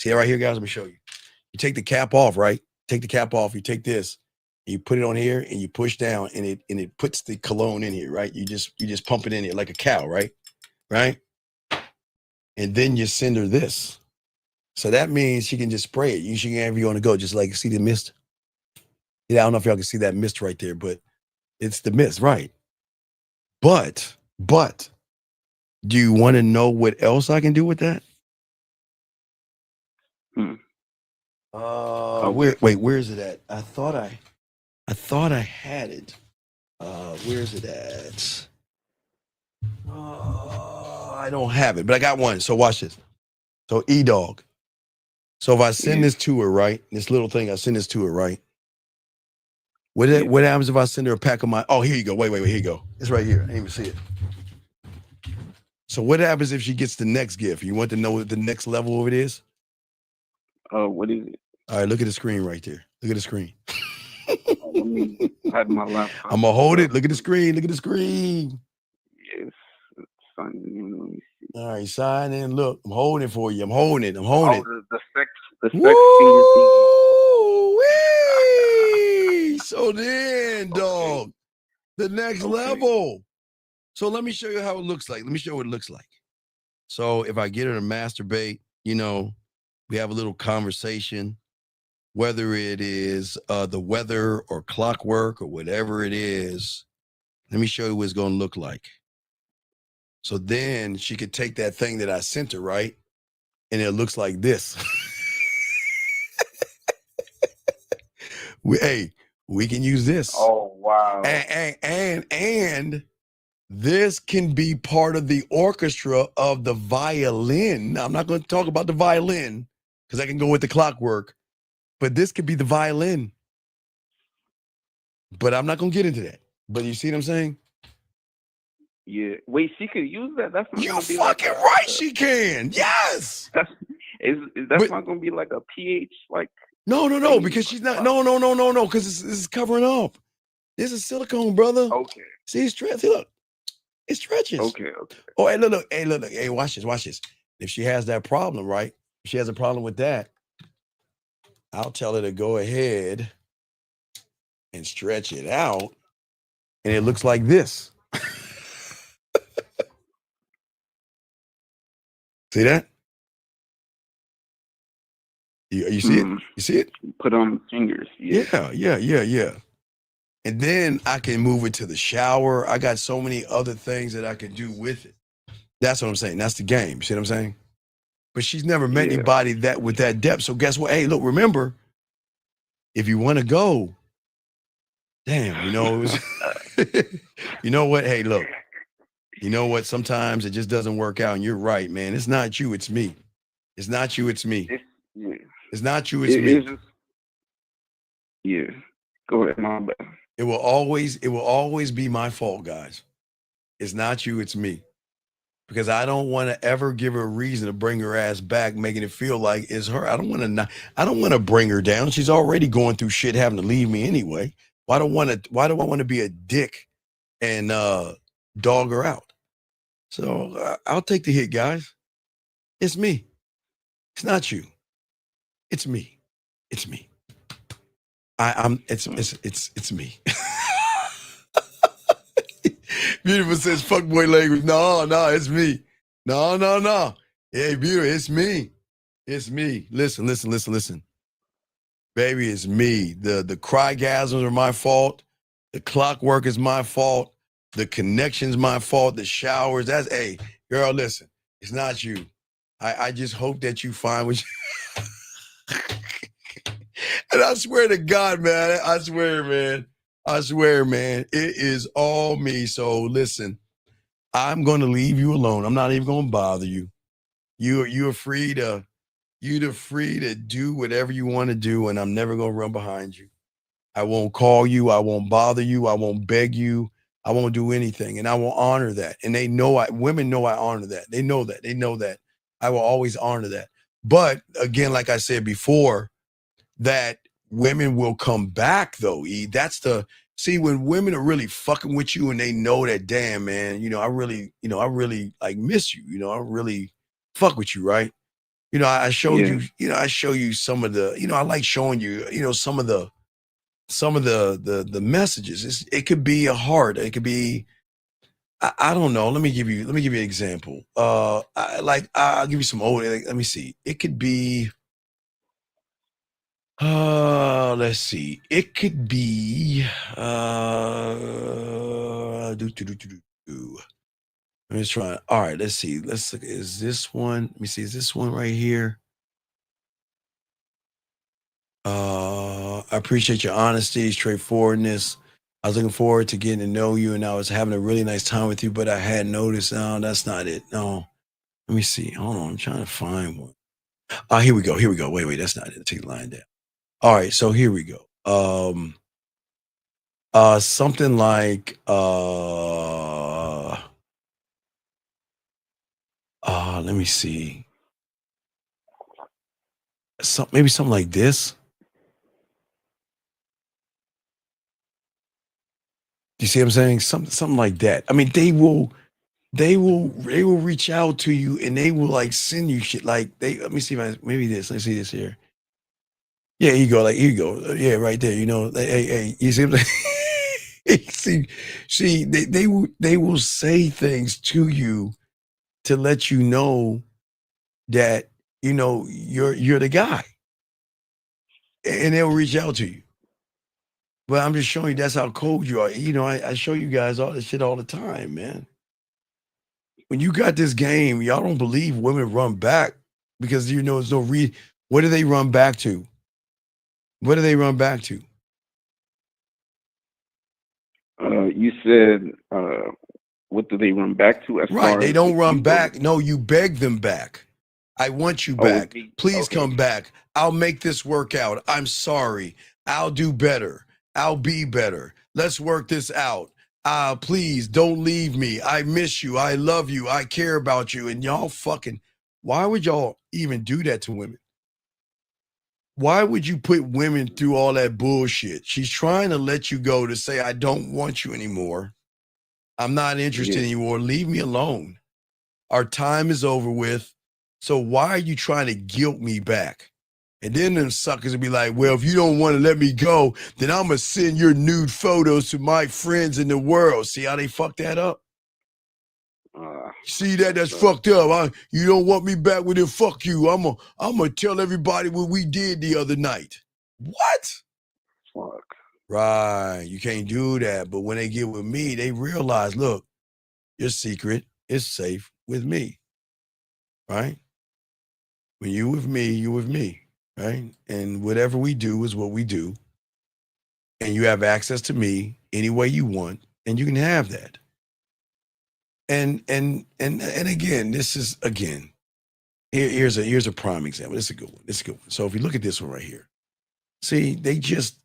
B: it right here, guys? Let me show you. You take the cap off, right? Take the cap off. You take this. You put it on here and you push down and it puts the cologne in here, right? You just pump it in here like a cow, right? Right? And then you send her this. So that means she can just spray it. She can have you on the go, just like see the mist. Yeah, I don't know if y'all can see that mist right there, but it's the mist, right? But do you want to know what else I can do with that? Where is it at? I thought I had it. Where is it at? I don't have it, but I got one. So watch this. So E-Dog. So if I send this to her, right? This little thing, I send this to her, right? What happens if I send her a pack of my? Oh, here you go. Wait, here you go. It's right here. I didn't even see it. So what happens if she gets the next gift? You want to know what the next level of it is?
J: What is it?
B: All right, look at the screen right there. Look at the screen.
J: Let me have my laptop.
B: I'm gonna hold it. Look at the screen. Look at the screen.
J: Yes. Let me see.
B: All right, sign in. Look, I'm holding it for you. I'm holding it. I'm holding it.
J: The sex finger
B: thing. So then, dog, the next level. So let me show you how it looks like. Let me show you what it looks like. So if I get her to masturbate, we have a little conversation, whether it is the weather or clockwork or whatever it is. Let me show you what it's going to look like. So then she could take that thing that I sent her, right? And it looks like this. We can use this.
J: Oh, wow.
B: And this can be part of the orchestra of the violin. Now, I'm not going to talk about the violin because I can go with the clockwork, but this could be the violin. But I'm not going to get into that. But you see what I'm saying?
J: Yeah. Wait, she could use that? That's not
B: you fucking right, she can. Yes.
J: That's not going to be like a pH, like.
B: No, because she's not. No, because it's covering up. This is silicone, brother.
J: Okay.
B: See, it's stretch. Look, it stretches.
J: Okay.
B: Oh, hey, look. Hey, watch this. If she has that problem, right? If she has a problem with that, I'll tell her to go ahead and stretch it out, and it looks like this. See that? You see it? You see it?
J: Put on fingers.
B: Yeah. And then I can move it to the shower. I got so many other things that I can do with it. That's what I'm saying. That's the game. See what I'm saying? But she's never met anybody that with that depth. So guess what? Hey, look, remember, if you want to go, damn, it was, you know what? Hey, look, you know what? Sometimes it just doesn't work out. And you're right, man. It's not you. It's me. It's not you. It's me. It's not you. It's me.
J: Yeah. Go ahead, my bad.
B: It will always be my fault, guys. It's not you, it's me. Because I don't want to ever give her a reason to bring her ass back, making it feel like it's her. I don't want to bring her down. She's already going through shit having to leave me anyway. Why do I want to be a dick and dog her out? So I'll take the hit, guys. It's me. It's not you. It's me. It's me. It's me. Beautiful says fuckboy language. No, it's me. No. Hey, beautiful, it's me. It's me. Listen. Baby, it's me. The crygasms are my fault. The clockwork is my fault. The connection's my fault. The showers, hey, girl, listen. It's not you. I just hope that you find what you... And I swear to God, man, I swear, man, it is all me. So listen, I'm going to leave you alone. I'm not even going to bother you. You're free to do whatever you want to do, and I'm never going to run behind you. I won't call you. I won't bother you. I won't beg you. I won't do anything, and I will honor that. And women know I honor that. They know that. I will always honor that. But again, like I said before, that women will come back though. See, when women are really fucking with you and they know that, damn, man, I really like miss you. I really fuck with you, right? I showed you, I show you some of the, I like showing you, some of the some of the messages. It could be a heart. It could be, I don't know. Let me give you an example. I'll give you some old. Let me see. It could be. Let's see. It could be. Let me try. All right. Let's see. Let's look. Is this one? Let me see. Is this one right here? I appreciate your honesty, straightforwardness. I was looking forward to getting to know you, and I was having a really nice time with you, but I had noticed, no, that's not it. No. Let me see. Hold on. I'm trying to find one. Here we go. Wait, that's not it. Take the line down. All right, so here we go. Something like let me see. Maybe something like this. Do you see what I'm saying? Something like that. I mean, they will reach out to you and they will like send you shit. Like let me see maybe this. Let's see this here. Yeah, here you go. Like here you go. Yeah, right there. You know, hey, you see what I'm saying? see, they will say things to you to let you know that you know you're the guy, and they'll reach out to you. But I'm just showing you that's how cold you are. You know, I show you guys all this shit all the time, man. When you got this game, y'all don't believe women run back because you know there's no what do they run back to? What do they run back to?
J: You said, what do they run back to? As
B: right,
J: far
B: they
J: as
B: don't run back. No, you beg them back. I want you back. Please
J: okay.
B: come back. I'll make this work out. I'm sorry. I'll do better. I'll be better. Let's work this out. Please don't leave me. I miss you. I love you. I care about you. And y'all fucking, why would y'all even do that to women? Why would you put women through all that bullshit? She's trying to let you go to say, I don't want you anymore. I'm not interested anymore. Leave me alone. Our time is over with. So why are you trying to guilt me back? And then them suckers will be like, well, if you don't want to let me go, then I'm going to send your nude photos to my friends in the world. See how they fucked that up? See that? That's fucked up. You don't want me back with it? Fuck you. I'm gonna tell everybody what we did the other night. What?
J: Fuck.
B: Right. You can't do that. But when they get with me, they realize, look, your secret is safe with me. Right? When you with me, you with me. Right? And whatever we do is what we do. And you have access to me any way you want, and you can have that. And again, this is here's a prime example. This is a good one. So if you look at this one right here, see, it's just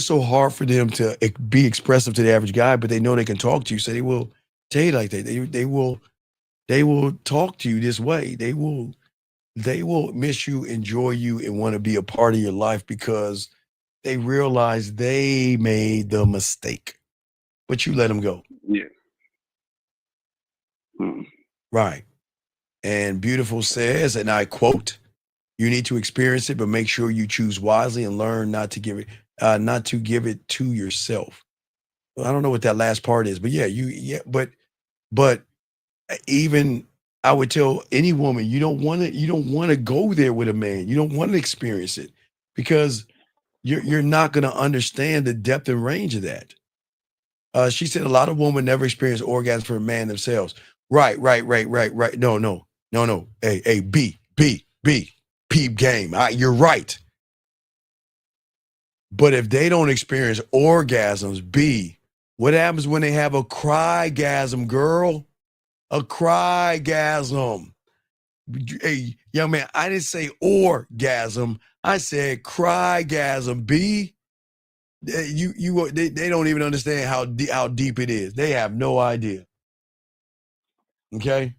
B: so hard for them to be expressive to the average guy, but they know they can talk to you, so they will tell you like that. They will talk to you this way. They will miss you, enjoy you, and want to be a part of your life because they realize they made the mistake, but you let them go.
J: Yeah.
B: Right. And Beautiful says, and I quote, you need to experience it, but make sure you choose wisely and learn not to give it to yourself. Well, I don't know what that last part is, but but even I would tell any woman, you don't want to go there with a man. You don't want to experience it because you're not going to understand the depth and range of that. She said a lot of women never experience orgasm for a man themselves. Right. No. Hey, peep game. You're right. But if they don't experience orgasms, what happens when they have a crygasm, girl? A crygasm. Hey, young man, I didn't say orgasm. I said crygasm. They don't even understand how deep it is. They have no idea. Okay.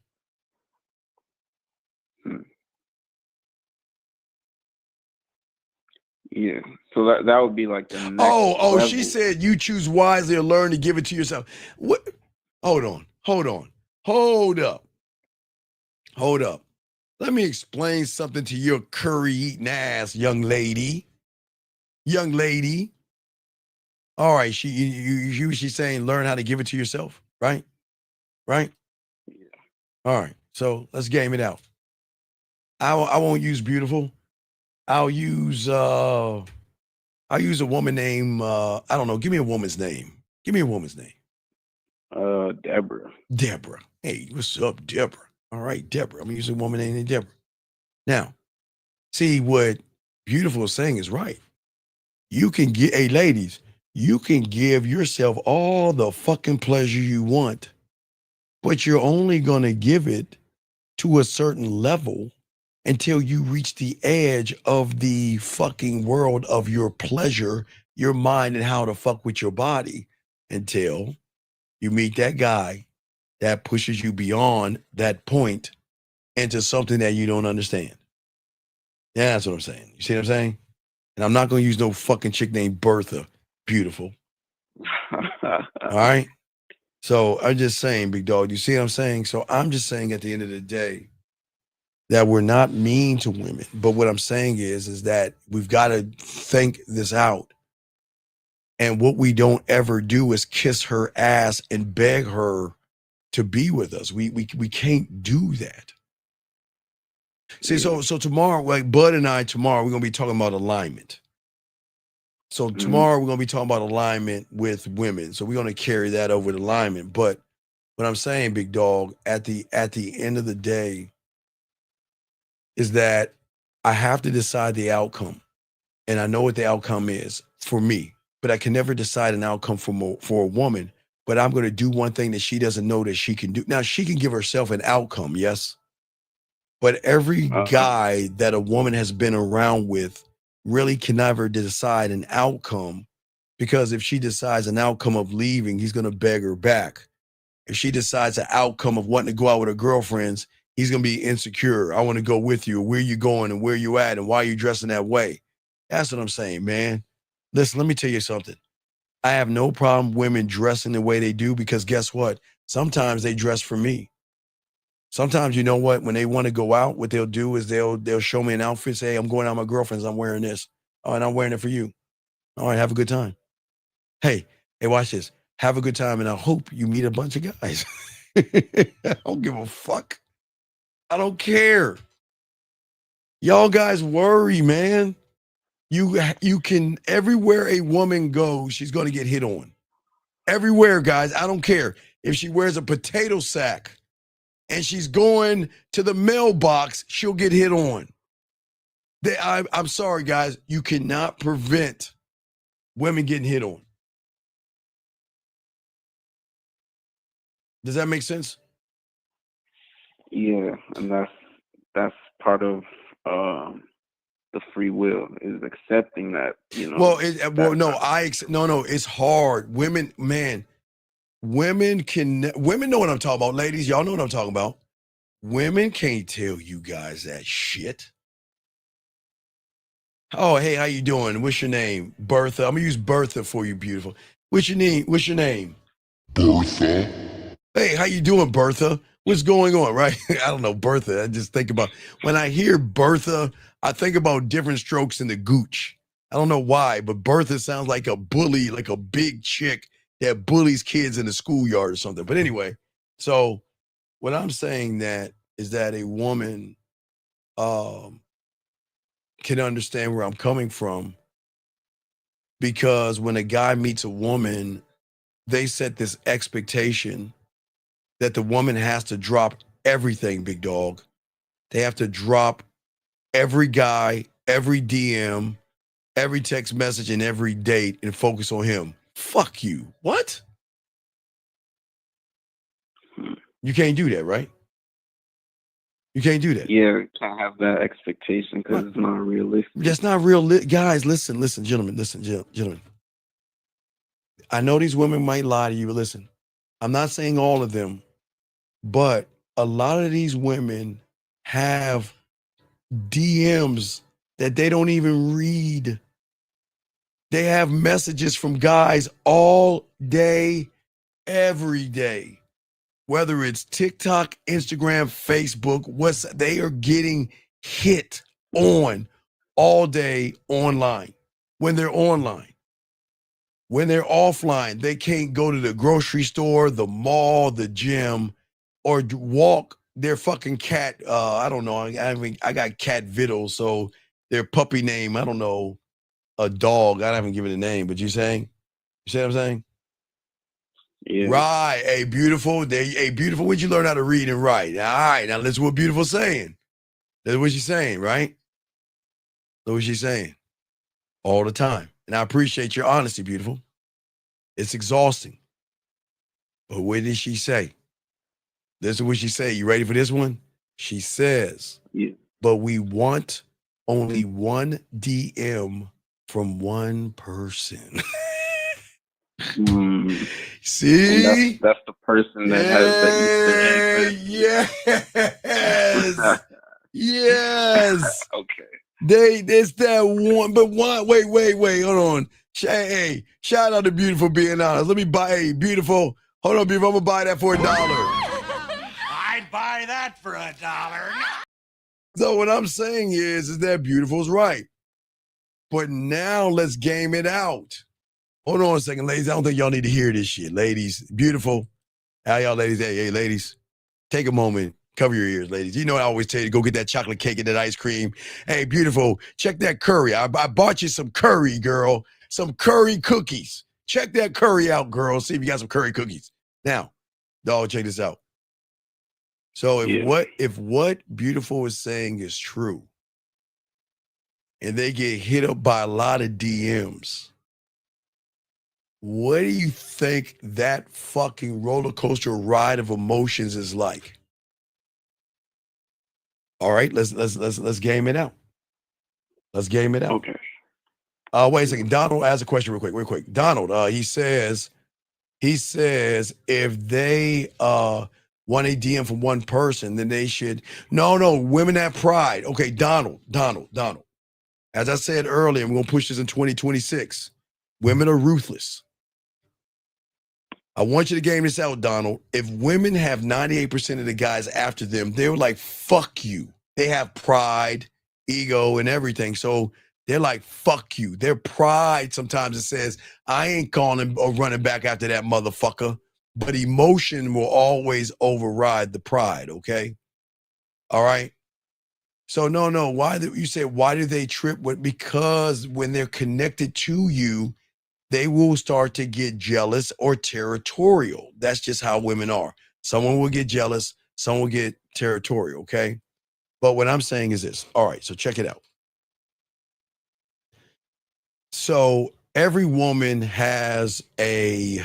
J: Yeah. So that would be like the next
B: level.
J: She
B: said you choose wisely or learn to give it to yourself. What? Hold on. Hold up. Let me explain something to your curry eating ass, young lady. young lady. All right, she's saying learn how to give it to yourself, right? Right?
J: Yeah.
B: All right. So let's game it out. I won't use beautiful. I'll use a woman named I don't know. Give me a woman's name. Give me a woman's name.
J: Deborah.
B: Deborah. Hey, what's up, Deborah? All right, Deborah. I'm gonna use a woman named Deborah. Now, see what beautiful is saying is right. You can get, hey, ladies, you can give yourself all the fucking pleasure you want, but you're only gonna give it to a certain level until you reach the edge of the fucking world of your pleasure, your mind, and how to fuck with your body until you meet that guy that pushes you beyond that point into something that you don't understand. Yeah, that's what I'm saying. You see what I'm saying? And I'm not going to use no fucking chick named Bertha. Beautiful. All right? So I'm just saying, big dog, you see what I'm saying? So I'm just saying at the end of the day that we're not mean to women. But what I'm saying is that we've got to think this out. And what we don't ever do is kiss her ass and beg her to be with us. We can't do that. See, so tomorrow, like Bud and I, tomorrow, we're going to be talking about alignment. So tomorrow we're going to be talking about alignment with women. So we're going to carry that over to alignment. But what I'm saying, big dog, at the end of the day is that I have to decide the outcome. And I know what the outcome is for me, but I can never decide an outcome for a woman. But I'm going to do one thing that she doesn't know that she can do. Now, she can give herself an outcome, yes. But every guy that a woman has been around with really can never decide an outcome, because if she decides an outcome of leaving, he's going to beg her back. If she decides an outcome of wanting to go out with her girlfriends, he's going to be insecure. I want to go with you. Where you going and where you at and why are you dressing that way? That's what I'm saying, man. Listen, let me tell you something. I have no problem women dressing the way they do, because guess what? Sometimes they dress for me. Sometimes, you know what, when they want to go out, what they'll do is they'll show me an outfit, say, hey, I'm going out with my girlfriends, I'm wearing this. Oh, and I'm wearing it for you. All right, have a good time. Hey, watch this. Have a good time, and I hope you meet a bunch of guys. I don't give a fuck. I don't care. Y'all guys worry, man. You can, everywhere a woman goes, she's going to get hit on. Everywhere, guys. I don't care. If she wears a potato sack and she's going to the mailbox, she'll get hit on. I'm sorry, guys. You cannot prevent women getting hit on. Does that make sense?
J: Yeah, and that's part of the free will, is accepting that, you know.
B: Well, no, it's hard. Women, man, women know what I'm talking about, ladies. Y'all know what I'm talking about. Women can't tell you guys that shit. Oh, hey, how you doing? What's your name? Bertha. I'm gonna use Bertha for you, beautiful. What's your name? Bertha. Hey, how you doing, Bertha? What's going on, right? I don't know, Bertha. I just think about, when I hear Bertha, I think about different strokes in the gooch. I don't know why, but Bertha sounds like a bully, like a big chick that bullies kids in the schoolyard or something. But anyway, so what I'm saying that is that a woman can understand where I'm coming from, because when a guy meets a woman, they set this expectation that the woman has to drop everything, big dog. They have to drop every guy, every DM, every text message, and every date and focus on him. Fuck you. What? You can't do that, right? You can't do that.
J: Yeah, can't have that expectation because it's not realistic.
B: That's not real. Guys, listen, gentlemen. I know these women might lie to you, but listen, I'm not saying all of them, but a lot of these women have DMs that they don't even read. They have messages from guys all day, every day. Whether it's TikTok, Instagram, Facebook, they are getting hit on all day online. when they're online. When they're offline, they can't go to the grocery store, the mall, the gym, or walk their fucking cat. I don't know. I got cat Vittles, so their puppy name, I don't know, a dog. I haven't given a name, but you see what I'm saying?
J: Yeah.
B: Right. Hey, beautiful. Beautiful. When'd you learn how to read and write? All right. Now listen what Beautiful's saying. That's what she's saying, right? That's what she's saying. All the time. And I appreciate your honesty, beautiful. It's exhausting. But what did she say? This is what she said. You ready for this one? She says,
J: yeah.
B: But we want only one DM from one person. See?
J: That's the person that has the Easter egg.
B: Yes. Yes.
J: Okay.
B: It's that one, but one, wait, hold on. Hey, shout out to Beautiful being honest. Let me buy, hey, Beautiful. Hold on, Beautiful, I'm gonna buy that for $1.
K: I'd buy that for $1.
B: So what I'm saying is that Beautiful's right. But now let's game it out. Hold on a second, ladies. I don't think y'all need to hear this shit. Ladies, Beautiful. How y'all ladies? Hey, ladies, take a moment. Cover your ears, ladies. You know I always tell you to go get that chocolate cake and that ice cream. Hey, Beautiful, check that curry. I bought you some curry, girl. Some curry cookies. Check that curry out, girl. See if you got some curry cookies. Now, dog, check this out. So if what Beautiful is saying is true, and they get hit up by a lot of DMs, what do you think that fucking roller coaster ride of emotions is like? All right, let's game it out. Let's game it out.
J: Okay.
B: Wait a second. Donald asked a question real quick. Donald, he says if they want a DM from one person, then they should. No, women have pride. Okay, Donald. As I said earlier, we're gonna push this in 2026. Women are ruthless. I want you to game this out, Donald. If women have 98% of the guys after them, they're like, fuck you. They have pride, ego, and everything. So they're like, fuck you. Their pride sometimes it says, I ain't calling or running back after that motherfucker. But emotion will always override the pride, okay? All right? So no, why do they trip? Because when they're connected to you, they will start to get jealous or territorial. That's just how women are. Someone will get jealous, someone will get territorial, okay? But what I'm saying is this. All right, so check it out. So every woman has a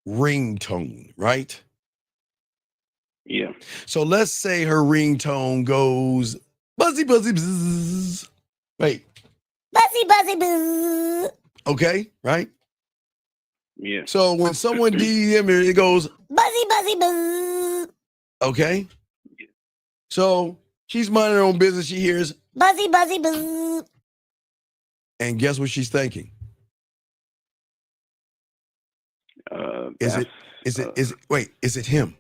B: ringtone, right?
J: Yeah.
B: So let's say her ringtone goes buzzy, buzzy, buzz. Wait.
E: Buzzy, buzzy, buzz.
B: Okay, right?
J: Yeah.
B: So when someone DM her, it goes
E: buzzy, buzzy, buzz.
B: Okay. So she's minding her own business. She hears
E: buzzy, buzzy, buzz.
B: And guess what she's thinking? Is it him?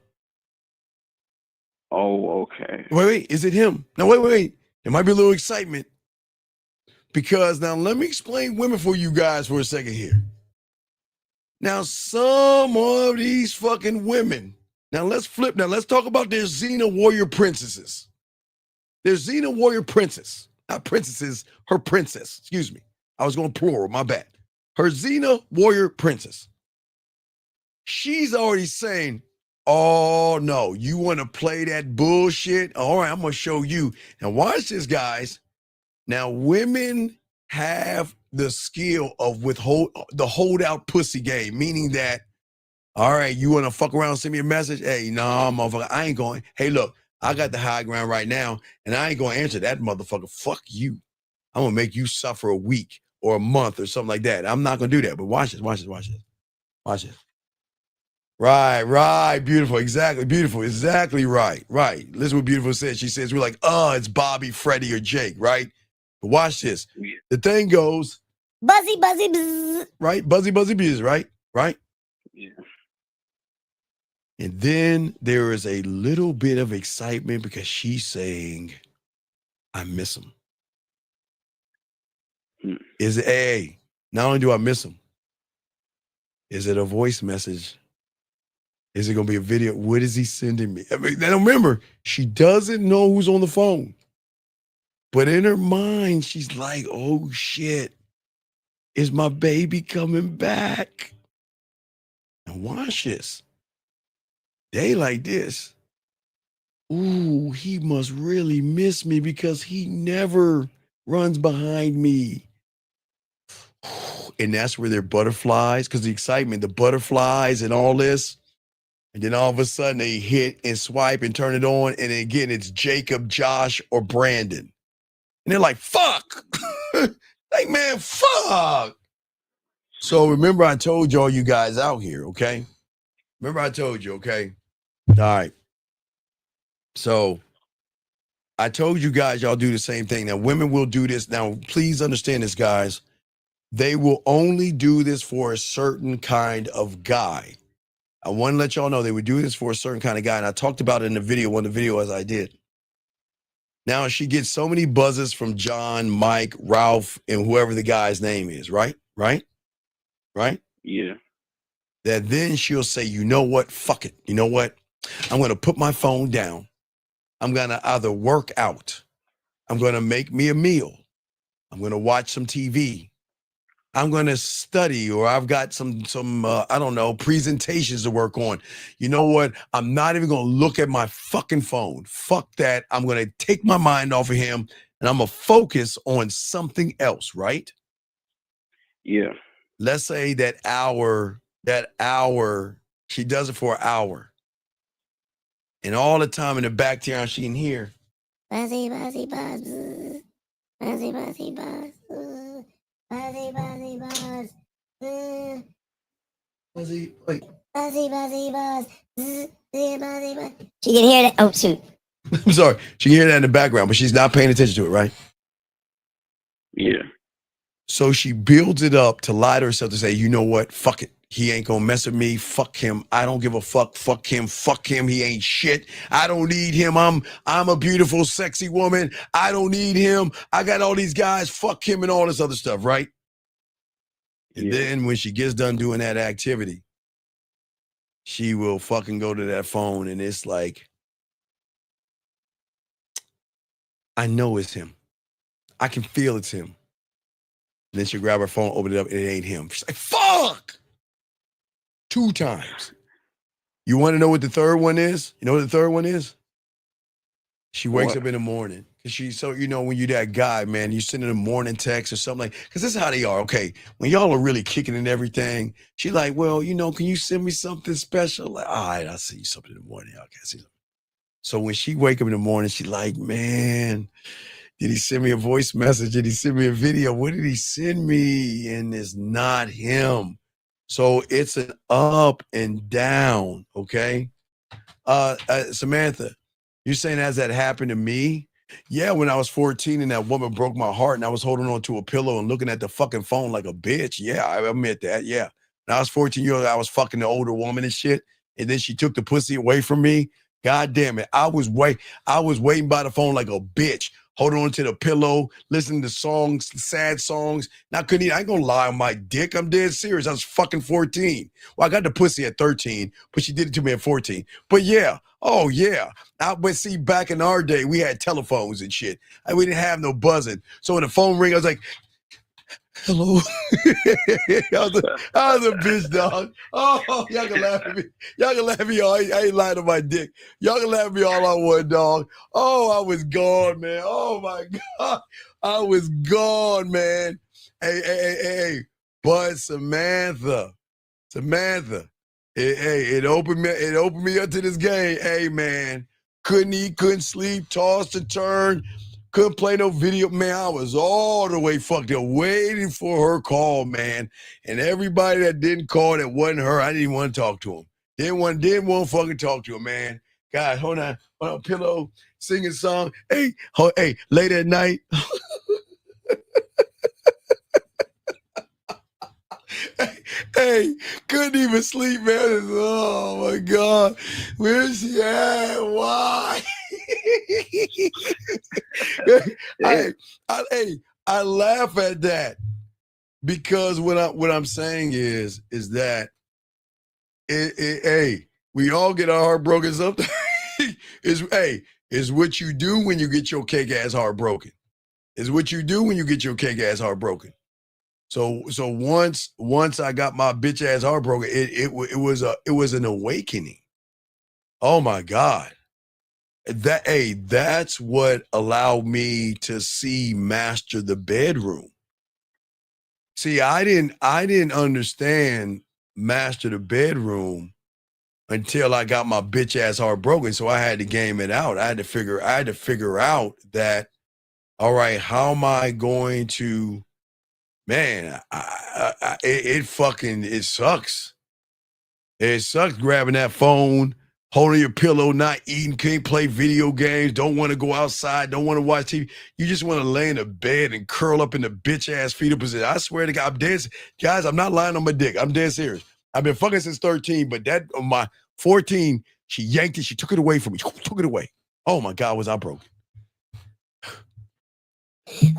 J: Oh, okay.
B: Wait, is it him? No, wait. There might be a little excitement. Because now let me explain women for you guys for a second here. Now, some of these fucking women, now let's flip. Now let's talk about their Xena warrior princesses. Their Xena warrior princess. Not princesses, her princess. Excuse me. I was going plural, my bad. Her Xena warrior princess. She's already saying, oh no, you want to play that bullshit? All right, I'm going to show you. Now watch this, guys. Now, women have the skill of the holdout pussy game, meaning that, all right, you want to fuck around and send me a message? Hey, nah, motherfucker, I ain't going. Hey, look, I got the high ground right now, and I ain't going to answer that motherfucker. Fuck you. I'm going to make you suffer a week or a month or something like that. I'm not going to do that, but watch this. Right, beautiful, exactly, beautiful, exactly right. Listen what Beautiful said. She says, we're like, it's Bobby, Freddie, or Jake, right? But watch this. The thing goes
E: buzzy, buzzy, buzz.
B: Right? Buzzy, buzzy, buzz, right?
J: Yeah.
B: And then there is a little bit of excitement because she's saying, I miss him. Is it not only do I miss him, is it a voice message? Is it gonna be a video? What is he sending me? I mean, now remember, she doesn't know who's on the phone. But in her mind, she's like, oh shit, is my baby coming back? Now watch this. They like this. Ooh, he must really miss me because he never runs behind me. And that's where they're butterflies, because the excitement, the butterflies and all this. And then all of a sudden they hit and swipe and turn it on. And then again, it's Jacob, Josh, or Brandon. And they're like, fuck. Like, man, fuck. So remember I told y'all you guys out here, okay? Remember I told you, okay? All right. So I told you guys y'all do the same thing. Now, women will do this. Now, please understand this, guys. They will only do this for a certain kind of guy. I want to let y'all know they would do this for a certain kind of guy. And I talked about it in the video, one of the videos I did. Now, she gets so many buzzes from John, Mike, Ralph, and whoever the guy's name is, right? Right?
J: Yeah.
B: That then she'll say, you know what? Fuck it. You know what? I'm going to put my phone down. I'm going to either work out. I'm going to make me a meal. I'm going to watch some TV. I'm going to study, or I've got some I don't know, presentations to work on. You know what? I'm not even going to look at my fucking phone. Fuck that. I'm going to take my mind off of him and I'm going to focus on something else, right?
J: Yeah.
B: Let's say that hour, she does it for an hour. And all the time in the background, she can hear.
E: Buzzy, buzzy, buzz. Buzzy, buzzy, buzz. Buzzy, buzzy, buzz.
B: Buzzy, wait.
E: Buzzy, buzzy, buzz. Buzzy, buzz. She can hear that. Oh, shoot.
B: I'm sorry. She can hear that in the background, but she's not paying attention to it, right?
J: Yeah.
B: So she builds it up to lie to herself to say, you know what? Fuck it. He ain't gonna mess with me. Fuck him. I don't give a fuck. Fuck him. Fuck him. He ain't shit. I don't need him. I'm a beautiful, sexy woman. I don't need him. I got all these guys. Fuck him and all this other stuff, right? And then when she gets done doing that activity, she will fucking go to that phone and it's like, I know it's him. I can feel it's him. And then she'll grab her phone, open it up, and it ain't him. She's like, fuck! 2 times. You want to know what the third one is? You know what the third one is? She wakes up in the morning. So, you know, when you're that guy, man, you send in a morning text or something like, because this is how they are, okay? When y'all are really kicking and everything, she like, well, you know, can you send me something special? Like, all right, I'll send you something in the morning. Okay, see something. So when she wake up in the morning, she like, man, did he send me a voice message? Did he send me a video? What did he send me? And it's not him. So it's an up and down, okay? Samantha, you're saying has that happened to me? Yeah, when I was 14 and that woman broke my heart and I was holding on to a pillow and looking at the fucking phone like a bitch. Yeah, I admit that. Yeah. When I was 14 years old, I was fucking the older woman and shit. And then she took the pussy away from me. God damn it. I was waiting by the phone like a bitch, holding on to the pillow, listening to songs, sad songs. Now I ain't gonna lie on my dick. I'm dead serious. I was fucking 14. Well, I got the pussy at 13, but she did it to me at 14. But yeah, oh yeah. But see, back in our day, we had telephones and shit. We didn't have no buzzing. So when the phone rang, I was like, hello. I was a bitch, dog. Oh, y'all can laugh at me. Y'all can laugh at me all. I ain't lying to my dick. Y'all can laugh at me all I want, dog. Oh, I was gone, man. Oh my God. I was gone, man. Hey. But Samantha. It opened me up to this game. Hey, man. Couldn't eat, couldn't sleep, tossed and turned. Couldn't play no video. Man, I was all the way fucked up waiting for her call, man. And everybody that didn't call that wasn't her, I didn't even want to talk to him. Didn't want to fucking talk to him, man. God, hold on, pillow, singing song. Hey, late at night. Hey, couldn't even sleep, man. Oh my God. Where's she at? Why? I laugh at that. Because what I'm saying is that hey, we all get our heart broken sometimes. Is what you do when you get your cake ass heart broken. Is what you do when you get your cake ass heart broken. So once I got my bitch ass heart broken, it was an awakening. Oh my God. That's what allowed me to see master the bedroom. See, I didn't understand master the bedroom until I got my bitch ass heart broken. So I had to game it out. I had to figure out that, all right, how am I going to, man, it sucks. It sucks grabbing that phone, holding your pillow, not eating, can't play video games, don't want to go outside, don't want to watch TV. You just want to lay in the bed and curl up in the bitch ass fetal position. I swear to God, I'm dead. Guys, I'm not lying on my dick. I'm dead serious. I've been fucking since 13, but that on my 14, she yanked it. She took it away from me. She took it away. Oh my God, was I broken?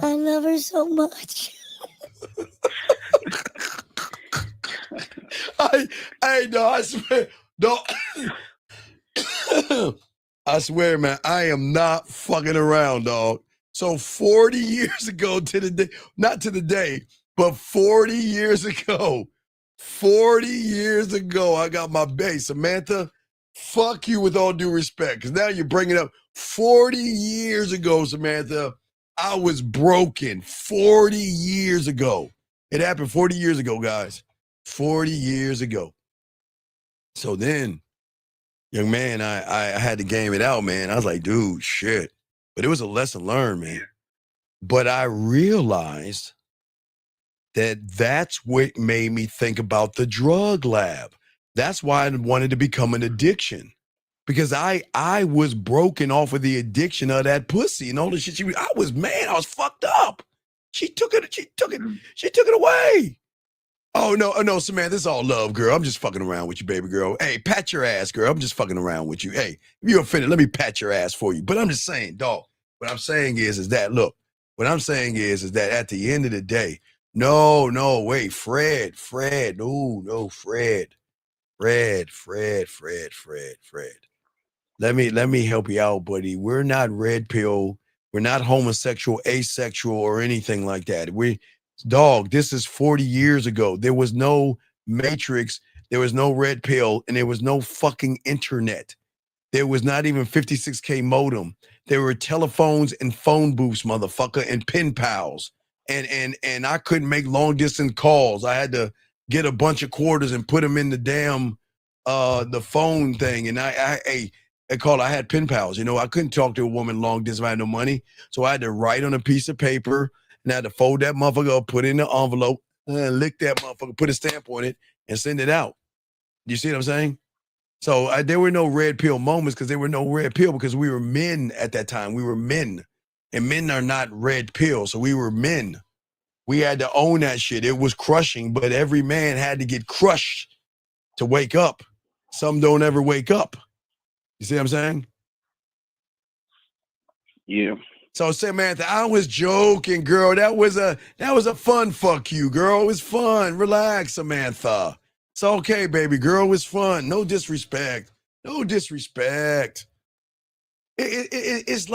E: I love her so much.
B: I swear, no. I swear, man, I am not fucking around, dog. So 40 years ago to the day, not to the day, but 40 years ago, I got my bae. Samantha, fuck you with all due respect, because now you're bringing up 40 years ago, Samantha, I was broken 40 years ago. It happened 40 years ago, guys. 40 years ago. So then, young man, I had to game it out, man. I was like, dude, shit. But it was a lesson learned, man. But I realized that that's what made me think about the drug lab. That's why I wanted to become an addiction. Because I was broken off of the addiction of that pussy and all the shit. I was fucked up. She took it away. Oh, no, Samantha, this is all love, girl. I'm just fucking around with you, baby girl. Hey, pat your ass, girl. I'm just fucking around with you. Hey, if you're offended, let me pat your ass for you. But I'm just saying, dog, what I'm saying is that, look, what I'm saying is that at the end of the day, no, wait, Fred. Let me help you out, buddy. We're not red pill. We're not homosexual, asexual, or anything like that. Dog, this is 40 years ago. There was no Matrix, there was no red pill, and there was no fucking internet. There was not even 56K modem. There were telephones and phone booths, motherfucker, and pen pals. And I couldn't make long distance calls. I had to get a bunch of quarters and put them in the damn the phone thing. And I had pen pals. You know, I couldn't talk to a woman long distance. I had no money, so I had to write on a piece of paper. And I had to fold that motherfucker up, put it in the envelope, lick that motherfucker, put a stamp on it, and send it out. You see what I'm saying? So there were no red pill moments because there were no red pill because we were men at that time. We were men. And men are not red pill, so we were men. We had to own that shit. It was crushing, but every man had to get crushed to wake up. Some don't ever wake up. You see what I'm saying?
J: Yeah.
B: So Samantha, I was joking, girl. That was a fun fuck you, girl. It was fun. Relax, Samantha. It's okay, baby girl. It was fun. No disrespect. No disrespect. It's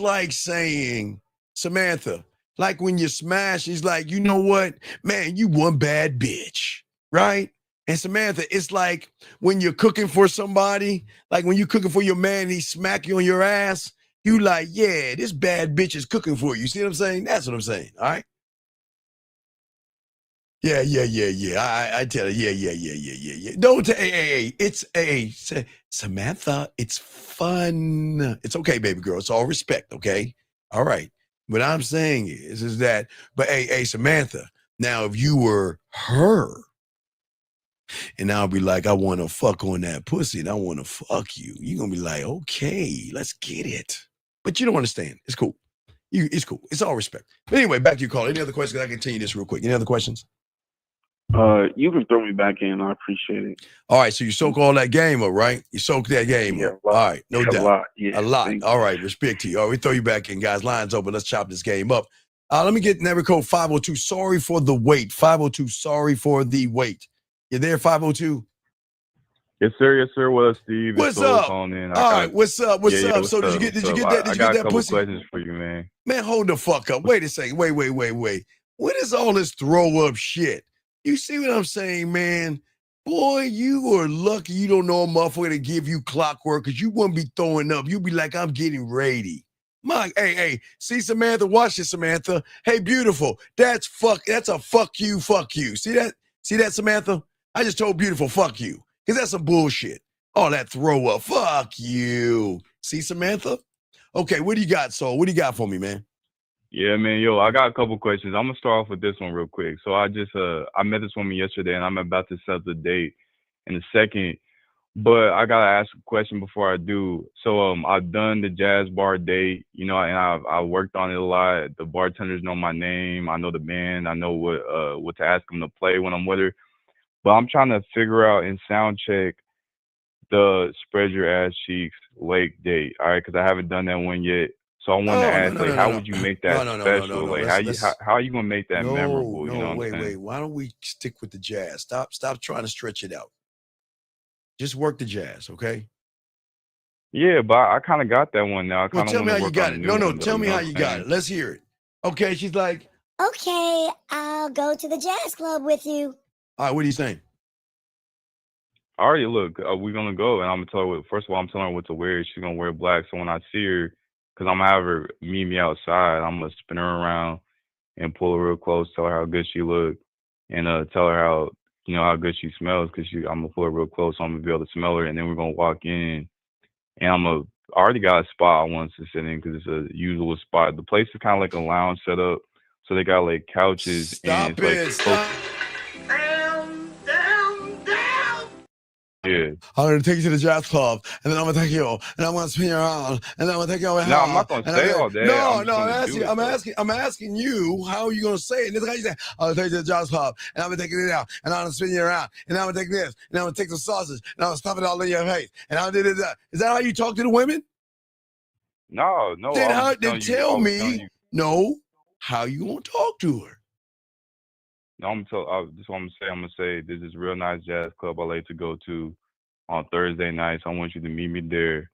B: like saying, Samantha, like when you smash, he's like, you know what? Man, you one bad bitch, right? And Samantha, it's like when you're cooking for somebody, like when you're cooking for your man and he smack you on your ass, you like, yeah, this bad bitch is cooking for you. See what I'm saying? That's what I'm saying, all right? Yeah. I tell you, yeah. Don't, hey, it's Samantha, it's fun. It's okay, baby girl. It's all respect, okay? All right. What I'm saying is that, but hey, Samantha, now if you were her, and I'll be like, I want to fuck on that pussy and I want to fuck you. You're going to be like, okay, let's get it. But you don't understand. It's cool. It's cool. It's all respect. But anyway, back to your call. Any other questions? I can continue this real quick. Any other questions?
J: You can throw me back in. I appreciate it.
B: All right. So you soak all that game up, right? You soak that game up. All right. No doubt.
J: A lot. Yeah.
B: A lot. All right. Respect to you. All right. We throw you back in, guys. Lines open. Let's chop this game up. Let me get never code 502. Sorry for the wait. 502. Sorry for the wait. You there, 502?
L: Yes, sir. Yes, sir. What up, Steve?
B: What's up?
L: Calling in.
B: All right. What's up? What's up?
L: What's
B: So did
L: up?
B: you get that? Did
L: I
B: you
L: got
B: get
L: a
B: that
L: couple
B: pussy?
L: questions for you, man.
B: Man, hold the fuck up. Wait a second. Wait. What is all this throw up shit? You see what I'm saying, man? Boy, you are lucky you don't know a motherfucker to give you clockwork, because you wouldn't be throwing up. You'd be like, I'm getting ready. Hey, see Samantha, watch this, Samantha. Hey, beautiful. That's a fuck you. See that? See that, Samantha? I just told beautiful, fuck you. Because that's some bullshit. All that throw up. Fuck you. See, Samantha? Okay, what do you got, Soul? What do you got for me, man?
L: Yeah, man. Yo, I got a couple questions. I'm gonna start off with this one real quick. So I met this woman yesterday, and I'm about to set the date in a second. But I gotta ask a question before I do. So I've done the jazz bar date, and I worked on it a lot. The bartenders know my name. I know the band. I know what to ask them to play when I'm with her. But I'm trying to figure out and sound check the spread your ass cheeks lake date. All right, because I haven't done that one yet. So I wanted to ask, how would you make that special? Like, how are you gonna make that memorable? You know what I'm saying?
B: Wait. Why don't we stick with the jazz? Stop trying to stretch it out. Just work the jazz, okay?
L: Yeah, but I kind of got that one now. I
B: Well,
L: kind of
B: tell me
L: want
B: how
L: to
B: you
L: work
B: got
L: on
B: it.
L: the
B: No,
L: new one,
B: tell
L: though,
B: me
L: you know
B: how
L: what
B: you
L: I'm
B: got
L: saying?
B: it. Let's hear it. Okay, she's like,
E: Okay, I'll go to the jazz club with you.
B: all right, what are you saying?
L: All right, look, we're gonna go, and I'm gonna tell her. First of all, I'm telling her what to wear. She's gonna wear black. So when I see her, because I'm gonna have her meet me outside, I'm gonna spin her around and pull her real close, tell her how good she look, and tell her how good she smells. Because I'm gonna pull her real close, so I'm gonna be able to smell her, and then we're gonna walk in, and I already got a spot I want to sit in because it's a usual spot. The place is kind of like a lounge setup, so they got like couches and
B: Stop
L: it's like
B: it. Stop.
L: yeah.
B: I'm gonna take you to the jazz club, and then I'm gonna take you, and I'm gonna spin you around, and then I'm gonna take you over here.
L: No, I'm not gonna say all that.
B: No,
L: I'm just gonna do it,
B: I'm asking you, how are you gonna say it? And this is how you say, I'm gonna take you to the jazz club, and I'm gonna take it out, and I'm gonna spin you around, and I'm gonna take this, and I'm gonna take some sausage, and I'm gonna stuff it all in your face, and I'm gonna do that. Is that how you talk to the women?
L: No.
B: Then tell me, no, how you gonna talk to her?
L: No, this is what I'm gonna say. I'm gonna say this is real nice jazz club I like to go to on Thursday nights. I want you to meet me there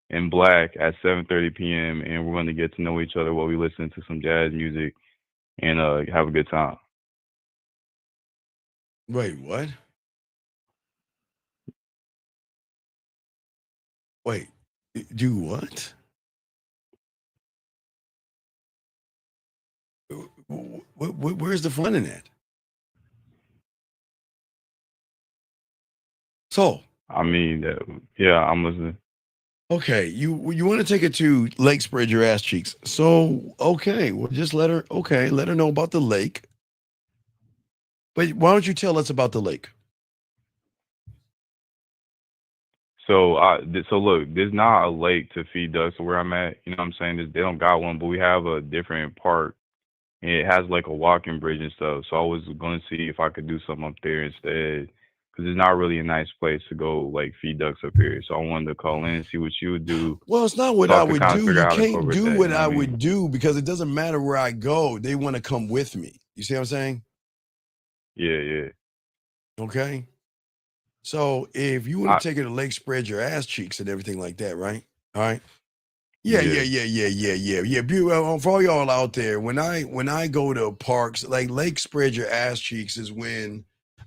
L: in black at 7:30 p.m. and we're gonna get to know each other while we listen to some jazz music and have a good time.
B: Wait, what? Wait, do what? Where's the fun in that? So,
L: I mean, yeah, I'm listening.
B: okay, you want to take it to Lake Spread Your Ass Cheeks. So, okay, well, just let her know about the lake. But why don't you tell us about the lake?
L: So, so look, there's not a lake to feed ducks where I'm at. You know what I'm saying? They don't got one, but we have a different park. And it has like a walking bridge and stuff. So I was going to see if I could do something up there instead. Because it's not really a nice place to go like feed ducks up here. So I wanted to call in and see what you would do.
B: Well, it's not what
L: so
B: I would do. You can't do
L: that,
B: what I would do because it doesn't matter where I go. They want to come with me. You see what I'm saying?
L: Yeah.
B: Okay. So if you want to take her to Lake Spread Your Ass Cheeks and everything like that, right? All right. Yeah. For all y'all out there, when I go to parks, like Lake Spread Your Ass Cheeks is when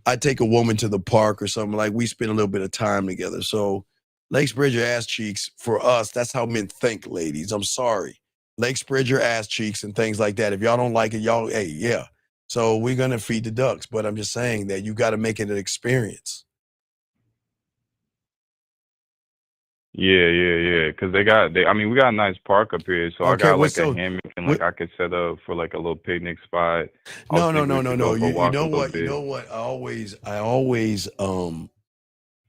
B: I take a woman to the park or something, like we spend a little bit of time together. So Lake Spread Your Ass Cheeks for us, that's how men think, ladies. I'm sorry. Lake Spread Your Ass Cheeks and things like that. If y'all don't like it, y'all, hey, yeah. So we're gonna feed the ducks, but I'm just saying that you got to make it an experience.
L: Yeah. Because we got a nice park up here. So I got like a hammock and like I could set up for like a little picnic spot.
B: No. You know what? I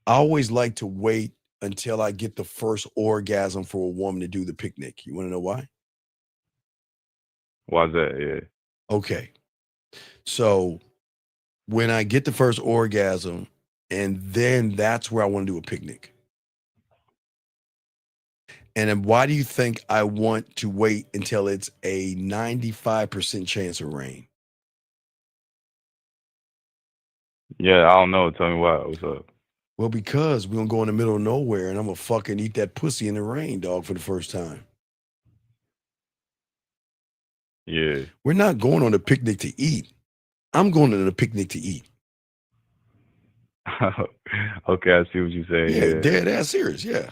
B: always like to wait until I get the first orgasm for a woman to do the picnic. You want to know why?
L: Why's that? Yeah.
B: Okay. So when I get the first orgasm, and then that's where I want to do a picnic. And then why do you think I want to wait until it's a 95% chance of rain?
L: Yeah, I don't know. Tell me why. What's up?
B: Well, because we're gonna go in the middle of nowhere and I'm gonna fucking eat that pussy in the rain, dog, for the first time.
L: Yeah.
B: We're not going on a picnic to eat. I'm going on a picnic to eat.
L: Okay, I see what you say.
B: Yeah, dead ass serious. Yeah.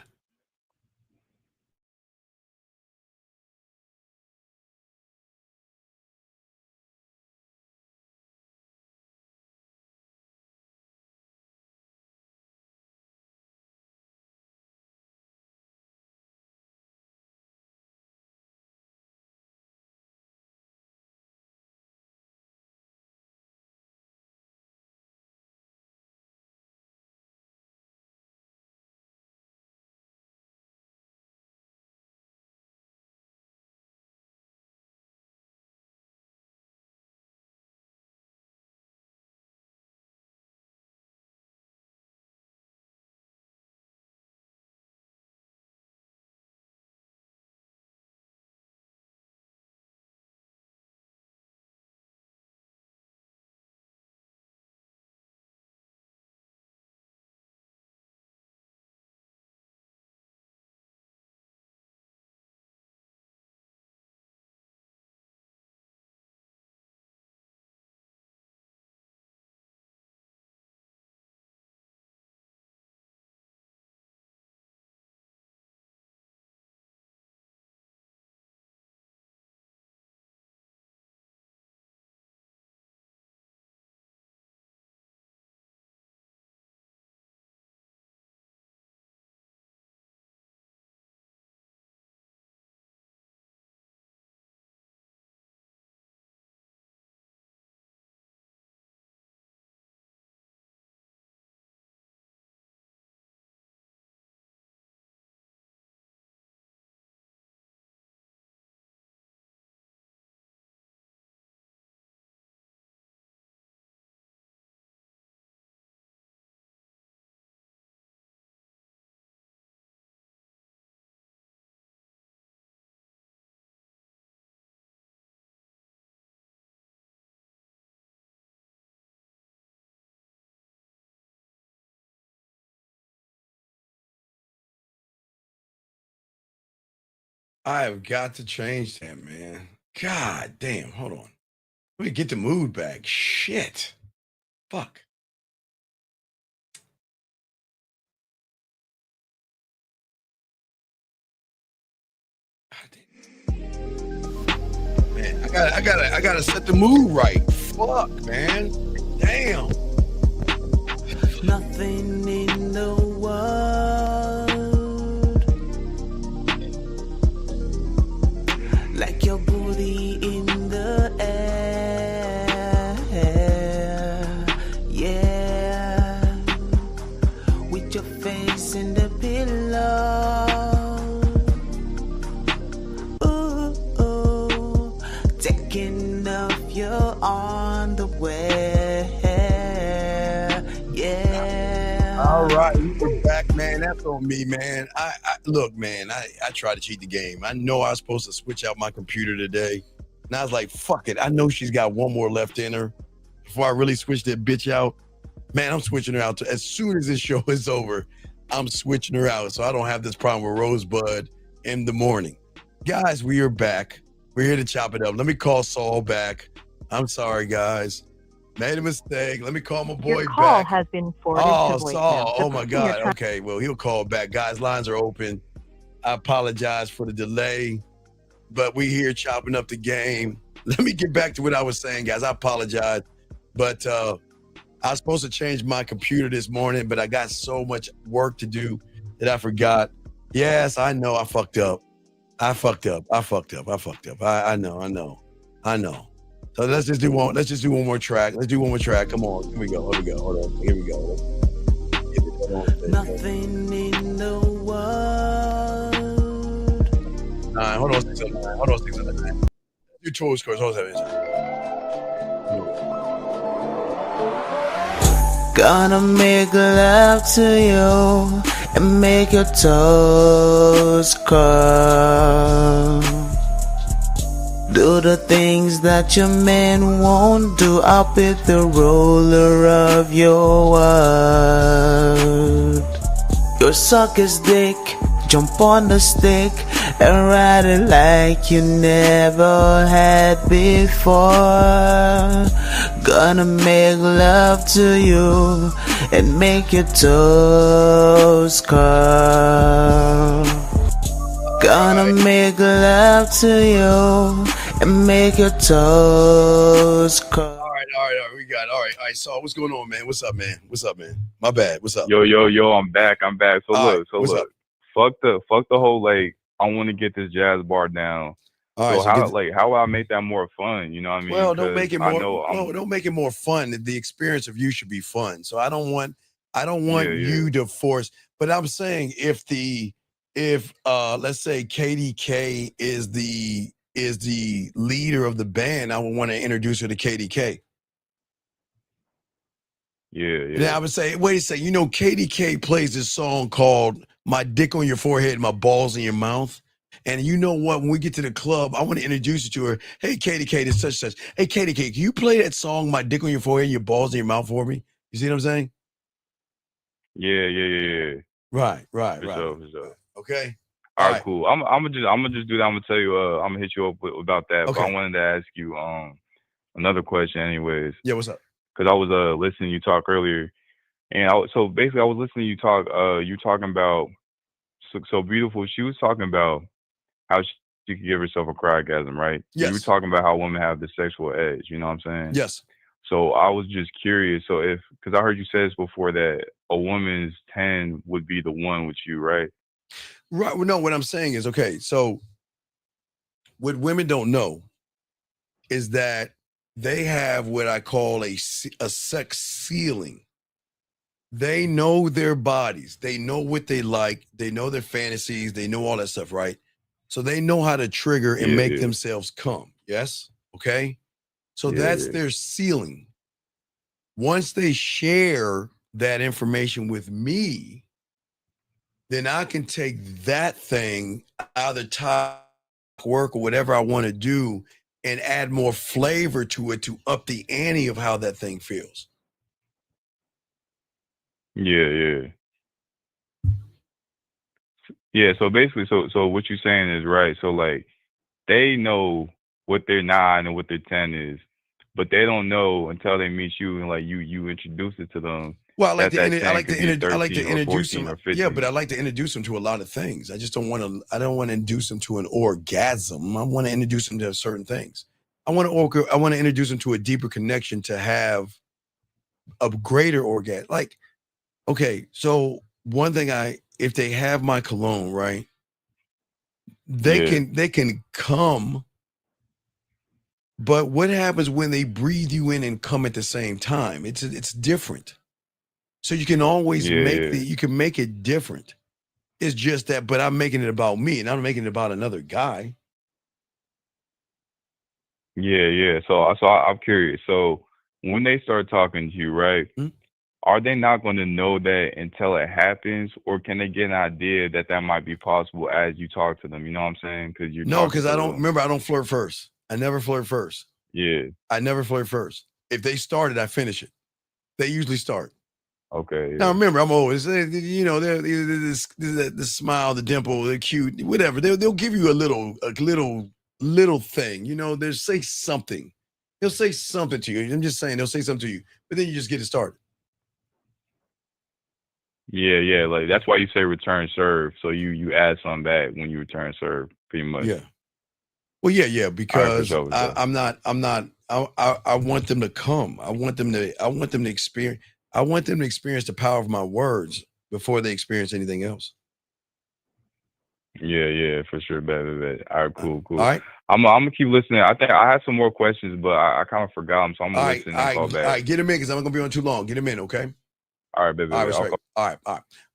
B: I have got to change that, man. God damn. Hold on. Let me get the mood back. Shit. Fuck. Man, I gotta set the mood right. Fuck, man. Damn.
A: Nothing in the world like your booty in the air. Yeah, with your face in the pillow. Ooh, taking off your underwear. Yeah.
B: All right, we're back, man. That's on me, man. I look, man. I try to cheat the game. I know I was supposed to switch out my computer today, and I was like, "Fuck it." I know she's got one more left in her before I really switch that bitch out. Man, I'm switching her out as soon as this show is over. I'm switching her out so I don't have this problem with Rosebud in the morning. Guys, we are back. We're here to chop it up. Let me call Saul back. I'm sorry, guys. Made a mistake. Let me call my boy
F: Your call
B: back.
F: has been forwarded to voicemail.
B: Saul.
F: The
B: Oh my
F: person you're
B: God. Okay, well, he'll call back. Guys, lines are open. I apologize for the delay, but we here chopping up the game. Let me get back to what I was saying, guys. I apologize, but I was supposed to change my computer this morning, but I got so much work to do that I forgot. Yes, I know I fucked up. I fucked up. I know. So let's just do one more track. Let's do one more track. Come on. Here we go. Hold on. Here we go.
A: Nothing in the world.
B: Hold on, 609. Do tour scores. Hold on.
A: Gonna make love to you and make your toes curl. Do the things that your man won't do. I'll be the ruler of your world. Your suck his dick, jump on the stick and ride it like you never had before. Gonna make love to you and make your toes curl. Gonna make love to you and make your toes curl.
B: All right, we got it. All right, so what's going on, man? What's up, man? My bad, what's up?
L: Yo, I'm back. So
B: All
L: look,
B: right, up?
L: fuck the whole, like, I want to get this jazz bar down.
B: All right,
L: so how will I make that more fun? You know what I mean?
B: Well, don't make it more.
L: Don't
B: make it more fun. The experience of you should be fun. So I don't want you to force. But I'm saying if let's say KDK is the leader of the band, I would want to introduce her to KDK.
L: Yeah.
B: Then I would say, wait a second, KDK plays this song called "My Dick on Your Forehead, My Balls in Your Mouth." And you know what? When we get to the club, I want to introduce you to her. Hey, KDK, this such. Hey, KDK, can you play that song, "My Dick on Your Forehead, Your Balls in Your Mouth" for me? You see what I'm saying?
L: Yeah.
B: Right.
L: For sure.
B: Okay.
L: All right, cool. I'm gonna just do that. I'm gonna tell you. I'm gonna hit you up about that.
B: Okay.
L: But I wanted to ask you another question, anyways.
B: Yeah. What's up?
L: Because I was listening to you talk earlier, and so basically I was listening to you talk. You talking about so beautiful. She was talking about how she could give herself a cryogasm, right?
B: Yes.
L: You were talking about how women have the sexual edge. You know what I'm saying?
B: Yes.
L: So I was just curious. So because I heard you say this before, that a woman's 10 would be the one with you, right?
B: Right. Well, no, what I'm saying is, okay, so what women don't know is that they have what I call a sex ceiling. They know their bodies. They know what they like. They know their fantasies. They know all that stuff, right? So they know how to trigger and make themselves come. Yes? Okay? So that's their ceiling. Once they share that information with me, then I can take that thing out of the top work or whatever I want to do and add more flavor to it to up the ante of how that thing feels.
L: Yeah. So basically, so what you're saying is right. So like, they know what their 9 and what their 10 is, but they don't know until they meet you and like you introduce it to them.
B: Well, I like to
L: introduce
B: them.
L: or 15.
B: Yeah, but I like to introduce them to a lot of things. I just don't want to. I don't want to introduce them to an orgasm. I want to introduce them to certain things. I want to introduce them to a deeper connection to have a greater orgasm. Like, okay, so one thing if they have my cologne, right? They can come. But what happens when they breathe you in and come at the same time? It's different. So you can always you can make it different. It's just that, but I'm making it about me and I'm making it about another guy.
L: Yeah. So I'm curious. So when they start talking to you, right? Are they not going to know that until it happens, or can they get an idea that might be possible as you talk to them? You know what I'm saying?
B: Because I don't flirt first. I never flirt first.
L: Yeah.
B: I never flirt first. If they started, I finish it. They usually start.
L: Okay.
B: Now remember, I'm always, the smile, the dimple, the cute, whatever. They'll give you a little thing. They'll say something. They'll say something to you. I'm just saying, they'll say something to you, but then you just get it started.
L: Yeah. Like that's why you say return serve. So you add something back when you return serve, pretty much.
B: Yeah. Well, yeah, because
L: right, for sure.
B: I want them to come. I want them to experience the power of my words before they experience anything else.
L: Yeah, for sure. Bet. All right, cool.
B: All right.
L: I'm gonna keep listening. I think I had some more questions, but I kind of forgot them, so I'm gonna listen and call back.
B: All right, get them in because I'm not gonna be on too long. Get them in, okay?
L: All right, baby.
B: All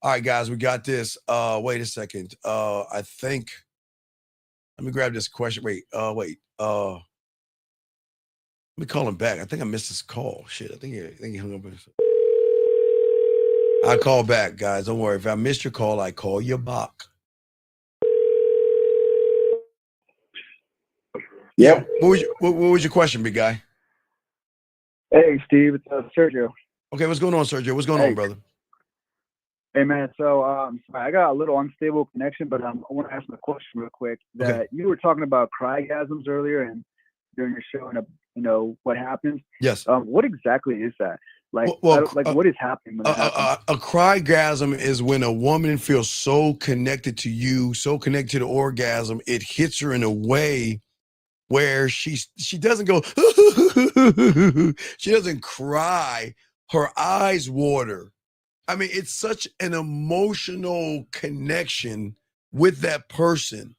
B: right, guys, we got this. Wait a second. I think. Let me grab this question. Wait. Let me call him back. I think I missed his call. Shit. I think he hung up. I'll call back, guys. Don't worry. If I missed your call, I call you back. Yeah. What was your question, big guy?
M: Hey, Steve, it's Sergio.
B: Okay, what's going on, Sergio? What's going on, brother?
M: Hey, man. So, I got a little unstable connection, but I want to ask a question real quick. That you were talking about crygasms earlier, and during your show, and what happens.
B: Yes.
M: What exactly is that? Like, what is happening when that happens?
B: A crygasm is when a woman feels so connected to you, so connected to the orgasm, it hits her in a way where she doesn't go, she doesn't cry, her eyes water. I mean, it's such an emotional connection with that person,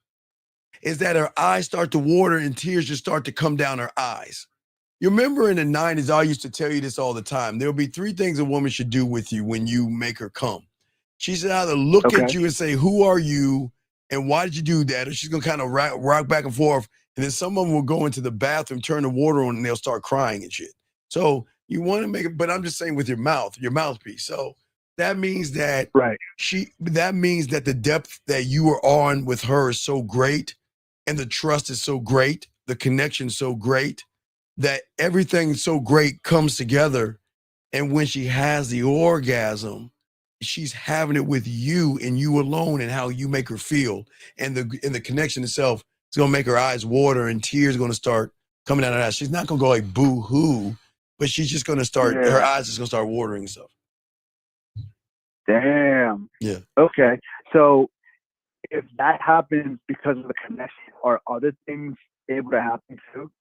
B: is that her eyes start to water and tears just start to come down her eyes. You remember in the 90s, I used to tell you this all the time. There'll be 3 things a woman should do with you when you make her come. She should either look at you and say, who are you? And why did you do that? Or she's going to kind of rock back and forth. And then some of them will go into the bathroom, turn the water on, and they'll start crying and shit. So you want to make it, but I'm just saying with your mouthpiece. So that means that that means that the depth that you are on with her is so great, and the trust is so great, the connection so great, that everything so great comes together. And when she has the orgasm, she's having it with you and you alone, and how you make her feel. And the connection itself is going to make her eyes water and tears are going to start coming out of her eyes. She's not going to go like boo-hoo, but she's just going to start, her eyes is going to start watering and stuff.
M: Damn.
B: Yeah.
M: Okay. So if that happens because of the connection, are other things able to happen too?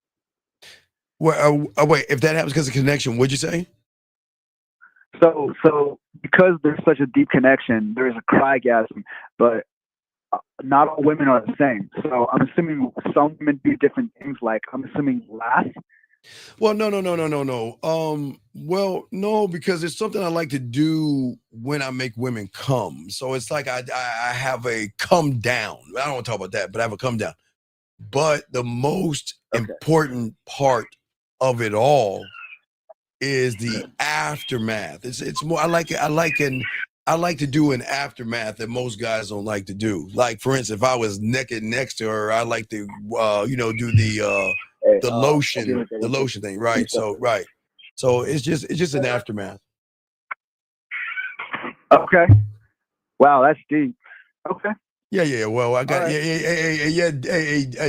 B: Well, wait, if that happens because of connection, what'd you say?
M: So because there's such a deep connection, there is a crygasm, but not all women are the same. So I'm assuming some women do different things. Like I'm assuming laugh.
B: Well, no. Well, no, because it's something I like to do when I make women come. So it's like I have a come down. I don't want to talk about that, but I have a come down. But the most important part of it all is the aftermath. It's more, I like to do an aftermath that most guys don't like to do. Like, for instance, if I was naked next to her, I like to do the lotion thing, right? So it's just an aftermath.
M: Okay. Wow, that's deep. Okay.
B: Yeah. Well, I got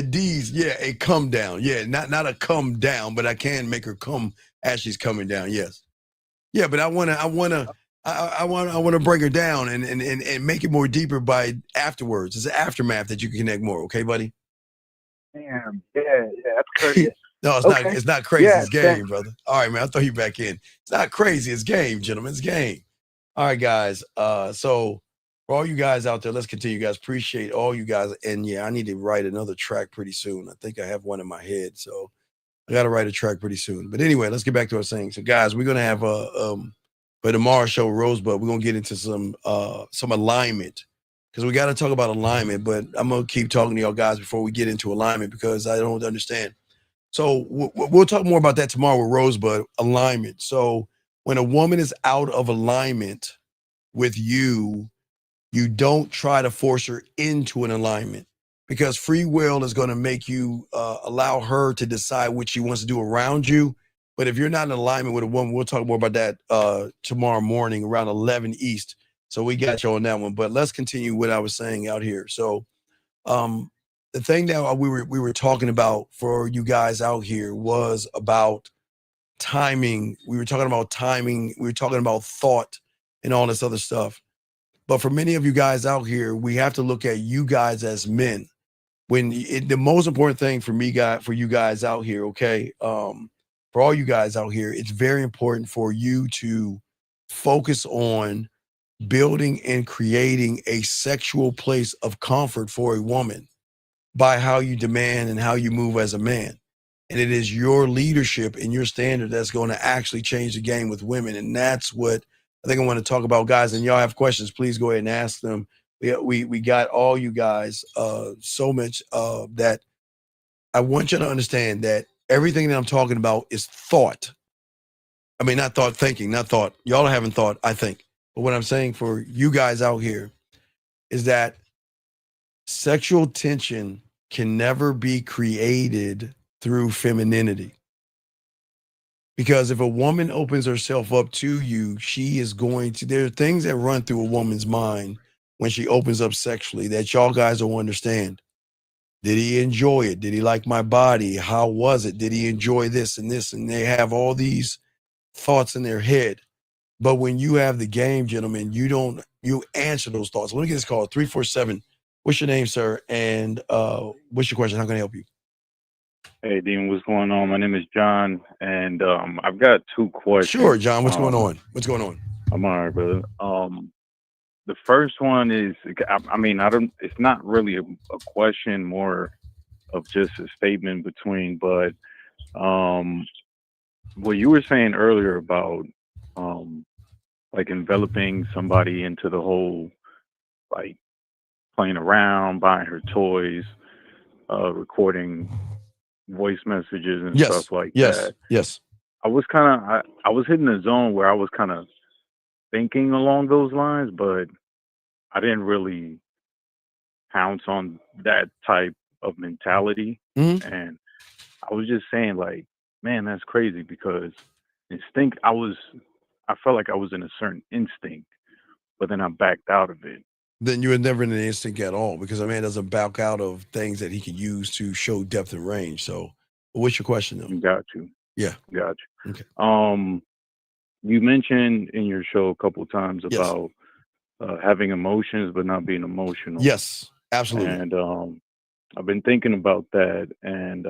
B: D's. Yeah, a come down. Yeah, not a come down, but I can make her come as she's coming down. Yes. Yeah, but I wanna bring her down and make it more deeper by afterwards. It's an aftermath that you can connect more. Okay, buddy.
M: Damn. Yeah, that's courteous.
B: No, it's not. It's not crazy. It's game, brother. All right, man. I'll throw you back in. It's not crazy. It's game, gentlemen. It's game. All right, guys. So for all you guys out there, let's continue, guys. Appreciate all you guys. And yeah, I need to write another track pretty soon. I think I have one in my head, so I got to write a track pretty soon. But anyway, let's get back to our saying. So, guys, we're gonna have for tomorrow's show, Rosebud, we're gonna get into some alignment, because we got to talk about alignment. But I'm gonna keep talking to y'all guys before we get into alignment, because I don't understand. So we'll talk more about that tomorrow with Rosebud. Alignment. So when a woman is out of alignment with you, you don't try to force her into an alignment, because free will is going to make you allow her to decide what she wants to do around you. But if you're not in alignment with a woman, we'll talk more about that tomorrow morning around 11 East. So we got you on that one. But let's continue what I was saying out here. So the thing that we were talking about for you guys out here was about timing. We were talking about timing. We were talking about thought and all this other stuff. But for many of you guys out here, we have to look at you guys as men. The most important thing for you guys out here, okay, for all you guys out here, it's very important for you to focus on building and creating a sexual place of comfort for a woman by how you demand and how you move as a man. And it is your leadership and your standard that's going to actually change the game with women. And that's what I think I want to talk about, guys. And y'all have questions, please go ahead and ask them. We got all you guys so much that I want you to understand that everything that I'm talking about is thought. I mean, not thought thinking, not thought. Y'all are having thought, I think. But what I'm saying for you guys out here is that sexual tension can never be created through femininity. Because if a woman opens herself up to you, she is going to, there are things that run through a woman's mind when she opens up sexually that y'all guys don't understand. Did he enjoy it? Did he like my body? How was it? Did he enjoy this and this? And they have all these thoughts in their head. But when you have the game, gentlemen, you answer those thoughts. Let me get this call, 347. What's your name, sir? And what's your question? How can I help you?
H: Hey, Dean, what's going on? My name is John, and I've got two questions.
B: Sure, John. What's going on? What's going on?
H: I'm all right, brother. The first one is, I mean, I don't. It's not really a question, more of just a statement between. But what you were saying earlier about like enveloping somebody into the whole, like playing around, buying her toys, recording voice messages and stuff like that.
B: Yes.
H: I was hitting a zone where I was kind of thinking along those lines, but I didn't really pounce on that type of mentality. And I was just saying, like, man, that's crazy, because I felt like I was in a certain instinct, but then I backed out of it.
B: Then you were never in an instinct at all, because a man doesn't back out of things that he can use to show depth and range. So what's your question though?
H: Got you.
B: Yeah.
H: Got you.
B: Okay.
H: You mentioned in your show a couple of times about having emotions but not being emotional.
B: Yes, absolutely.
H: And I've been thinking about that, and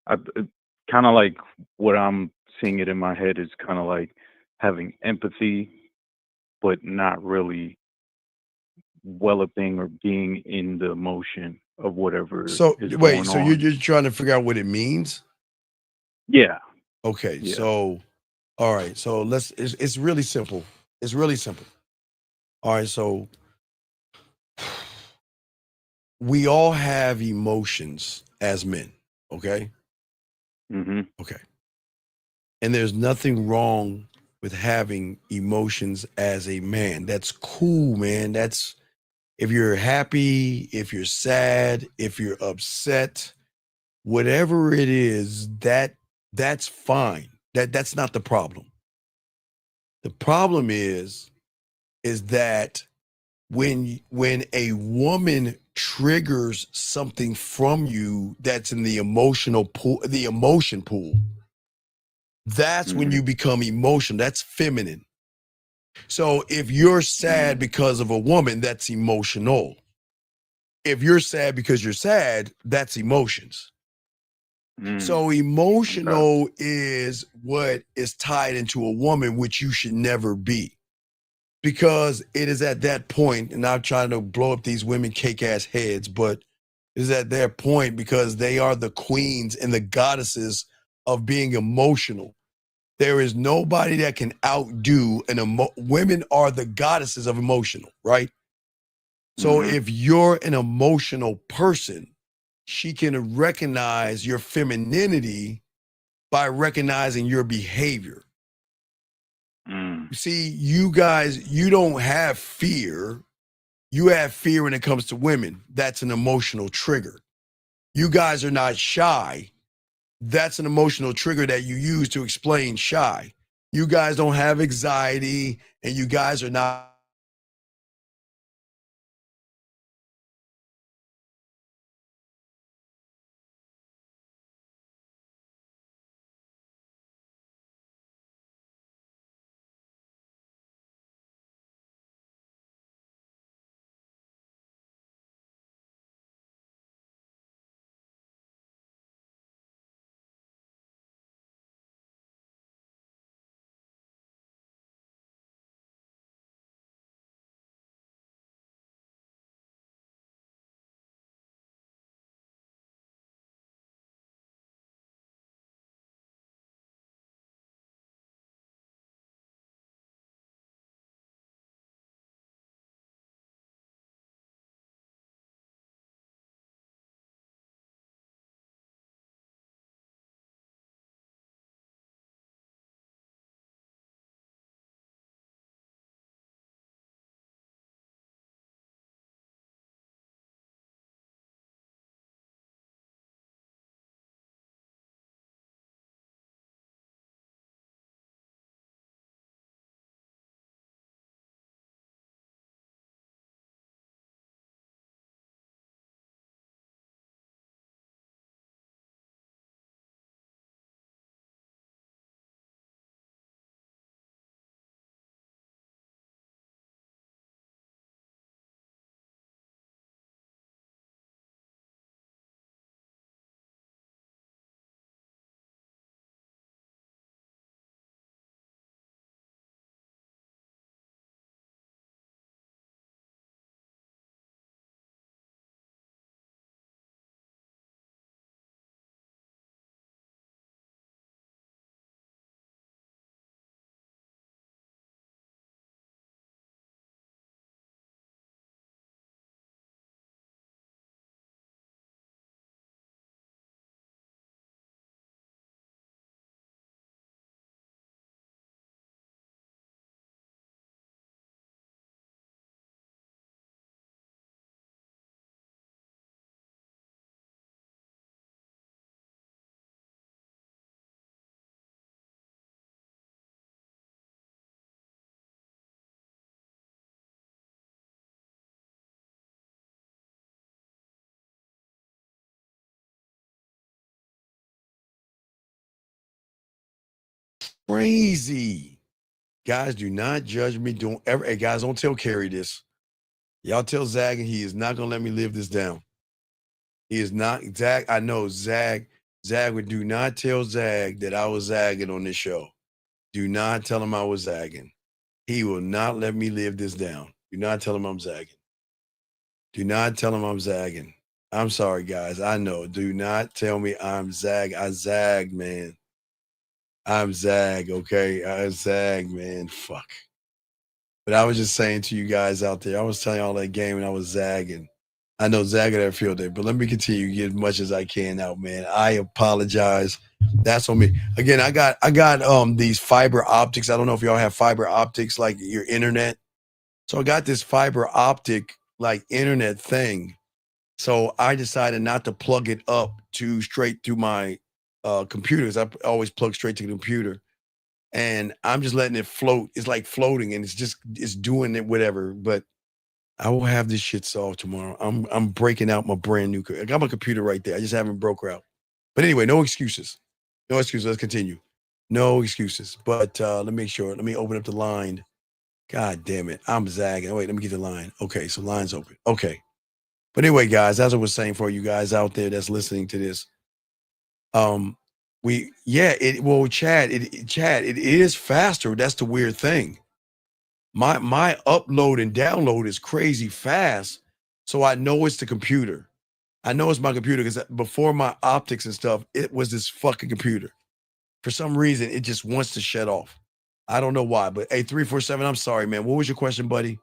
H: I kind of like what I'm seeing it in my head is kind of like having empathy, but not really developing or being in the emotion of whatever
B: So
H: is
B: wait,
H: going
B: so
H: on.
B: you're trying to figure out what it means?
H: Yeah.
B: Okay.
H: Yeah.
B: So all right. So it's really simple. It's really simple. All right. So we all have emotions as men. Okay. Okay. And there's nothing wrong with having emotions as a man. That's cool, man. That's, if you're happy, if you're sad, if you're upset, whatever it is, that's fine. That's not the problem. The problem is that when a woman triggers something from you that's in the emotional pool, the emotion pool, that's when you become emotional. That's feminine. So if you're sad because of a woman, that's emotional. If you're sad because you're sad, that's emotions. So emotional is what is tied into a woman, which you should never be. Because it is at that point, and I'm trying to blow up these women cake ass heads, but it is at their point because they are the queens and the goddesses of being emotional. There is nobody that can outdo women are the goddesses of emotional, right? So if you're an emotional person, she can recognize your femininity by recognizing your behavior. See, you guys, you don't have fear. You have fear when it comes to women. That's an emotional trigger. You guys are not shy. That's an emotional trigger that you use to explain shy. You guys don't have anxiety, and you guys are not crazy. Guys, do not judge me. Don't ever. Hey, guys, don't tell Carrie this. Y'all tell Zag, and he is not gonna let me live this down. He is not. Zag, I know Zag. Zag would do not tell Zag that I was zagging on this show. Do not tell him I was zagging. He will not let me live this down. Do not tell him I'm zagging. Do not tell him I'm zagging. I'm sorry, guys. I know. Do not tell me I'm zag. I zag, man. I'm zag, okay? I zag, man. Fuck. But I was just saying to you guys out there, I was telling y'all that game and I was zagging. I know Zag had a field day, but let me continue to get as much as I can out, man. I apologize. That's on me. Again, I got these fiber optics. I don't know if y'all have fiber optics like your internet. So I got this fiber optic like internet thing. So I decided not to plug it up to straight to my computers. I always plug straight to the computer. And I'm just letting it float. It's like floating and it's doing it, whatever. But I will have this shit solved tomorrow. I'm breaking out my brand new. I got my computer right there. I just haven't broke her out. But anyway, no excuses. No excuses. Let's continue. No excuses. But let me make sure. Let me open up the line. God damn it. I'm zagging. Wait, let me get the line. Okay, so line's open. Okay. But anyway, guys, as I was saying for you guys out there that's listening to this, Chad, it is faster. That's the weird thing. My upload and download is crazy fast. So I know it's the computer. I know it's my computer because before my optics and stuff, it was this fucking computer. For some reason, it just wants to shut off. I don't know why, but hey, 347, I'm sorry, man. What was your question, buddy?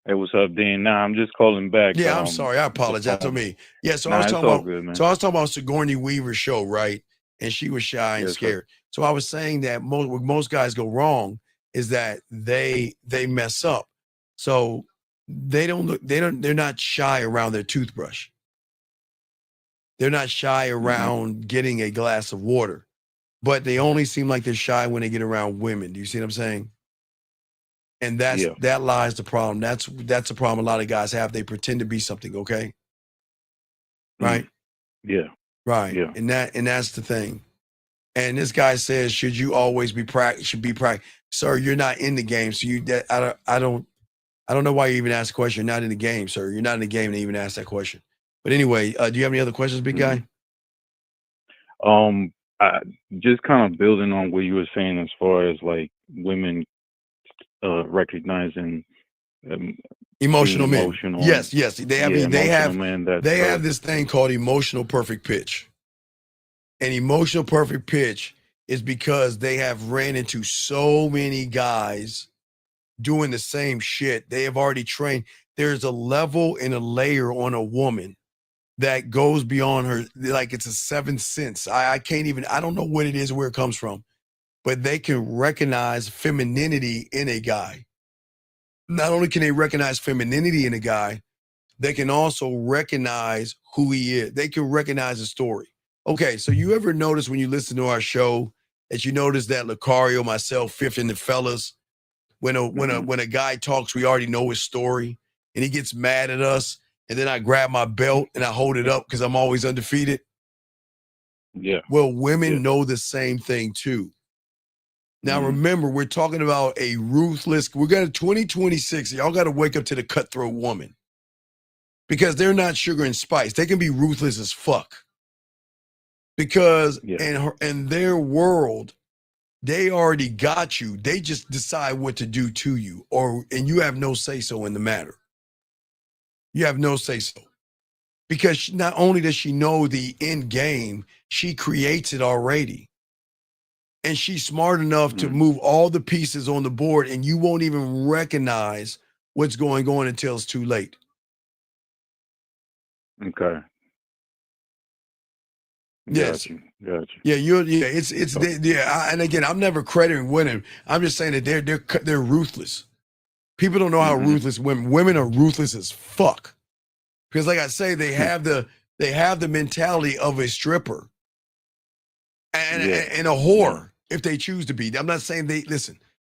H: Hey, what's up, Dean? Nah, I'm just calling back.
B: Yeah, I'm sorry. I apologize to me. Yeah, so
H: Nah,
B: I was
H: it's
B: talking
H: all
B: about
H: good, man.
B: so I was talking about Sigourney Weaver's show, right? And she was shy and
H: Yes, sir.
B: scared. So I was saying that what most guys go wrong is that they mess up. So they're not shy around their toothbrush. They're not shy around getting a glass of water, but they only seem like they're shy when they get around women. Do you see what I'm saying? And that lies the problem. That's the problem a lot of guys have. They pretend to be something, okay? Right?
H: Yeah.
B: Right.
H: Yeah.
B: And that's the thing. And this guy says, should you always be practice? Should be practice? Sir, you're not in the game. So I don't know why you even asked the question. You're not in the game, sir. You're not in the game to even ask that question. But anyway, do you have any other questions, big guy?
H: I just kind of building on what you were saying as far as like women recognizing
B: Emotional men.
H: emotional.
B: Yes. They have
H: men.
B: They have this thing called emotional perfect pitch. And emotional perfect pitch is because they have ran into so many guys doing the same shit. They have already trained. There's a level and a layer on a woman that goes beyond her, like it's a seventh sense. I can't even, I don't know what it is, where it comes from, but they can recognize femininity in a guy. Not only can they recognize femininity in a guy, they can also recognize who he is. They can recognize the story. Okay, so you ever notice when you listen to our show that you notice that Lucario, myself, Fifth, and the fellas, when a guy talks, we already know his story, and he gets mad at us, and then I grab my belt and I hold it up because I'm always undefeated.
H: Yeah.
B: Well, women know the same thing too. Now remember, we're talking about a ruthless. We're going to 2026. Y'all got to wake up to the cutthroat woman because they're not sugar and spice. They can be ruthless as fuck. Because in their world, they already got you. They just decide what to do to you, and you have no say so in the matter. You have no say so. Because not only does she know the end game, she creates it already. And she's smart enough to move all the pieces on the board, and you won't even recognize what's going on until it's too late.
H: Okay.
B: Yes.
H: Gotcha.
B: Yeah, and again, I'm never crediting women. I'm just saying that they're ruthless. People don't know how ruthless women are ruthless as fuck. Because like I say, they have the mentality of a stripper and a whore if they choose to be. I'm not saying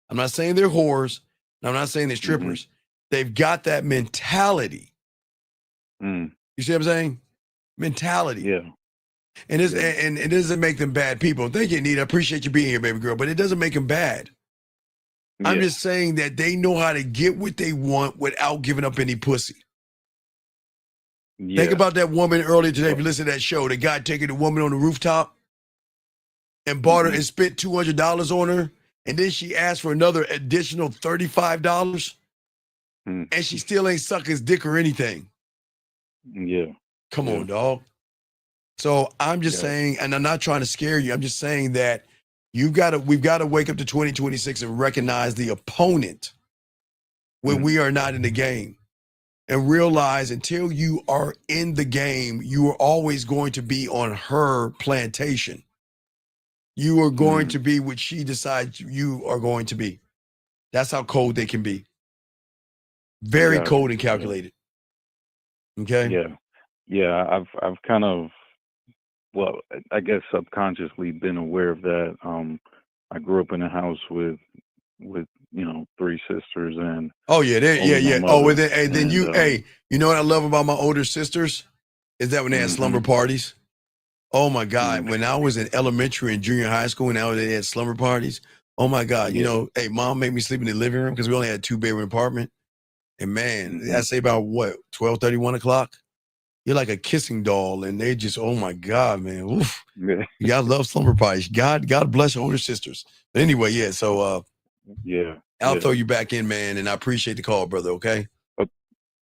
B: I'm not saying they're whores. I'm not saying they're strippers. They've got that mentality. You see what I'm saying? Mentality.
H: Yeah.
B: And it doesn't make them bad people. Thank you, Anita. I appreciate you being here, baby girl. But it doesn't make them bad. I'm just saying that they know how to get what they want without giving up any pussy. Think about that woman earlier today. If you listen to that show, the guy taking the woman on the rooftop and bought her and spent $200 on her. And then she asked for another additional $35. And she still ain't suck his dick or anything.
H: Yeah.
B: Come on, dog. So I'm just saying, and I'm not trying to scare you. I'm just saying that we've got to wake up to 2026 and recognize the opponent when we are not in the game, and realize until you are in the game, you are always going to be on her plantation. You are going to be what she decides you are going to be. That's how cold they can be. Very cold and calculated. Okay.
H: Yeah. I've kind of, well, I guess subconsciously been aware of that. I grew up in a house with 3 sisters and
B: yeah. Oh, and then you know what I love about my older sisters is that when they had slumber parties. Oh my God, when I was in elementary and junior high school, and they had slumber parties. Oh my God, hey, mom made me sleep in the living room because we only had 2-bedroom apartment. And man, I say about what, 12:30, 1 o'clock? You're like a kissing doll, and they just, oh my God, man. Oof. Yeah, I love slumber parties. God bless your older sisters. But anyway, so I'll throw you back in, man, and I appreciate the call, brother, okay?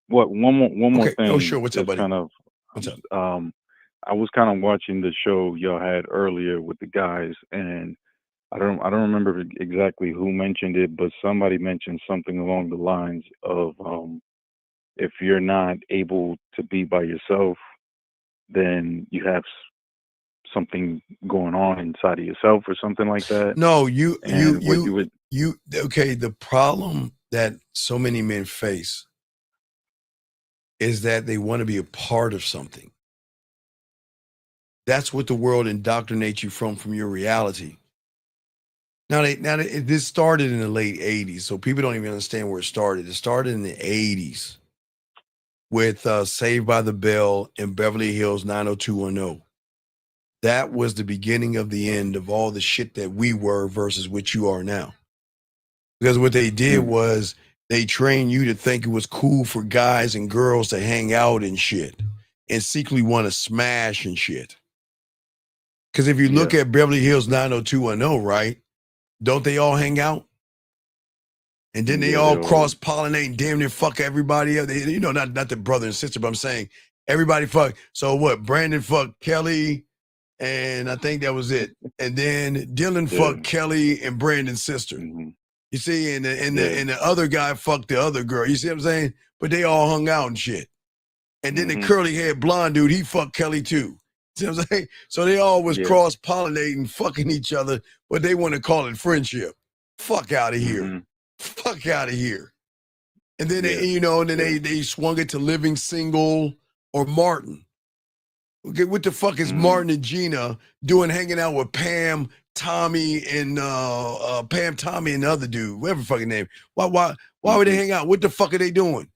H: One more thing.
B: Oh, sure. What's up, buddy?
H: What's up? I was kind of watching the show y'all had earlier with the guys, and I don't remember exactly who mentioned it, but somebody mentioned something along the lines of if you're not able to be by yourself, then you have something going on inside of yourself or something like that.
B: No, okay, the problem that so many men face is that they want to be a part of something. That's what the world indoctrinates you from your reality. Now, this started in the late 80s, so people don't even understand where it started. It started in the 80s with Saved by the Bell and Beverly Hills 90210. That was the beginning of the end of all the shit that we were versus what you are now. Because what they did was they trained you to think it was cool for guys and girls to hang out and shit and secretly want to smash and shit. Because if you look at Beverly Hills 90210, right? Don't they all hang out? And then they all cross-pollinate and damn near fuck everybody else. Not the brother and sister, but I'm saying everybody fuck. So what? Brandon fucked Kelly, and I think that was it. And then Dylan fucked Kelly and Brandon's sister. You see, and the other guy fucked the other girl. You see what I'm saying? But they all hung out and shit. And then the curly-haired blonde dude, he fucked Kelly too. See what I'm saying? So they all was cross-pollinating, fucking each other, but they want to call it friendship. Fuck out of here. Fuck out of here. And then they swung it to Living Single or Martin. Okay, what the fuck is Martin and Gina doing hanging out with Pam, Tommy, and the other dude, whatever fucking name? Why would they hang out? What the fuck are they doing?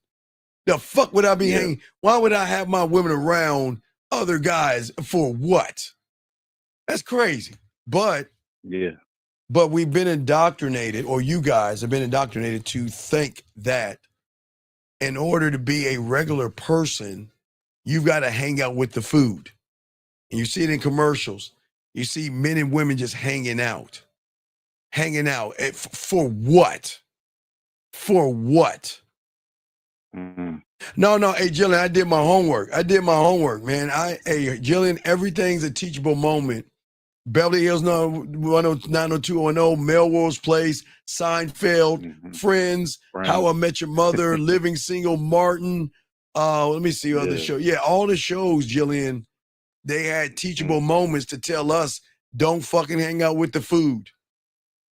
B: The fuck would I be hanging? Why would I have my women around other guys for what? That's crazy. But we've been indoctrinated, or you guys have been indoctrinated to think that in order to be a regular person, you've got to hang out with the food. And you see it in commercials. You see men and women just hanging out. Hanging out. For what? For what? No. Hey, Jillian, I did my homework. Man. Hey, Jillian, everything's a teachable moment. Beverly Hills 90210, Melrose Place, Seinfeld, Friends, How I Met Your Mother, Living Single, Martin. Let me see other shows. Yeah, all the shows, Jillian, they had teachable moments to tell us, don't fucking hang out with the food.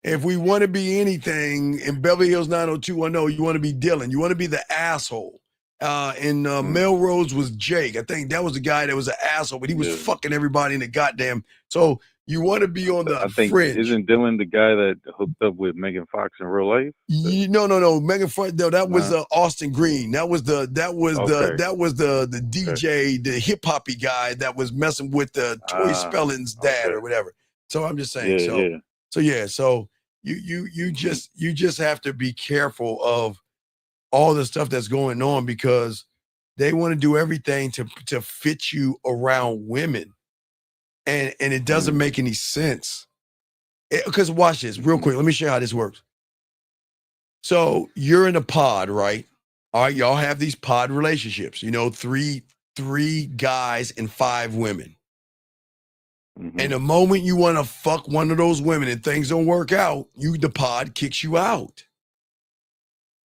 B: If we want to be anything in Beverly Hills 90210, you want to be Dylan. You want to be the asshole. Melrose was Jake. I think that was the guy that was an asshole, but he was fucking everybody in the goddamn. So You want to be on the
H: I think
B: fringe.
H: isn't Dylan the guy that hooked up with Megan Fox in real life?
B: No. Megan Fox. No, that was Austin Green. That was the DJ, the hip hoppy guy that was messing with the Tori Spelling's dad or whatever. So I'm just saying. So you just have to be careful of all the stuff that's going on because they want to do everything to fit you around women. And it doesn't make any sense. Because watch this real quick. Let me show you how this works. So you're in a pod, right? All right, y'all have these pod relationships. You know, three guys and 5 women. And the moment you want to fuck one of those women and things don't work out, the pod kicks you out.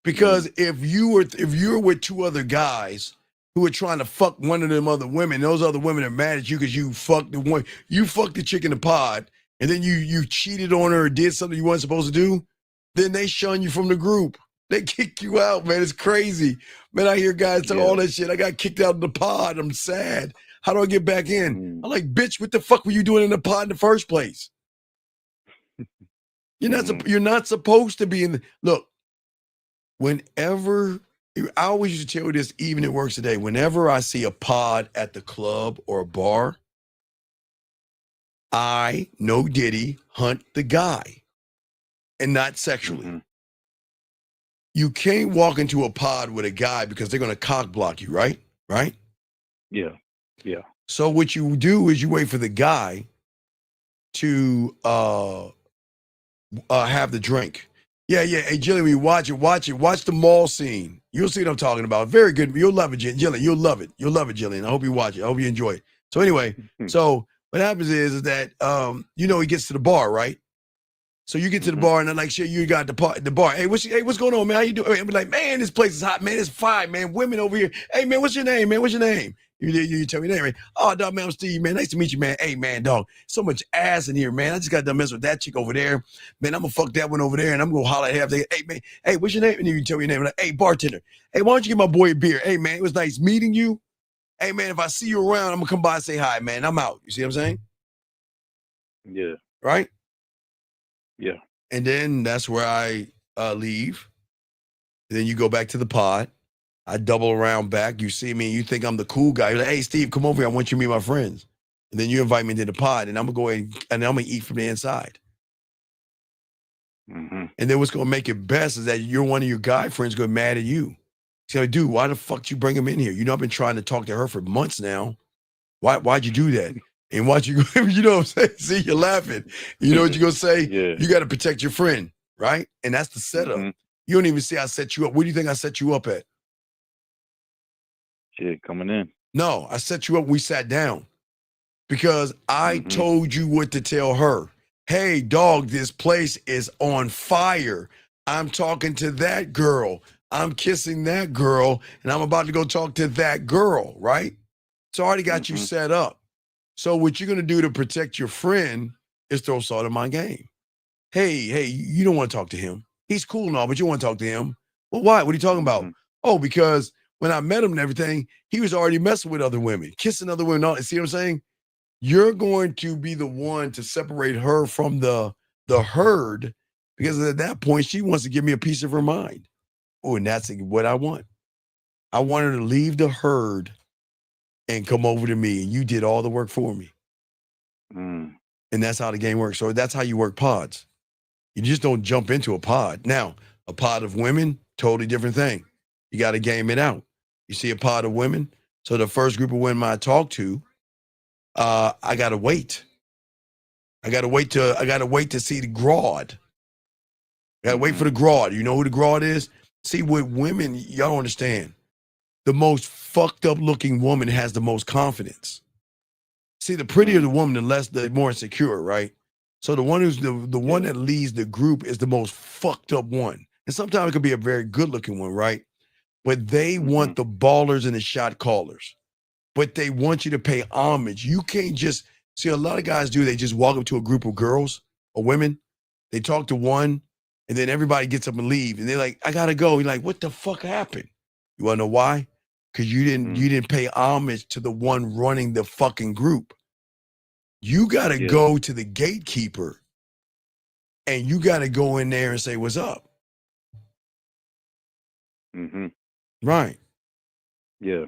B: Because if you're with 2 other guys who are trying to fuck one of them other women, those other women are mad at you because you fucked the chick in the pod, and then you cheated on her or did something you weren't supposed to do, then they shun you from the group. They kick you out, man. It's crazy. Man, I hear guys tell all that shit. I got kicked out of the pod. I'm sad. How do I get back in? I'm like, bitch, what the fuck were you doing in the pod in the first place? You're not supposed to be in look, whenever I always used to tell you this, even it works today. Whenever I see a pod at the club or a bar, I, no Diddy, hunt the guy and not sexually. You can't walk into a pod with a guy because they're going to cock block you, right? Right?
H: Yeah.
B: So what you do is you wait for the guy to have the drink. Yeah. Hey, Jillian, we watch it. Watch the mall scene. You'll see what I'm talking about. Very good. You'll love it, Jillian. You'll love it, Jillian. I hope you watch it. I hope you enjoy it. So anyway, so what happens is that, he gets to the bar, right? So you get to the bar and they're like, shit, you got the bar. Hey, what's going on, man? How you doing? I'm like, man, this place is hot, man. It's fine, man. Women over here. Hey, man, what's your name, man? What's your name? You tell me your name, man. Oh, dog, man, I'm Steve, man. Nice to meet you, man. Hey, man, dog, so much ass in here, man. I just got done messing with that chick over there. Man, I'm going to fuck that one over there, and I'm going to holler at her. Hey, man, hey, what's your name? And you tell me your name. I'm like, hey, bartender. Hey, why don't you give my boy a beer? Hey, man, it was nice meeting you. Hey, man, if I see you around, I'm going to come by and say hi, man. I'm out. You see what I'm saying?
H: Yeah.
B: Right?
H: Yeah.
B: And then that's where I leave. And then you go back to the pod. I double around back. You see me, you think I'm the cool guy. You're like, hey, Steve, come over here. I want you to meet my friends. And then you invite me to the pod, and I'm going to go and I'm going to eat from the inside. And then what's going to make it best is that you're one of your guy friends going mad at you. Say, like, dude, why the fuck did you bring him in here? You know, I've been trying to talk to her for months now. Why'd you do that? And watch you, you know what I'm saying? See, you're laughing. You know what you're going to say? You got to protect your friend, right? And that's the setup. You don't even see I set you up. What do you think I set you up at?
H: Shit, coming in.
B: No, I set you up. We sat down because I told you what to tell her. Hey, dog, this place is on fire. I'm talking to that girl. I'm kissing that girl, and I'm about to go talk to that girl, right? So I already got you set up. So what you're going to do to protect your friend is throw salt in my game. Hey, you don't want to talk to him. He's cool and all, but you want to talk to him. Well, why? What are you talking about? Oh, because when I met him and everything, he was already messing with other women, kissing other women. See what I'm saying? You're going to be the one to separate her from the herd, because at that point, she wants to give me a piece of her mind. Oh, and that's what I want. I want her to leave the herd and come over to me, and you did all the work for me. And that's how the game works. So that's how you work pods. You just don't jump into a pod. Now, a pod of women, totally different thing. You got to game it out. You see a pod of women. So the first group of women I talk to, I got to wait. I got to wait to see the groad. I got to wait for the groad. You know who the groad is? See, with women, y'all don't understand. The most fucked up looking woman has the most confidence. See, the prettier the woman, the more insecure, right? So the one who's the one that leads the group is the most fucked up one. And sometimes it could be a very good looking one, right? But they want the ballers and the shot callers. But they want you to pay homage. You can't just, see, a lot of guys do, they just walk up to a group of girls or women, they talk to one, and then everybody gets up and leave. And they're like, I gotta go. You're like, what the fuck happened? You wanna know why? Because you didn't pay homage to the one running the fucking group. You got to go to the gatekeeper and you got to go in there and say, what's up? Right.
H: Yeah.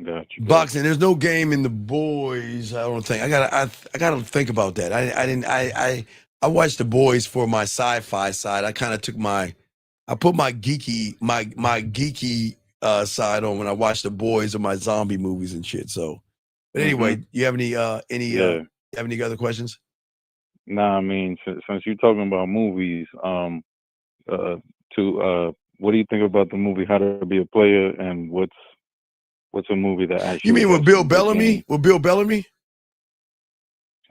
H: Gotcha.
B: Boxing. There's no game in The Boys. I don't think. I gotta think about that. I watched The Boys for my sci-fi side. I kind of took I put my geeky side on when I watched The Boys or my zombie movies and shit. So, but anyway, you have any have any other questions?
H: Nah, I mean, since you're talking about movies, what do you think about the movie How to Be a Player, and what's a movie that actually?
B: You mean with Bill Bellamy? With Bill Bellamy?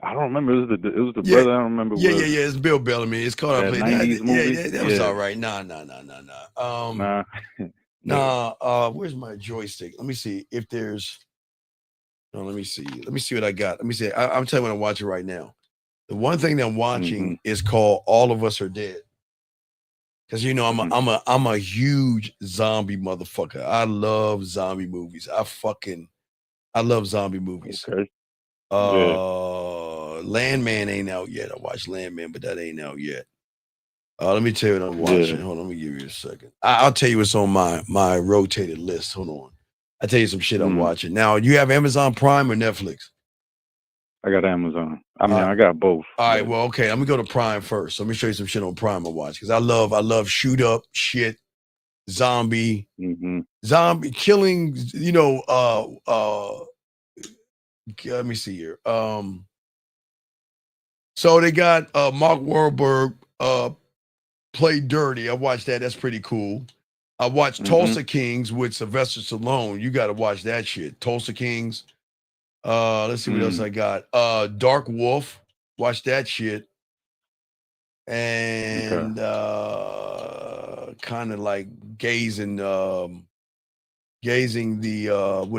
H: I don't remember. It was the brother. I don't remember.
B: Yeah. It's Bill Bellamy. It's called
H: that 90s movie.
B: That was all right. Nah. Where's my joystick? Let me see if there's. No, let me see. Let me see what I got. Let me see. I'm telling you what I'm watching right now. The one thing that I'm watching is called All of Us Are Dead. Because you know I'm a huge zombie motherfucker. I love zombie movies. I love zombie movies.
H: Okay.
B: Landman ain't out yet. I watched Landman, but that ain't out yet. Let me tell you what I'm watching. Hold on, let me give you a second. I'll tell you what's on my rotated list. Hold on. I'll tell you some shit I'm watching. Now, you have Amazon Prime or Netflix?
H: I got Amazon. I mean, I got both.
B: All right, well, okay. Let me go to Prime first. Let me show you some shit on Prime I watch. Because I love shoot up shit, zombie killing, let me see here. So they got Mark Wahlberg play dirty. I watched that. That's pretty cool. I watched Tulsa Kings with Sylvester Stallone. You got to watch that shit. Tulsa Kings. Let's see what else I got. Dark Wolf. Watch that shit. And kind of like gazing the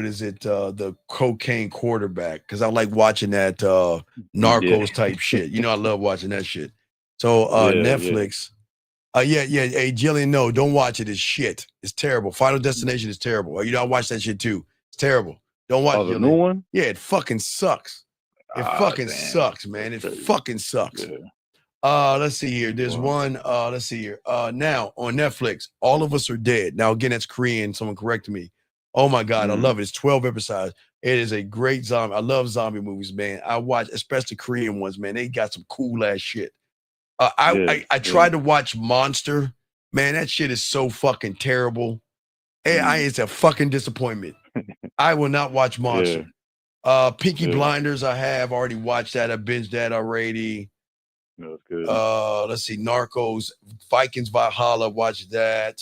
B: the cocaine quarterback, because I like watching that Narcos type shit. You know, I love watching that shit. So Netflix. Hey, Jillian, no, don't watch it. It's shit. It's terrible. Final Destination is terrible. You know, I watched that shit too. It's terrible. Don't watch
H: the new one?
B: Yeah, it fucking sucks. It fucking sucks, man. It fucking sucks. Let's see here. There's one. Let's see here. Now on Netflix, All of Us Are Dead. Now again, that's Korean. Someone corrected me. Oh my God, I love it. It's 12 episodes. It is a great zombie. I love zombie movies, man. I watch, especially Korean ones, man. They got some cool ass shit. I tried to watch Monster. Man, that shit is so fucking terrible. It's a fucking disappointment. I will not watch Monster. Peaky Blinders, I have already watched that. I binged that already.
H: That's good.
B: Let's see, Narcos, Vikings Valhalla, watch that.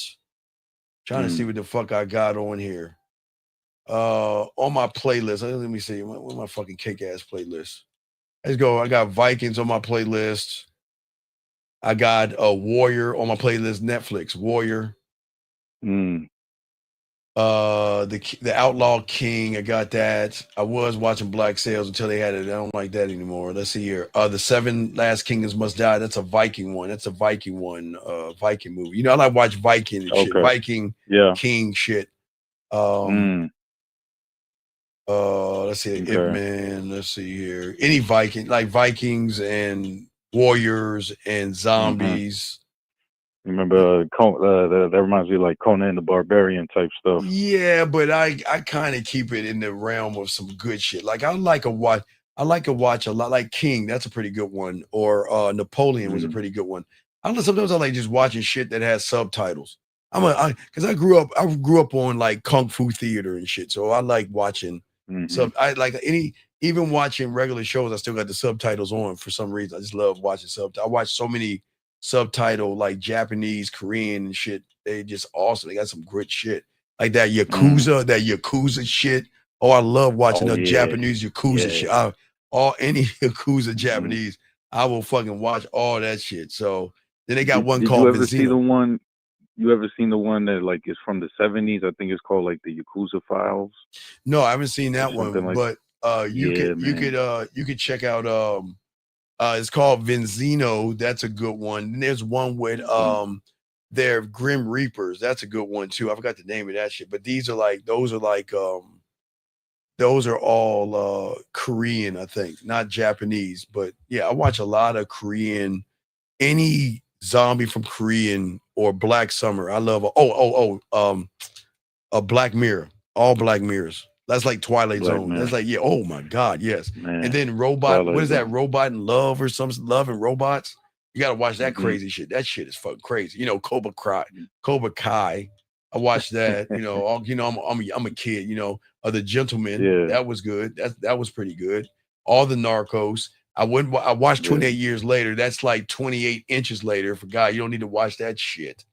B: Trying to see what the fuck I got on here. On my playlist. Let me see. What's my fucking kick-ass playlist? Let's go. I got Vikings on my playlist. I got a Warrior on my playlist, Netflix, Warrior. The Outlaw King, I got that. I was watching Black Sails until they had it. I don't like that anymore. Let's see here. The Seven Last Kingdoms Must Die. That's a Viking one. Viking movie. You know, I like watch Viking and shit. Viking King shit. Let's see, Ip Man. Let's see here. Any Viking, like Vikings and Warriors and zombies.
H: Remember, that reminds me of like Conan the Barbarian type stuff.
B: Yeah, but I kind of keep it in the realm of some good shit. Like I like to watch a lot. Like King, that's a pretty good one. Or Napoleon was a pretty good one. Sometimes I like just watching shit that has subtitles. Because I grew up on like kung fu theater and shit. So I like watching even watching regular shows. I still got the subtitles on for some reason. I just love watching subtitles. I watch so many subtitle like Japanese, Korean and shit. They just awesome. They got some great shit. Like that Yakuza shit. Oh, I love watching Japanese Yakuza shit. Any Yakuza Japanese, I will fucking watch all that shit. So then they got one called
H: You ever seen the one that like is from the 70s? I think it's called like the Yakuza Files.
B: No, I haven't seen that one, but you could check out it's called Venzino. That's a good one. And there's one with their Grim Reapers. That's a good one too. I forgot the name of that shit. But those are like those are all Korean, I think, not Japanese. But yeah, I watch a lot of Korean, any zombie from Korean or Black Summer. I love a Black Mirror, all Black Mirrors. That's like Twilight
H: Black
B: Zone.
H: Mirror.
B: That's like, yeah, oh my God, yes.
H: Man,
B: and then Robot,
H: Twilight
B: what is that?
H: Zone.
B: Robot and Love or something, Love and Robots. You got to watch that
H: Mhm.
B: crazy shit. That shit is fucking crazy. You know, Cobra Kai. I watched that. You know, I'm a kid. You know, The Gentleman.
H: Yeah.
B: That was good. That was pretty good. All the Narcos. I watched
H: Yeah.
B: 28 years later. That's like 28 inches later. For God, you don't need to watch that shit.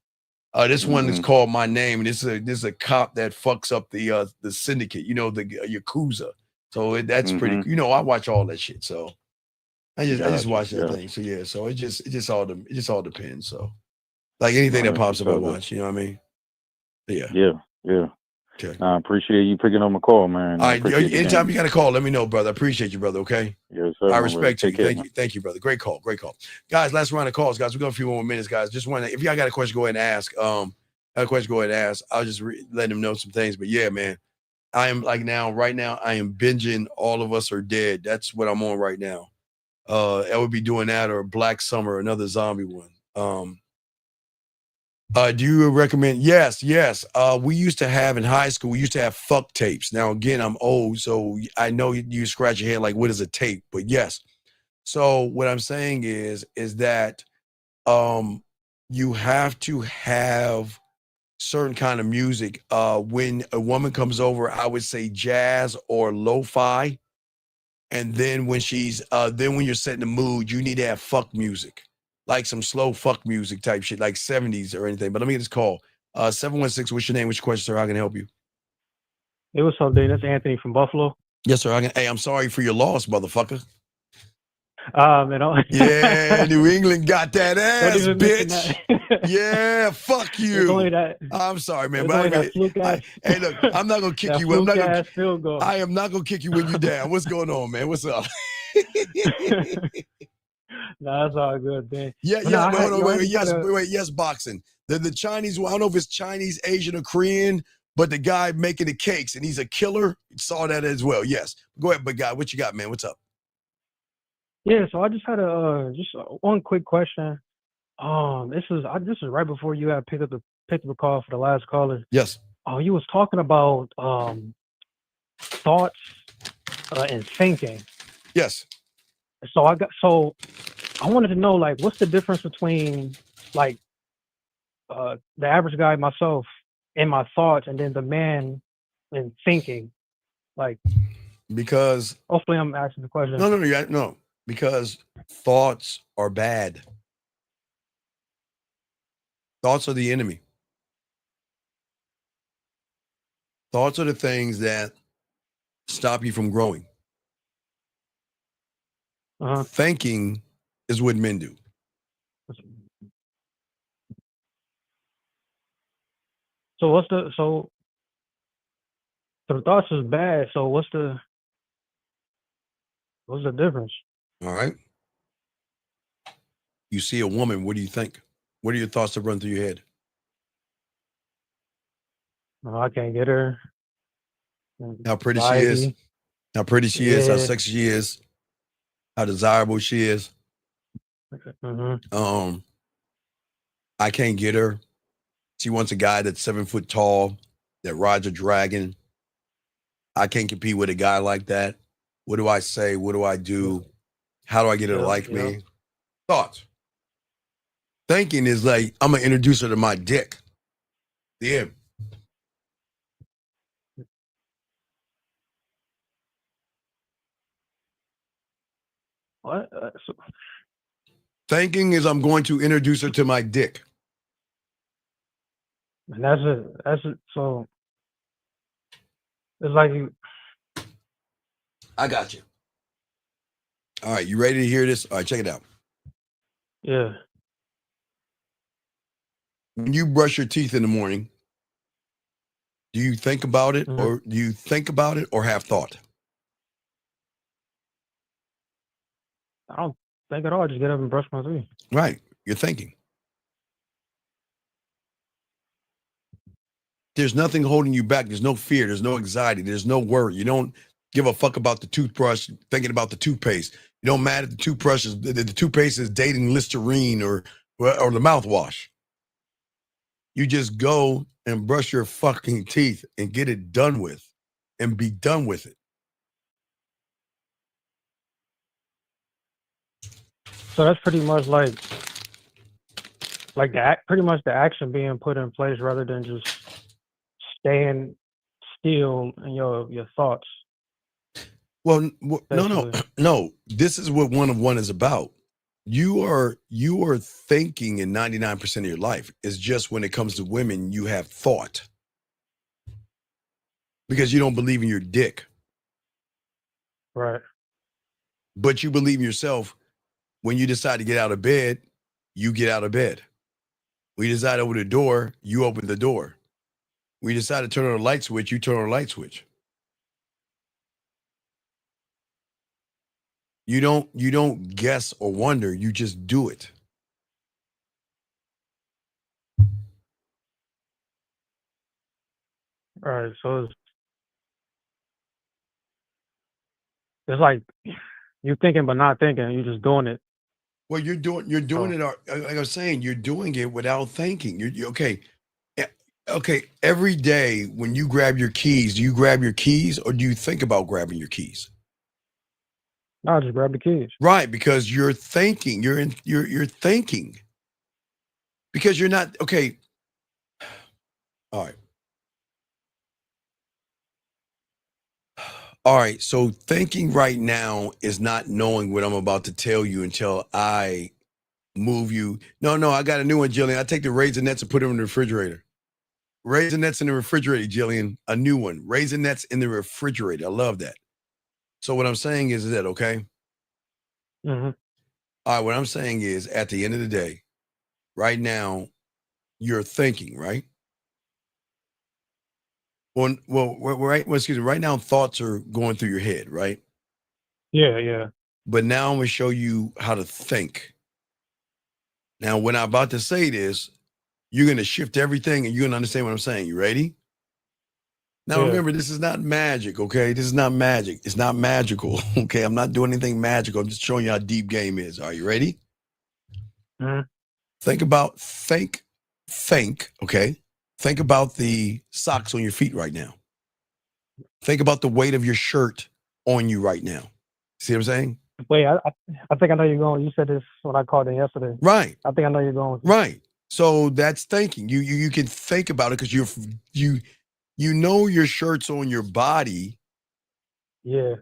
B: This one is
H: Mhm.
B: called My Name, and this is a cop that fucks up the syndicate. You know, the Yakuza. So that's pretty.
H: Mhm.
B: You know, I watch all that shit. So I just
H: Gotcha.
B: watch that
H: Gotcha.
B: thing. So yeah. So it just all depends. So like anything
H: No,
B: that
H: that's
B: pops up,
H: what's
B: I
H: up, though.
B: watch. You know what I mean? But yeah.
H: Yeah. Yeah.
B: Okay.
H: I appreciate you picking up my call, man.
B: All
H: I
B: right.
H: appreciate the
B: Anytime
H: game.
B: you got a call, let me know, brother. I appreciate you, brother. Okay.
H: Yes, sir.
B: I
H: my brother.
B: respect you.
H: Take care,
B: Thank
H: man.
B: you. Thank you, brother. Great call. Great call. Guys, last round of calls, guys. We got a few more minutes, guys. Just want to, if y'all got a question, go ahead and ask. Got a question, go ahead and ask. I'll just let them know some things. But yeah, man, I am like right now, I am binging All of Us Are Dead. That's what I'm on right now. I would be doing that or Black Summer, another zombie one. Do you recommend? Yes. We used to have in high school, we used to have fuck tapes. Now, again, I'm old, so I know you scratch your head like, what is a tape? But yes. So what I'm saying is that you have to have certain kind of music. When a woman comes over, I would say jazz or lo-fi. And then when when you're setting the mood, you need to have fuck music, like some slow fuck music type shit, like 70s or anything. But let me get this call. 716, what's your name? What's your question, sir? How can I help you?
N: Hey, what's up, Dave? That's Anthony from Buffalo.
B: Yes, sir. Hey, I'm sorry for your loss, motherfucker.
N: You
B: Yeah, New England got that ass,
N: even mention
B: bitch.
N: that.
B: Yeah, fuck
N: There's only
B: you.
N: that.
B: I'm sorry, man.
N: There's
B: But
N: only that fluke ass.
B: hey, look, I'm not gonna kick
N: that
B: you. I'm not
N: fluke
B: gonna.
N: ass field goal.
B: I am not gonna kick you when you're down. What's going on, man? What's up?
N: Nah, that's all good, man.
B: Yeah.
N: But nah,
B: Wait, hold on, wait. Yes,
N: kinda...
B: yes, boxing. The Chinese one. I don't know if it's Chinese, Asian, or Korean, but the guy making the cakes and he's a killer. Saw that as well. Yes. Go ahead, big guy. What you got, man? What's up?
N: Yeah, so I just had one quick question. This is right before you had picked up the call for the last caller.
B: Yes.
N: You was talking about thoughts and thinking.
B: Yes.
N: So I wanted to know, like, what's the difference between like the average guy, myself, and my thoughts, and then the man in thinking, like,
B: because
N: hopefully I'm asking the question.
B: No. Because thoughts are bad. Thoughts are the enemy. Thoughts are the things that stop you from growing. Thinking is what men do.
N: So the thoughts is bad. So what's the difference?
B: All right. You see a woman, what do you think? What are your thoughts that run through your head?
N: Oh, I can't get her.
B: How pretty she is. How pretty she is. How sexy she is. How desirable she is.
N: Mm-hmm.
B: I can't get her. She wants a guy that's 7 foot tall, that rides a dragon. I can't compete with a guy like that. What do I say? What do I do? How do I get her to like me? Thoughts. Thinking is like, I'm gonna introduce her to my dick. Yeah.
N: What?
B: Thinking is I'm going to introduce her to my dick.
N: And that's it. So it's like
B: I got you. All right, you ready to hear this? All right, check it out.
N: Yeah.
B: When you brush your teeth in the morning, do you think about it, or do you think about it or have thought?
N: I don't think at all. I just get up and brush my teeth.
B: Right. You're thinking. There's nothing holding you back. There's no fear. There's no anxiety. There's no worry. You don't give a fuck about the toothbrush, thinking about the toothpaste. You don't matter if the toothbrush is the toothpaste is dating Listerine or the mouthwash. You just go and brush your fucking teeth and get it done with and be done with it.
N: So that's pretty much like pretty much the action being put in place rather than just staying still in your thoughts.
B: Well, no. This is what one of one is about. You are thinking in 99% of your life. It's just when it comes to women, you have thought because you don't believe in your dick.
N: Right.
B: But you believe in yourself. When you decide to get out of bed, you get out of bed. When you decide to open the door, you open the door. When you decide to turn on a light switch, you turn on a light switch. You don't guess or wonder, you just do it.
N: All right, so it's like you're thinking but not thinking, you're just doing it.
B: Well, you're doing it. Like I was saying, you're doing it without thinking. You're okay. Okay. Every day when you grab your keys, do you grab your keys or do you think about grabbing your keys?
N: No, just grab the keys.
B: Right, because you're thinking. You're thinking. Because you're not okay. All right. All right. So thinking right now is not knowing what I'm about to tell you until I move you. No, I got a new one, Jillian. I take the Raisinets and put them in the refrigerator. Raisinets in the refrigerator, Jillian. A new one. Raisinets in the refrigerator. I love that. So what I'm saying is that, okay?
N: Mm-hmm.
B: All right, what I'm saying is at the end of the day, right now, you're thinking, right? Excuse me. Right now, thoughts are going through your head, right?
N: Yeah.
B: But now I'm going to show you how to think. Now, when I'm about to say this, you're going to shift everything and you're going to understand what I'm saying. You ready? Now, remember, this is not magic, okay? This is not magic. It's not magical, okay? I'm not doing anything magical. I'm just showing you how deep game is. Are you ready?
N: Mm-hmm.
B: Think, okay? Think about the socks on your feet right now. Think about the weight of your shirt on you right now. See what I'm saying?
N: Wait, I think I know you're going. You said this when I called in yesterday.
B: Right.
N: I think I know you're going.
B: Right. So that's thinking. You can think about it because you know your shirt's on your body.
N: Yeah.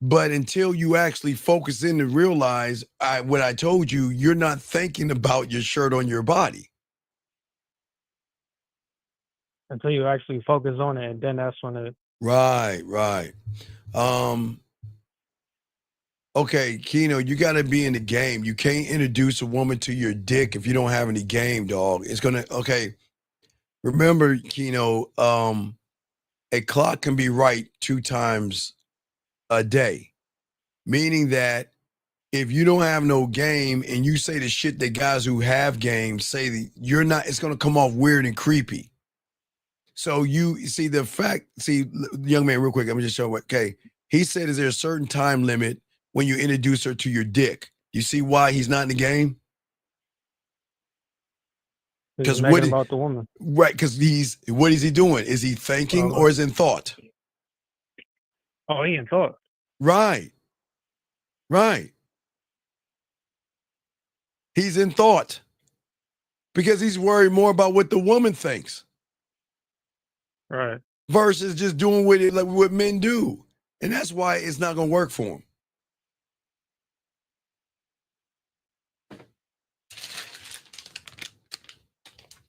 B: But until you actually focus in to realize what I told you, you're not thinking about your shirt on your body.
N: Until you actually focus on it, and then that's when it.
B: Right. Okay, Keno, you got to be in the game. You can't introduce a woman to your dick if you don't have any game, dog. It's going to, okay. Remember, Keno, a clock can be right 2 times a day, meaning that if you don't have no game and you say the shit that guys who have game say that you're not, it's going to come off weird and creepy. So you see young man, real quick, let me just show what, okay. He said, is there a certain time limit when you introduce her to your dick? You see why he's not in the game?
N: Because what about the woman?
B: Right, because what is he doing? Is he thinking or is in thought?
N: Oh, he in thought.
B: Right. He's in thought because he's worried more about what the woman thinks.
N: Right.
B: Versus just doing with it like what men do. And that's why it's not going to work for him.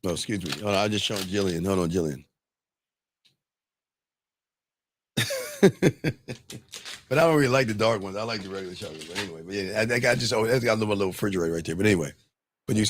B: No, excuse me. Hold on, I just showed Jillian. Hold on, Jillian. But I don't really like the dark ones. I like the regular chocolate. But anyway, but yeah, I got a little refrigerator right there. But anyway, but you